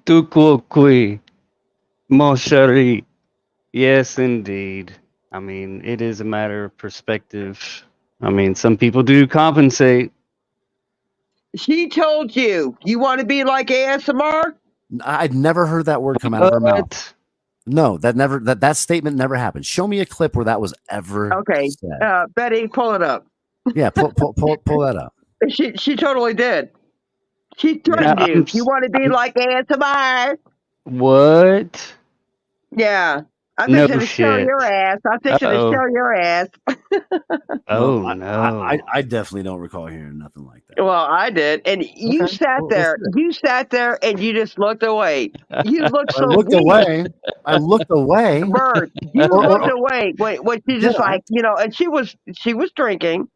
Tu cucuy, mon chéri. Yes, indeed. I mean, it is a matter of perspective. I mean, some people do compensate. She told you want to be like ASMR? I'd never heard that word come out of her mouth. No, that statement never happened. Show me a clip where that was ever said. Betty, pull it up. Yeah, pull that up. She totally did. She threatened you. You want to be like ASMR? What? Yeah. I'm No fixing to show shit. your ass. I'm fixing to Uh-oh. show your ass. Oh Well, no. I definitely don't recall hearing nothing like that. Well, I did, and you Okay, sat well, there. let's do it. You sat there, and you just looked away. You looked I so looked weak. away. I looked away. Bird, you Or- looked or- away when she's Did just I? like, and she was drinking,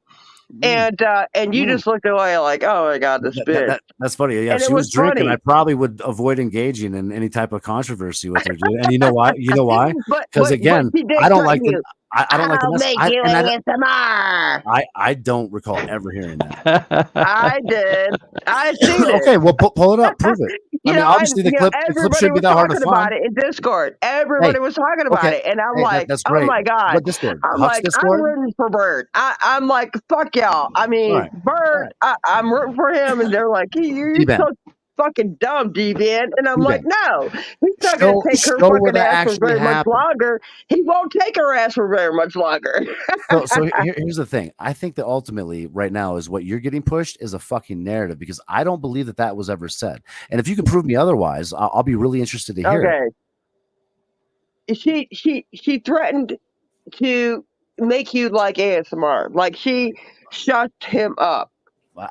Mm, and you mm. just looked away like, oh my god, this bitch. That's funny. Yeah, And if it she was was drinking, I funny. probably would avoid engaging in any type of controversy with her, dude. And you know why? You know why? But Because but again, she did I don't threaten like the you. I don't like the I'll mess. make you ASMR. I don't recall ever hearing that. I did. I seen it. Okay, well, pull it up, prove it. I mean, obviously the clip everybody shouldn't be was that hard to talking find. about it in Discord. Hey, Everybody was talking about okay, it, and I'm hey, like, that's oh great. my god. What Discord? I'm Huck's like, I'm Discord? rooting for Bird. I'm like, fuck y'all. I All mean, right, Bird. I'm rooting for him, and they're like, you're Dban, so fucking dumb, Dban. And I'm like, Dban. no, he's not gonna take her Show where fucking that ass for actually very much happened. longer. He won't take her ass for very much longer. So here's the thing. I think that ultimately, right now, is what you're getting pushed is a fucking narrative because I don't believe that was ever said. And if you can prove me otherwise, I'll be really interested to hear it. Okay. She threatened to make you like ASMR. Like she shut him up.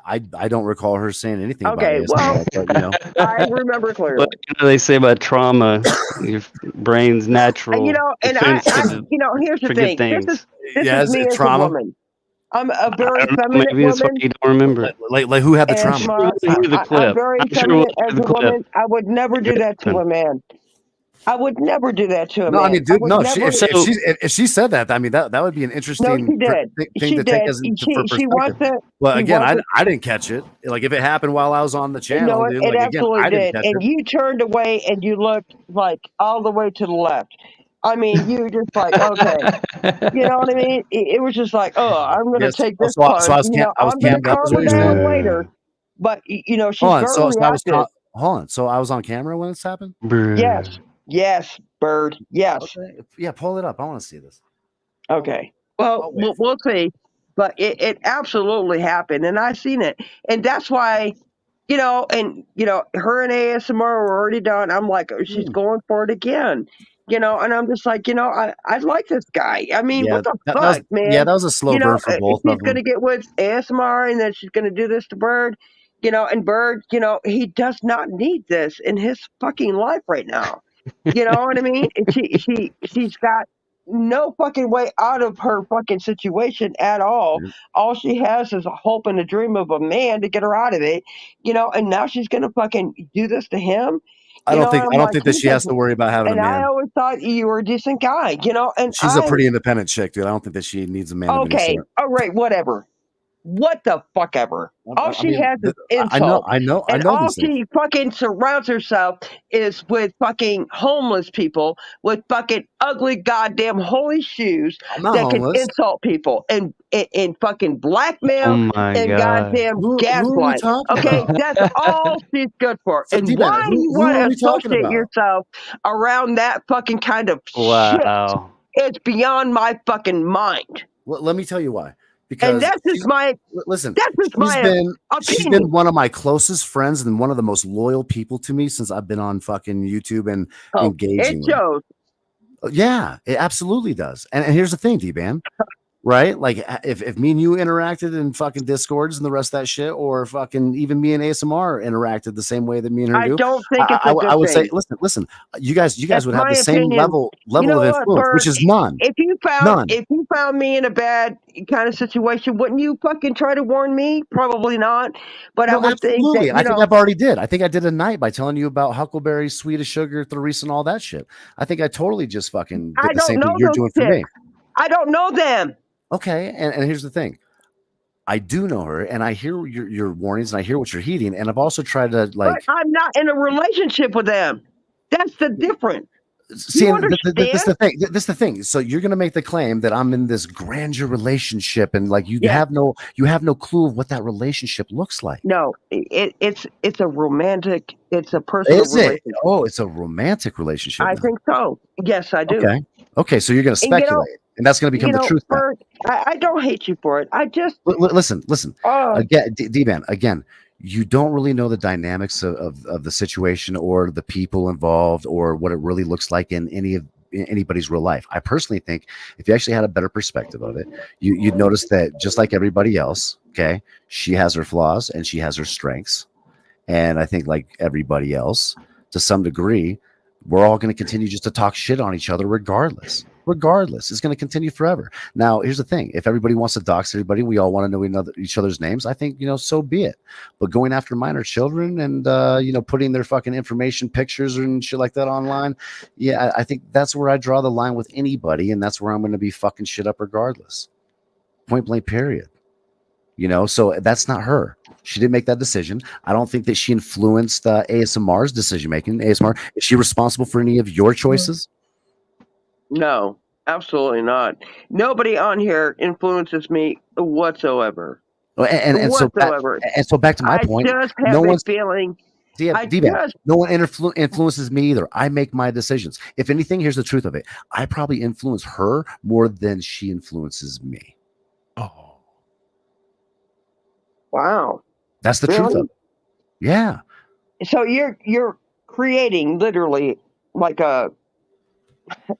I don't recall her saying anything Okay, about ASMR, but you know, I remember clearly. What they say about trauma? Your brain's natural And defense to here's the forget thing. things. This yeah, is me as trauma. a woman. I'm a I very don't know, feminine maybe that's why woman. you don't remember it. Like who had the And trauma? Hear the I'm clip. very I'm sure we'll feminine hear as the a clip. woman. I would never do that to a man. I would never do that to a No, man. I mean, dude, no. If she said that, I mean, that would be an No, interesting she did. thing She to take did. as for She wants perspective. it. Well, She again, wants it. I didn't catch it. Like if it happened while I was on the channel, No, dude. it Like again, absolutely I didn't did. catch And it. you turned away and you looked like all the way to the left. I mean, you were just like, okay. You know what I mean? It was just like, oh, I'm going to Yes. take Oh, this so punch. I was I'm going to cammed up, is calm what her you're saying? down later. But, she's Hold on. very reactive. Hold on. So I was on camera when this happened. Yes. Yes, Bird. Yes. Okay. Yeah, pull it up. I want to see this. Okay. Well, we'll see. But it absolutely happened. And I seen it. And that's why, her and ASMR were already done. I'm like, oh, she's going for it again. And I'm just like, I like this guy. I mean, Yeah, what the that fuck, was man? that was a slow burn for both She's of going them. to get with ASMR and then she's going to do this to Bird, and Bird, he does not need this in his fucking life right now. You know what I mean? She's got no fucking way out of her fucking situation at all. All she has is a hope and a dream of a man to get her out of it, and now she's gonna fucking do this to him. I don't think I'm that she has to worry about having a and I man. always thought you were a decent guy, and She's a pretty independent chick, dude. I don't think that she needs a man of any okay, sort. all right, whatever. What the fuck ever. All she has is insult. I know And all these things. she fucking surrounds herself is with fucking homeless people with fucking ugly goddamn holy shoes not that homeless. can insult people and fucking blackmail Oh my and God. goddamn Who are we gaslight. talking Okay, about? that's all she's good for. So, And Dban, why do you who want are to we talking associate about? yourself around that fucking kind of shit? Wow. It's beyond my fucking mind. Well, let me tell you why. Because And that's just my listen. that's just my She's opinion. been one of my closest friends and one of the most loyal people to me since I've been on fucking YouTube and engaging. It shows. Yeah, it absolutely does. And here's the thing, Dban, right? Like if me and you interacted in fucking Discords and the rest of that shit, or fucking even me and ASMR interacted the same way that me and her do, I don't think it's a good I would say, thing. listen, you guys That's would have my the same opinion. level You know of what, influence, Bert? which is none. If you found me in a bad kind of situation, wouldn't you fucking try to warn me? Probably not. But No, I would think that I think I've already did. I think I did a night by telling you about Huckleberry, Sweet as Sugar, Therese, and all that shit. I think I totally just fucking did I the same don't thing know you're those doing for me. chicks. I don't know them. Okay, and here's the thing. I do know her, and I hear your warnings, and I hear what you're heeding, and I've also tried to But I'm not in a relationship with them. That's the difference. see. You understand? This is the thing. So you're gonna make the claim that I'm in this grandeur relationship, and like you have no clue of what that relationship looks like. No, it's a romantic. It's a personal relationship. Oh, it's a romantic relationship. I think so. Yes, I do. Okay. So you're gonna speculate, and that's gonna become the truth. Bert, I don't hate you for it. I just listen. Again, Dban, again, you don't really know the dynamics of the situation or the people involved or what it really looks like in anybody's real life. I personally think if you actually had a better perspective of it, you'd notice that just like everybody else, okay, she has her flaws and she has her strengths. And I think like everybody else, to some degree, we're all going to continue just to talk shit on each other regardless. It's going to continue forever. Now, here's the thing. If everybody wants to dox everybody, we all want to know each other's names. I think, so be it. But going after minor children and, putting their fucking information, pictures and shit like that online. Yeah, I think that's where I draw the line with anybody. And that's where I'm going to be fucking shit up regardless. Point blank, period. So that's not her. She didn't make that decision. I don't think that she influenced ASMR's decision making. ASMR, is she responsible for any of your choices? No, absolutely not. Nobody on here influences me whatsoever. And so back to my point. I just have a feeling. No one influences me either. I make my decisions. If anything, here's the truth of it. I probably influence her more than she influences me. Oh. Wow. That's the truth of it. Yeah. So you're creating literally like a.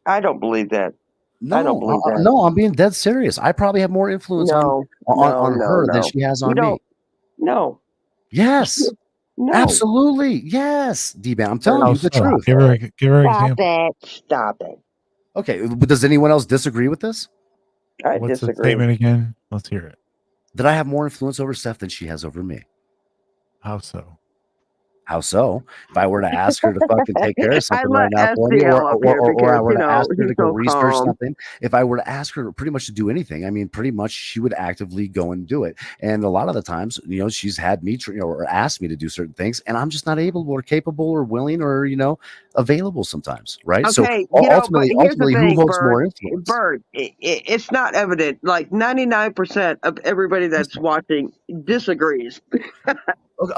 I don't believe that. No, I don't believe that. No, I'm being dead serious. I probably have more influence on her than she has on me. No. Yes. No. Absolutely. Yes. Dban, I'm telling you the truth. Give her an example. Stop it. Okay. Does anyone else disagree with this? I What's disagree. the statement again? Let's hear it. That I have more influence over Steph than she has over me. How so? How so? If I were to ask her to fucking take care of something right now for me, STL or I were to ask her to go so research calm. something, if I were to ask her pretty much to do anything, I mean, pretty much she would actively go and do it. And a lot of the times, she's had me, or asked me to do certain things, and I'm just not able or capable or willing or, available sometimes, right? Okay, so ultimately, who holds more influence? Bert, it's not evident. Like 99% of everybody that's watching disagrees.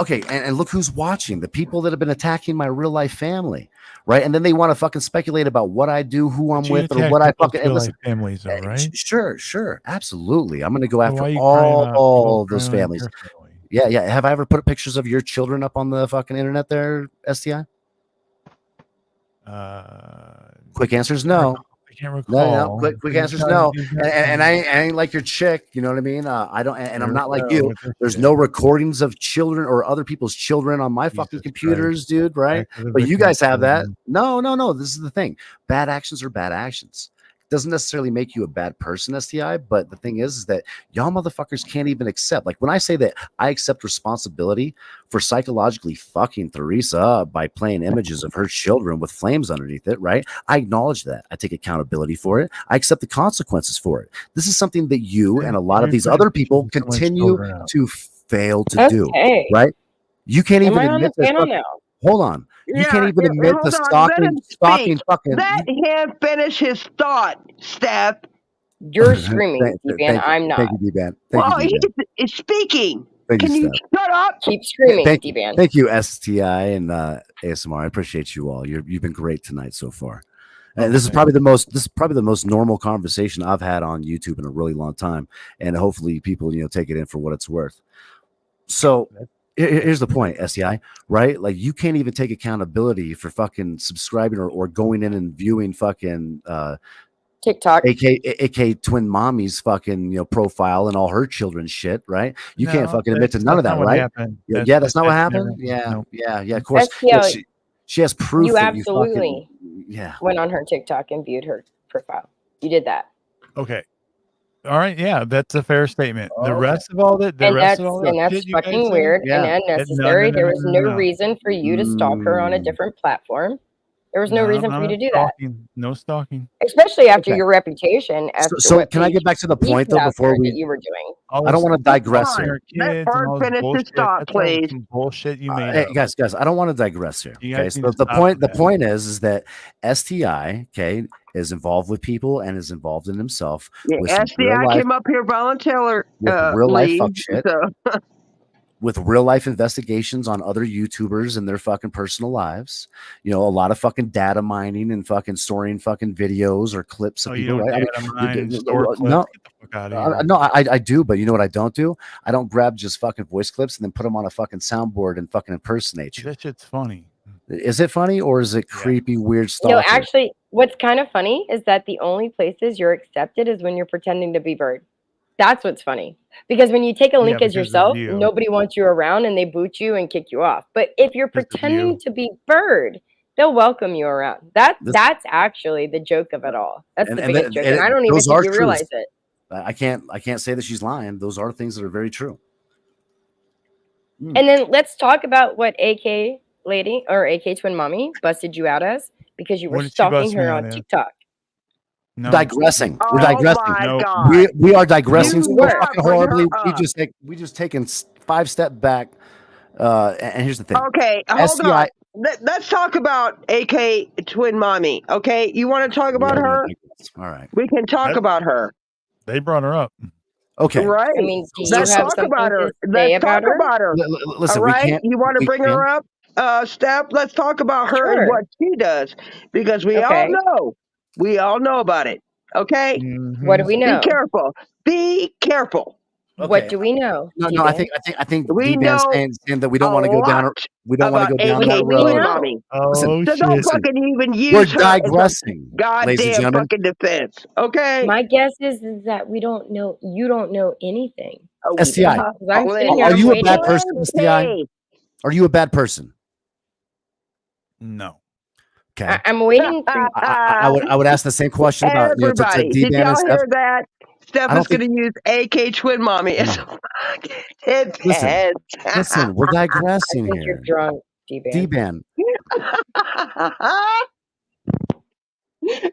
Okay, and look who's watching. The people that have been attacking my real life family, right? And then they want to fucking speculate about what I do, who I'm with, or what I fucking families, though, right? Sure, absolutely. I'm gonna go after all those families. Yeah. Have I ever put pictures of your children up on the fucking internet there, STI? Quick answer is no. I can't recall. No. Quick answer is no. And I ain't like your chick. You know what I mean? I don't, and I'm not like you. There's no recordings of children or other people's children on my fucking computers, dude. Right? But you guys have that. No. This is the thing. Bad actions are bad actions. Doesn't necessarily make you a bad person, STI, but the thing is that y'all motherfuckers can't even accept. Like when I say that I accept responsibility for psychologically fucking Theresa up by playing images of her children with flames underneath it, right? I acknowledge that. I take accountability for it. I accept the consequences for it. This is something that you and a lot of these other people continue to fail to do, right? You can't even admit this. Hold on. You can't even admit the stalking fucking. Let him finish his thought, Steph. You're screaming, Dban. I'm not. Thank you, Dban. He's speaking. Can you shut up? Keep screaming, Dban. Thank you, STI and ASMR. I appreciate you all. You've been great tonight so far. And this is probably the most normal conversation I've had on YouTube in a really long time. And hopefully people, take it in for what it's worth. So here's the point, SCI, right? Like you can't even take accountability for fucking subscribing or going in and viewing fucking TikTok, AK Twin Mommy's fucking profile and all her children's shit, right? You can't fucking admit to none of that, right? Yeah, that's not what happened. Yeah. Of course, she has proof. You absolutely went on her TikTok and viewed her profile. You did that. Okay. All right, yeah, that's a fair statement. The rest of all that, that's fucking weird and unnecessary. There was no reason for you to stalk her on a different platform. There was no reason for you to do that. No stalking. Especially after your reputation. So can I get back to the point though before you were doing? I don't want to digress here. Let Bert finish his thought, please. Bullshit you made. Hey, guys, I don't want to digress here. Okay, so the point is that STI, is involved with people and is involved in himself. Yeah, STI came up here voluntarily. Real life fuck shit. With real life investigations on other YouTubers and their fucking personal lives, a lot of fucking data mining and fucking storing fucking videos or clips of people. Right? I do, but you know what I don't do? I don't grab just fucking voice clips and then put them on a fucking soundboard and fucking impersonate you. That shit's funny. Is it funny or is it creepy, weird stuff? No, actually, What's kind of funny is that the only places you're accepted is when you're pretending to be Bird. That's what's funny. Because when you take a link as because of yourself, you. nobody wants you around and they boot you and kick you off. But if you're Because of pretending you. to be Bird, they'll welcome you around. That's actually the joke of it all. That's the biggest joke. And I don't even those think are you truths. realize it. I can't say that she's lying. Those are things that are very true. And then let's talk about what AK lady or AK twin mommy busted you out as because you were What did she stalking bust me her out on as? TikTok. No. Digressing. We're Oh digressing. my No. God. We are digressing Do so not fucking bring her horribly. up. We just taken 5 steps back. And here's the thing. Okay, hold SCI on. Let's talk about AK twin mommy. Okay, you want to talk about her? All right. We can talk about her. They brought her up. Okay. Right. I mean, do you Let's have talk something about her. to say Let's talk about her? about her. Listen, All right. we can't. You want to we bring can't- her up, Steph? Let's talk about her and Sure. what she does because we all Okay. know. We all know about it. Okay. What do we know? Be careful. Be careful. What do we know? No, I D-Ban? think We D-Ban know saying that we don't a want to go down. lot We don't want to about go down AK that we road. twin know. mommy. Oh Listen, So don't shit. fucking even We're use her digressing, as a ladies and goddamn gentlemen. fucking defense. Okay. My guess is that we don't know. You don't know anything. STI, 'Cause I'm sitting here, are I'm you a waiting. bad person, STI? Okay. Are you a bad person? No. Okay. I'm waiting for I would ask the same question about Everybody, to did D-Ban y'all and Steph. hear that? Steph I don't is going to use AK twin mommy as a fucking Listen, we're I digressing think you're here. drunk, D-Ban. D-Ban,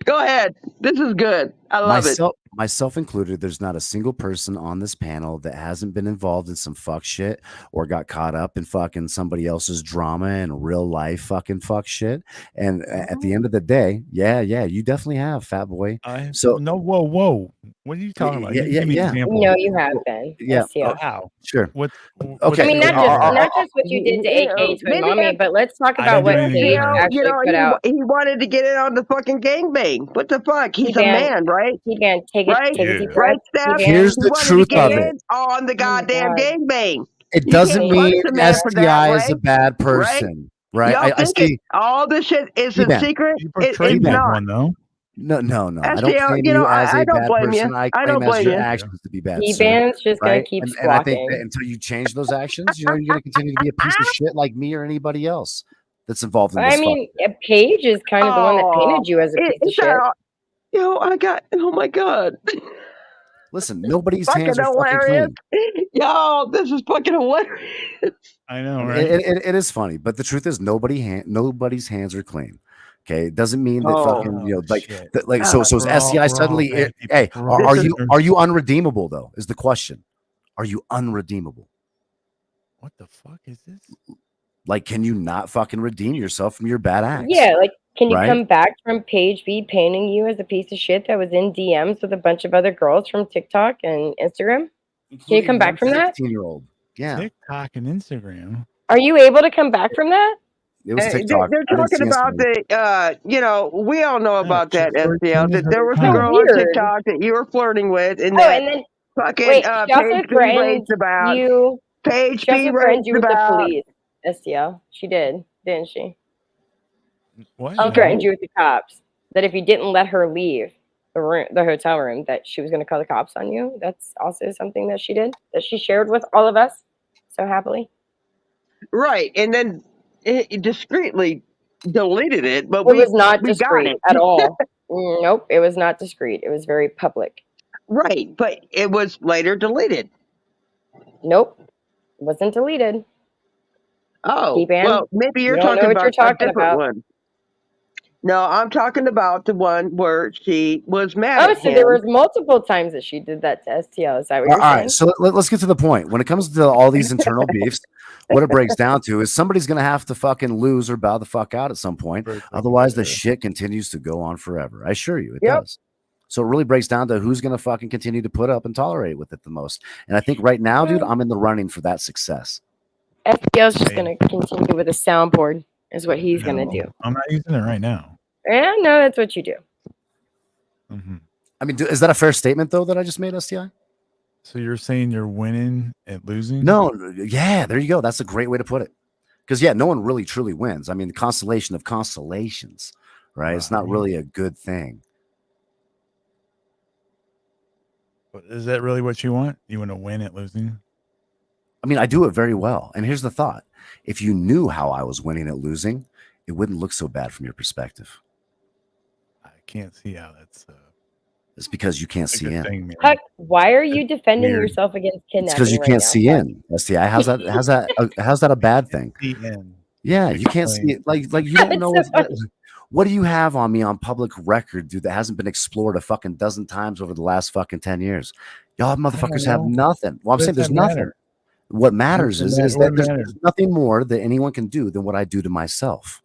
Go ahead. This is good. I love it. myself included, there's not a single person on this panel that hasn't been involved in some fuck shit or got caught up in fucking somebody else's drama and real life fucking fuck shit. And at the end of the day, yeah, you definitely have, fat boy. So no, whoa. What are you talking about? You give me an example. No, you have been. Yeah. STL. How? Sure. Okay. I mean, not just what you did to AK twin mommy, but let's talk about what Paige actually put out. He wanted to get in on the fucking gangbang. What the fuck? He's a man, right? D-Ban, take a deep breath. Right, Steph? Here's He the wanted truth to get of in it. on the goddamn gangbang. It You doesn't can't mean punish a man for that, STI is a right? bad person, right? Y'all I think see. all this shit is a D-Ban. secret? You It's portrayed me as not. one, though. No. I don't STL, claim you you know, as I a don't bad blame person. you. I I claim don't as blame your you. actions to be bad. D-Ban's just gonna right? keep And I think squawking. that until you change those actions, you're going to continue to be a piece of shit like me or anybody else that's involved in this. I mean, Paige is kind of the one that painted you as a piece of shit. Oh my God. Listen, nobody's fucking hands are fucking hilarious. clean. Yo, this is fucking hilarious. I know, right? It is funny, but the truth is nobody's hands are clean. Okay, it doesn't mean that fucking so is SCI suddenly? Hey, are you unredeemable though? Is the question? Are you unredeemable? What the fuck is this? Like, can you not fucking redeem yourself from your bad acts? Yeah, like, can you right? come back from Paige B painting you as a piece of shit that was in DMs with a bunch of other girls from TikTok and Instagram? Can you come back from that? 16-year-old. Yeah. TikTok and Instagram. Are you able to come back from that? It was TikTok. They're talking about we all know about that, STL. That there was a So girl on weird. TikTok that you were flirting with, and Oh, that and then fucking wait, she also Paige B threatened raised about. you. Paige She B also threatened raised you with the about. police. STL. She did, didn't she? What? She threatened you with the cops. That if you didn't let her leave the hotel room, that she was going to call the cops on you. That's also something that she did, that she shared with all of us so happily. Right, and then it discreetly deleted it, but it was not we discreet got it. at all. Nope, it was not discreet. It was very public. Right, but it was later deleted. Nope, it wasn't deleted. Oh, Dban, well, maybe you're you don't know talking what about you're a talking different about. one. No, I'm talking about the one where she was mad Oh, at so him. there was multiple times that she did that to STL. Is that what you're All saying? right, so let's get to the point. When it comes to all these internal beefs, what it breaks down to is somebody's going to have to fucking lose or bow the fuck out at some point. Otherwise, the shit continues to go on forever. I assure you, it does. So it really breaks down to who's going to fucking continue to put up and tolerate with it the most. And I think right now, dude, I'm in the running for that success. STL's just going to continue with a soundboard is what he's going to do. I'm not using it right now. Yeah, no, that's what you do. Mm-hmm. I mean, is that a fair statement, though, that I just made, STI? So you're saying you're winning at losing? No, yeah, there you go. That's a great way to put it. Because, yeah, no one really truly wins. I mean, the constellation of constellations, right? It's not really a good thing. But is that really what you want? You want to win at losing? I mean, I do it very well. And here's the thought. If you knew how I was winning at losing, it wouldn't look so bad from your perspective. I can't see how that's it's because you can't see in. Thing, Huck, why are you defending yourself against kidnapping? It's because you can't see in. STI. How's that a bad thing? See in. Yeah, you can't see it. Like you don't know what do you have on me on public record, dude, that hasn't been explored a fucking dozen times over the last fucking 10 years. Y'all motherfuckers have nothing. Well, I'm saying there's nothing. What matters is that there's nothing more that anyone can do than what I do to myself.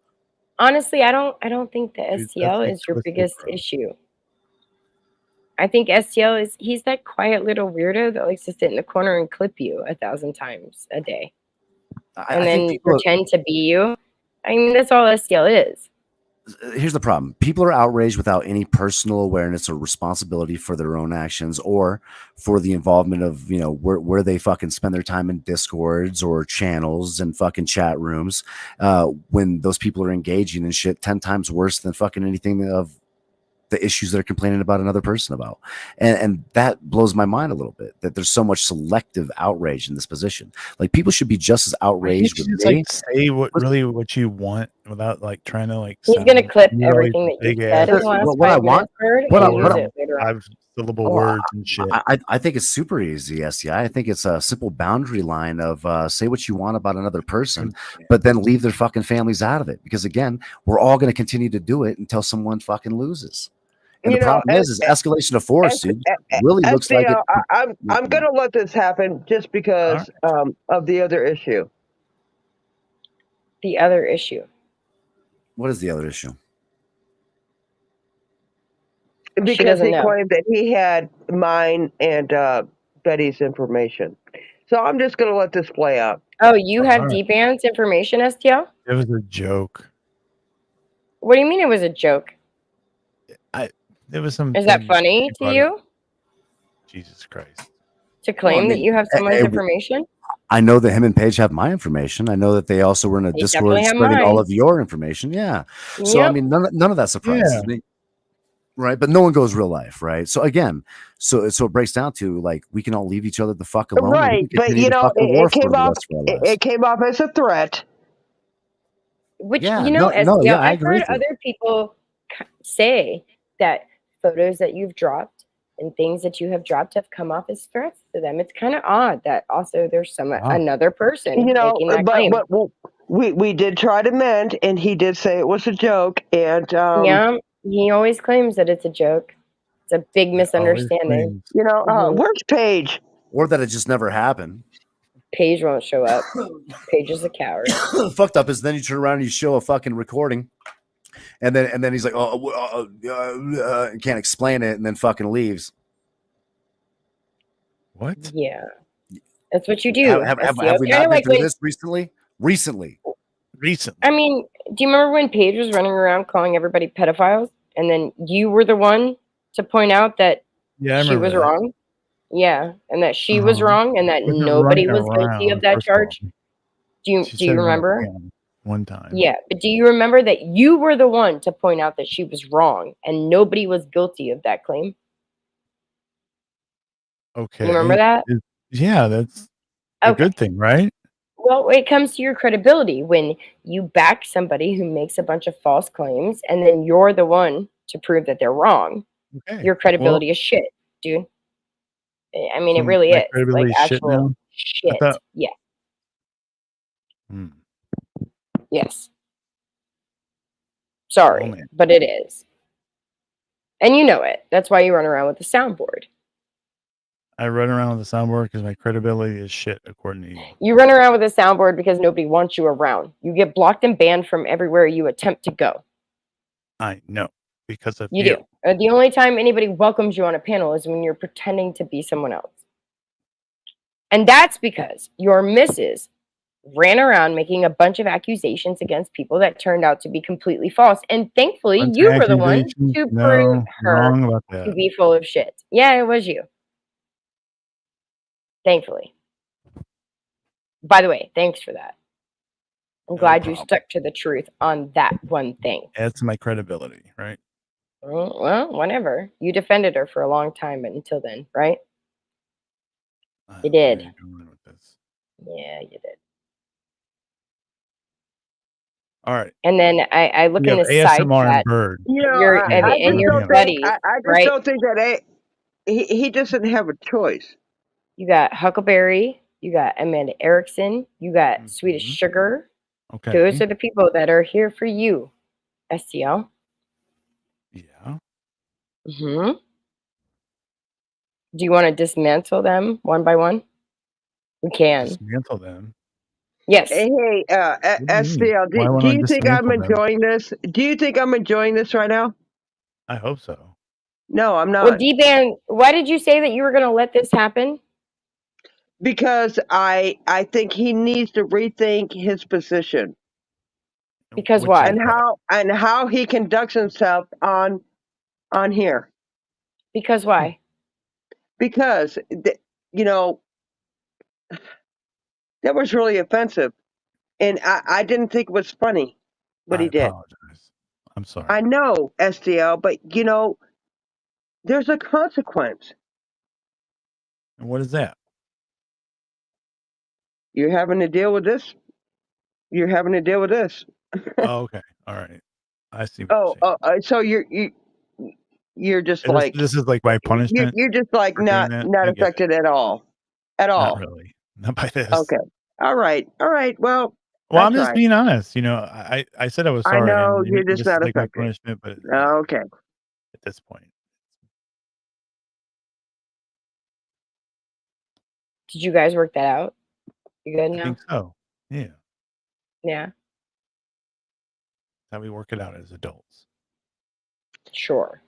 Honestly, I don't think the STL is your biggest issue. I think STL he's that quiet little weirdo that likes to sit in the corner and clip you 1,000 times a day. And then pretend to be you. I mean, that's all STL is. Here's the problem. People are outraged without any personal awareness or responsibility for their own actions or for the involvement of, you know, where they fucking spend their time in Discords or channels and fucking chat rooms when those people are engaging in shit 10 times worse than fucking anything of the issues they're complaining about another person about. And that blows my mind a little bit that there's so much selective outrage in this position. Like people should be just as outraged with me. Like say what you want without like trying to like. He's gonna clip everything that you said in the last what I want. Five-syllable words and shit. I think it's super easy, STI. I think it's a simple boundary line of say what you want about another person, but then leave their fucking families out of it. Because again, we're all going to continue to do it until someone fucking loses. And the problem is escalation of force, dude. Really looks like it. I'm going to let this happen just because of the other issue. The other issue. What is the other issue? Because he claimed that he had mine and Betty's information. So I'm just going to let this play out. Oh, you had Dban's information, STL? It was a joke. What do you mean it was a joke? There was some. Is that funny to you? Jesus Christ. To claim that you have someone's information? I know that him and Paige have my information. I know that they also were in a Discord spreading all of your information. Yeah. So, I mean, none of that surprises me. Right. But no one goes real life. Right. So, again, so it breaks down to like we can all leave each other the fuck alone. Right. But, you know, it came off as a threat. Which, you know, STL, I've heard other people say that photos that you've dropped and things that you have dropped have come off as threats to them. It's kind of odd that also there's another person making that claim. But we did try to mend, and he did say it was a joke. And yeah, he always claims that it's a joke. It's a big misunderstanding. You know, where's Paige? Or that it just never happened. Paige won't show up. Paige is a coward. Fucked up is then you turn around and you show a fucking recording. And then he's like, can't explain it, and then fucking leaves. What? Yeah, that's what you do. Have we not been through this recently? Recently. I mean, do you remember when Paige was running around calling everybody pedophiles, and then you were the one to point out that she was wrong? Yeah, and that she was wrong, and that nobody was guilty of that charge. Do you remember? One time. Yeah, but do you remember that you were the one to point out that she was wrong and nobody was guilty of that claim? Okay. You remember that? Yeah, that's a good thing, right? Well, it comes to your credibility when you back somebody who makes a bunch of false claims and then you're the one to prove that they're wrong. Okay. Your credibility is shit, dude. I mean, it really is. Like actual shit. Yeah. Yes. Sorry, but it is. And you know it. That's why you run around with the soundboard. I run around with the soundboard because my credibility is shit, according to you. You run around with a soundboard because nobody wants you around. You get blocked and banned from everywhere you attempt to go. I know. Because of you. You do. The only time anybody welcomes you on a panel is when you're pretending to be someone else. And that's because your missus ran around making a bunch of accusations against people that turned out to be completely false. And thankfully, you were the one to prove her to be full of shit. Yeah, it was you. Thankfully. By the way, thanks for that. I'm glad you stuck to the truth on that one thing. Adds to my credibility, right? Well, whatever. You defended her for a long time, but until then, right? You did. Yeah, you did. All right. And then I look in the side chat. Bird. You know, Your I and just your don't buddies, think I just right? don't think that he doesn't have a choice. You got Huckleberry, you got Amanda Erickson, you got Swedish Sugar. Okay. Those are the people that are here for you, STL. Yeah. Mm-hmm. Do you want to dismantle them one by one? We can. Dismantle them. Yes. Hey, STL, do you think I'm enjoying this? Do you think I'm enjoying this right now? I hope so. No, I'm not. Well, Dban, why did you say that you were going to let this happen? Because I think he needs to rethink his position. Because why? And how he conducts himself on here. Because why? Because you know, that was really offensive, and I didn't think it was funny what he did. Apologize. I'm sorry. I know, STL, but you know, there's a consequence. And what is that? You're having to deal with this. You're having to deal with this. Oh, okay. All right. I see. What So you're just like this is like my punishment. You're just like not affected at all. At all. Not really. Not by this. Okay. All right. Well, I'm just being honest. You know, I said I was sorry. I know and you're just not like affected. my punishment, but okay. At this point. Did you guys work that out? You good now? I think so. Yeah. Yeah. How we work it out as adults. Sure.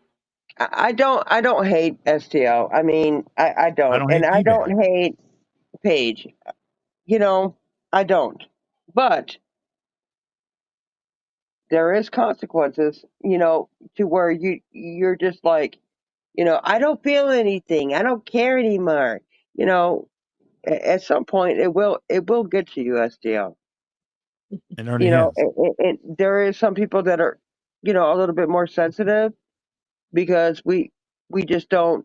I don't hate STL. I mean, I don't. And I don't hate Paige. You know, I don't. But there is consequences, you know, to where you're just like, you know, I don't feel anything. I don't care anymore. You know, at some point it will get to you, STL. It already you know, has. and there is some people that are, you know, a little bit more sensitive because we just don't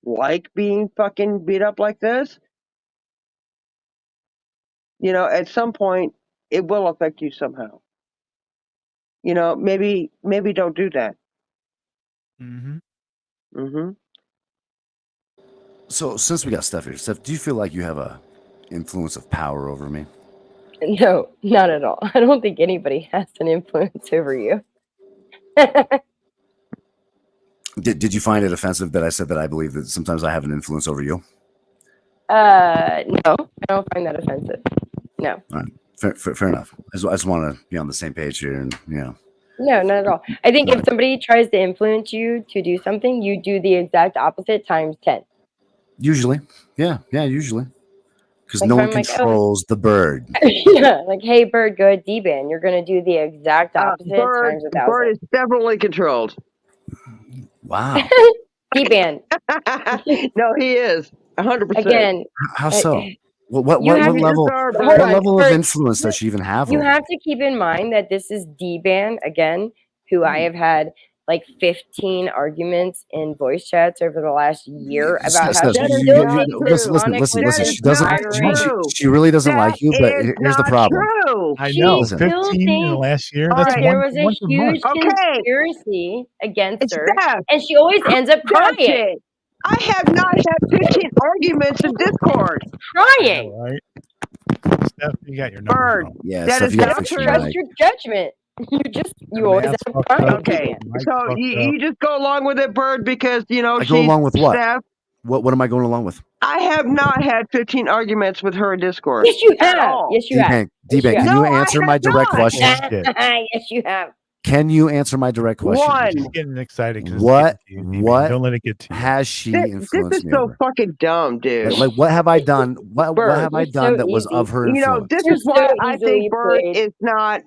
like being fucking beat up like this. You know, at some point it will affect you somehow. You know, maybe don't do that. Mm-hmm. Mm-hmm. So since we got Steph here, Steph, do you feel like you have a influence of power over me? No, not at all. I don't think anybody has an influence over you. Did you find it offensive that I said that I believe that sometimes I have an influence over you? No, I don't find that offensive. No. All right. Fair enough. I just want to be on the same page here, and No, not at all. I think if somebody tries to influence you to do something, you do the exact opposite times 10. Usually. Yeah, usually. Because Like no one I'm like, controls the bird. Yeah, like, hey, bird, go at Dban. You're going to do the exact opposite times 1,000. Bird is definitely controlled. Wow. Dban. No, he is 100%. Again. How so? What level of influence does she even have? You have to keep in mind that this is Dban, again, who I have had like 15 arguments in voice chats over the last year about how she really doesn't like you, but here's the problem. I know. 15 in the last year. That's there was a huge conspiracy against her, and she always ends up crying. I have not had 15 arguments in Discord. Crying. Right? Steph, you got your numbers wrong. Yeah, that Steph, is you not got to fix true. your Trust your judgment. You always end up crying. Okay, so you just go along with it, Bird, because you know I go along with what? Steph. What am I going along with? I have not had 15 arguments with her in Discord. Yes, you have. Yes, you have. D-Bank, can you answer my direct question? Yes, you have. Can you answer my direct question? One. She's getting excited. What don't let it get to you. Has she influenced This is me so over? fucking dumb, dude. Like what have I done? What have I done that was of her influence? You know, this is why I think Bird is not.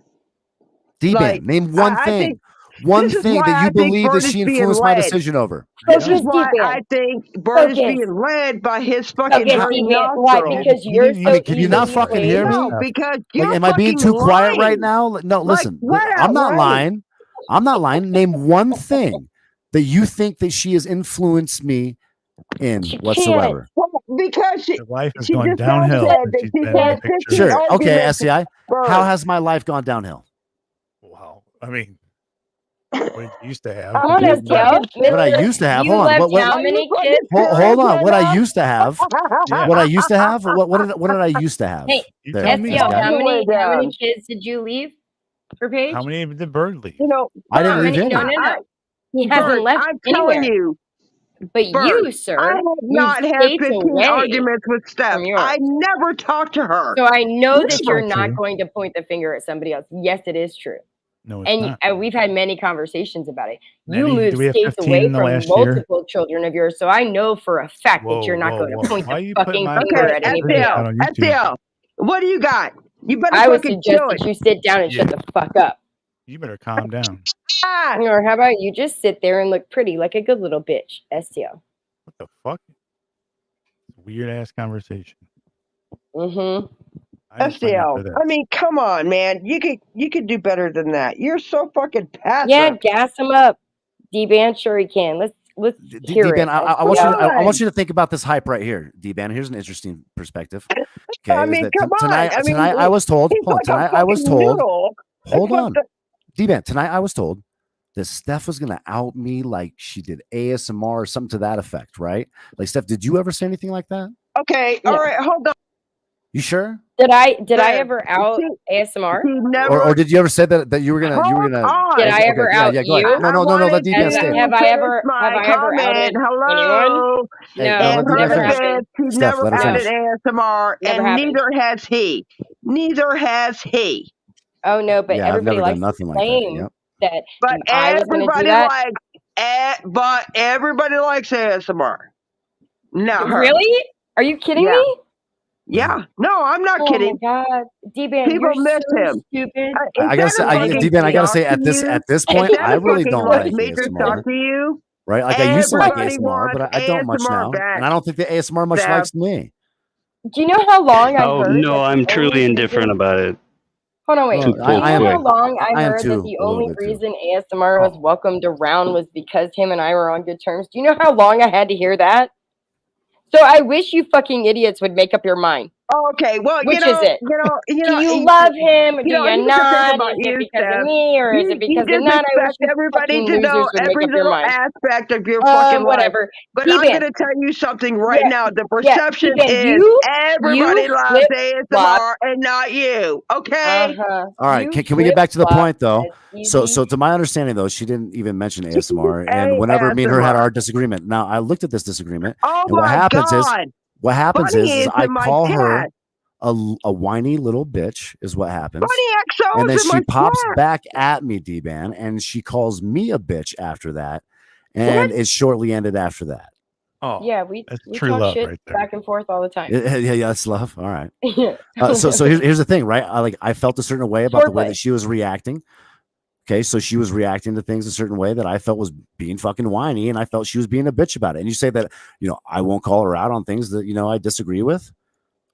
D-Ban, name one thing. one This is thing why that I you think believe Bert that is she being influenced my led. decision over. This is Focus, why D-Ban. I think Bert is Focus. being led by his fucking Focus, dirty D-Ban. Why? nostrils. Because You you're didn't- so Can you not easily fucking hear swayed. me? No, because Like, you're am I being fucking too quiet right lying. now? No, Like, listen. flat I'm out not lying. lying. Name one thing that you think that she has influenced me in She can't. whatsoever. Well, because Your life has she gone just now downhill said since that she's she's been in the had picture. 15 Sure. Okay, arguments with SCI. Bert. How has my life gone downhill? Wow. I mean, what did you used to have? Come on, You STL. fucking What I Mister, used to have. you Hold on. left What how Are you many fucking kids? hold on. serious What I right used to have. Yeah. What I used to have. What did I used to have? Hey, You There, tell me. STL, SCI. how All the way many down. kids did you leave for Paige? How many did Bird leave? You know, I didn't How Bert, leave many? No, any. no, I, no. He hasn't Bert, left I'm anywhere. telling you, But Bert, you, sir, I have moved not had states 15 away arguments with Steph. from yours. I never talked to her. So I know that That's you're not not true. going to point the finger at somebody else. Yes, it is true. No, it's And not. we've had many conversations about it. You Many? moved Do we have states 15 away in the from last year? multiple children of yours, so I know for a fact that you're not going to point Why are the you putting fucking my finger Okay, at anybody out else. on YouTube? STL, what do you got? You better I would fucking suggest do that it. you sit down and Yeah. shut the fuck up. You better calm down. Ah, Or how about you just sit there and look pretty like a good little bitch, STL. What the fuck? Weird ass conversation. Mm-hmm. I didn't sign up STL, for that. I mean, come on, man. You could do better than that. You're so fucking passive. Yeah, gas him up. D-Ban, sure he can. Let's hear D-Ban, it. I want you to think about this hype right here. D-Ban, here's an interesting perspective. Okay, I is mean, that come on. tonight I mean, I was told. he's Hold on, like a tonight I was fucking told. noodle. Hold It's on, D-Ban. Tonight I was told that Steph was gonna out me like she did ASMR or something to that effect, right? Like, Steph, did you ever say anything like that? Okay, No. all right, hold on. You sure? Did I Yeah. ever out ASMR? He never. Or did you ever say that you were gonna Hold on. Did I ever out go you? ahead. No, let D-Ban wanted stay. to Have I finish ever my outed comment. Hello. anyone? Hey, No, let And D-Ban never her finish. happened. said he Steph, never let her added finish. ASMR, Never and happened. neither has he. Neither has he. Oh no, but Yeah, I've everybody never likes done nothing to like that. claim Yep. that But I was going to do everybody that. but everybody likes ASMR. Not her. Really? Are you kidding Yeah. me? Yeah. No, I'm not Oh kidding. my god, D-Ban, People you're miss so him. stupid. I gotta say, D-Ban, I gotta say, at this point, I really don't like me to ASMR. talk to you. Right? Like, I used to like Everybody ASMR, but wants I don't much ASMR now, back. and I don't think the ASMR much Steph. likes me. Do you know how long I Oh heard? no, that I'm the truly only indifferent reason- about it. Hold on, wait. Well, Do you know I am- how long I I am heard too, that the a little only bit too. reason ASMR was welcomed around was because him and I were on good terms? Do you know how long I had to hear that? So I wish you fucking idiots would make up your mind. Okay, well, Which is it? Do Do you love him? Do you here's the thing not? about Is you, it because Steph. of me or is it You because of just not? I wish expect you everybody fucking to know losers would make every up your little mind. aspect of your fucking life. Whatever. But D-Ban. I'm going to tell you something right now. The Yeah, perception D-Ban, is everybody loves ASMR flip-flop. and not you. Okay? All right, can we get back to the point though? So to my understanding though, she didn't even mention ASMR, and whenever me and her had our disagreement, now I looked at this disagreement, Oh and what my happens God. is, what happens Bunny is is I in my call her chat. a whiny little bitch is what happens. Bunny XO's And then in she my pops chat. back at me, D-Ban, and she calls me a bitch after that. And it shortly ended after that. Oh, yeah, we true talk love shit right there. back and forth all the time. Yeah, that's love. All right. Yeah. So here's the thing, right? I felt a certain way about the way Swordplay. that she was reacting. Okay, so she was reacting to things a certain way that I felt was being fucking whiny, and I felt she was being a bitch about it. And you say that, I won't call her out on things that, I disagree with.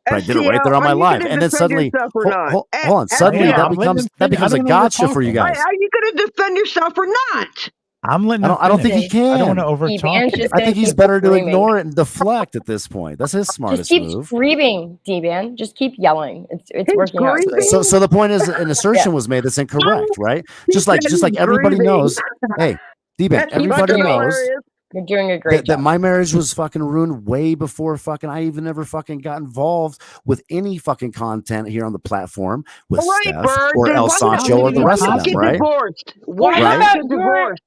But I did it right there on my live. And then suddenly, hold on, suddenly that becomes a gotcha for you guys. Are you going to defend yourself or not? I'm letting. I don't think he can. I don't want to overtalk. I think he's better to ignore it and deflect at this point. That's his Just smartest keep move. screaming, D-Ban. Just keep yelling. It's working out. So the point is, an assertion was made that's incorrect, right? Just like everybody knows. Hey, D-Ban, everybody knows. You're doing a great that job. my marriage was fucking ruined way before fucking I even ever fucking got involved with any fucking content here on the platform with Steph or El Sancho or the rest of them, right? Why Right? not get divorced?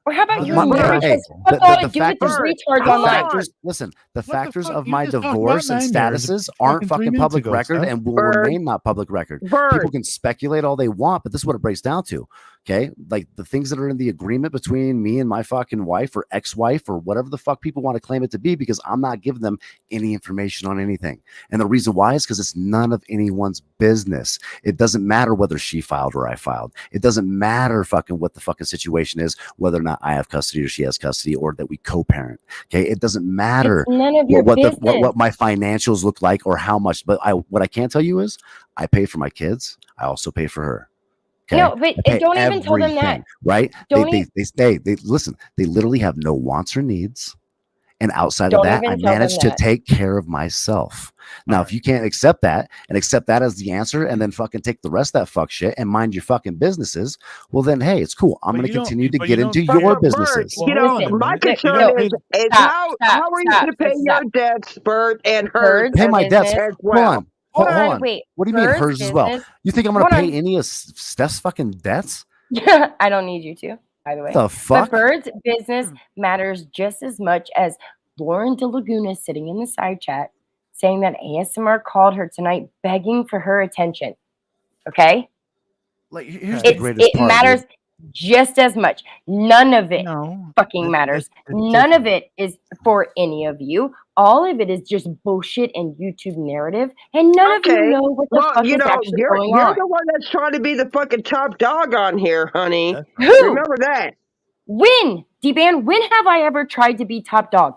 Or how about your My- marriage? hey, What's all to do with these retards online? Listen, the factors of my divorce and statuses aren't fucking public record and will remain not public record. People can speculate all they want, but this is what it breaks down to. Okay. Like the things that are in the agreement between me and my fucking wife or ex-wife or whatever the fuck people want to claim it to be, because I'm not giving them any information on anything. And the reason why is because it's none of anyone's business. It doesn't matter whether she filed or I filed. It doesn't matter fucking what the fucking situation is, whether or not I have custody or she has custody or that we co-parent. Okay. It doesn't matter none of your business. what my financials look like or how much, but what I can tell you is I pay for my kids. I also pay for her. Okay? No, but don't even tell them that. Right? They listen, they literally have no wants or needs. And outside of that, I managed to take care of myself. Now, if you can't accept that and accept that as the answer and then fucking take the rest of that fuck shit and mind your fucking businesses, well, then, hey, it's cool. I'm going to continue to get into your businesses. You know, my concern is how are you going to pay your debts, Bert, and hers? Pay my debts. As well. Hold on. Wait. What do you mean hers as well? You think I'm going to pay any of Steph's fucking debts? I don't need you to, by the way. The fuck? But Bird's business matters just as much as Lauren De Laguna sitting in the side chat saying that ASMR called her tonight begging for her attention. Okay? Like, here's the greatest part. It matters just as much. None of it fucking matters. None of it is for any of you. All of it is just bullshit and YouTube narrative, and none of you know what the fuck is actually going on. You're the one that's trying to be the fucking top dog on here, honey. Who? Remember that. When? Dban, when have I ever tried to be top dog?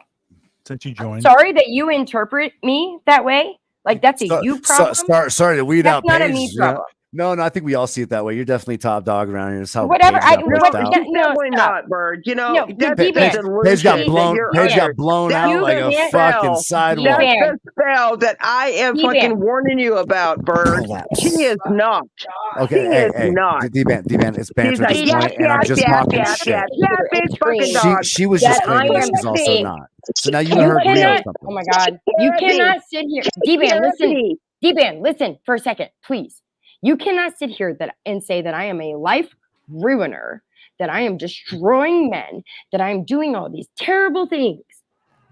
Since you joined. Sorry that you interpret me that way. Like that's a you problem. Sorry to weed out. That's not a me problem. No, I think we all see it that way. You're definitely top dog around here. That's how whatever. Definitely not, Bird. You know, Paige got blown out like a fucking sidewalk. That's the spell that I am fucking warning you about, Bird. She is not. Okay, hey, not. Dban, it's banter at this point, and I'm just talking shit. Big fucking dog. She was just claiming that she's also not. So now you heard me or something. Oh my God. You cannot sit here. Dban, listen for a second, please. You cannot sit here and say that I am a life ruiner, that I am destroying men, that I'm doing all these terrible things.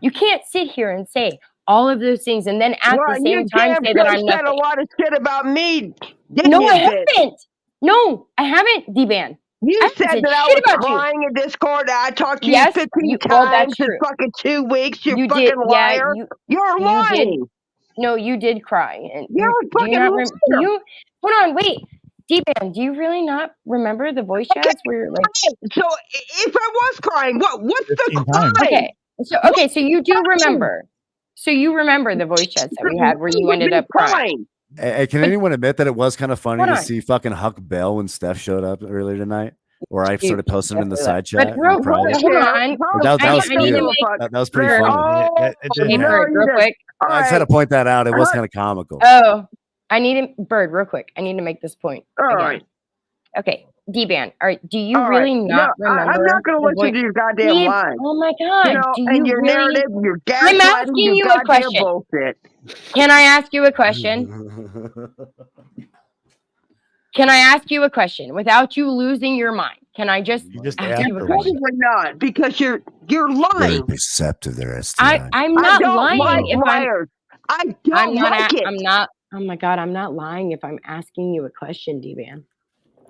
You can't sit here and say all of those things and then at the same time say that I'm nothing. You said a lot of shit about me. No, I haven't. No, I haven't, Dban. You said that I was crying in Discord. I talked to you 15 times in fucking 2 weeks. You fucking liar. You're lying. No, you did cry. And you're a fucking liar. Hold on, wait. Dban, do you really not remember the voice chats where you're like? So if I was crying, what's the crime? Okay, so you do remember. So you remember the voice chats that we had where you ended up crying. Hey, can anyone admit that it was kind of funny to see fucking Huck Bell when Steph showed up earlier tonight? Or I started posting them in the side chat. But hold on. That was pretty funny. Real quick. I just had to point that out. It was kind of comical. Oh, Bird, real quick. I need to make this point. All right. Okay, Dban. All right. Do you really not remember? I'm not going to listen to your goddamn lies. Oh my God. And your narrative, your gaslighting, I'm asking you a question. Bullshit. Can I ask you a question? Can I ask you a question without you losing your mind? Can I just ask you a question? Probably not, because you're lying. Very perceptive there, STI. I'm not lying. I don't like it. I'm not. Oh my God, I'm not lying if I'm asking you a question, Dban.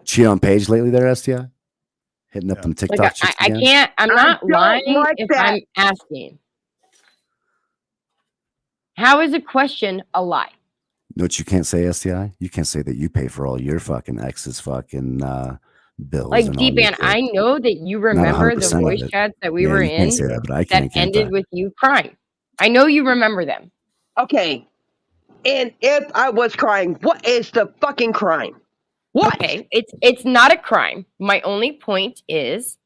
Cheat on Paige lately there, STI? Hitting up on TikTok. I can't. I'm not lying if I'm asking. How is a question a lie? You know what you can't say, STI? You can't say that you pay for all your fucking ex's fucking bills. Like, Dban, I know that you remember the voice chats that we were in that ended with you crying. I know you remember them. Okay. And if I was crying, what is the fucking crime? What? Okay, it's not a crime. My only point is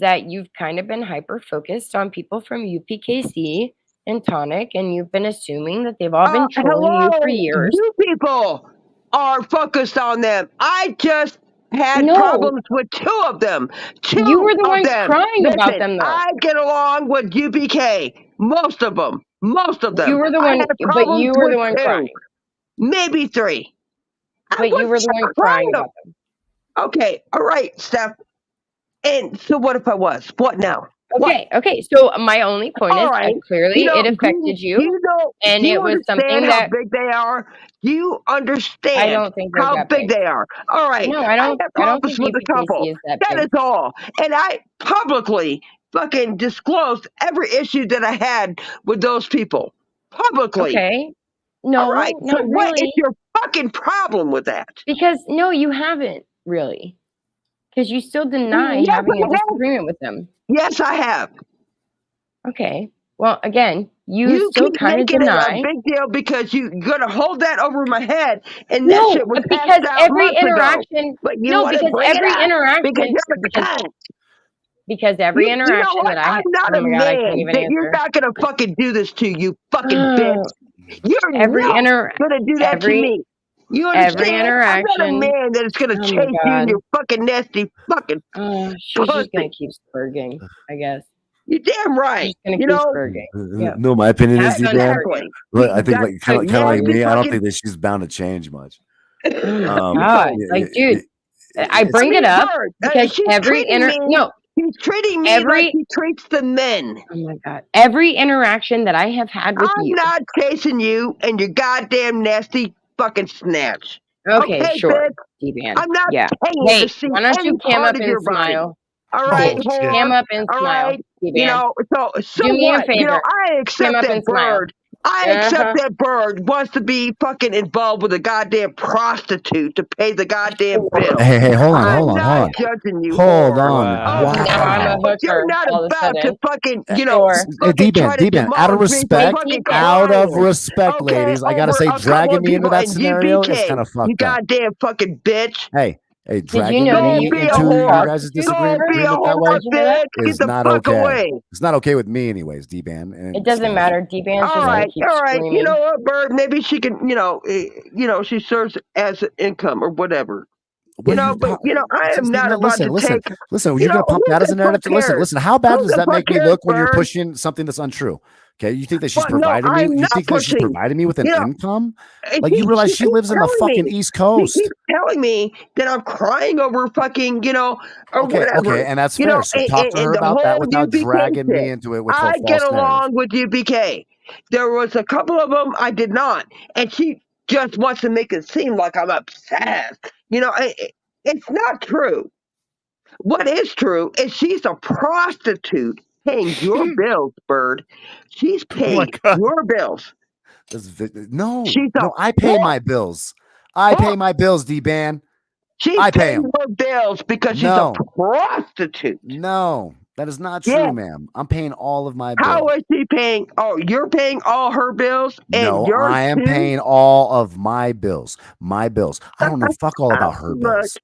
that you've kind of been hyper focused on people from UPKC and Tonic, and you've been assuming that they've all been trolling you for years. You people are focused on them. I just had problems with 2 of them. You were the ones crying about them, though. I get along with UPK. Most of them. You were the one, but you were the one crying. Maybe 3. But you were the one crying about them. Okay, all right, Steph. And so what if I was? What now? Okay. So my only point All is, right. clearly it affected you, and do you it was something understand how that big they are? Do you understand I don't think they're how that big big. they are? All right. No, I don't. have I don't problems think with a couple. UPKC is that That big. is all. And I publicly fucking disclosed every issue that I had with those people. Publicly. Okay. All No, right. So not what is really. your fucking problem with that? Because no, you haven't really. Because you still deny Yes, having I a have. disagreement with them. Yes, I have. Okay. Well, again, you You still keep kind of making it a deny. big deal because you're gonna hold that over my head, and that No, shit was because hashed out every months ago. interaction. But you No, want to because bring it every up because interaction. you're a cunt. Because every You know interaction what? that I I'm had. not Oh a my god, I can't man even that you're answer. not gonna fucking do this to, you fucking bitch. You're Every not gonna do that to me. You every understand? I'm not a interaction. man that is gonna Oh my chase you in god. your fucking nasty fucking She's just gonna pussy. keep spurging, I guess. You're damn right. She's gonna You keep know? spurging. Yeah. No, my opinion is, That's Dban. unspurging. Look, I think Got like kind of like nasty me. I don't fucking- think that she's bound to change much. Oh my god. Like, dude, I bring it up because she's every treating me she's treating me like she treats the men. Oh my god. Every interaction that I have had with I'm you. not chasing you and your goddamn nasty fucking snatch. Okay, sure. bitch? Dban. I'm not Yeah. paying Hey, to see why don't any you cam part up of and your body. smile? All right, Sit. whore. Cam up and All smile. right. Dban. You know, so Do me a what? You know, favor. I Cam accept up that and smile. bird. I accept that bird wants to be fucking involved with a goddamn prostitute to pay the goddamn bill. Hey, hold on, I'm hold on, not hold on. judging you. Hold whore. on. Oh, Now I'm a but you're hooker not all of a about to sudden. fucking, Hey, fucking try to Dban, out of demolish me for respect, fucking out of crying. respect, Okay, ladies, I gotta over say, a couple dragging of me into people that in scenario is UPK. kind of You fucked up. goddamn fucking bitch. Hey, dragging know that me you Go be a into whore. your guys' Go disagreement be a that way whore, bitch. Get is the not fuck okay. away. It's not okay with me, anyways, Dban. And It doesn't matter. Dban's just gonna keep all right. screaming. You know what, Bird? Maybe she can, she serves as an income or whatever. Well, I am not about to take. Listen. You're gonna pump that as a narrative. Listen. How bad does that make me look when you're pushing something that's untrue? Okay, you think that she's providing me? You think that she's providing me with an income? Like you realize she lives in the fucking East Coast. She keeps telling me that I'm crying over fucking, or whatever. Okay, and that's fair. So talk to her about that without dragging me into it with her I false get narrative. along with UPK. There was a couple of them I did not, and she just wants to make it seem like I'm obsessed. It's not true. What is true is she's a prostitute paying your bills, Bird. She's paying your bills. No, I pay my bills. I pay my bills, Dban. She's paying your bills because she's a prostitute. No, that is not true, ma'am. I'm paying all of my bills. How is she paying? Oh, you're paying all her bills? No, I am paying all of my bills. My bills. I don't know fuck all about her bills.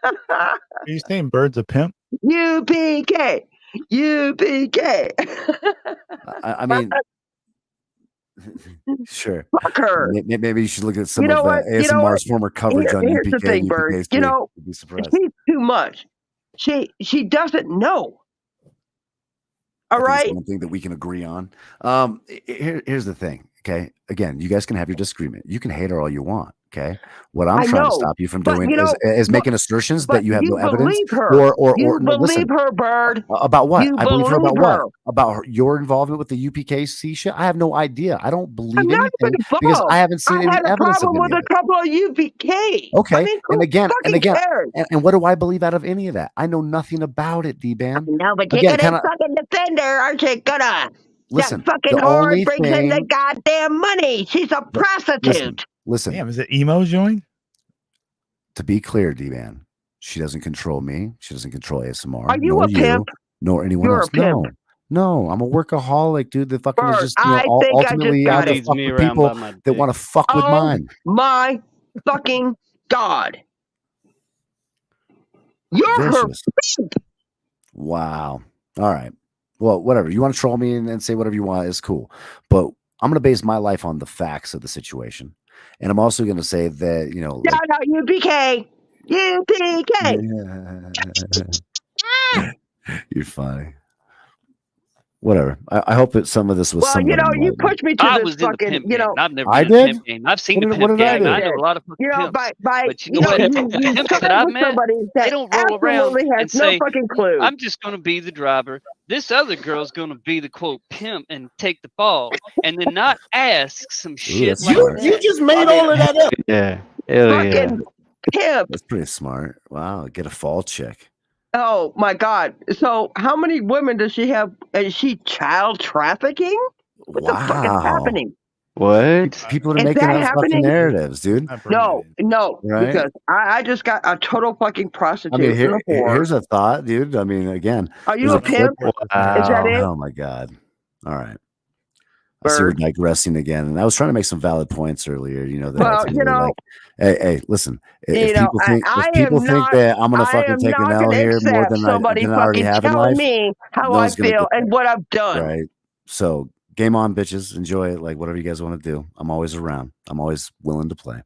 Are you saying Bird's a pimp? UPK. I mean, sure. Fuck her. Maybe you should look at some of ASMR's former coverage on Here's UPK. the thing, Bird. You'd be surprised. She's too much. She doesn't know. All right. One thing that we can agree on. Here's the thing. Okay. Again, you guys can have your disagreement. You can hate her all you want. Okay. What I'm trying to stop you from doing is making assertions that you have no evidence or believe her, Bird. About what? You I believe her about her. what? About your involvement with the UPKC shit? I have no idea. I don't believe anything because I haven't seen any evidence of it. I had a problem with a couple of UPK. Okay. I mean, and what do I believe out of any of that? I know nothing about it, Dban. No, but you're gonna fucking defend her, aren't you? Listen, that fucking whore brings in the goddamn money. She's a prostitute. Listen. Damn, is it emo join? To be clear, Dban, she doesn't control me. She doesn't control ASMR. Are you a pimp? Nor anyone else. No, I'm a workaholic, dude. The fucking is just ultimately out to fuck with people that want to fuck with mine. My fucking God. You're her pimp. Wow. All right. Well, whatever. You want to troll me and say whatever you want is cool. But I'm going to base my life on the facts of the situation. And I'm also going to say that, Shout out UPK. You're funny. whatever. I hope that some of this was Well, somewhat you enlightening. pushed me to I this was in the fucking, pimp game. I've never I been in a did? pimp game. I've seen the What pimp did I game. do? I know a lot of fucking pimps. by But you know what? you Pimps that side I've with met, somebody they that don't roll around absolutely has and no say, fucking clue. I'm just going to be the driver. This other girl's going to be the quote pimp and take the ball, and then not ask some shit that's like smart. that. You just made all of that up. Yeah. Hell yeah. Fucking pimp. That's pretty smart. Wow, get a fall chick. Oh my God. So how many women does she have? Is she child trafficking? What the fuck is Wow. happening? What? People are Is making that up fucking happening? narratives, dude. No, Right? because I just got a total fucking prostitute and a whore. Here's a thought, dude. I mean, again, Are you there's a pimp? clip- Is that it? Oh my God. All right. I see we're digressing again. And I was trying to make some valid points earlier, that Well, ultimately, like, hey, listen, if know, people think I if people am think not- that I'm gonna I fucking am take an not L gonna here more accept than somebody I already fucking have in telling life, me how no I one's gonna feel get and there, what I've done. right? So game on, bitches. Enjoy it. Like whatever you guys want to do. I'm always around. I'm always willing to play.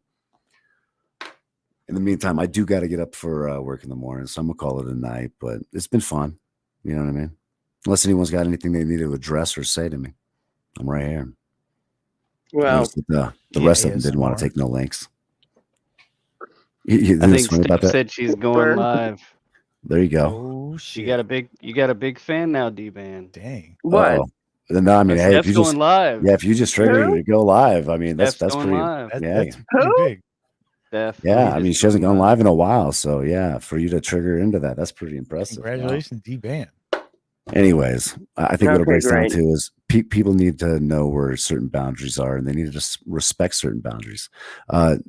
In the meantime, I do got to get up for work in the morning, so I'm gonna call it a night. But it's been fun. You know what I mean? Unless anyone's got anything they need to address or say to me, I'm right here. Well, the rest of them didn't want to take no links. I think Steph said she's going live. There you go. Oh shit! You got a big fan now, Dban. Dang. What? No, I mean, hey, Steph's if you just going live. Yeah, if you just triggered her to go live, I mean, that's Steph's going pretty. live. That's pretty big. Steph. Yeah, I mean, she hasn't gone live in a while, so yeah, for you to trigger into that's pretty impressive. Congratulations, D-Ban. Anyways, I think what it breaks down great. to is people need to know where certain boundaries are, and they need to just respect certain boundaries.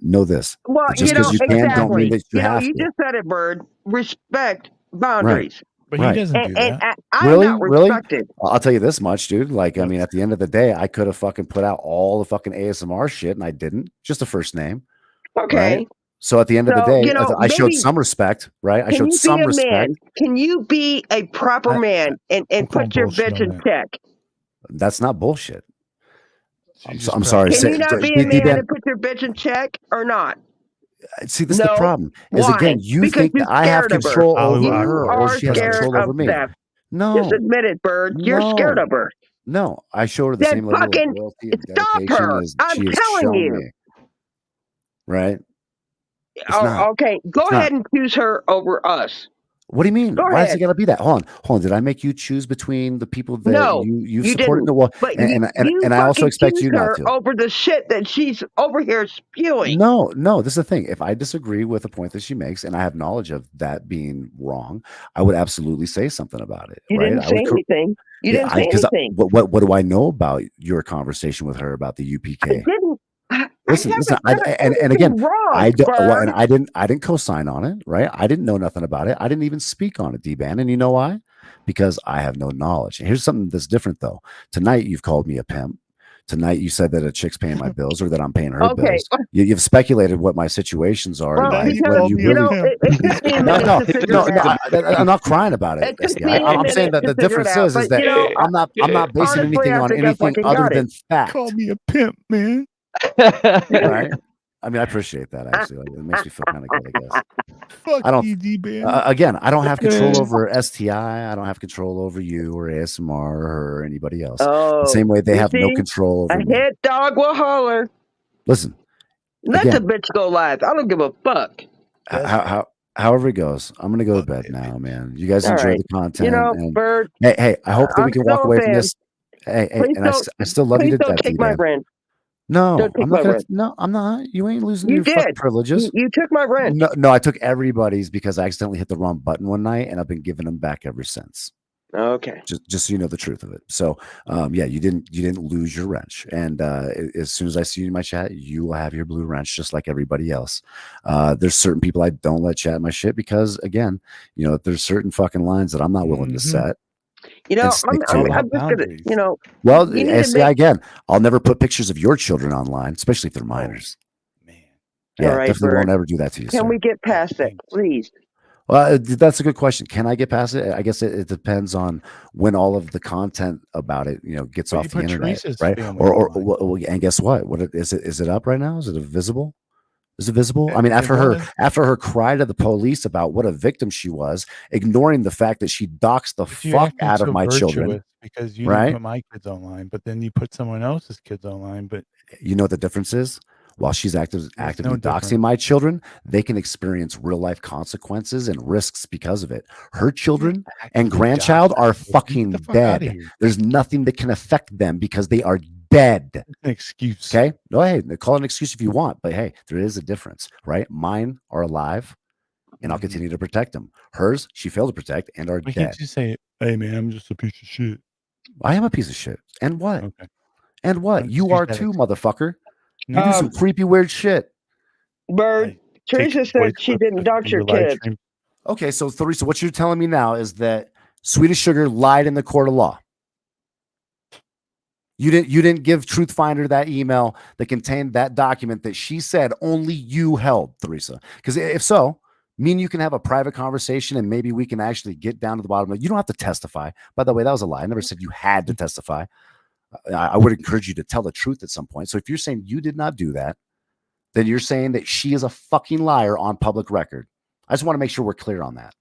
Know this. Well, just because you can don't mean that you have you to. just said it, Bird. Respect boundaries. But he doesn't do that. I'm Really? not Really? respected. I'll tell you this much, dude. Like, I mean, at the end of the day, I could have fucking put out all the fucking ASMR shit, and I didn't. Just a first name. Okay. Right? So at the end of the So, day, you know, I showed maybe- some respect, right? I Can showed you some be a respect. man? Can you be a proper man and calling put your bullshit bitch on in that. check? That's not bullshit. She's I'm just sorry. Can you not be a man D-Ben, and put your bitch in check or not? see, this is the No. problem. Is Why? again, you Because think you're that I have scared of her. control over You her, or are she has scared control of over me? Steph. No, Just admit it, Bird. You're scared of her. No, I show her the Then same level of fucking loyalty and stop dedication her. as I'm she has telling shown you. me. Right? It's Oh, not. okay. Go It's ahead not. and choose her over us. What do you mean? Go Why ahead. is it gotta be that? Hold on. Did I make you choose between the people that No, you've you supported? didn't. No, well, But and you I also fucking expect choose you not her to. over the shit that she's over here spewing. No, this is the thing. If I disagree with a point that she makes, and I have knowledge of that being wrong, I would absolutely say something about it. You right? didn't I say would anything. You didn't say anything. What do I know about your conversation with her about the UPK? I didn't. Listen. And again, wrong, I don't. Well, and Bird. I didn't co-sign on it, right? I didn't know nothing about it. I didn't even speak on it, D-Ban. And you know why? Because I have no knowledge. And here's something that's different, though. Tonight, you've called me a pimp. Tonight, you said that a chick's paying my bills or that I'm paying her Okay. bills. You've speculated what my situations are. Well, and because, what you you know, really. it took me a minute to figure it out. I'm not crying about it. It took SDI. me a I'm saying minute that the to figure it difference out, is but, that you know, I'm not basing honestly, anything I on think I anything fucking other got it. than fact. Call me a pimp, man. Right? I mean, I appreciate that. Actually, it makes me feel kind of good, I guess. Fuck I don't. you, D-Ban. Again, I don't have control over STI. I don't have control over you or ASMR or anybody else. Oh, the same way they you have no see? control over A me. hit dog will holler. Listen, Let again, the bitch go live. I don't give a fuck. however it goes, I'm gonna go to bed now, man. You guys All enjoy right. the content. You know, and Bird. hey, I hope that we I'm can walk still a away from fan. this. Hey, Please and don't. I still love you Please to don't death, take my D-Man. rent. No, Don't take I'm not my gonna. rent. No, I'm not. You ain't losing You your fucking did. privileges. You took my rent. No, I took everybody's because I accidentally hit the wrong button one night, and I've been giving them back ever since. Okay. Just so you know the truth of it. So, yeah, you didn't lose your wrench, and as soon as I see you in my chat, you will have your blue wrench, just like everybody else. There's certain people I don't let chat my shit because, again, there's certain fucking lines that I'm not willing to set. You know, I'm just gonna, Well, you need to see, make. again, I'll never put pictures of your children online, especially if they're minors. Yeah, All right, definitely Bird. won't ever do that to you. Can sir. we get past that, please? Well, that's a good question. Can I get past it? I guess it depends on when all of the content about it, gets But off you the put internet, Teresa's right? family Or and guess what? What is it? Is it up right now? Is it visible? Is it visible? I mean, after her cry to the police about what a victim she was, ignoring the fact that she doxed the fuck out of my children. Because you right? didn't put my kids online, but then you put someone else's kids online. But you know what the difference is? While she's actively no doxing my children, they can experience real life consequences and risks because of it. Her children and grandchild are fucking dead. There's nothing that can affect them because they are dead. An excuse. Okay. No, hey, call it an excuse if you want, but hey, there is a difference, right? Mine are alive and I'll continue to protect them. Hers, she failed to protect and are Why dead. can't you say, hey man, I'm just a piece of shit? I am a piece of shit. And what? Okay. And what? You are too, motherfucker. You do some No. creepy, weird shit. Bird, Teresa said she didn't dox your kids. Okay, so Theresa, what you're telling me now is that Swedish Sugar lied in the court of law. You didn't give Truthfinder that email that contained that document that she said only you held, Theresa. Because if so, me and you can have a private conversation and maybe we can actually get down to the bottom of it. You don't have to testify. By the way, that was a lie. I never said you had to testify. I would encourage you to tell the truth at some point. So if you're saying you did not do that, then you're saying that she is a fucking liar on public record. I just want to make sure we're clear on that.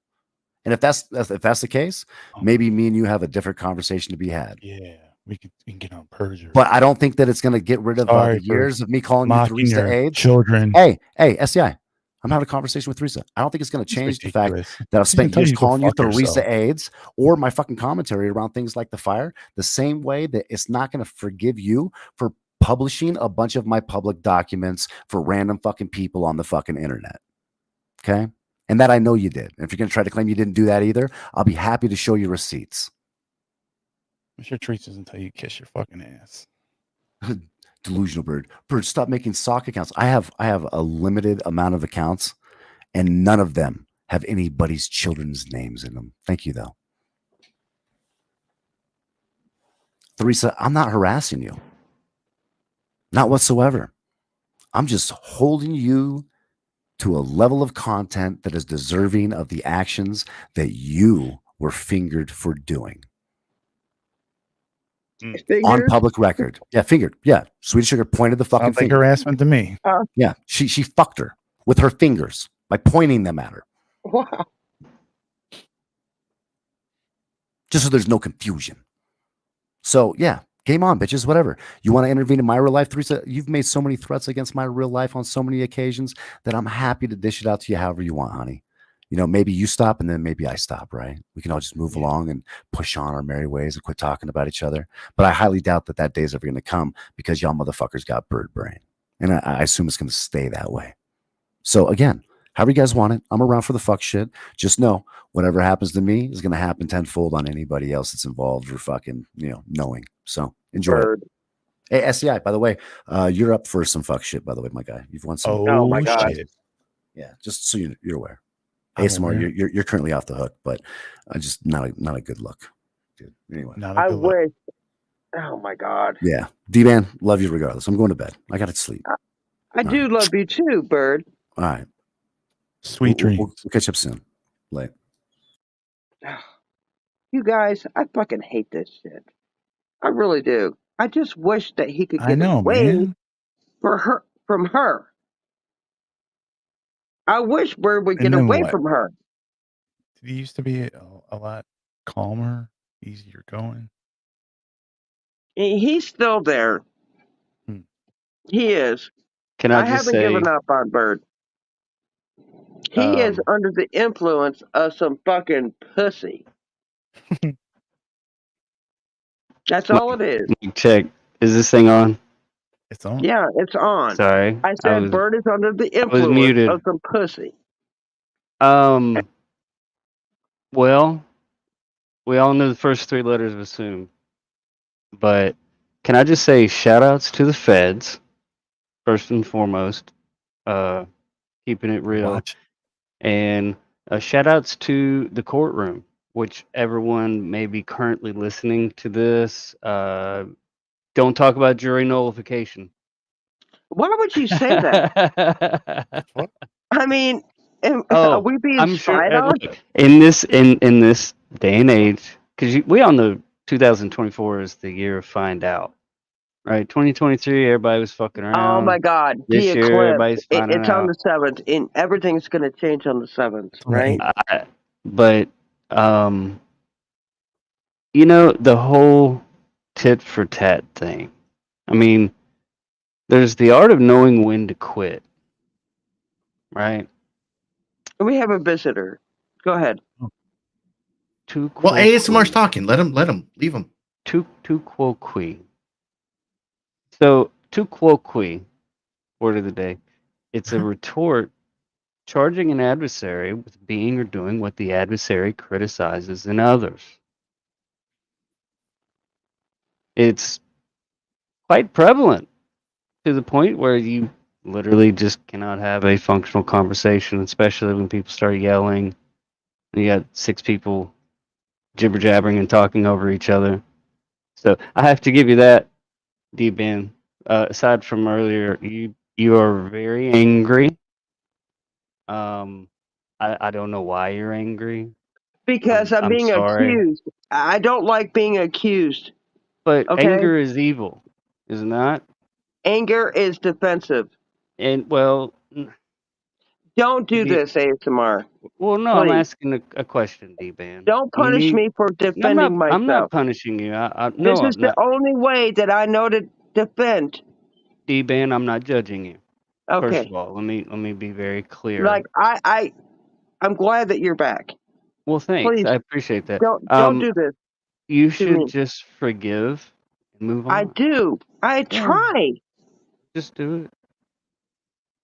And if that's the case, maybe me and you have a different conversation to be had. Yeah, we can get on perjury. But I don't think that it's going to get rid of the years of me calling you Theresa AIDS. Children. Hey, SCI. I'm having a conversation with Theresa. I don't think it's going to change the fact that I've spent years calling you Theresa AIDS or my fucking commentary around things like the fire, the same way that it's not going to forgive you for publishing a bunch of my public documents for random fucking people on the fucking internet. Okay? And that I know you did. And if you're going to try to claim you didn't do that either, I'll be happy to show you receipts. I'm sure Teresa's until you kiss your fucking ass. Delusional bird. Bird, stop making sock accounts. I have a limited amount of accounts and none of them have anybody's children's names in them. Thank you, though. Theresa, I'm not harassing you. Not whatsoever. I'm just holding you to a level of content that is deserving of the actions that you were fingered for doing. On public record. Yeah, fingered. Yeah. Swedish Sugar pointed the fucking Sounds like finger. harassment to me. Yeah. She fucked her with her fingers by pointing them at her. Wow. Just so there's no confusion. So yeah, game on, bitches, whatever. You want to intervene in my real life, Theresa? You've made so many threats against my real life on so many occasions that I'm happy to dish it out to you however you want, honey. You know, maybe you stop and then maybe I stop, right? We can all just move along and push on our merry ways and quit talking about each other. But I highly doubt that day is ever going to come because y'all motherfuckers got bird brain. And I assume it's going to stay that way. So again, however you guys want it, I'm around for the fuck shit. Just know whatever happens to me is going to happen tenfold on anybody else that's involved or fucking, knowing. So enjoy it. Hey, SCI, by the way, you're up for some fuck shit, by the way, my guy. You've won some. Oh my God. Shit. Yeah, just so you're aware. ASMR, you're currently off the hook, but just not a good look, dude. Anyway, I wish. Oh my God. Yeah, Dban, love you regardless. I'm going to bed. I got to sleep. I do love you too, Bird. All right. Sweet dreams. We'll catch up soon. Late. You guys, I fucking hate this shit. I really do. I just wish that he could get away from her. I wish Bird would get away from her. He used to be a lot calmer, easier going. He's still there. He is. Can I just haven't say, given up on Bird. He is under the influence of some fucking pussy. That's all it is. Check. Is this thing on? It's on. Yeah, it's on. Sorry. I said Bird is under the I was influence muted. of some pussy. Well, we all know the first three letters of assume. But can I just say shout outs to the feds, first and foremost, keeping it real. And shout outs to the courtroom, which everyone may be currently listening to this. Don't talk about jury nullification. Why would you say that? I mean, are we being spied on? Look, in this day and age, because we all know 2024 is the year of find out. right? 2023, everybody was fucking Oh my around. God, the This year, eclipse. everybody's finding It's on out. the 7th, and everything's going to change on the 7th, right? But you know, the whole tit for tat thing. I mean, there's the art of knowing when to quit, right? We have a visitor. Go ahead. Well, ASMR's talking. Let him leave him. Tu quo qui. So tu quo qui, word of the day. It's a retort charging an adversary with being or doing what the adversary criticizes in others. It's quite prevalent to the point where you literally just cannot have a functional conversation, especially when people start yelling. And you got 6 people jibber jabbering and talking over each other. So I have to give you that, Dban. Aside from earlier, you are very angry. I don't know why you're angry. Because I'm being sorry. accused. I don't like being accused. But Okay? anger is evil, is it not? Anger is defensive. And well, don't do this, ASMR. Well, no, Please. I'm asking a question, Dban. Don't punish me for defending myself. I'm not punishing you. This is the only way that I know to defend. Dban, I'm not judging you. Okay. First of all, let me be very clear. Like I'm glad that you're back. Well, thanks. Please, I appreciate that. Don't do this. You should just forgive and move on. I do. I try. Just do it.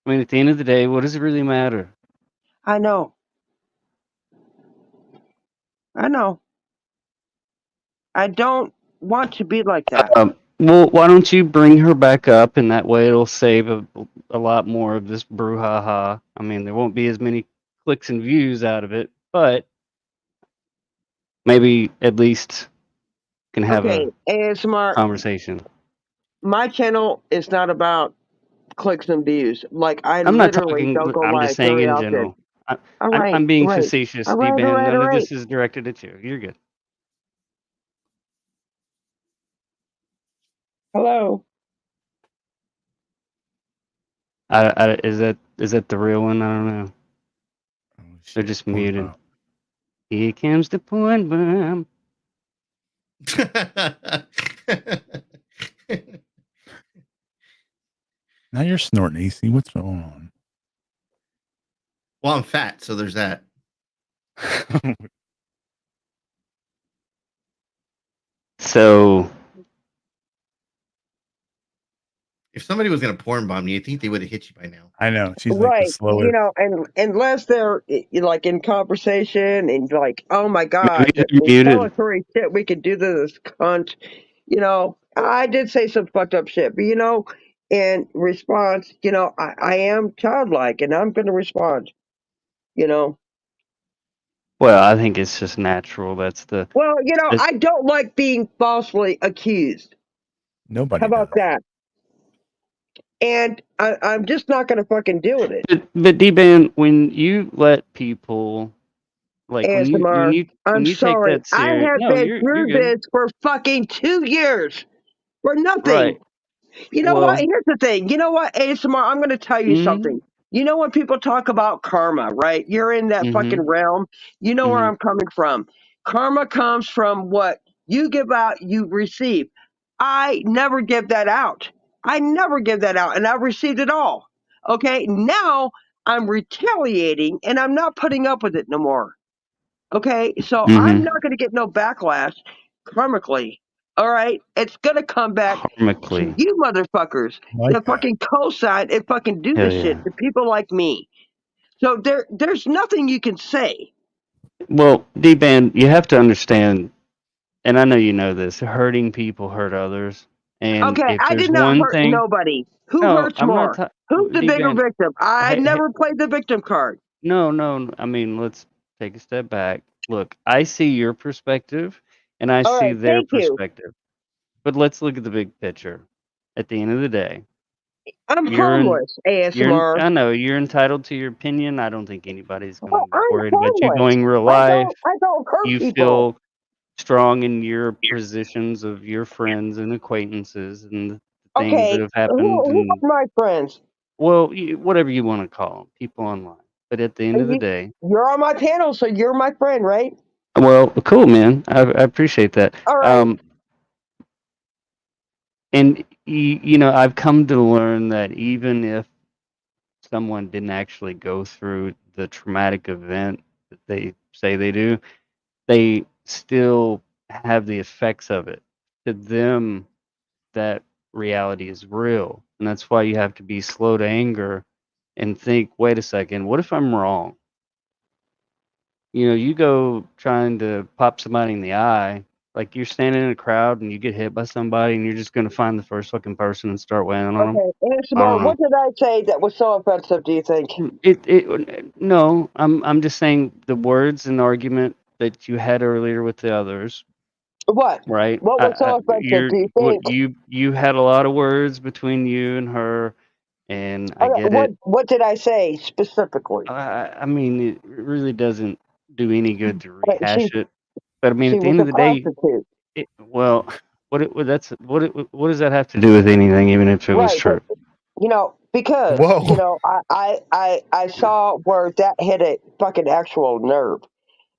I mean, at the end of the day, what does it really matter? I know. I don't want to be like that. Well, why don't you bring her back up, and that way it'll save a lot more of this brouhaha. I mean, there won't be as many clicks and views out of it, but maybe at least can have a ASMR conversation. My channel is not about clicks and views. Like I'm not talking. don't go I'm live just saying very in often. general. Right, I'm being right. facetious, All right, Dban. None of right. this is directed at you. You're good. Hello. Is that the real one? I don't know. They're just muted. Here comes the porn bomb. Now you're snorting, AC. What's going on? Well, I'm fat, so there's that. So, if somebody was going to porn bomb you, I think they would have hit you by now. I know. She's right. Like the slower. You know, and unless they're like in conversation and like, oh my God, inflammatory shit, we could do this cunt. You know, I did say some fucked up shit, but you know, in response, you know, I am childlike and I'm going to respond, you know. Well, I think it's just natural. That's the. Well, you know, I don't like being falsely accused. Nobody. How about that? And I'm just not going to fucking deal with it. But Dban, when you let people like ASMR, when you sorry. take that serious, I have been through this for fucking 2 years for nothing. Right. You know what? Here's the thing. You know what, ASMR? I'm going to tell you something. You know when people talk about karma, right? You're in that fucking realm. You know where I'm coming from. Karma comes from what you give out, you receive. I never give that out. And I've received it all. Okay, now I'm retaliating and I'm not putting up with it no more. Okay, so I'm not going to get no backlash karmically. All right, it's going to come back to you motherfuckers that fucking co-sign and fucking do this shit to people like me. So there's nothing you can say. Well, Dban, you have to understand, and I know you know this. Hurting people hurt others. And okay, I did not hurt nobody. Who hurts more? Who's the bigger victim? I never played the victim card. No. I mean, let's take a step back. Look, I see your perspective, and I see their perspective. But let's look at the big picture. At the end of the day, I'm homeless, ASMR. I know you're entitled to your opinion. I don't think anybody's going to be worried about you going real life. I don't hurt you people. Feel strong in your positions of your friends and acquaintances, and things that Okay, have happened, who and are my friends? well, whatever you want to call them, people online. But at the end of the day, You're on my panel, so you're my friend, right? well, cool, man. I appreciate that. All right. And I've come to learn that even if someone didn't actually go through the traumatic event that they say they do, they still have the effects of it. To them, that reality is real. And that's why you have to be slow to anger and think, wait a second, what if I'm wrong? You go trying to pop somebody in the eye, like you're standing in a crowd and you get hit by somebody and you're just going to find the first fucking person and start wailing on them. Okay, I don't ASMR, know. what did I say that was so offensive, do you think? No, I'm just saying the words and argument that you had earlier with the others. What? Right? What was so offensive, do you think? You had a lot of words between you and her, and I get it. What did I say specifically? I mean, it really doesn't do any good to rehash She it. But I mean, she at the was end a of the day, prostitute. well, what does that have to do with anything, even if it was Right, but true? because Whoa. I saw where that hit a fucking actual nerve.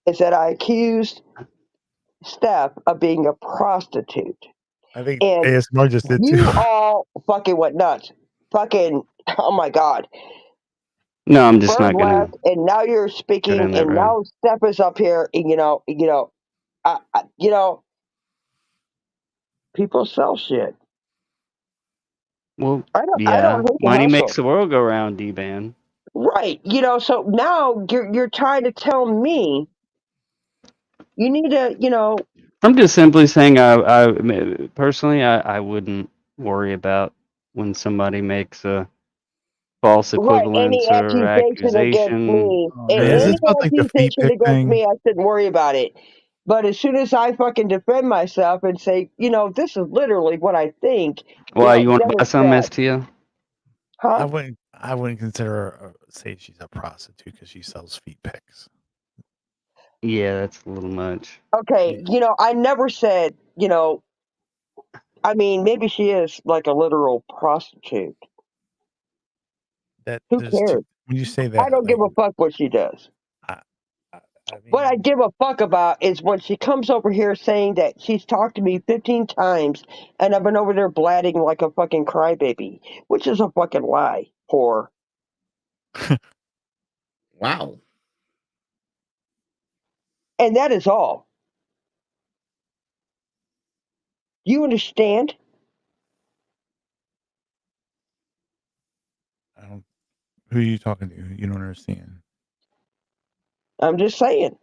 Is that I accused Steph of being a prostitute. I think And ASMR just did too. you all fucking went nuts. Fucking, oh my God. No, I'm just Bird not gonna left, and now you're go down speaking, that and road. now Steph is up here, and people sell shit. Well, I don't yeah, hate the money makes hustle. the world go round, Dban. Right. So now you're trying to tell me you need to, I'm just simply saying, personally, I wouldn't worry about when somebody makes a false right, equivalence any or accusation against accusation. me, Oh, man, is Yeah. any this about like the feet accusation pick against thing? me, I shouldn't worry about it. But as soon as I fucking defend myself and say, this is literally what I think, Why you want then to buy it's some bad. STL? Huh? I wouldn't consider her say she's a prostitute because she sells feet pics. Yeah, that's a little much. Okay, I never said, I mean, maybe she is like a literal prostitute. That Who there's two. cares? When you say I that, don't give like, a fuck what she does. I, I, I What I mean, give a fuck about is when she comes over here saying that she's talked to me 15 times and I've been over there blatting like a fucking crybaby, which is a fucking lie, whore. Wow. And that is all. You understand? I don't. Who are you talking to? You don't understand. I'm just saying.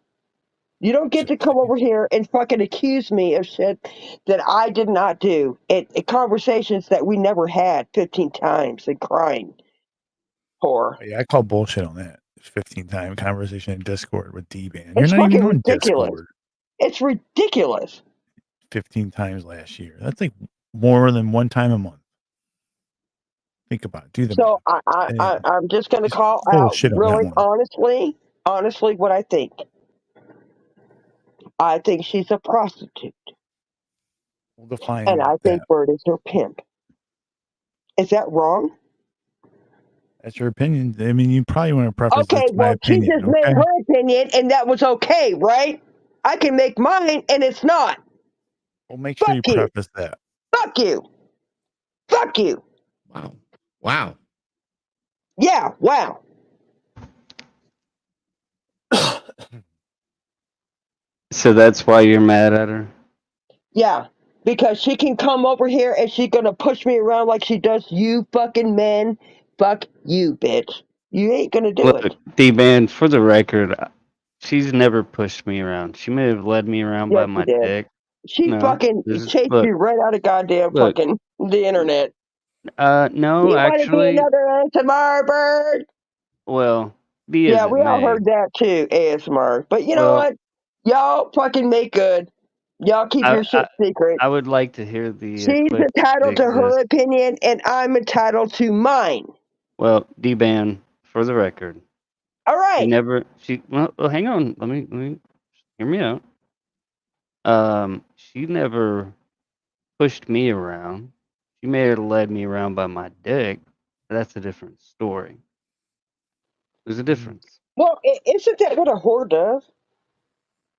You don't get So, to come over here and fucking accuse me of shit that I did not do. Conversations that we never had 15 times and crying, whore. yeah, I call bullshit on that 15-time conversation in Discord with Dban. You're It's not even fucking on ridiculous. Discord. It's ridiculous. 15 times last year. That's like more than one time a month. Think about it. Do the So math. I'm just going to Just call full of out shit on that really one. honestly what I think. I think she's a prostitute, We'll define and I that. think Bird is her pimp. Is that wrong? That's your opinion. I mean, you probably want to preface this Okay, to my well, she opinion, just made okay? her opinion, and that was okay, right? I can make mine, and it's not. Well, make sure Fuck you you. preface that. Fuck you. Fuck you. Wow. Wow. Yeah, wow. So that's why you're mad at her? Yeah, because she can come over here and she's going to push me around like she does you fucking men. Fuck you, bitch. You ain't going to do Look, it. D-Man, for the record, she's never pushed me around. She may have led me around by Yes, she my did. dick. She No, fucking chased look, you right out of goddamn look. fucking the internet. No, You want to be actually, another ASMR bird? well, be as Yeah, it we all may. heard that too, ASMR. But you know Well, what? Y'all fucking make good. Y'all keep I, your shit I, secret. I would like to hear the She's clip that entitled to her exists. opinion, and I'm entitled to mine. Well, D-Ban, for the record, All she right. never, well, hang on, let me, hear me out. She never pushed me around. She may have led me around by my dick. That's a different story. There's a difference. Well, isn't that what a whore does?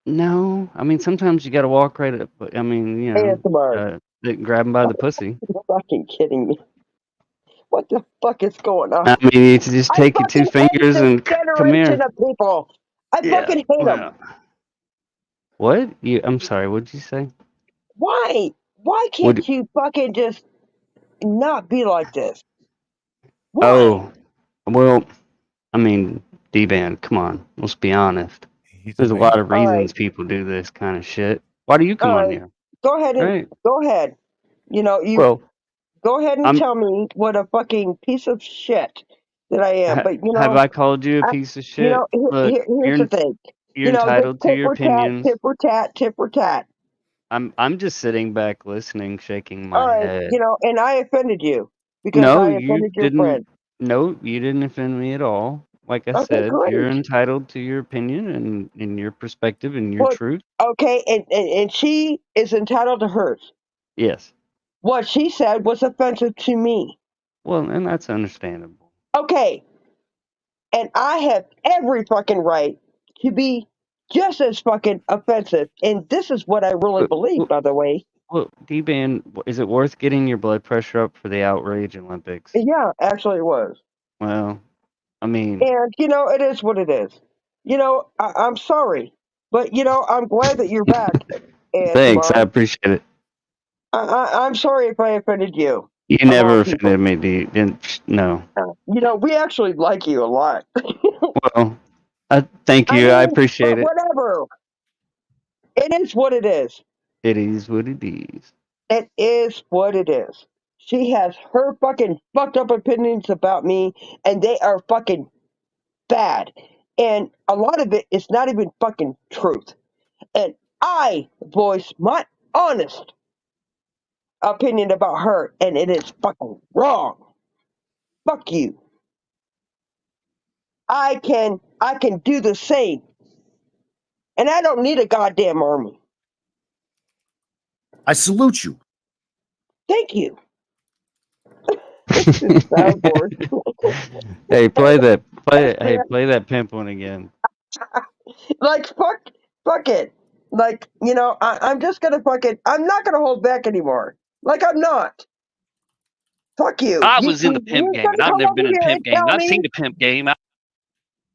No, I mean sometimes you got to walk right up. I mean, ASMR. grab him by the pussy. You're fucking kidding me. What the fuck is going on? I mean, you just I take your two fucking hate fingers this and come generation here. of people. I Yeah. fucking hate them. Well, what? I'm sorry. What'd you say? Why? Why can't you fucking just not be like this? Why? Oh, well, I mean, Dban, come on. Let's be honest. There's a lot of reasons people do this kind of shit. Why do you come on here? Go ahead and Right. go ahead. You know, go ahead and tell me what a fucking piece of shit that I am. But you know, have I called you a piece of shit? You know, Look, here's the thing. You're entitled to your opinions. Tit for tat, tit for tat. I'm just sitting back listening, shaking All my right, head. you know, and I offended you because No, I you offended your didn't. friend. No, you didn't offend me at all. Like I Okay, said, you're great. entitled to your opinion and your perspective and your truth. Okay, and she is entitled to hers. Yes. What she said was offensive to me. Well, and that's understandable. Okay, and I have every fucking right to be just as fucking offensive. And this is what I really believe, by the way. Well, Dban, is it worth getting your blood pressure up for the outrage Olympics? Yeah, actually it was. Well, I mean, and you know, it is what it is. You know, I'm sorry, but you know, I'm glad that you're back. thanks, I appreciate it. I'm sorry if I offended you. You never offended me, didn't? No. You know, we actually like you a lot. Well, thank you. I appreciate it. Whatever. It is what it is. It is what it is. It is what it is. She has her fucking fucked up opinions about me, and they are fucking bad. And a lot of it is not even fucking truth. And I voice my honest opinion about her, and it is fucking wrong. Fuck you. I can do the same. And I don't need a goddamn army. I salute you. Thank you. Hey, play that pimp one again. Like fuck it. Like, you know, I'm just gonna I'm not gonna hold back anymore. Like I'm not. Fuck you. I was in the pimp game, and I've never been in the pimp game. I've seen the pimp game.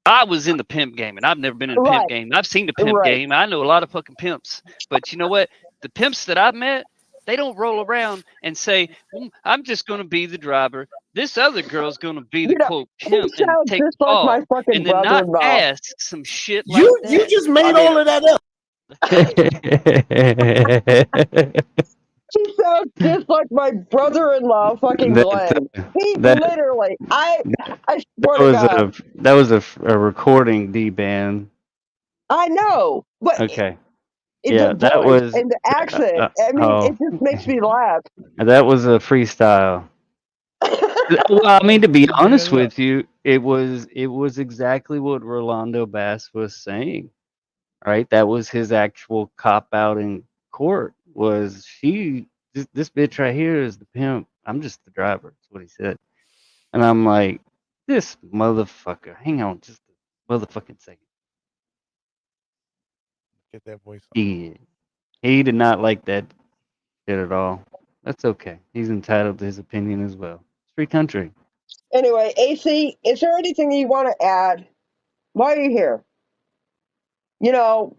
I was in the pimp game, and I've never been in the pimp game. I've seen the pimp game. I know a lot of fucking pimps. But you know what? The pimps that I've met, they don't roll around and say, I'm just going to be the driver. This other girl's going to be the quote pimp and take just off. like my fucking And then not brother-in-law. ask some shit like that. You just made all of that up. She sounds just like my brother-in-law, fucking Glenn. He literally, I swear to God. That was a recording, Dban. I know, but okay. The that voice was and the accent. I mean, it just makes me laugh. That was a freestyle. Well, I mean, to be honest with you, it was exactly what Rolando Bass was saying. Right? That was his actual cop out in court. Was this bitch right here is the pimp. I'm just the driver. That's what he said. And I'm like, this motherfucker. Hang on just a motherfucking second. Get that voice on. He did not like that shit at all. That's okay. He's entitled to his opinion as well. It's free country. Anyway, AC, is there anything you want to add? Why are you here? You know,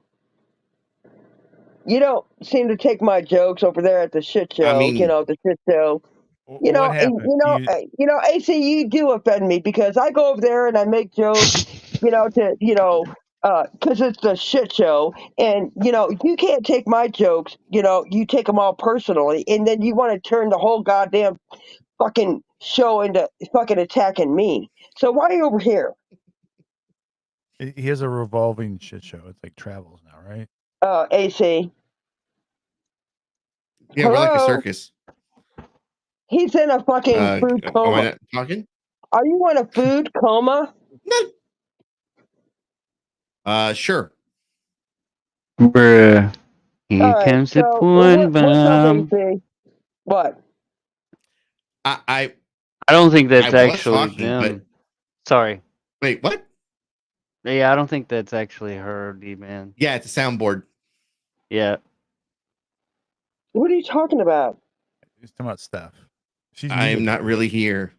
you don't seem to take my jokes over there at the shit show. I mean, the shit show. You know, AC, you do offend me because I go over there and I make jokes. Because it's the shit show, and you can't take my jokes. You take them all personally, and then you want to turn the whole goddamn fucking show into fucking attacking me. So why are you over here? He has a revolving shit show. It's like travels now, right? AC. Yeah, we're like a circus. He's in a fucking food coma. Am I not talking? Are you in a food coma? No. Sure. Bruh. Here comes the porn bomb. What? I don't think that's I was actually talking, them. but Sorry. wait, what? Yeah, I don't think that's actually her, D-Man. Yeah, it's a soundboard. Yeah. What are you talking about? He's talking about Steph. I'm not really here.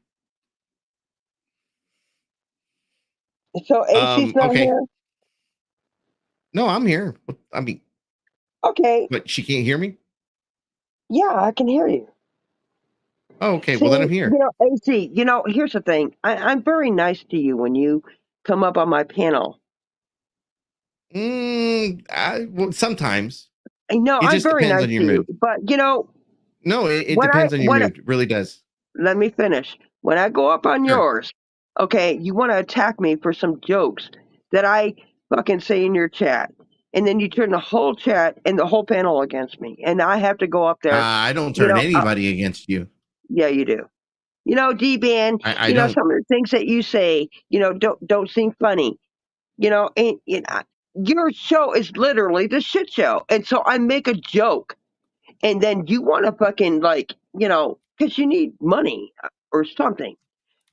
So AC's not okay. here? No, I'm here. I mean, okay. But she can't hear me? Yeah, I can hear you. Oh, okay. See, well, then I'm here. AC, here's the thing. I'm very nice to you when you come up on my panel. Well, sometimes. No, I'm very nice to you. But, No, it depends on your mood. It really does. Let me finish. When I go up on yours, okay, you want to attack me for some jokes that I fucking say in your chat. And then you turn the whole chat and the whole panel against me. And I have to go up there. I don't turn anybody against you. Yeah, you do. Dban, I don't. Some of the things that you say, don't seem funny. And your show is literally the shit show. And so I make a joke. And then you want to fucking because you need money or something.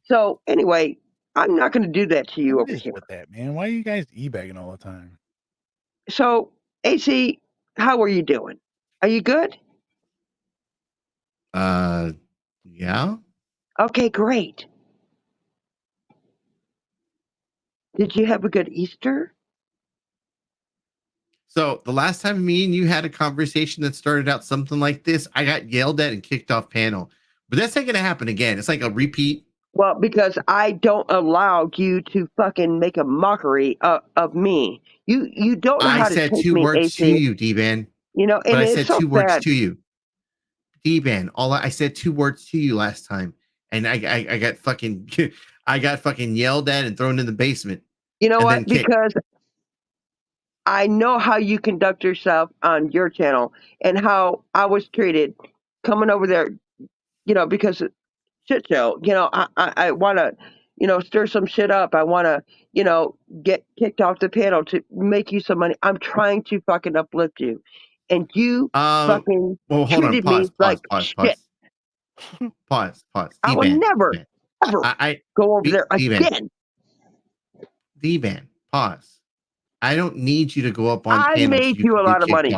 So anyway, I'm not going to do that to you over here. With that, man, why are you guys e-bagging all the time? So AC, how are you doing? Are you good? Yeah. Okay, great. Did you have a good Easter? So the last time me and you had a conversation that started out something like this, I got yelled at and kicked off panel. But that's not going to happen again. It's like a repeat. Well, because I don't allow you to fucking make a mockery of me. You don't know how to take me, AC. I said 2 words to you, Dban. And but I said so 2 words sad. to you. Dban, I said 2 words to you last time. And I got fucking yelled at and thrown in the basement. You know what? Because I know how you conduct yourself on your channel and how I was treated coming over there, because shit show. I want to, stir some shit up. I want to, get kicked off the panel to make you some money. I'm trying to fucking uplift you. And you fucking treated me like shit. Pause. I will never, ever go over there again. Dban, pause. I don't need you to go up on I panels. made you a lot of money.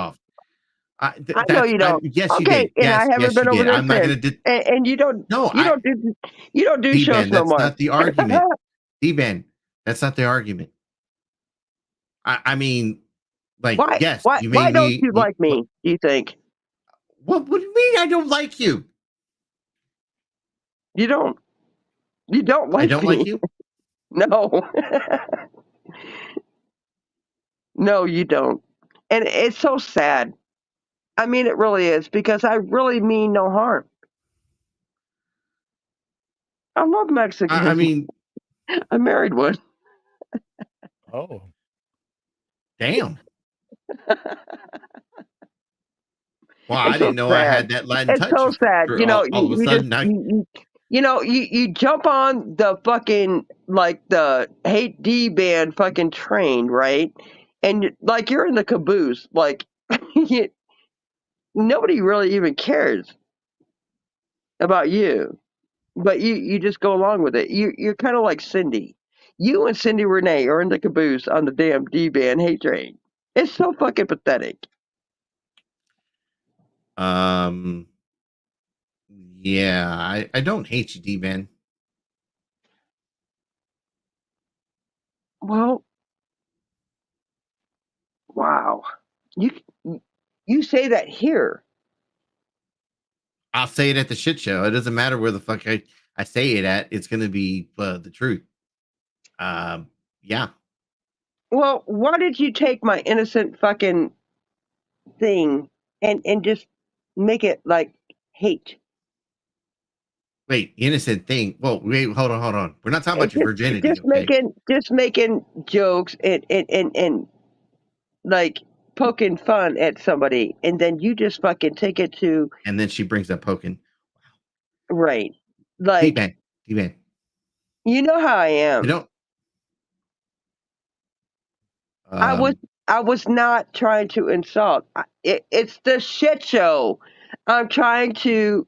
I know you don't. Yes, okay, you did. And yes, I haven't been over there I'm not since. going to. And you don't. No, you don't do. You don't do Dban, shows no more. That's not the argument. Dban, that's not the argument. I mean, like, why, yes, why, you why don't you like me? Do you think? What do you mean? I don't like you. You don't. You don't like me. I don't like you. No. No, you don't. And it's so sad. I mean, it really is, because I really mean no harm. I love Mexicans. I mean, I married one. Oh. Damn. Well, I didn't know I had that Latin touch. It's so sad. All of a sudden, you jump on the fucking, the hate Dban fucking train, right? And you're in the caboose. Nobody really even cares about you, but you just go along with it. You're kind of like Cindy. You and Cindy Renee are in the caboose on the damn Dban hate train. It's so fucking pathetic. Yeah, I don't hate you, Dban. Well, wow. You say that here. I'll say it at the shit show. It doesn't matter where the fuck I say it at. It's going to be the truth. Yeah. Well, why did you take my innocent fucking thing and just make it like hate? Wait, innocent thing. Well, wait, hold on. We're not talking about your virginity. Just making jokes and like poking fun at somebody, and then you just fucking take it to. And then she brings up poking. Right, like Dban. You know how I am. You don't. I was not trying to insult. It's the shit show. I'm trying to,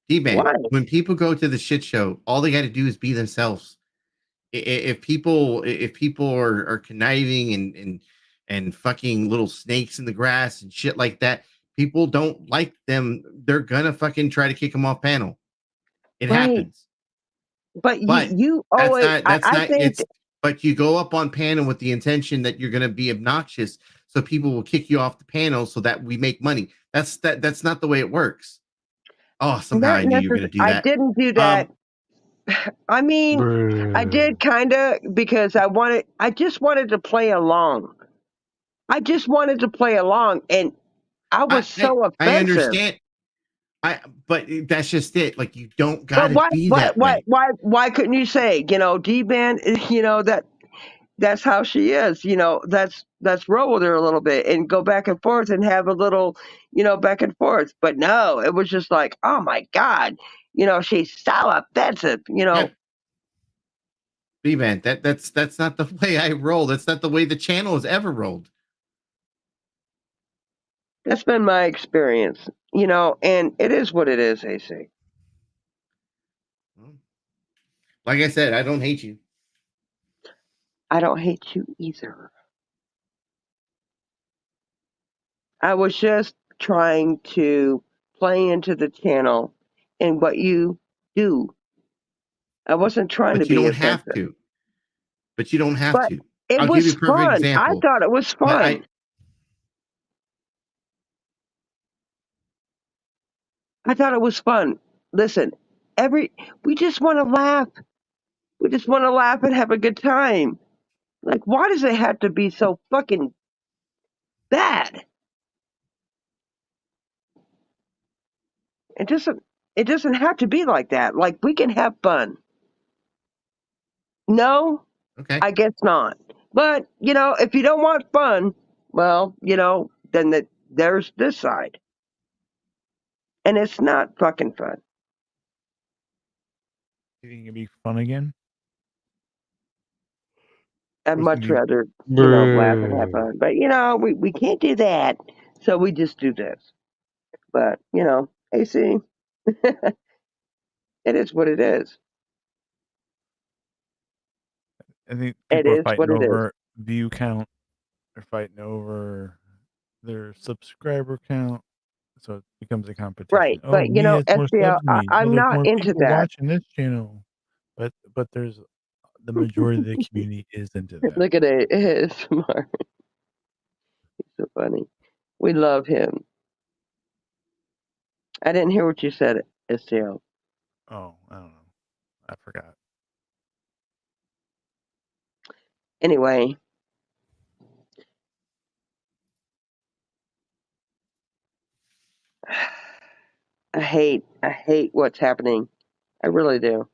D-Man, when people go to the shit show, all they got to do is be themselves. If people are conniving and fucking little snakes in the grass and shit like that, people don't like them. They're gonna fucking try to kick them off panel. It happens. But you always, I think, but you go up on panel with the intention that you're gonna be obnoxious, so people will kick you off the panel so that we make money. That's not the way it works. Oh, somehow I knew you were gonna do that. I didn't do that. I mean, I did kind of because I just wanted to play along. I just wanted to play along, and I was so offensive. I understand. But that's just it. Like, you don't gotta be that way. Why couldn't you say, Dban, that's how she is, let's roll with her a little bit and go back and forth and have a little, back and forth. But no, it was just like, oh my God, she's so offensive, Yeah. B-Man, that's not the way I roll. That's not the way the channel has ever rolled. That's been my experience, and it is what it is, AC. Like I said, I don't hate you. I don't hate you either. I was just trying to play into the channel and what you do. I wasn't trying to be offensive. But you don't have to. It was fun. Example. I thought it was fun. I thought it was fun. Listen, we just want to laugh. We just want to laugh and have a good time. Like, why does it have to be so fucking bad? It doesn't have to be like that. Like, we can have fun. No? Okay. I guess not. But, if you don't want fun, well, then there's this side. And it's not fucking fun. You think it'd be fun again? I'd much rather, laugh and have fun. But, we can't do that. So we just do this. But, AC, it is what it is. I think people are fighting over view count. They're fighting over their subscriber count. So it becomes a competition. Right. But, STL, I'm not into that. Watching this channel. But there's the majority of the community is into that. Look at it. It's smart. He's so funny. We love him. I didn't hear what you said, STL. Oh, I don't know. I forgot. Anyway. I hate what's happening. I really do.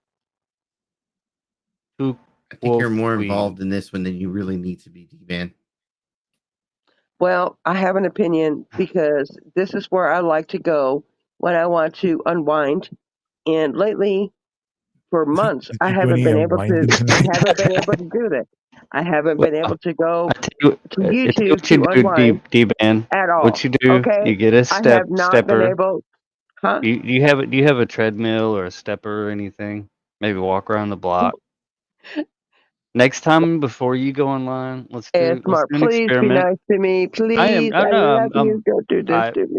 I think you're more involved in this one than you really need to be, D-Man. Well, I have an opinion because this is where I like to go when I want to unwind. And lately, for months, I haven't been able to do that. I haven't been able to go to YouTube to unwind D-Man, at all. What you do, okay? you get a I have not stepper. been able. Huh? Do you have a treadmill or a stepper or anything? Maybe walk around the block. Next time before you go online, let's do an please experiment. Be nice to me, please. I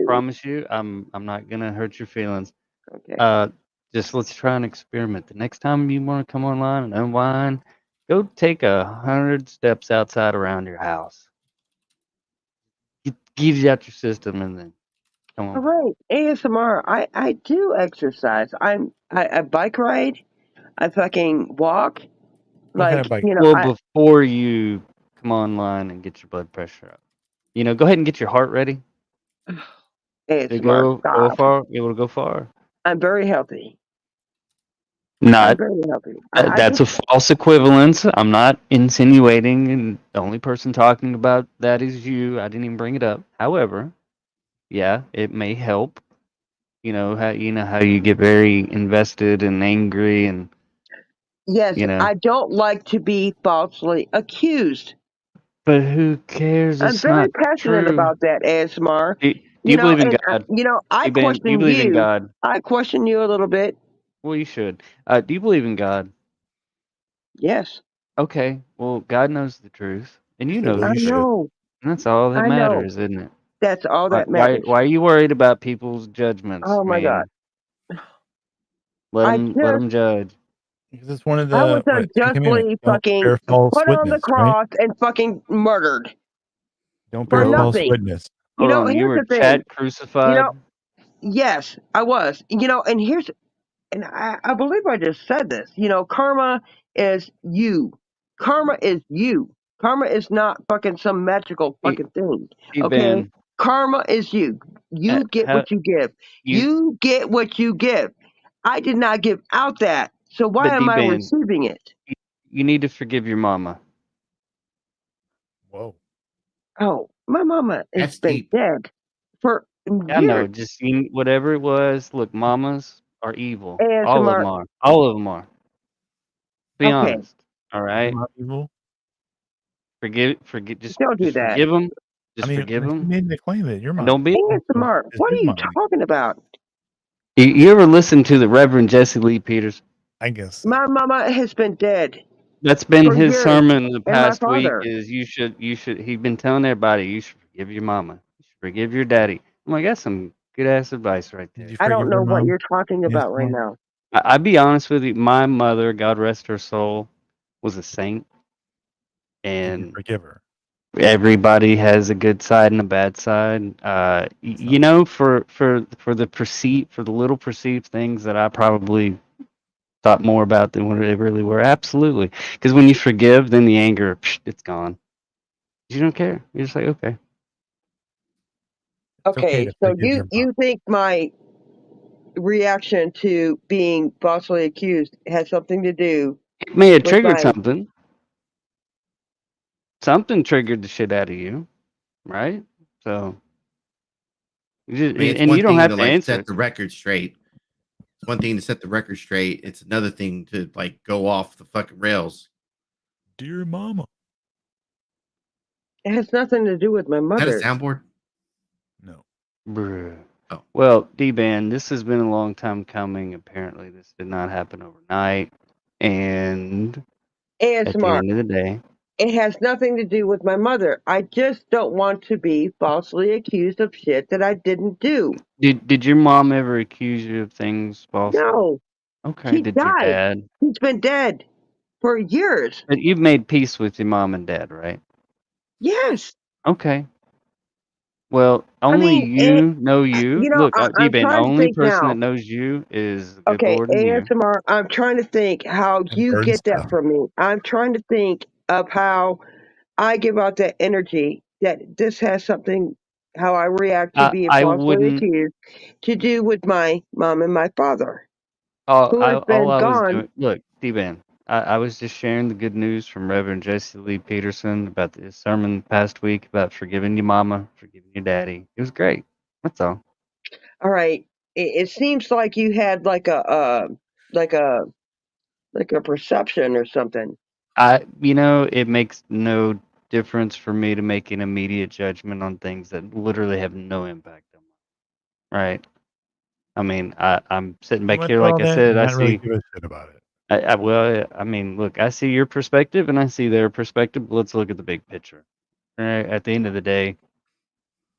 promise you, I'm not gonna hurt your feelings. Okay. Just let's try an experiment. The next time you want to come online and unwind, go take 100 steps outside around your house. Get you out your system and then come on. All right, ASMR. I do exercise. I bike ride. I fucking walk. Like, before you come online and get your blood pressure up, go ahead and get your heart ready. ASMR. Go far. You able to go far? I'm very healthy. Not. I'm very healthy. That's a false equivalence. I'm not insinuating, and the only person talking about that is you. I didn't even bring it up. However, yeah, it may help. How you get very invested and angry and. Yes, I don't like to be falsely accused. But who cares? I'm very passionate about that, ASMR. Do you believe in and God? I Dban, do you question believe in you. God? I question you a little bit. Well, you should. Do you believe in God? Yes, Okay. Well, God knows the truth, and you know Well, I the you truth, should. know. and that's all that I know. matters, isn't it? That's all Why, that why, matters. why are you worried about people's judgments, Oh my God. man? Let I them, let just them judge. Because it's one of I was the what 10 commandments. unjustly Don't fucking bear false put on the witness, right? cross and fucking murdered Don't for bear Hold, false nothing. witness. You hold know, on. You here's were the thing. chat crucified. You yes, I was. And I believe I just said this. Karma is you. Karma is you. Karma is not fucking some magical Hey, fucking thing. Okay? Ben, Karma is you. You get how what you give. you? You get what you give. I did not give out that. So why But am I Ben, receiving it? you need to forgive your mama. Whoa. Oh, my mama has That's been deep. dead for I know. years. Just whatever it was. Look, mamas are evil. All of them ASMR. are. All of them are. Be Okay, honest. All I'm right. not evil. Forgive. don't do Just that. forgive them. I Just mean, forgive like you them, made the claim that your and mom's don't be. evil, so ASMR. is What his are you mom evil? talking about? You ever listen to the Reverend Jesse Lee Peters? I guess so. My mama has been dead That's been for his years, sermon the and my past week. father. Is you should. He's been telling everybody you should forgive your mama. You should forgive your daddy. I'm like, that's some good ass advice right Did there. you I don't forgive know your what mom? you're talking Yes, about right mom. now. I'd be honest with you. My mother, God rest her soul, was a saint, Did you and forgive her? everybody has a good side and a bad side. That's not For the little perceived things that I probably thought more about than what they really were. Absolutely, because when you forgive, then the anger, it's gone. You don't care. You're just like, okay. it's okay Okay, to so forgive you your mom. you think my reaction to being falsely accused has something to do It may have with triggered my something. Something triggered the shit out of you, right? So, I mean, it's and one you don't thing have to to like answer set it. the record straight. It's one thing to set the record straight. It's another thing to like go off the fucking rails. Dear mama. it has nothing to do with my Is that a mother. soundboard? No. Bruh. Oh, Well, D-Ban, this has been a long time coming. Apparently, this did not happen overnight. And at the ASMR. end of the day, It has nothing to do with my mother. I just don't want to be falsely accused of shit that I didn't do. did your mom ever accuse you of things falsely? No, Okay. she Did your died. dad? She's been dead for years. But you've made peace with your mom and dad, right? Yes. Okay. Well, I only mean, you know you. Look, I'm D-Ban, the trying to only think person that now. knows you is the good Okay, Lord and you. ASMR, I'm trying to think how And you burn get that stuff. from me. I'm trying to think of how I give out that energy, that this has something, how I react to being I falsely wouldn't. accused, to do with my mom and my father, who has All been I was gone. doing. Look, D-Ban, I was just sharing the good news from Reverend Jesse Lee Peterson about his sermon past week about forgiving your mama, forgiving your daddy. It was great. That's all. All right. It seems like you had like a like a perception or something. It makes no difference for me to make an immediate judgment on things that literally have no impact on me. Right? I mean, I'm sitting You back went here, through all like I that said, and I not really see. give a shit about it. I mean, look, I see your perspective and I see their perspective. But let's look at the big picture. All right? At the end of the day,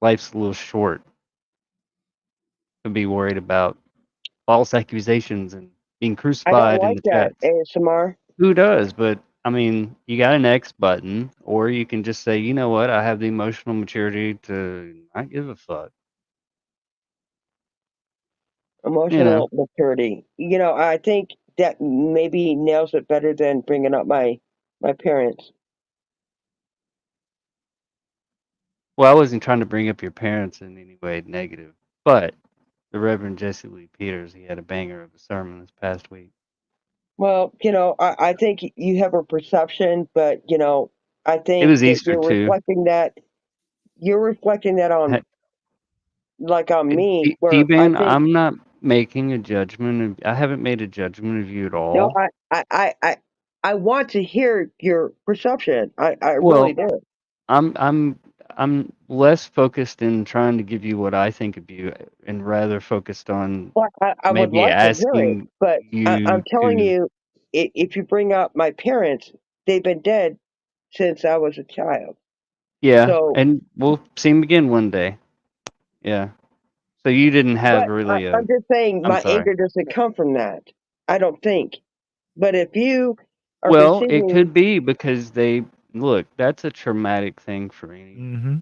life's a little short to be worried about false accusations and being I don't crucified in like the that, chats. ASMR. Who does? But I mean, you got an X button, or you can just say, you know what, I have the emotional maturity to not give a fuck. You know, Emotional maturity. I think that maybe nails it better than bringing up my parents. well, I wasn't trying to bring up your parents in any way negative, but the Reverend Jesse Lee Peters, he had a banger of a sermon this past week. Well, I think you have a perception, but I It think was that Easter too. you're reflecting that on like on me, where I D-Ban, think I'm not making a judgment. I haven't made a judgment of you at no, all. I want to hear your perception. I really Well, do. I'm I'm less focused in trying to give you what I think of you, and rather focused on Well, I would maybe like to hear it, asking but I'm you telling to. you, if you bring up my parents, they've been dead since I was a child. Yeah, So, and we'll see him again one day. Yeah. So you didn't have but really a. I'm just saying I'm my sorry. anger doesn't come from that. I don't think. But if you are Well, it perceiving, could be because they look. That's a traumatic thing for any Mm-hmm.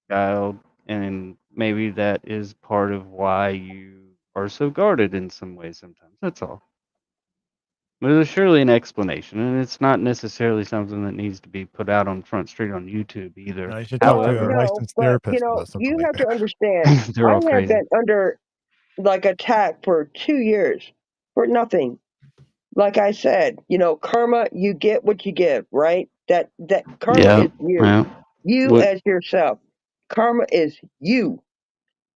child, and maybe that is part of why you are so guarded in some ways. Sometimes that's all. But there's surely an explanation, and it's not necessarily something that needs to be put out on Front Street on YouTube either. No, you should talk to a However, no, licensed but therapist about something you like have to that. understand, they're I all have crazy. been under like attack for 2 years for nothing. Like I said, karma, you get what you give, right? That karma Yeah. is you. Well, You what? as yourself. Karma is you.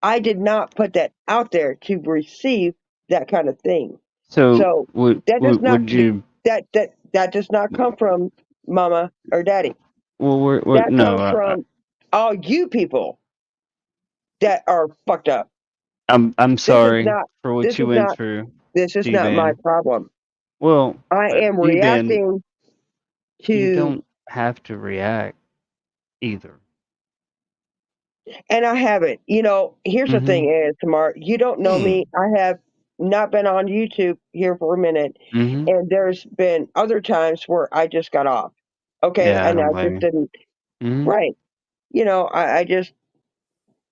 I did not put that out there to receive that kind of thing. So So would that does would, not would you? that does not come from mama or daddy. Well, we're That no. comes from all you people that are fucked up. I'm This is sorry not for what this you is went not through, this is not my D-Ban. problem. Well, I am D-Ban, reacting you to, don't have to react either. and I haven't. Here's the Mm-hmm. thing is, Tamar, you don't know me. I have not been on YouTube here for a minute, Mm-hmm. and there's been other times where I just got off. Okay, Yeah, I and I don't blame just you. didn't. Mm-hmm. Right. I just.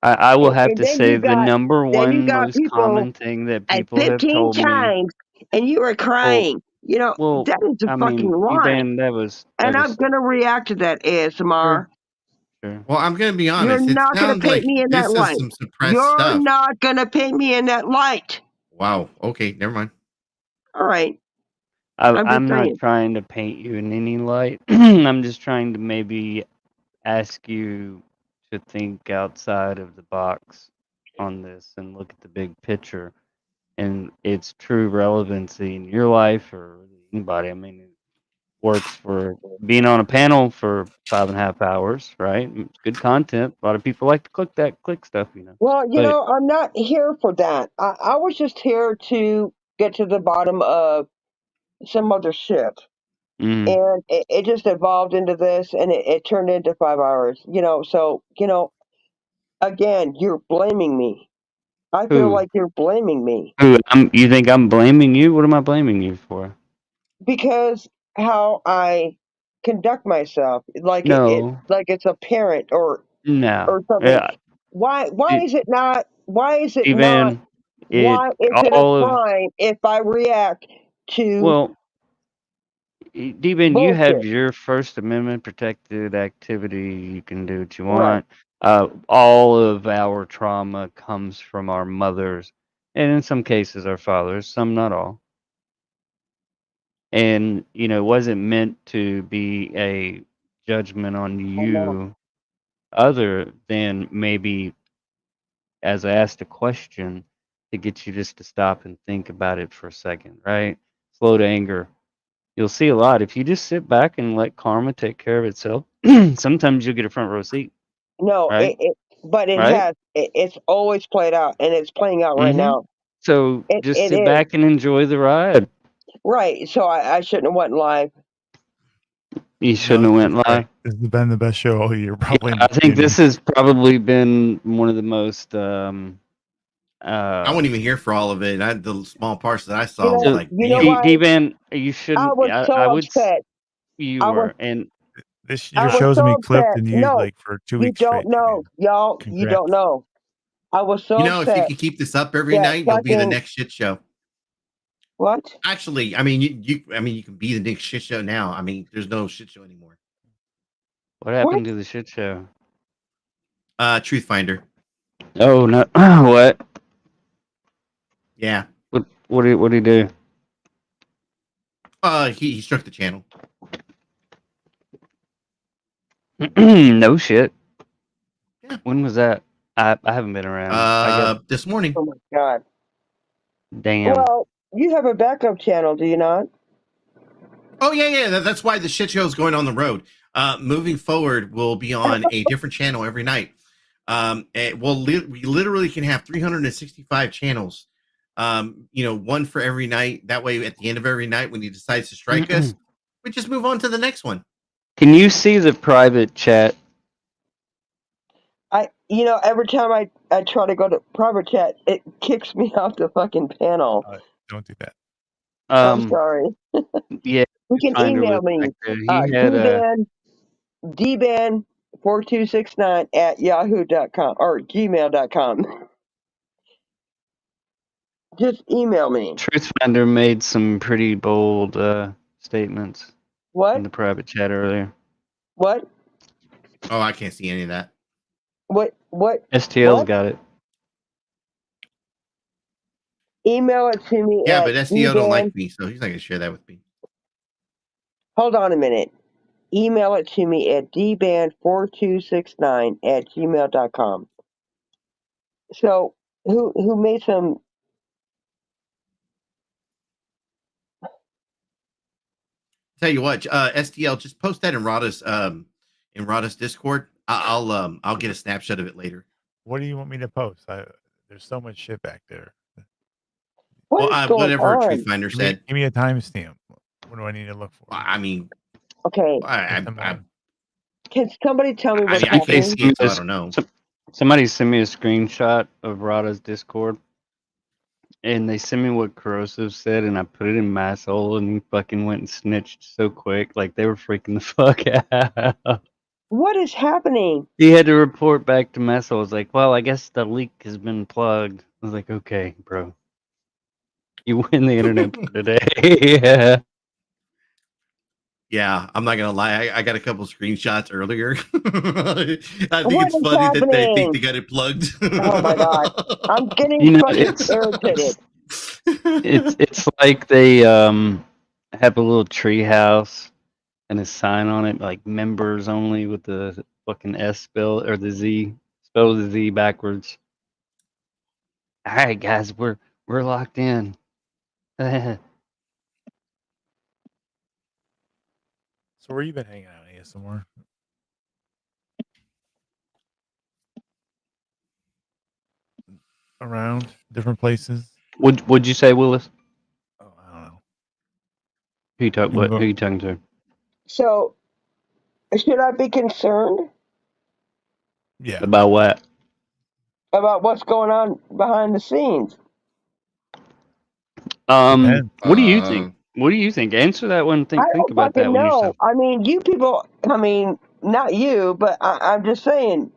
I will have And to then say you the got number then you one got most people common thing that at people have 15 told me. times, and you are Well, crying. well, That is a I fucking mean, lie, D-Ban, that was and I'm gonna react to that, sure, ASMR. sure. Well, I'm going to be You're honest. It not gonna sounds paint like me in that this is light. some suppressed You're stuff. not gonna paint me in that light. Wow. Okay, never mind. All right. I'm just I'm not saying. trying to paint you in any light. I'm just trying to maybe ask you to think outside of the box on this and look at the big picture and its true relevancy in your life or anybody. I mean, it works for being on a panel for 5.5 hours, right? It's good content. A lot of people like to click stuff, Well, But I'm not here for that. I was just here to get to the bottom of some other shit. mm, And it just evolved into this, and it turned into 5 hours. So again, you're blaming me. I feel who? like you're blaming me Who? You think I'm blaming you? What am I blaming you for? because how I conduct myself, like No, like it's a parent or no. something. Yeah, Why is it not? Why is it not? Even it Why is it a all of crime if I react to well, Dban, you have bullshit? your First Amendment protected activity. You can do what you Right. want. All of our trauma comes from our mothers, and in some cases, our fathers. Some, not all. And it wasn't meant to be a judgment on I know. you, other than maybe as I asked a question to get you just to stop and think about it for a second, right? Slow to anger. You'll see a lot if you just sit back and let karma take care of itself. Sometimes you'll get a front row seat, No, right? but Right? it's always played out, and it's playing out right Mm-hmm. now. So It just it sit is back and enjoy the ride. right. So I shouldn't have went live. You No, shouldn't have this went is great. live. This has been the best show all year, probably in I the think beginning. this has probably been one of the most. I wasn't even here for all of it. The small parts that I saw was So like, You know damn. why? D-Ban, you I shouldn't. was so I would. upset. You I was were, and Your I was show's so gonna be clipped upset. and used No, like for 2 you weeks straight, don't know, man. y'all. You don't Congrats. know. I was so If you upset could keep this up every that night, you'll be the fucking next shit show. what? Actually, you can be the next shit show now. I mean, there's no shit show anymore. what What? happened to the shit show? Truth Finder. Oh no! What? Yeah. What did he do? He struck the channel. No shit. Yeah. When was that? I haven't been around. I guess. This morning. Oh my god. Damn. Well, you have a backup channel, do you not? Oh yeah. That's why the shit show is going on the road. Moving forward, we'll be on a different channel every night. We literally can have 365 channels. One for every night. That way, at the end of every night, when he decides to strike us, we just move on to the next one. Can you see the private chat? Every time I try to go to private chat, it kicks me off the fucking panel. Don't do that. I'm sorry. Yeah, You can email me. Dban4269 or gmail.com. Just email me. Truthfinder made some pretty bold statements What? in the private chat earlier. What? Oh, I can't see any of that. What? STL's what? got it. Email it to me. Yeah, at but STL don't Dban. like me, so he's not gonna share that with me. Hold on a minute. Email it to me at dban4269 at gmail.com. So who made some? Tell you what, STL, just post that in Rada's Discord. I'll get a snapshot of it later. What do you want me to post? There's so much shit back there. Whatever Truth Finder Give me said. Give me a timestamp. What do I need to look for? I mean, okay. Can somebody tell me what's I can't happening? see it, so I don't know. Somebody sent me a screenshot of Rada's Discord, and they sent me what Corrosive said, and I put it in Masshole, and he fucking went and snitched so quick, like they were freaking the fuck out. What is happening? He had to report back to Masshole. I was like, well, I guess the leak has been plugged. I was like, okay, bro. You win the internet for today. Yeah. Yeah, I'm not gonna lie. I got a couple screenshots earlier. I think What it's is funny that they think happening? they got it plugged. Oh my god, I'm getting fucking irritated. It's like they have a little tree house and a sign on it like members only with the fucking S spell or the Z, spell the Z backwards. All right, guys, we're locked in. So where you been hanging out, ASMR? Around different places. Would you say, Willis? Oh, I don't know. Who you talk? What? Who you talking to? So, should I be concerned? Yeah. About what? About what's going on behind the scenes? What do you think? What do you think? Answer that one. I Think don't about that fucking one know. yourself. I mean, you people. I mean, not you, but I'm just saying.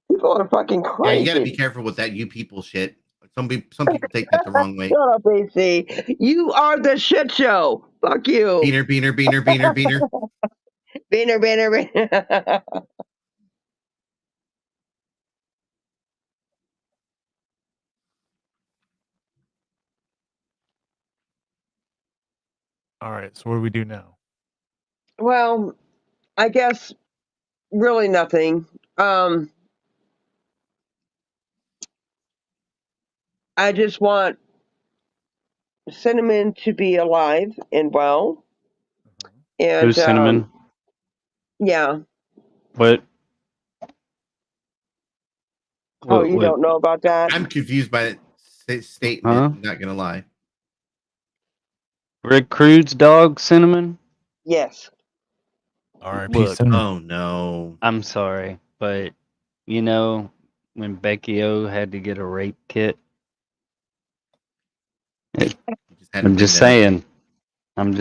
People are fucking crazy. Yeah, you got to be careful with that "you people" shit. Some people take that the wrong way. Shut up, AC. You are the shit show. Fuck you. Beaner. Beaner. All right. So what do we do now? Well, I guess really nothing. I just want Cinnamon to be alive and well. And Who's Cinnamon? Yeah. What? Oh, you don't know about that? I'm confused by that statement. Huh? Not gonna lie. Rick Crude's dog, Cinnamon? Yes. R.I.P. Look, Cinnamon. Oh no. I'm sorry, but you know when Becky O had to get a rape kit. I'm just saying. I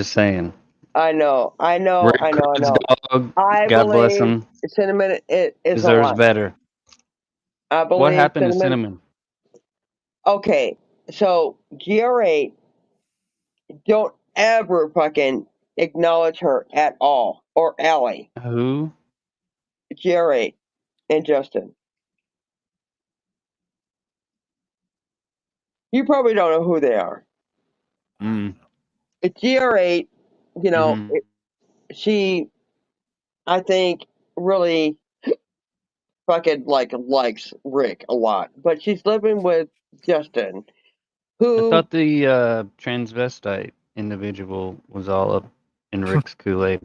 know. Rick Crude's dog, I God believe bless him, Cinnamon is deserves alive. better. I believe What happened to Cinnamon? Okay, so GR8, don't ever fucking acknowledge her at all, or Allie. Who? GR8 and Justin. You probably don't know who they are. GR8, you know, she, I think, really fucking likes Rick a lot, but she's living with Justin, who I thought the transvestite individual was all up in Rick's Kool-Aid.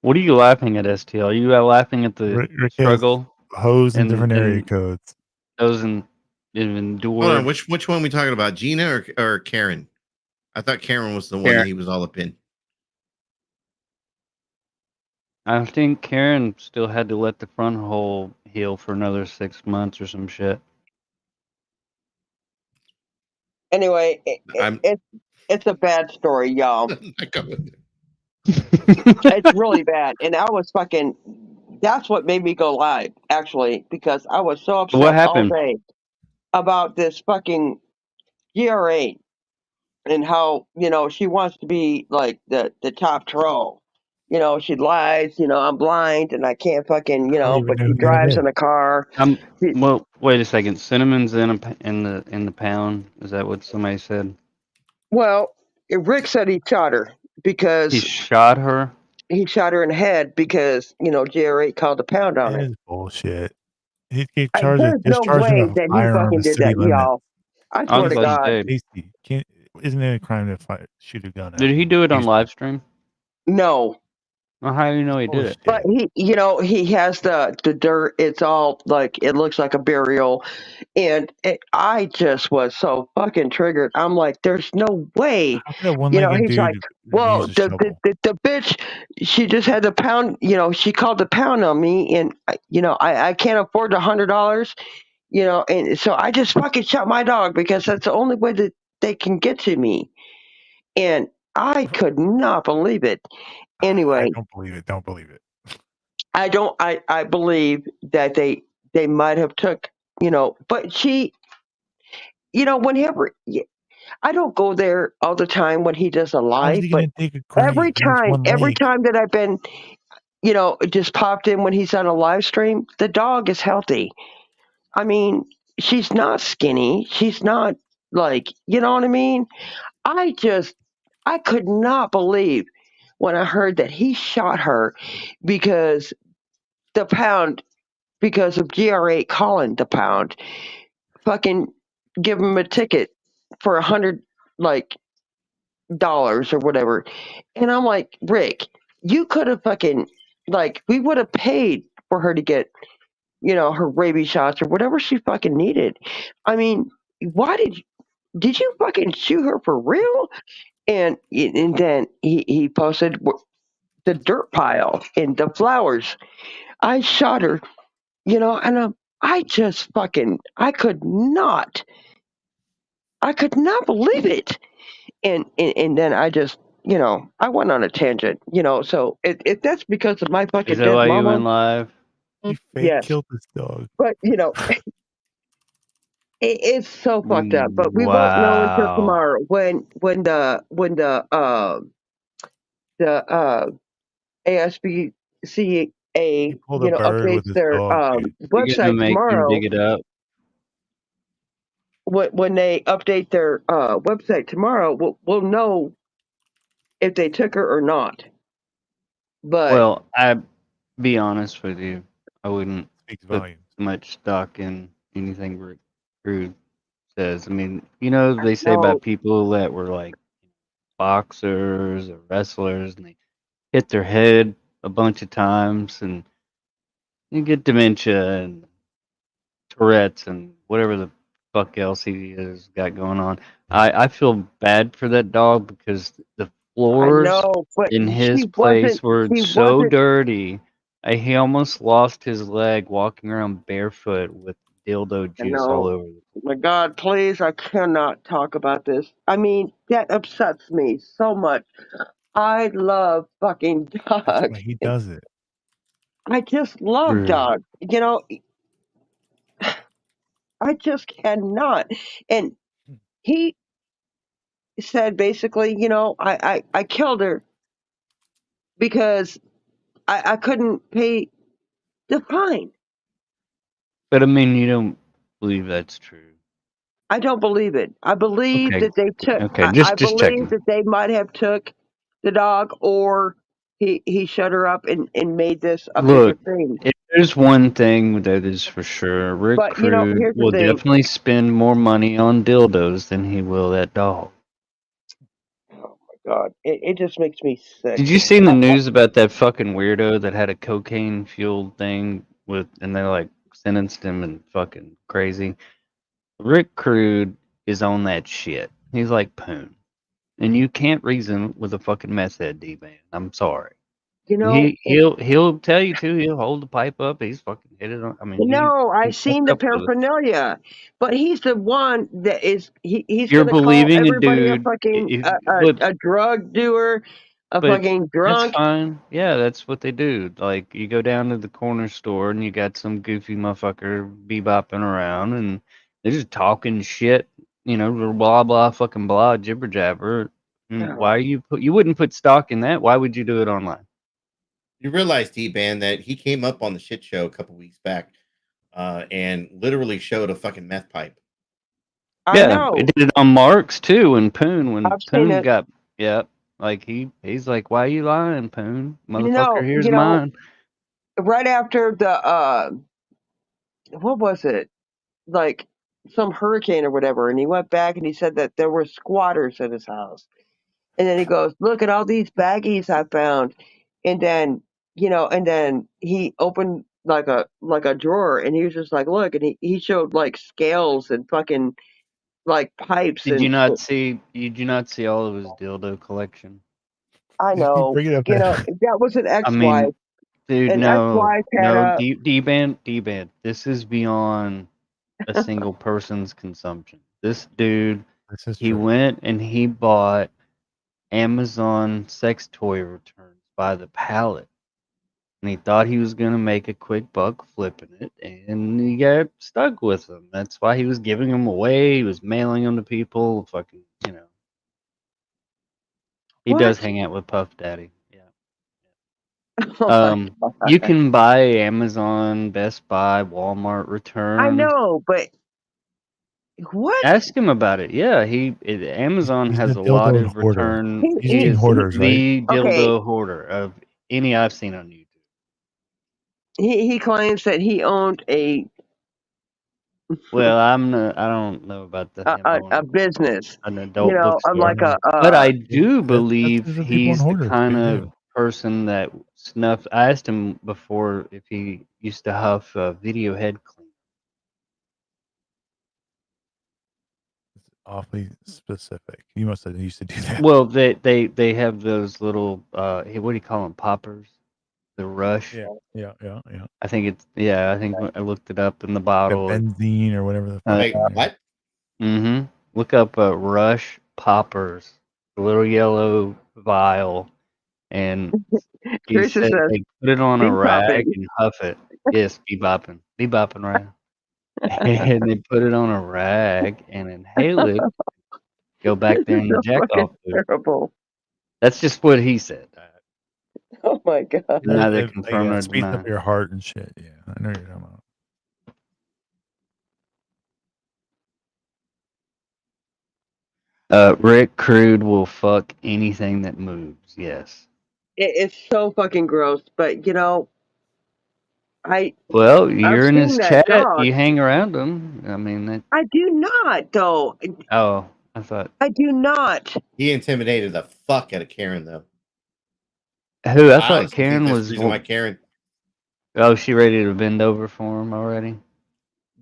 What are you laughing at, STL? Are you laughing at the Rick has struggle hoes in and different area codes. those Hold endured? on, which one are we talking about? Gina or Karen? I thought Karen was the one that Karen. he was all up in. I think Karen still had to let the front hole heal for another 6 months or some shit. Anyway, it's a bad story, y'all. It's really bad, and I was fucking. That's what made me go live, actually, because I was so upset What all happened? day about this fucking GRA and how she wants to be like the top troll. She lies. I'm blind and I can't fucking. I don't even But know she who that drives is. in a car. Well, wait a second. Cinnamon's in the pound. Is that what somebody said? Well, Rick said he shot her because He shot her. He shot her in the head because GRA called the pound on That her. is bullshit. He charged There's just no charging way a that he firearm fucking to did city that, limits. y'all. I I swear was to about to God. say, Isn't it a crime to shoot a gun at? did he do it on live stream? No. Well, how do you know he did it? But he has the dirt. It's all like, it looks like a burial. And I just was so fucking triggered. I'm like, there's no way. How could a one-legged He's like, dude well, use a shovel? the bitch, she just had the pound, she called the pound on me. And, I can't afford the $100, and so I just fucking shot my dog because that's the only way that they can get to me. And I could not believe it. Anyway, I don't believe it. Don't believe it. I believe that they might have took, but she, whenever, I don't go there all the time when he does a How is live, he but going to take a grave? He has one every leg. time that I've been, just popped in when he's on a live stream, the dog is healthy. I mean, she's not skinny. She's not like, you know what I mean? I could not believe when I heard that he shot her because because of GR8 calling the pound, fucking give him a ticket for $100 dollars or whatever. And I'm like, Rick, you could have fucking, we would have paid for her to get, her rabies shots or whatever she fucking needed. I mean, why did you fucking shoot her for real? And then he posted the dirt pile and the flowers. I shot her, and I just fucking, I could not believe it. And then I just, I went on a tangent, so if that's because of my Is fucking that dead why you mama, went live? He fake yes. killed this dog. But, it's so fucked up. But we won't know until Wow. tomorrow when the ASPCA, Pulled a bird with updates his their dog, dude. You're gonna website make him tomorrow. dig it up. When they update their website tomorrow, we'll know if they took her or not. But Well, I be honest with you, I wouldn't Speaks put volumes. much stock in anything Rick Rude says. I mean, they say no, about people that were like boxers or wrestlers and they hit their head a bunch of times and you get dementia and Tourette's and whatever the fuck else he has got going on. I feel bad for that dog because the I floors know, but in his place were so dirty. He almost lost his leg walking around barefoot with dildo I juice all know. over. My God, please, I cannot talk about this. I mean, that upsets me so much. I love fucking That's dogs. why he does it. I just love Rude. dogs. I just cannot. And he said basically, I killed her because I couldn't pay the fine. But I mean, you don't believe that's true. I don't believe it. I believe Okay. that they took. Okay, I just believe checking. that they might have took the dog, or he shut her up and made this a bigger Look, thing. if there's one thing that is for sure, Rick But Crude here's the will thing. definitely spend more money on dildos than he will that dog. Oh my God, it just makes me sick. Did you see the news about that fucking weirdo that had a cocaine fueled thing with, and they like sentenced him and fucking crazy? Rick Crude is on that shit. He's like Poon. And you can't reason with a fucking meth head, D-Man. I'm sorry. You know, He'll tell you to. He'll hold the pipe up. He's fucking hit it on. I mean, no, I he's seen fucked the up with it. paraphernalia, but he's the one that is he's You're gonna call believing a everybody a dude, fucking but a drug doer, a but fucking that's drunk. fine. Yeah, that's what they do. Like you go down to the corner store and you got some goofy motherfucker bebopping around and they're just talking shit. You know, blah blah fucking blah jibber jabber. Why you wouldn't put stock in that? Why would you do it online? You realize, Dban, that he came up on the shit show a couple weeks back, and literally showed a fucking meth pipe. I Yeah, know. it did it on Marks too. When I've seen Poon it. got, yeah, like he's like, why you lying, Poon? You Motherfucker, know, here's mine. right after the what was it? Like some hurricane or whatever, and he went back and he said that there were squatters at his house. And then he goes, "Look at all these baggies I found." And then, and then he opened like a drawer and he was just like, "Look," and he showed like scales and fucking like pipes Did you and not see? Did you not see all of his dildo collection? I Just keep know, bringing up that. that was an I mean, ex-wife. dude, An no, ex-wife had no, a D-band. This is beyond a single person's consumption. This dude, This is he true. went and he bought Amazon sex toy returns by the pallet. And he thought he was going to make a quick buck flipping it, and he got stuck with them. That's why he was giving them away. He was mailing them to people. Fucking, you know. He does what? hang out with Puff Daddy. Yeah. Oh my You God. can buy Amazon, Best Buy, Walmart I returns. know, but what? Ask him about it. Yeah, Amazon He's has the a lot dildo of hoarder. return. He, He's He eating he, is he hoarders, right? the okay. dildo hoarder of any I've seen on YouTube. He claims that he owned Well, I don't know about him a owning business, an adult like bookstore, Yeah. but I See, do that's believe the people in he's the hoarders. kind They of do. person that snuffs. I asked him before if he used to huff video head clean. It's awfully specific. You must have used to do that. Well, they have those little what do you call them, poppers? The Rush. Yeah. Yeah. I think it's I think I looked it up in the That bottle. benzene or whatever the fuck. Wait, what? Mm-hmm. Look up Rush poppers, the little yellow vial, and he Teresa said says, they put it on a "Big rag popping." and huff it. Yes, be bopping right. And they put it on a rag and inhale it. Go back This there is and so jack fucking off to it. terrible. That's just what he said. Oh my God. Neither It, confirm nor speeds up deny. your heart and shit. Yeah, I know what you're talking about. Rick Crude will fuck anything that moves. Yes. It's so fucking gross. But I Well, I've you're in seen his that chat. dog. You hang around him. I mean, that. I do not though. Oh, I thought. I do not. He intimidated the fuck out of Karen, though. Who? I I thought honestly think Karen that's the was. reason why Karen. Oh, she ready to bend over for him already?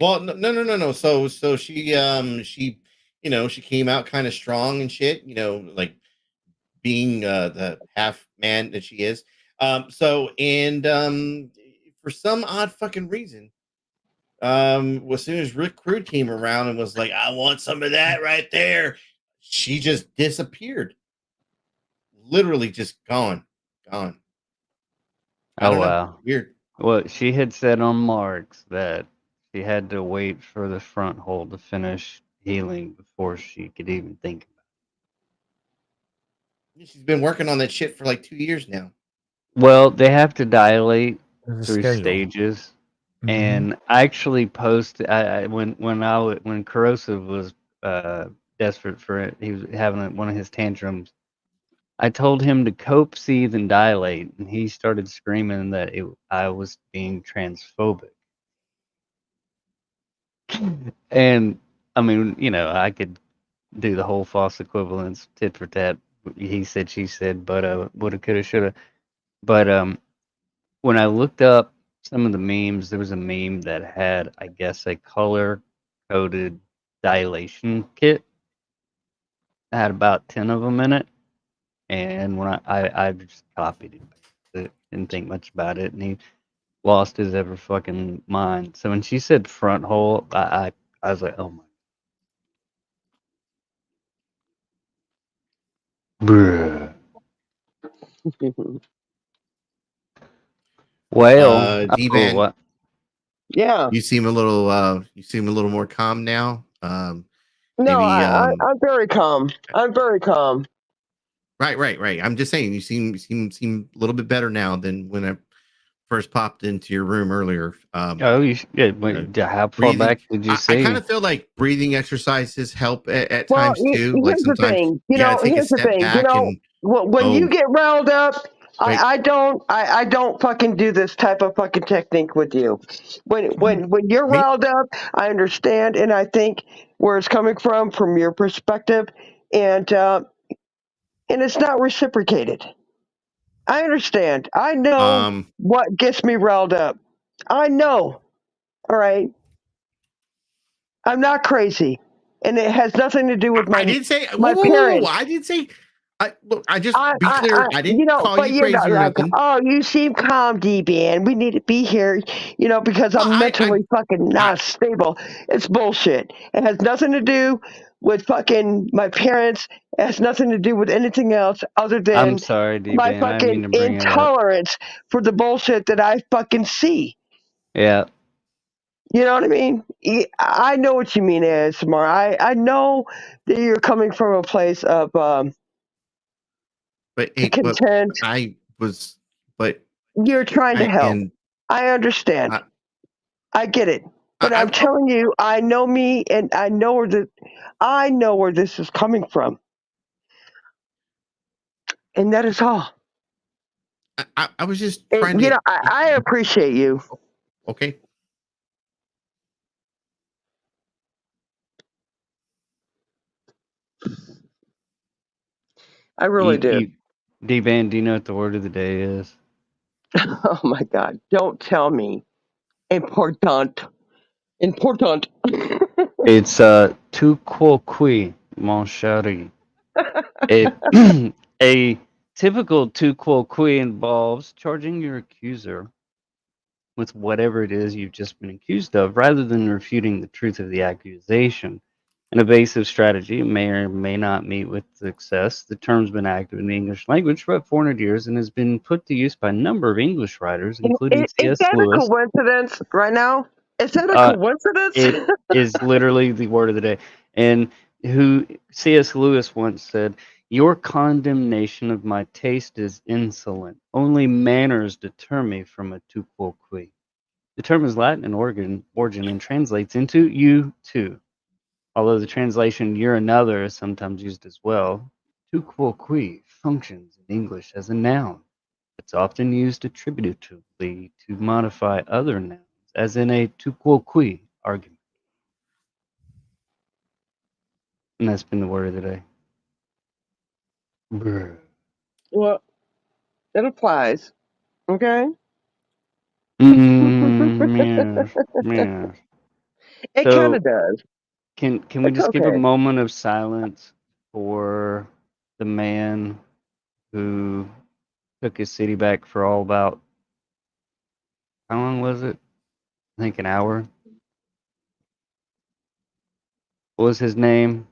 Well, no. So she she came out kind of strong and shit. Like being the half man that she is. For some odd fucking reason, as soon as Rick Crude came around and was like, "I want some of that right there," she just disappeared. Literally, just gone. I Oh don't know. wow. Weird. Well, she had said on Marks that she had to wait for the front hole to finish healing before she could even think about She's been working on that shit for like 2 years now. it. Well, they have to dilate There's a through schedule. stages. Mhm. And I actually posted when Corrosive was desperate for it, he was having one of his tantrums. I told him to cope, seethe, and dilate, and he started screaming that I was being transphobic. And I mean, I could do the whole false equivalence, tit for tat he said, she said, but woulda, coulda, shoulda. But when I looked up some of the memes, there was a meme that had, I guess, a color coded dilation kit. It had about 10 of them in it, and when I just copied it, didn't think much about it, and he lost his ever fucking mind. So when she said front hole, I was like, oh my. Bruh. Well, oh, Dban, what? Yeah. you seem a little more calm now. No, Maybe I'm very calm. I'm very calm. Right. I'm just saying you seem a little bit better now than when I first popped into your room earlier. Oh, how far back did you see? I kind of feel like breathing exercises help at Well, times too. Like here's the sometimes thing. you got to take a Here's the step thing. back and When you get riled up, wait. I don't fucking do this type of fucking technique with you. When you're riled up, I understand, and I think where it's coming from your perspective, and it's not reciprocated. I understand. I know what gets me riled up. I know. All right. I'm not crazy, and it has nothing to do with I didn't say my whoa. parents. I didn't say. I just be clear. I didn't call but you you're crazy not or like, nothing. oh, you seem calm, Dban. We need to be here, because I'm mentally fucking not stable. It's bullshit. It has nothing to do with fucking my parents. It has nothing to do with anything else other than I'm sorry, my D-Ban. I didn't fucking mean to bring it up. intolerance for the bullshit that I fucking see. Yeah. You know what I mean? I know what you mean, ASMR. I know that you're coming from a place of content. But you're trying to help. I understand. I get it. But I'm telling you, I know me, and I know where this is coming from, and that is all. I was just trying to. to. I appreciate you. Okay. I really do. D-Ban, do you know what the word of the day is? Oh my God! Don't tell me. Important. It's tu quo qui, mon chéri. A typical tu quo qui involves charging your accuser with whatever it is you've just been accused of, rather than refuting the truth of the accusation. An evasive strategy may or may not meet with success. The term's been active in the English language for about 400 years and has been put to use by a number of English writers, including Is C.S. that Lewis. a coincidence right now? Is that a coincidence? It is literally the word of the day. And who C.S. Lewis once said, "Your condemnation of my taste is insolent. Only manners deter me from a tu quo qui." The term is Latin in origin and translates into "you too." Although the translation "you're another" is sometimes used as well, tu quo qui functions in English as a noun. It's often used attributively to modify other nouns, as in a tu quo qui argument. And that's been the word of the day. Bruh. Well, it applies. Okay. Yes. It kind of does. Can we just give a okay. moment of silence for the man who took his city back for all about, how long was it? I think an hour. What was his name?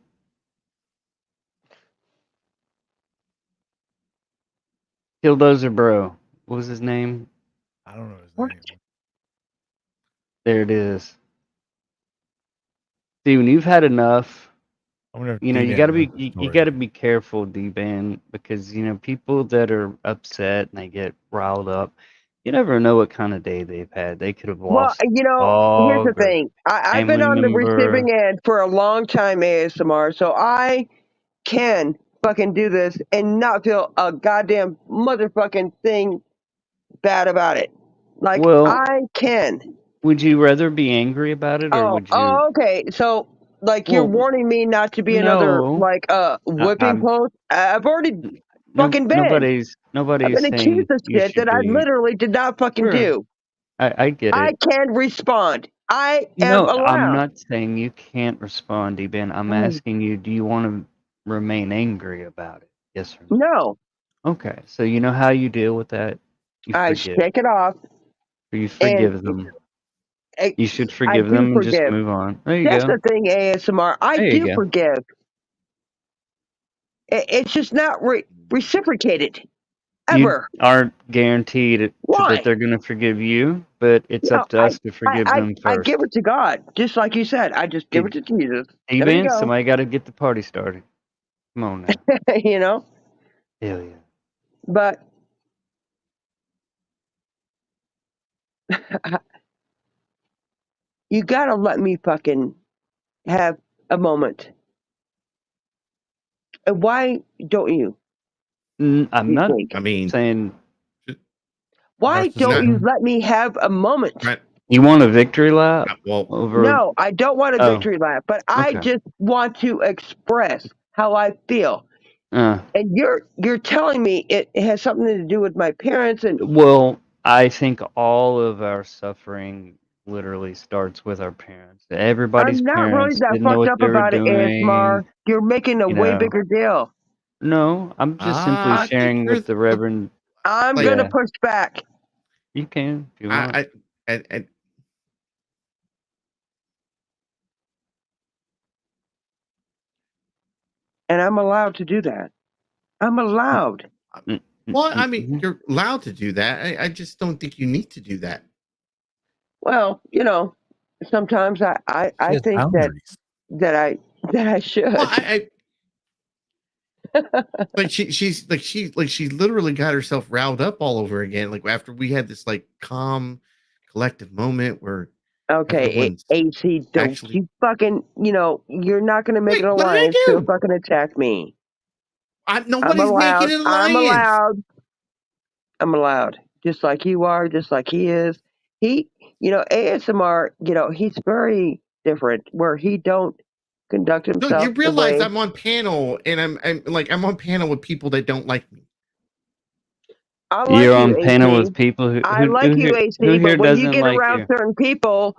Killdozer Bro. What was his name? I don't know his name. There it is. See, when you've had enough, you gotta be careful, D-Ban, because people that are upset and they get riled up, you never know what kind of day they've had. They could have lost Well, a here's the dog or thing. I've been family on the member. receiving end for a long time, ASMR, so I can fucking do this and not feel a goddamn motherfucking thing bad about it. Like, Well, I can. would you rather be angry about it, or would you? Oh, okay. So like you're warning me not to be another no, whipping I'm post. I've already fucking been. nobody's I've been saying accused of you shit that should I be. literally did not fucking Sure, do. I get I it. can respond. I am No, I'm allowed. not saying you can't respond, Dban. I'm Mm. asking you, do you want to remain angry about it? Yes or no? No, Okay, so you know how you deal with that? You I forgive. shake it off, Or you and forgive them. You should I forgive do them and just forgive. move on. There you That's go. the thing, ASMR. I There you do go. forgive. It's just not reciprocated You ever. aren't guaranteed that Why? they're going to forgive you, but it's No, up to us to forgive them I first. give it to God, just like you said. I just give it to Jesus. There you Dban, go. somebody got to get the party started. Come on now. You know. Hell yeah. But you gotta let me fucking have a moment. Why don't you? I'm You not think? I mean, saying. Why Martha's don't not. you let me have a moment? Right. You want a victory lap? Well, Over. No, I don't want a Oh, victory lap, but I okay. just want to express how I feel. And you're telling me it has something to do with my parents and Well, I think all of our suffering literally starts with our parents. Everybody's I'm not really parents that didn't know fucked what up they were about it, ASMR. doing. You're making a You way know. bigger deal. No, I'm just simply I think sharing you're with the Reverend. I'm like, gonna push back. You can if you want. I And I'm allowed to do that. I'm allowed. well, I mean, you're allowed to do that. I just don't think you need to do that. Well, you know, sometimes I has think boundaries. that I should. Well, like she literally got herself riled up all over again. Like after we had this like calm, collective moment where Okay, everyone's AC, don't actually you fucking, you're not going to make an wait. What did I alliance to do? fucking attack me. I'm Nobody's making allowed. an I'm alliance. allowed. I'm allowed. Just like you are, just like he is. He, ASMR, he's very different where he don't conduct No, himself you the realize way. I'm on panel and I'm on panel with people that don't like me. I like You're you, on panel AC. with people I like you, who AC, here but when you doesn't get like around you? certain people,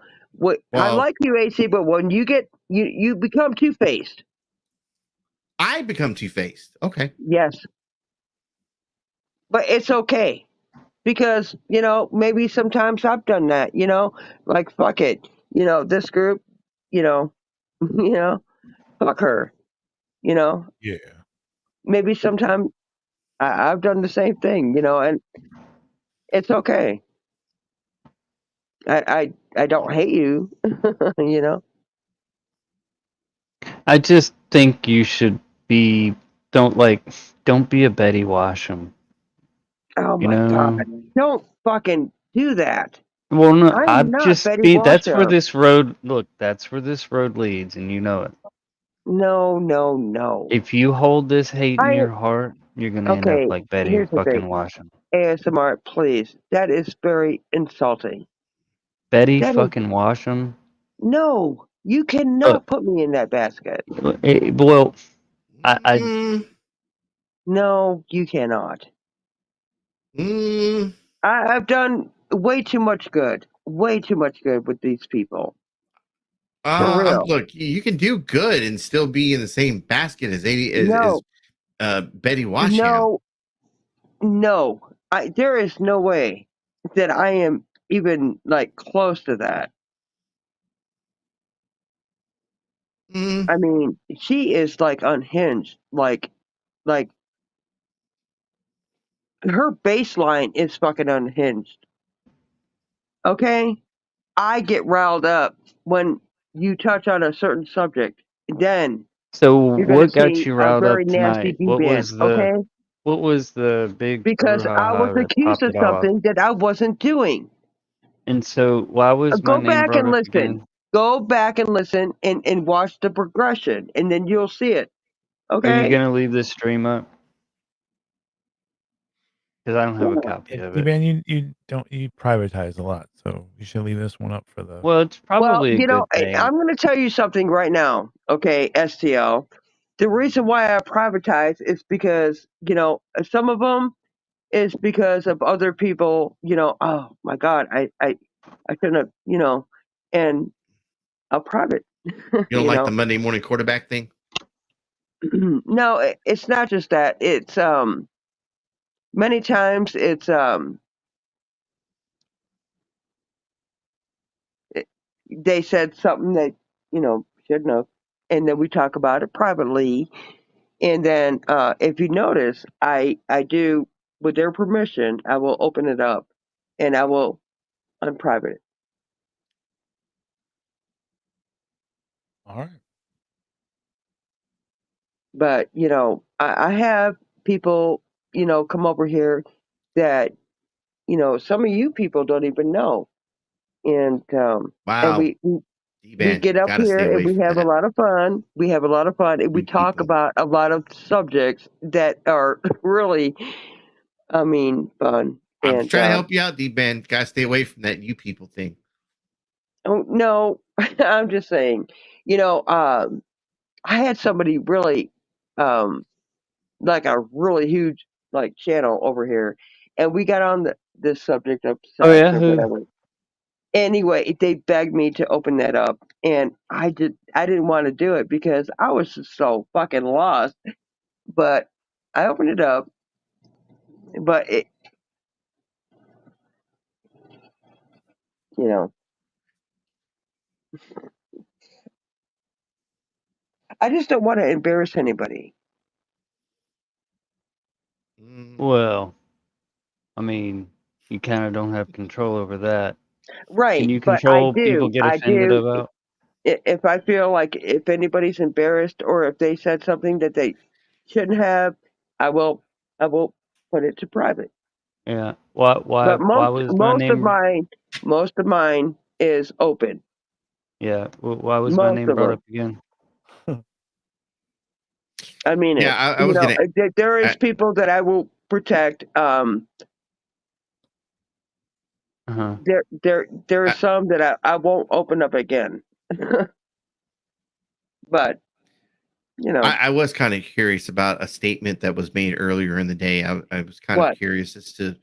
I Well, like you, AC, but when you get, you become two-faced. I become two-faced. Okay. Yes. But it's okay. Because, maybe sometimes I've done that, like, fuck it. This group, you know, fuck her, Yeah. maybe sometime I've done the same thing, and it's okay. I don't hate you, I just think you should be. Don't be a Betty Washam. Oh You my God. know. Don't fucking do that. Well, no, I'm I'm not just Betty be. That's where Washam. this road. Look, that's where this road leads, and you know it. No. If you hold this hate in I, your heart, you're gonna end up okay, like Betty here's the thing. fucking Washam. ASMR, please. That is very insulting. Betty That is, fucking Washam. no, you cannot put me in that basket. Well, I No, you cannot. I've done way too much good. Way too much good with these people. For real. Look, you can do good and still be in the same basket as No. Betty Washam. No. There is no way that I am even like close to that. I mean, she is like unhinged. Like her baseline is fucking unhinged. Okay? I get riled up when you touch on a certain subject. Then So you're gonna what got see you a riled very up nasty tonight? D-band, okay? What was the big Because I was brouhaha that accused popped of it all off? something that I wasn't doing. And so why was my Go name back brought and up listen. again? Go back and listen and watch the progression, and then you'll see it. Are you Okay? gonna leave this stream up? because I don't have a copy of it. Dban, you privatize a lot, so you should leave this one up for the. Well, it's Well, probably a good thing. I'm going to tell you something right now, okay, STL. The reason why I privatize is because, some of them is because of other people, oh my God, I shouldn't have, and I'll private. You don't like the Monday morning quarterback thing? No, it's not just that. It's many times it's they said something that shouldn't have, and then we talk about it privately, and then if you notice, I do, with their permission, I will open it up, and I will unprivate it. All right. But I have people come over here that some of you people don't even know, and Wow. we get up here and we have a lot of fun. We have a lot of fun, and we talk about a lot of subjects that are really, fun. I'm And just trying to help you out, Dban. Gotta stay away from that you people thing. oh no, I'm just saying. I had somebody really, like a really huge channel over here, and we got on this subject of sex or whatever. Anyway, they begged me to open that up, and I didn't want to do it because I was just so fucking lost. But I opened it up, but it, I just don't want to embarrass anybody. Well, I mean, you kind of don't have control over that. Right, Can you but I control people do. get I offended do. about? If I feel like if anybody's embarrassed or if they said something that they shouldn't have, I will put it to private. Yeah. Why But was my name? most of mine is open. Yeah. Why was my Most name of brought them. up again? I mean, Yeah, I was gonna. There is people that I will protect. There are some that I won't open up again. But I was kind of curious about a statement that was made earlier in the day. I was kind of curious as to.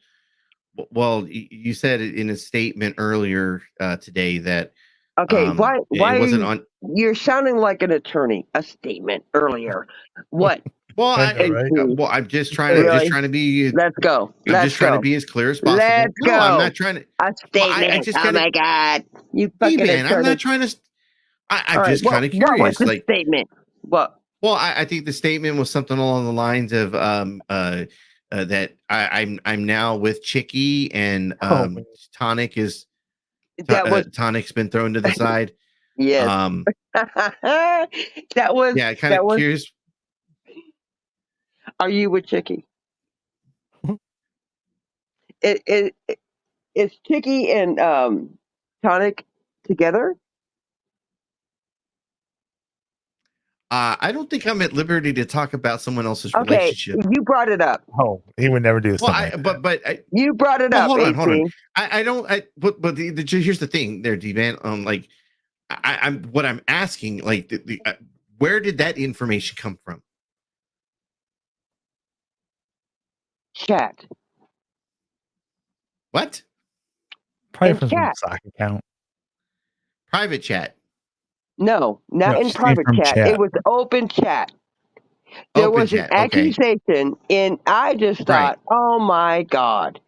Well, you said in a statement earlier today that. Okay, why it wasn't on. You're sounding like an attorney. A statement earlier. What? Well, I'm just trying to be. Let's go. I'm just trying to be as clear as possible. Let's go. I'm not trying to. A statement. I just oh my God! You fucking Dban, I'm not trying to. I'm just kind of curious. What was the statement? What? Well, I think the statement was something along the lines of that I'm now with Chicky and Tonic is Tonic's been thrown to the side. Yes. That was kind of curious. Are you with Chicky? It's Chicky and Tonic together? I don't think I'm at liberty to talk about someone else's relationship. You brought it up. Oh, he would never do something. You brought it up. Hold on. I don't. But here's the thing, there, Dban. I'm what I'm asking, like, where did that information come from? Chat. What? Probably from some sock account. Private chat. No, not in private chat. It was open chat. There was an accusation, and I just thought, oh my God,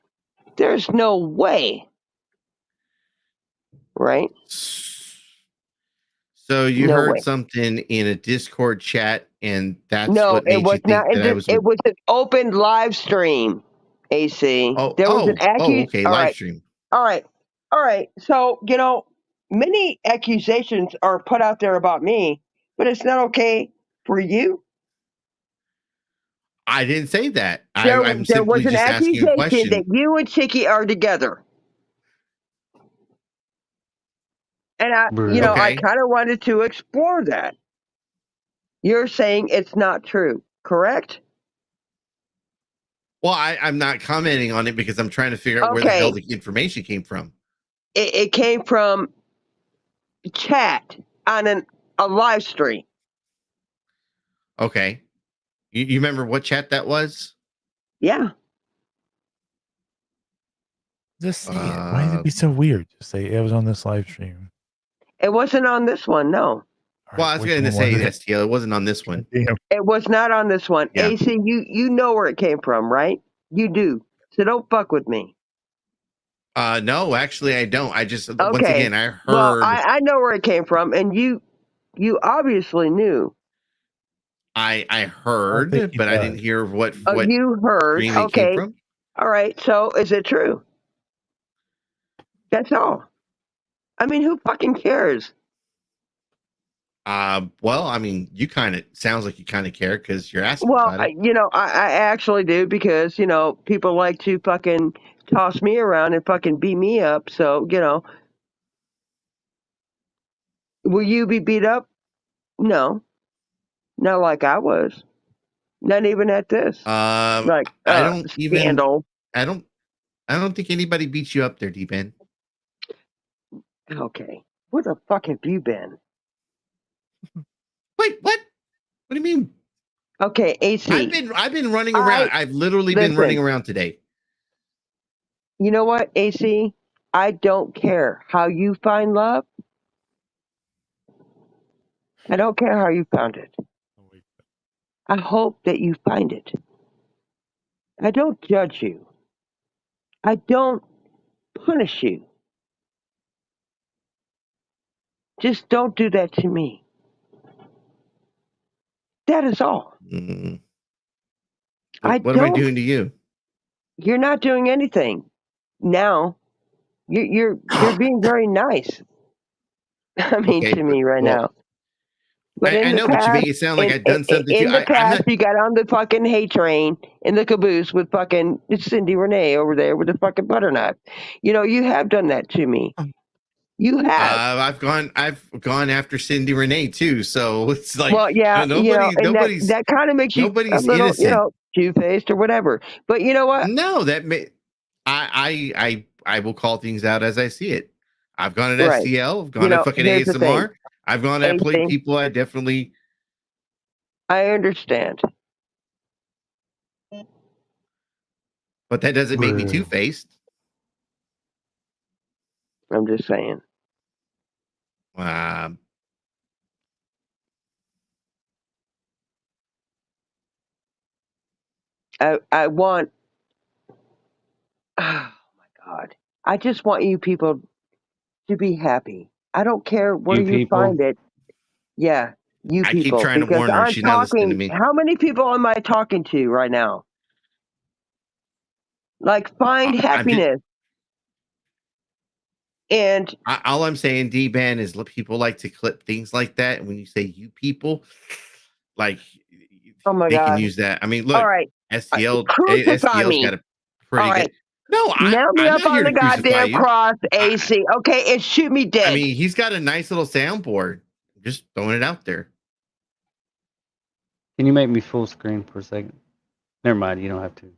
there's no way. Right? So you heard something in a Discord chat, and that's what made you think that I was. It was an open live stream, AC. There was an accusation. Live stream. All right. So, many accusations are put out there about me, but it's not okay for you. I didn't say that. I'm simply just asking a question. That you and Chicky are together. And I kind of wanted to explore that. You're saying it's not true, correct? Well, I'm not commenting on it because I'm trying to figure out where the hell the information came from. It came from chat on a live stream. Okay. You remember what chat that was? Yeah. Just say it. Why did it be so weird? Just say it was on this live stream. It wasn't on this one, no. Well, I was going to say STL. It wasn't on this one. It was not on this one. Yeah. AC, you know where it came from, right? You do. So don't fuck with me. No, actually, I don't. I just once Okay. again I heard. Well, I know where it came from, and you obviously knew. I heard, but I didn't hear what. What you heard? stream it came from. All right. So is it true? That's all. I mean, who fucking cares? Well, I mean, you sounds like you kind of care because you're asking Well, about it. I actually do because, people like to fucking toss me around and fucking beat me up. So, will you be beat up? No, not like I was. Not even at this. I don't scandal. I don't think anybody beats you up there, Dban. Okay. Where the fuck have you been? Wait, what? What do you mean? Okay, AC. I've been running around. I've literally been running around today. You know what, AC? I don't care how you find love. I don't care how you found it. I hope that you find it. I don't judge you. I don't punish you. Just don't do that to me. That is all. Mm. What am I doing to you? You're not doing anything. Now, you're being very nice. I mean, to me right now. But I know, but you make it sound like I've done something to you. In the past, you got on the fucking hate train in the caboose with fucking Cindy Renee over there with the fucking butternut. You have done that to me. You have. I've gone after Cindy Renee too. So it's like, well, yeah, nobody's that kind of makes you a little, innocent. two-faced or whatever. But you know what? No, I will call things out as I see it. I've gone at STL. I've gone at fucking ASMR. I've gone at people. I definitely. I understand. But that doesn't make me two-faced. I'm just saying. I want. Oh my God! I just want you people to be happy. I don't care where you find it. Yeah, you people. I keep trying to warn her. She's not listening to me. How many people am I talking to right now? Like, find happiness. And all I'm saying, Dban, is people like to clip things like that. And when you say you people, like, oh my they God. can use that. I mean, look, all right. STL's got a pretty good. No, nail me up on the goddamn cross, AC. Okay, and shoot me dead. I mean, he's got a nice little soundboard. Just throwing it out there. Can you make me full screen for a second? Never mind, you don't have to.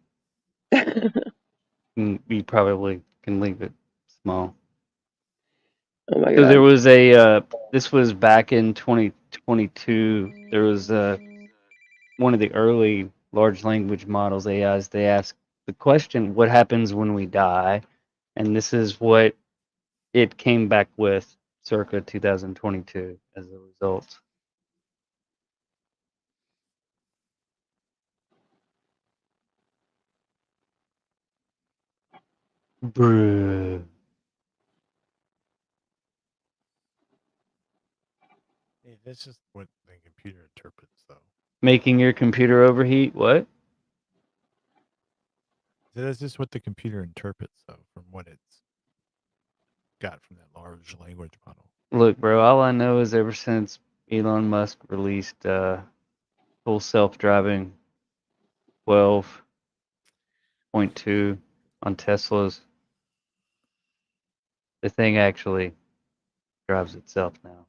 You probably can leave it small. Oh my God. So there was this was back in 2022. There was one of the early large language models, AIs, they asked the question, what happens when we die? And this is what it came back with circa 2022 as a result. Bruh. Hey, that's just what the computer interprets, though. Making your computer overheat? What? That's just what the computer interprets, though, from what it's got from that large language model. Look, bro, all I know is ever since Elon Musk released full self-driving 12.2 on Teslas, the thing actually drives itself now.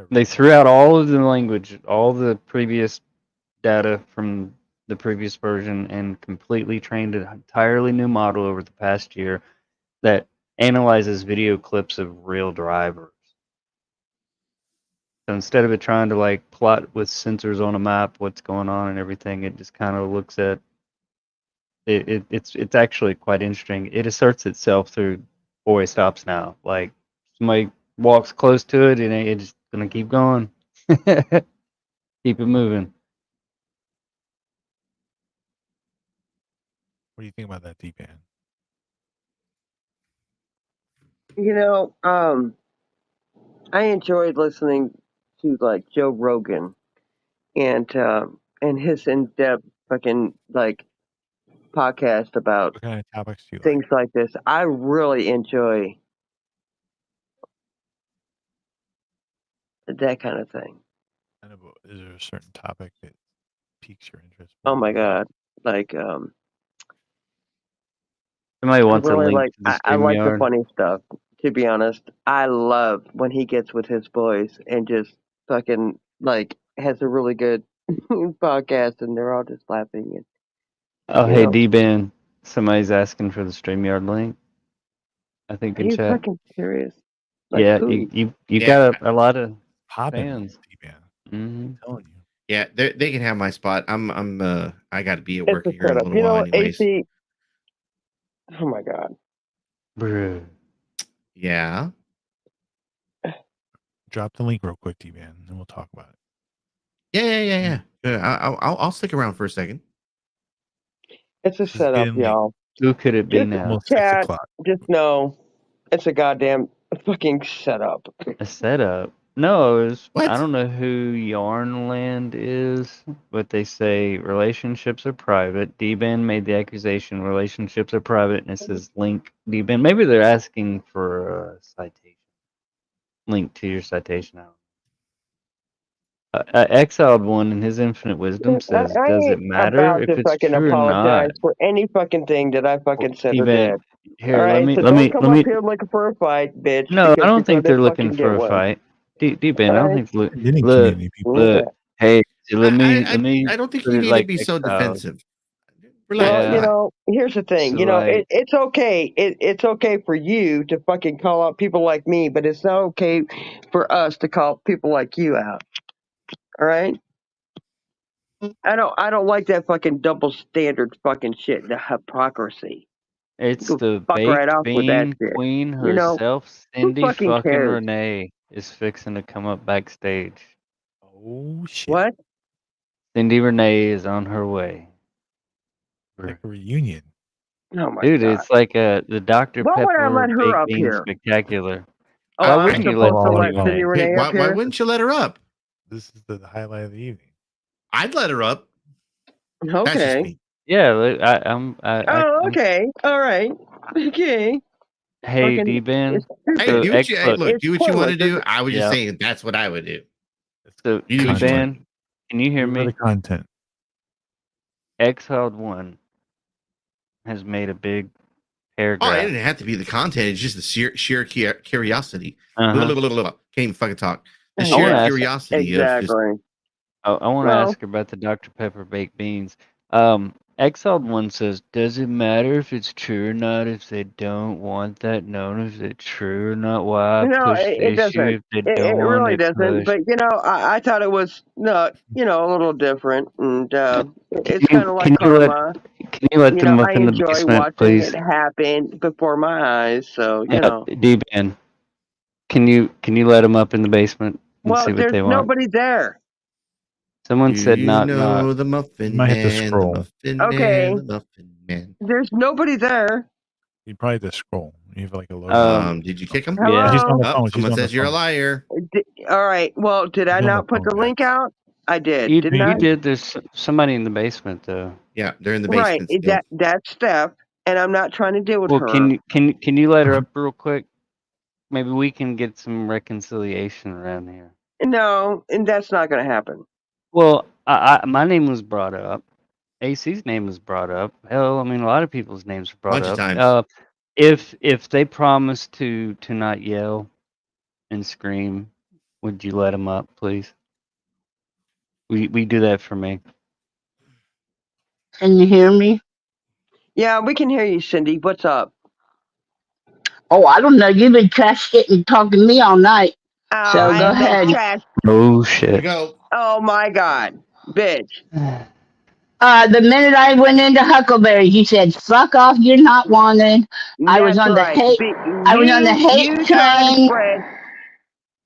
They threw out all of the language, all the previous data from the previous version and completely trained an entirely new model over the past year that analyzes video clips of real drivers. So instead of it trying to like plot with sensors on a map what's going on and everything, it just kind of looks at it. It's actually quite interesting. It asserts itself through four-way stops now. Like somebody walks close to it, and it's just gonna keep going, keep it moving. What do you think about that, Dban? I enjoyed listening to like Joe Rogan and his in-depth fucking like podcast about What kind of topics do you like? things like this. I really enjoy that kind of thing. Is there a certain topic that piques your interest? Oh my god! Like Somebody wants a really link like to the I like the StreamYard. funny stuff. To be honest, I love when he gets with his boys and just fucking like has a really good podcast, and they're all just laughing. And Oh, you hey, know, D-Ben. Somebody's asking for the StreamYard link. I think are in you chat. fucking serious? Like Yeah, who? you Yeah. got a lot of Popping, fans. Dban. Mm-hmm. I'm telling you. Yeah, they can have my spot. I got to be at It's work a here in a setup. little You know while, what, anyways. AC? Oh my god! Bruh. Yeah. Drop the link real quick, Dban, and we'll talk about it. Yeah. I'll stick around for a second. It's a This is setup, getting late. y'all. Who could it be Just now? Almost 6 chat. o'clock. Just know it's a goddamn fucking setup. A setup? No, it was, What? I don't know who Yarnland is, but they say relationships are private. D-Ben made the accusation relationships are private, and it says link D-Ben. Maybe they're asking for a citation. Link to your citation out. Exiled one in his infinite wisdom says, I does it ain't matter about if to it's fucking true or not? apologize for any fucking thing that I fucking said or D-Ben, did. here, All let right, me, so let don't me, come let up me. here looking for a fight, bitch. No, I Because don't you're think gonna they're looking fucking get for a one. fight. D-Ben, I All don't right. think. Look, Didn't community people. Yeah. hey, let me I don't think put you it need to like be so exiled. defensive. Well, Relax. Yeah. here's the thing. So like, It's okay. It's okay for you to fucking call out people like me, but it's not okay for us to call people like you out. All right. I don't like that fucking double standard fucking shit. The hypocrisy. it's Go the fuck right baked off with that bean shit. queen You know herself, who Cindy fucking fucking cares? Renee, is fixing to come up backstage. Oh shit! What? Cindy Renee is on her way. Like a reunion. Oh my Dude, god. it's like the Dr. Why would I Pepper let her baked up bean here? spectacular. Oh, Why I'm wouldn't you let supposed to Cindy let Cindy Renee? Hey, Renee up why here? wouldn't you let her up? This is the highlight of the evening. I'd let her up. That's just Okay. me. Yeah, look, I'm Okay. All right. Okay. Hey, Fucking, D-Ben. it's Hey, So stupid. do what you look, look. It's Do what you want to pointless. do. I was just yeah. saying that's what I would do. So You do what you want to do. D-Ben, can you hear Here for the me? content. Exiled One has made a big Oh, it paragraph. didn't have to be the content. It's just the sheer curiosity. Uh-huh. Can't even fucking talk. The I sheer wanna ask- curiosity of just. Exactly. I want to Well, ask about the Dr. Pepper baked beans. Exiled One says, does it matter if it's true or not if they don't want that known? Is it true or not? Why no, push the it issue doesn't. if they It don't want really it doesn't. pushed? But I thought it was a little different, and it's Can kind of like you let karma. them up I in the enjoy basement, watching it please? happen before my eyes. So Yeah, D-Ben. Can you let them up in the basement and Well, see what there's they want? nobody there. Someone Do said you knock know knock. the You Muffin might have to Man? The scroll. Muffin Okay. Man. The Muffin Man. There's nobody there. You probably have to scroll. You have like a logo. Did you kick him? Yeah. She's on the Hello. phone. She's Someone on the says you're a phone. liar. All right. Well, did I She's on the not put phone, the link guys. out? I did, You didn't I? did. There's somebody in the basement though. Yeah, they're in the Right. basement still. That's Steph, and I'm not trying to deal with Well, her. can you let her up real quick? Maybe we can get some reconciliation around here. No, and that's not going to happen. Well, my name was brought up. AC's name was brought up. Hell, I mean, a lot of people's names were brought Bunch of up. times. If they promise to not yell and scream, would you let them up, please? We do that for me. Can you hear me? Yeah, we can hear you, Cindy. What's up? Oh, I don't know. You've been trash getting talking to me all night. So I go ain't been ahead. trash. Oh Here we shit. go. Oh my God, bitch. The minute I went into Huckleberry, he said, "Fuck off, you're not wanted." I was That's on the right. hate. I was on the hate You trying to train. spread.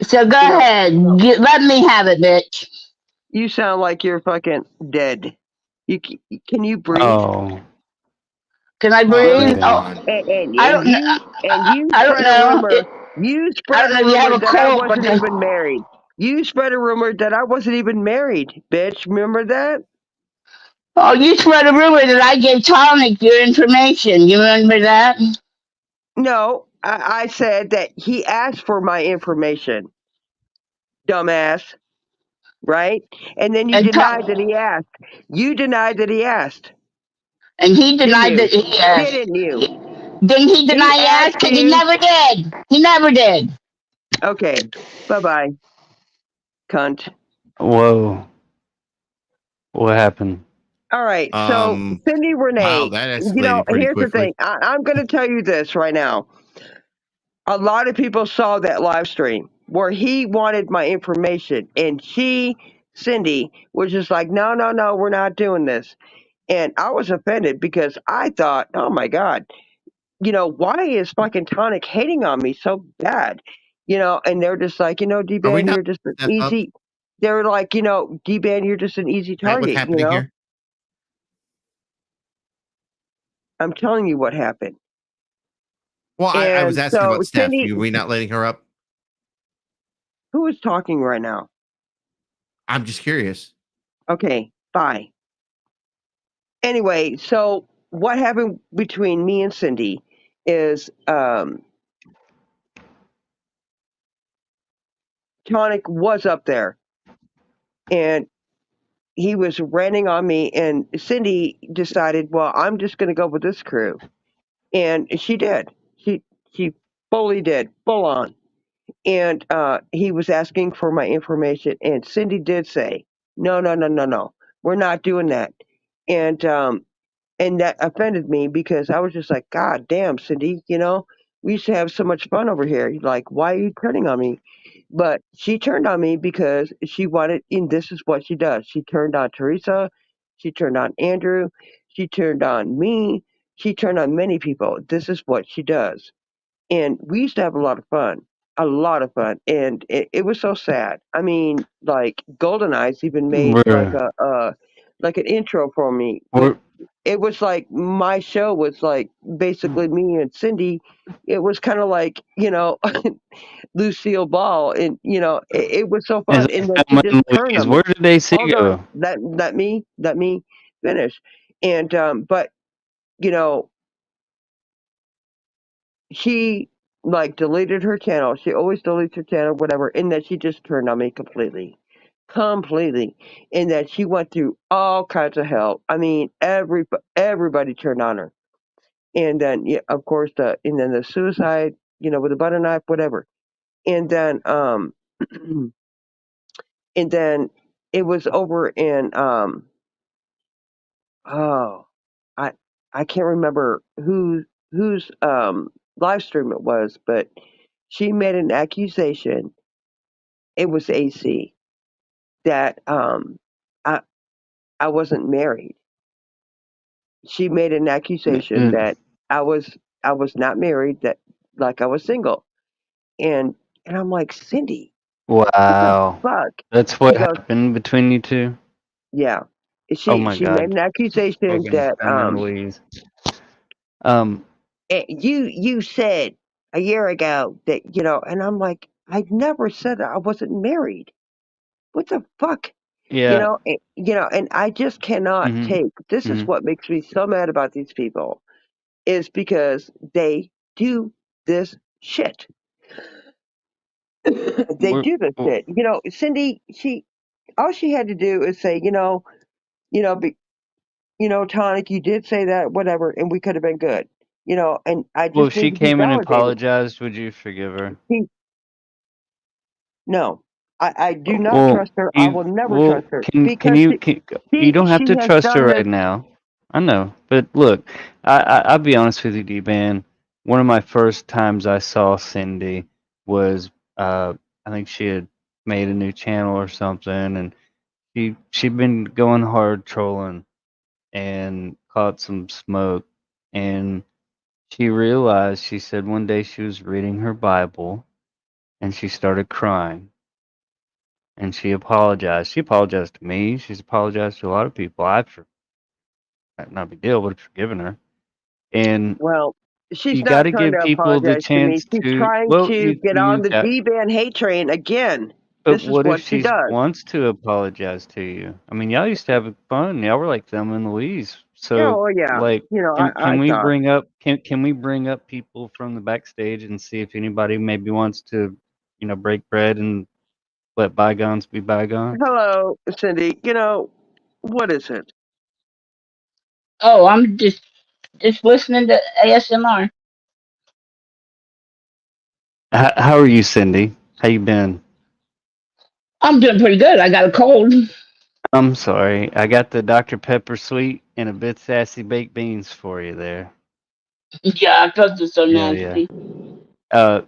So go No, ahead, no. let me have it, bitch. You sound like you're fucking dead. Can you breathe? Oh. Can I Oh, breathe? Breathing. Oh, God. I don't know. You I don't spread a know. rumor. You I spread don't a know if you have rumor a that I cold, but wasn't the, even married. You spread a rumor that I wasn't even married, bitch. Remember that? oh, you spread a rumor that I gave Tonic your information. You remember that? No, I said that he asked for my information, dumbass. Right? And then you And denied that he asked. You denied that he asked, and he didn't denied that you? he asked. Didn't you? Didn't he He deny he asked asked? Because he you. never did. He never did. Okay. Bye bye, cunt. Whoa. What happened? All right. So, Cindy Wow, Renee, that escalated pretty here's the quickly. thing. I'm going to tell you this right now. A lot of people saw that live stream where he wanted my information, and Cindy, was just like, no, no, no, we're not doing this. And I was offended because I thought, oh my God, why is fucking Tonic hating on me so bad? And they're just like, Are we D-Ban, not you're just an step up? easy. They're like, D-Ban, you're just an easy Is that what's target. happening here? I'm telling you what happened. Well, I was And asking so about Steph. Cindy, Are we not letting her up? who is talking right now? I'm just curious. Okay, bye. Anyway, so what happened between me and Cindy is Tonic was up there and he was ranting on me, and Cindy decided, well, I'm just going to go with this crew. And she did. She fully did, full on. And he was asking for my information, and Cindy did say, no, no, no, no, no, we're not doing that. And that offended me because I was just like, God damn, Cindy, we used to have so much fun over here. Like, why are you turning on me? But she turned on me because she wanted, and this is what she does. She turned on Teresa. She turned on Andrew. She turned on me. She turned on many people. This is what she does. And we used to have a lot of fun. And it was so sad. I mean, like Golden Eyes even made like We're, like an intro for me. we're It was like my show was like basically me and Cindy. It was kind of like, Lucille Ball, and it was so it's fun. And like then she Thelma just and turned Louise. on me. Where did AC Hold on, go? let me finish. And but you know, she like deleted her channel. She always deletes her channel, whatever. And that she just turned on me completely, and that she went through all kinds of hell. I mean, everybody turned on her. And then, yeah, of course, and then the suicide, with a butter knife, whatever. And then, and then it was over in oh, I I can't remember whose live stream it was, but she made an accusation. It was AC that I I wasn't married. She made an accusation that I was I was not married, that like I was single. And I'm like, Cindy, what the Wow. fuck? That's She what goes, happened between you two? yeah. Oh She my she made god. an accusation Fucking that Thelma and Louise. Um, you said a year ago that and I'm like, I never said I wasn't married. What the fuck? yeah. And I just cannot Mm-hmm. take, this is Mm-hmm. what makes me so mad about these people, is because they do this shit. They We're, do this we're, shit. Cindy, all she had to do is say, you know, be, Tonic, you did say that, whatever, and we could have been good. And I well, if just need she to be came and validated. apologized, would you forgive her? No, I do not Well, trust her. I will never trust her can because you can, you don't have she to has trust her done this. right now. I know, but look, I'll be honest with you, D-Ban. One of my first times I saw Cindy was, I think she had made a new channel or something, and she'd been going hard trolling and caught some smoke, and she realized, she said one day she was reading her Bible, and she started crying, and she apologized. She apologized to me. She's apologized to a lot of people. Not a big deal, but I've forgiven her. And Well, she's you got not to trying give to people the apologize to me. chance She's to. trying Well, to get you on the got. D-Ban hate train again. But This is what if what she she does. wants to apologize to you? I mean, y'all used to have fun. Y'all were like Thelma and Louise. Yeah, So, oh yeah. like, You know, can I we thought. bring up can we bring up people from the backstage and see if anybody maybe wants to, break bread and let bygones be bygones? Hello, Cindy. You know, what is it? Oh, I'm just listening to ASMR. How are you, Cindy? How you been? I'm doing pretty good. I got a cold. I'm sorry. I got the Dr. Pepper sweet and a bit sassy baked beans for you there. Yeah, I thought it's so Yeah, yeah. nasty.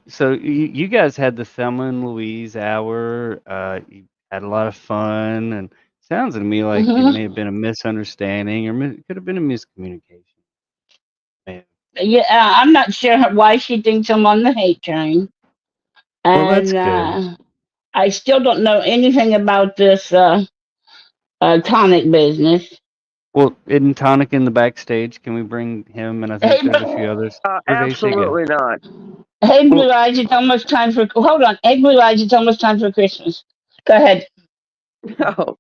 So you guys had the Thelma and Louise hour. You had a lot of fun, and sounds to me like it Hmm. may have been a misunderstanding, or it could have been a miscommunication. Man. Yeah, I'm not sure why she thinks I'm on the hate train, Well, that's and good. I still don't know anything about this tonic business. Well, isn't Tonic in the backstage? Can we bring him? And I think Hey, there's a few others. Where'd AC go? Absolutely not. hey, Well, Blue Eyes, it's almost time for. Hold on, hey, Blue Eyes, it's almost time for Christmas. Go ahead. No.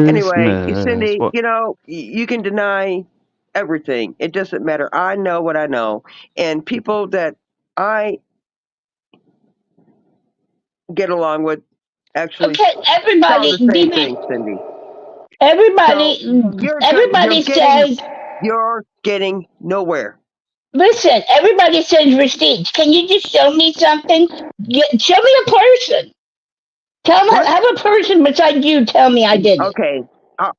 Anyway, Christmas. Cindy, What? you know, you can deny everything. It doesn't matter. I know what I know. And people that I get along with actually Okay, saw everybody, the same thing, Cindy. So everybody says. you're getting nowhere. Listen, everybody says receipts. Can you just show me something? Show me a person. Tell me, What? have a person beside you tell me I did it. Okay.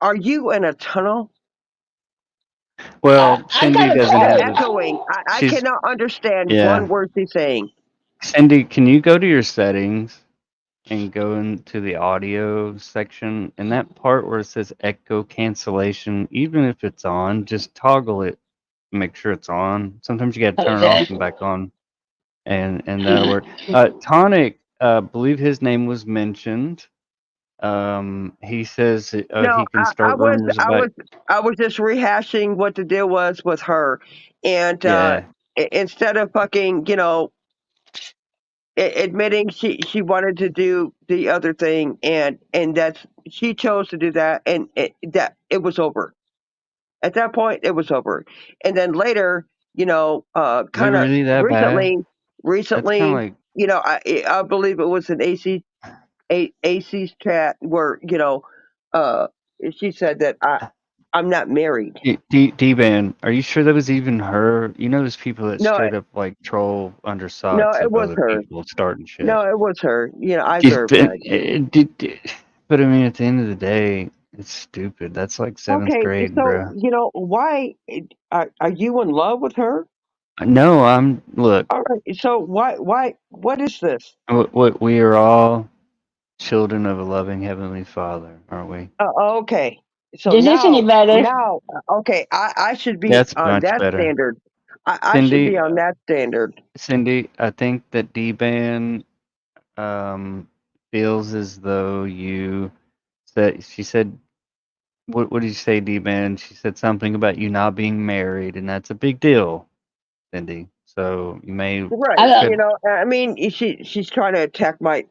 Are you in a tunnel? Well, I Cindy got a doesn't You're have cold. a. echoing. I She's cannot understand yeah. one word she's saying. Cindy, can you go to your settings and go into the audio section, and that part where it says echo cancellation, even if it's on, just toggle it, make sure it's on. Sometimes you got to turn it Okay. off and back on, and that'll work. Tonic, believe his name was mentioned. He says No, he can start rumors about. I was just rehashing what the deal was with her, and Yeah, instead of fucking, you know, admitting she wanted to do the other thing, and that's she chose to do that, and that it was over. At that point, it was over. And then later, you know, is it kind of really that bad? That's kind of recently, like. you know, I believe it was an AC's chat where, you know, uh, she said that I'm not married. D-Ban, are you sure that was even her? You know, there's people that No, straight up like troll under no, socks it of was other her. people starting shit. No, it was her. You know, I Did- But verified. but I mean, at the end of the day, it's stupid. That's like seventh Okay, grade, so bro. you know why are you in love with her? No, look. All right, so why what is this? What we are all children of a loving heavenly Father, aren't we? Okay, so Is this any better? okay, I should be That's on much that better. standard. I should be Cindy, on that standard. Cindy, I think that D-Ban feels as though you said. She said, what did you say, D-Man? She said something about you not being married, and that's a big deal, Cindy. So you may I Right. You don't. could. know, I mean, she's trying to attack my.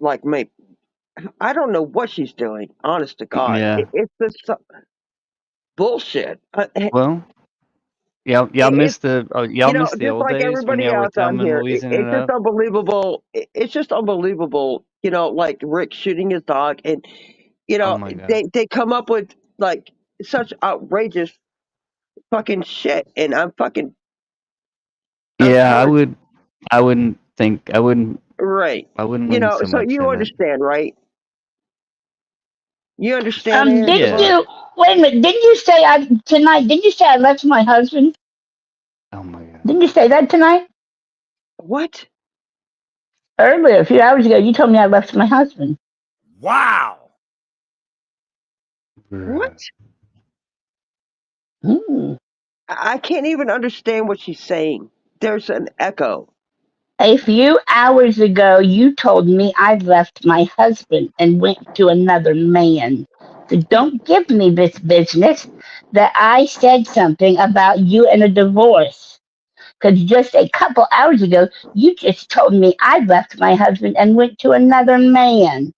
I don't know what she's doing. Honest to God, Yeah. it's just bullshit. Well, y'all It's missed the you y'all know missed the just old like days when everybody y'all were else on Thelma and here. Louising it It's just up. unbelievable. It's just unbelievable. You know, like Rick shooting his dog, and you Oh know my god. they come up with like such outrageous fucking shit, and I'm Yeah, tired. I wouldn't think. Right. I wouldn't You lean know, so so much you in it. understand, right? You understand, Didn't Angela? Yeah. you wait a minute? Didn't you say tonight? Didn't you say I left my husband? Oh my god. Didn't you say that tonight? What? Earlier, a few hours ago, you told me I left my husband. Wow. What? Hmm. I can't even understand what she's saying. There's an echo. A few hours ago, you told me I left my husband and went to another man. So don't give me this business that I said something about you and a divorce. Because just a couple hours ago, you just told me I left my husband and went to another man.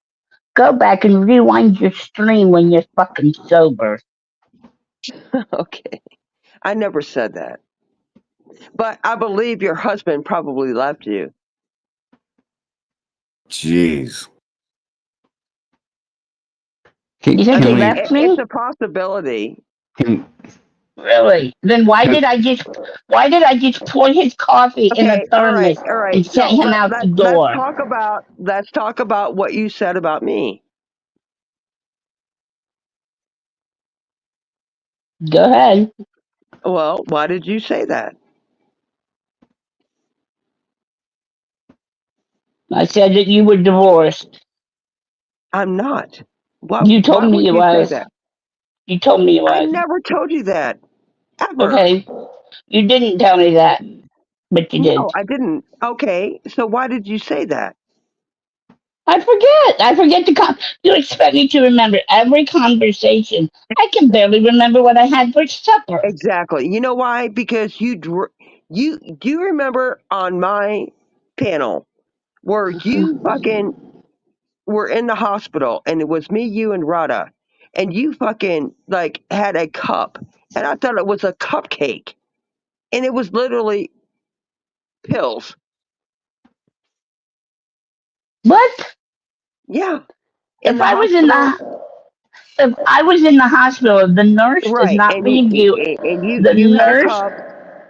Go back and rewind your stream when you're fucking sober. Okay. I never said that. But I believe your husband probably left you. Jeez. You I think he mean, left me? it's a possibility. Can Really? Then why did I just pour his coffee in a Okay, thermos all right. and send So him out the door? let's talk about what you said about me. Go ahead. Well, why did you say that? I said that you were divorced. I'm not. You told Why me would you you say was. that? You told me you I was. never told you that. Ever. Okay. You didn't tell me that, but you No, did. I didn't. Okay, so why did you say that? I forget. I forget you expect me to remember every conversation. I can barely remember what I had for supper. Exactly. You know why? Because you do you remember on my panel where you fucking were in the hospital and it was me, you, and Rada, and you fucking like had a cup, and I thought it was a cupcake, and it was literally pills. What? Yeah, in If the I was in hospital, the if I was in the hospital, the nurse does right? not And you leave you. and The you had a nurse, cup.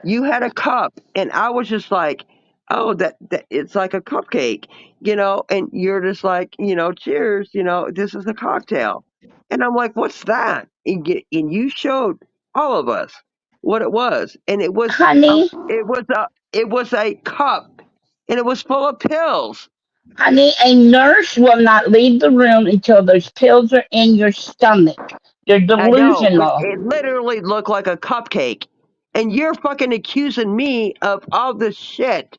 You had a cup, and I was just like, oh, that it's like a cupcake, and you're just like, cheers, this is a cocktail, and I'm like, what's that? And you showed all of us what it was, and honey, it was a cup, and it was full of pills. honey, a nurse will not leave the room until those pills are in your stomach. You're I know, but delusional. it literally looked like a cupcake, and you're fucking accusing me of all this shit,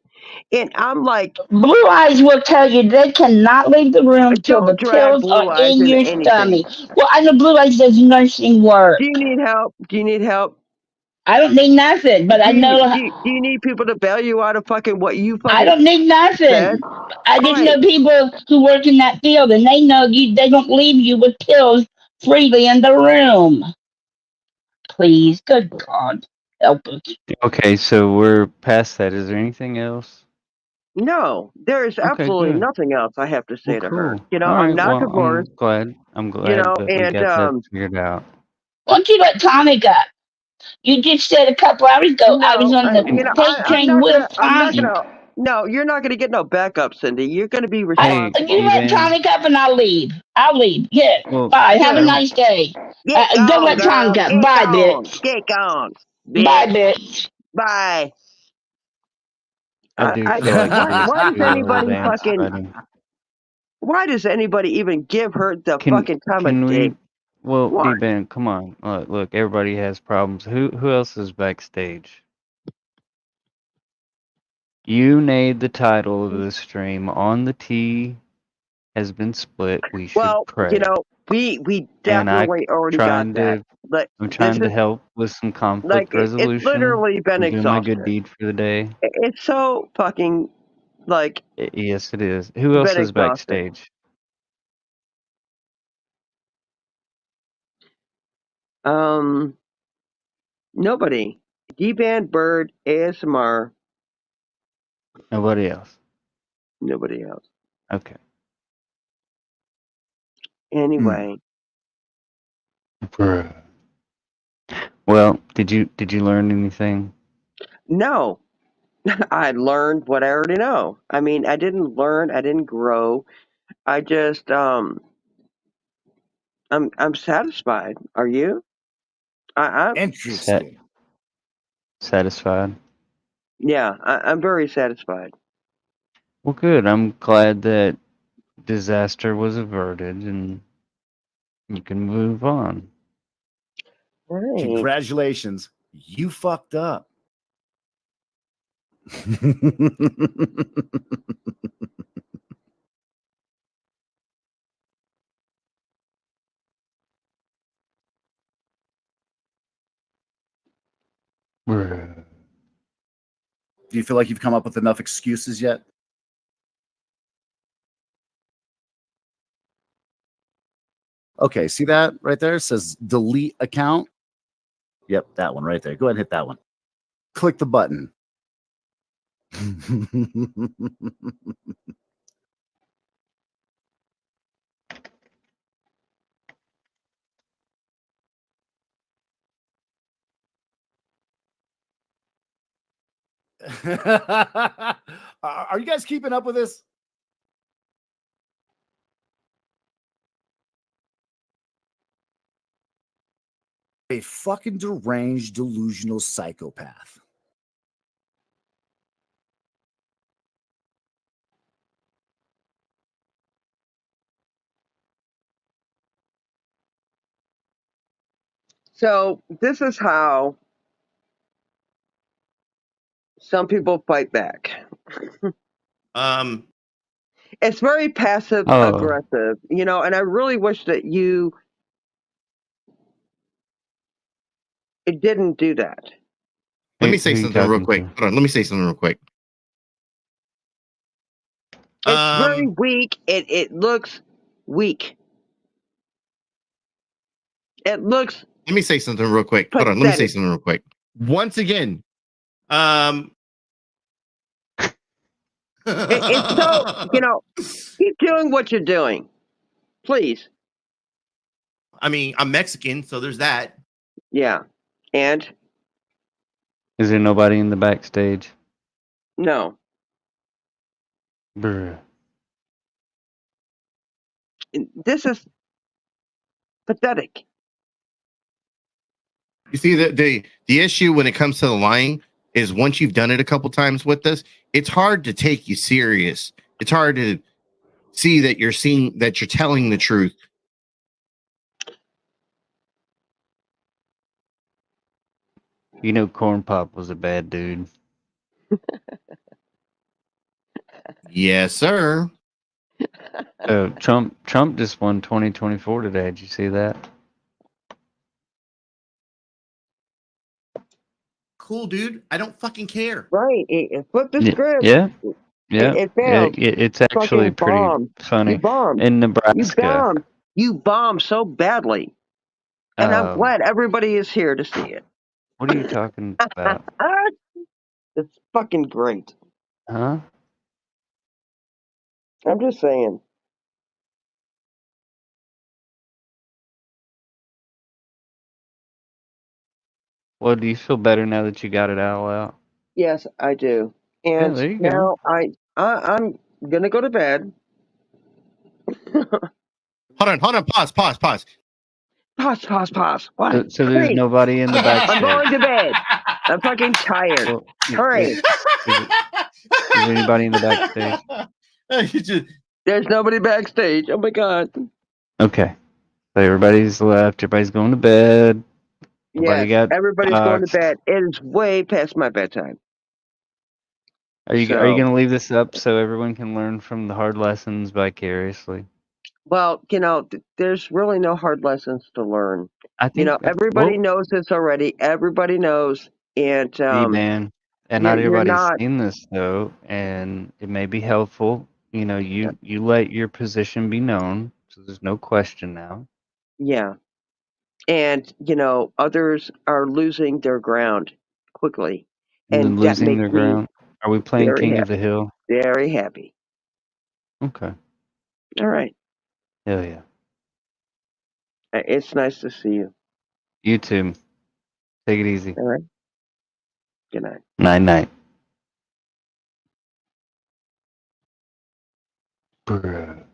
and I'm like, Blue Eyes will tell you they cannot leave the room till the don't drag pills are blue eyes in into your anything. stomach. Well, I know Blue Eyes does nursing Do work. you need help? Do you need help? I don't need nothing, but I know Do you need people to bail you out of fucking what you I fucking don't need said? nothing. I All just right. know people who work in that field, and they know they don't leave you with pills freely in the room. Please, good God, help us. Okay, so we're past that. Is there anything else? No, there is Okay, absolutely good. nothing else I have to Well, say to her. cool. All I'm right. not Well, divorced, I'm glad that we and got that figured out. Why don't you let Tommy go? You just said a couple hours ago I was no, on the fake train with I'm not Tommy. gonna, no, you're not gonna get no backup, Cindy. You're gonna be Hey, You responsible. let D-Van. Tommy go and I'll leave. I'll leave. Yeah. Well, Bye. Have a Good. I'm, nice day. Get Go gone, let Tommy girl. go. Get Bye, gone. bitch. Get gone, Bye, bitch. bitch. Bye. I do feel like he needs Why does to do a little anybody dance, fucking, buddy. why does anybody even give her the Can fucking time of can day? we? Well, Why? D-Van, come on. Look, everybody has problems. Who else is backstage? You made the title of the stream. On the T has been split. We should Well, pray. we And definitely already got trying that. to But I'm this trying to is help with some like conflict it's resolution. literally been I'm doing my good exhausted. deed for the day. It's so fucking like Yes, it is. Who else been is exhausted. backstage? Nobody. D-Band, Bird, ASMR, Nobody else. nobody else. Okay. Anyway, Bruh. Well, did you learn anything? no. I learned what I already know. I mean, I didn't learn, I didn't grow. I just I'm satisfied. Are you? I'm Interesting. Satisfied. yeah. I'm very satisfied. Well, good. I'm glad that disaster was averted and you can move on. Right. Congratulations. You fucked up. Do you feel like you've come up with enough excuses yet? Okay, see that right there? It says delete account. Yep, that one right there. Go ahead and hit that one. Click the button. Are you guys keeping up with this? A fucking deranged, delusional psychopath. So this is how some people fight back. It's very passive aggressive, and I really wish that you didn't do that. Let me say something real quick. Hold on. Let me say something real quick. It's very weak. It looks weak. It looks. Let me say something real quick. Hold on. Let me say something real quick. Once again, it's so keep doing what you're doing, please. I mean, I'm Mexican, so there's that. Yeah, and is there nobody in the backstage? No. Bruh. This is pathetic. You see, the issue when it comes to the lying is once you've done it a couple times with us, it's hard to take you serious. It's hard to see that you're telling the truth. You know, Corn Pop was a bad dude. Yes, sir. Trump just won 2024 today. Did you see that? Cool, dude. I don't fucking care. Right. Flip the script. Yeah. Yeah. It failed. It's actually pretty bombed. funny. You bombed. In Nebraska. You bombed so badly. And I'm glad everybody is here to see it. What are you talking about? It's fucking great. Huh? I'm just saying. Well, do you feel better now that you got it all out? Yes, I do. Yeah, And there you now go. I'm gonna go to bed. Hold on. Pause. Pause. What? So there's nobody in the backstage. I'm going to bed. I'm fucking tired. Well, Hurry. Is there anybody in the backstage? There's nobody backstage. Oh my god. Okay. So everybody's left. Everybody's going to bed. Nobody Yes, got everybody's going to boxed. bed. It is way past my bedtime. Are you going to leave this up so everyone can learn from the hard lessons vicariously? Well, there's really no hard lessons to learn. I think everybody knows this already. Everybody knows, and Dban, and not you're everybody's not. seen this though, and it may be helpful. You let your position be known, so there's no question now. Yeah, and others are losing their ground quickly, and that Losing makes their me ground. Are we playing very King of happy. the Hill? Very happy. Okay. All right. Hell yeah. It's nice to see you. You too. Take it easy. All right. Good night. Night. Bruh.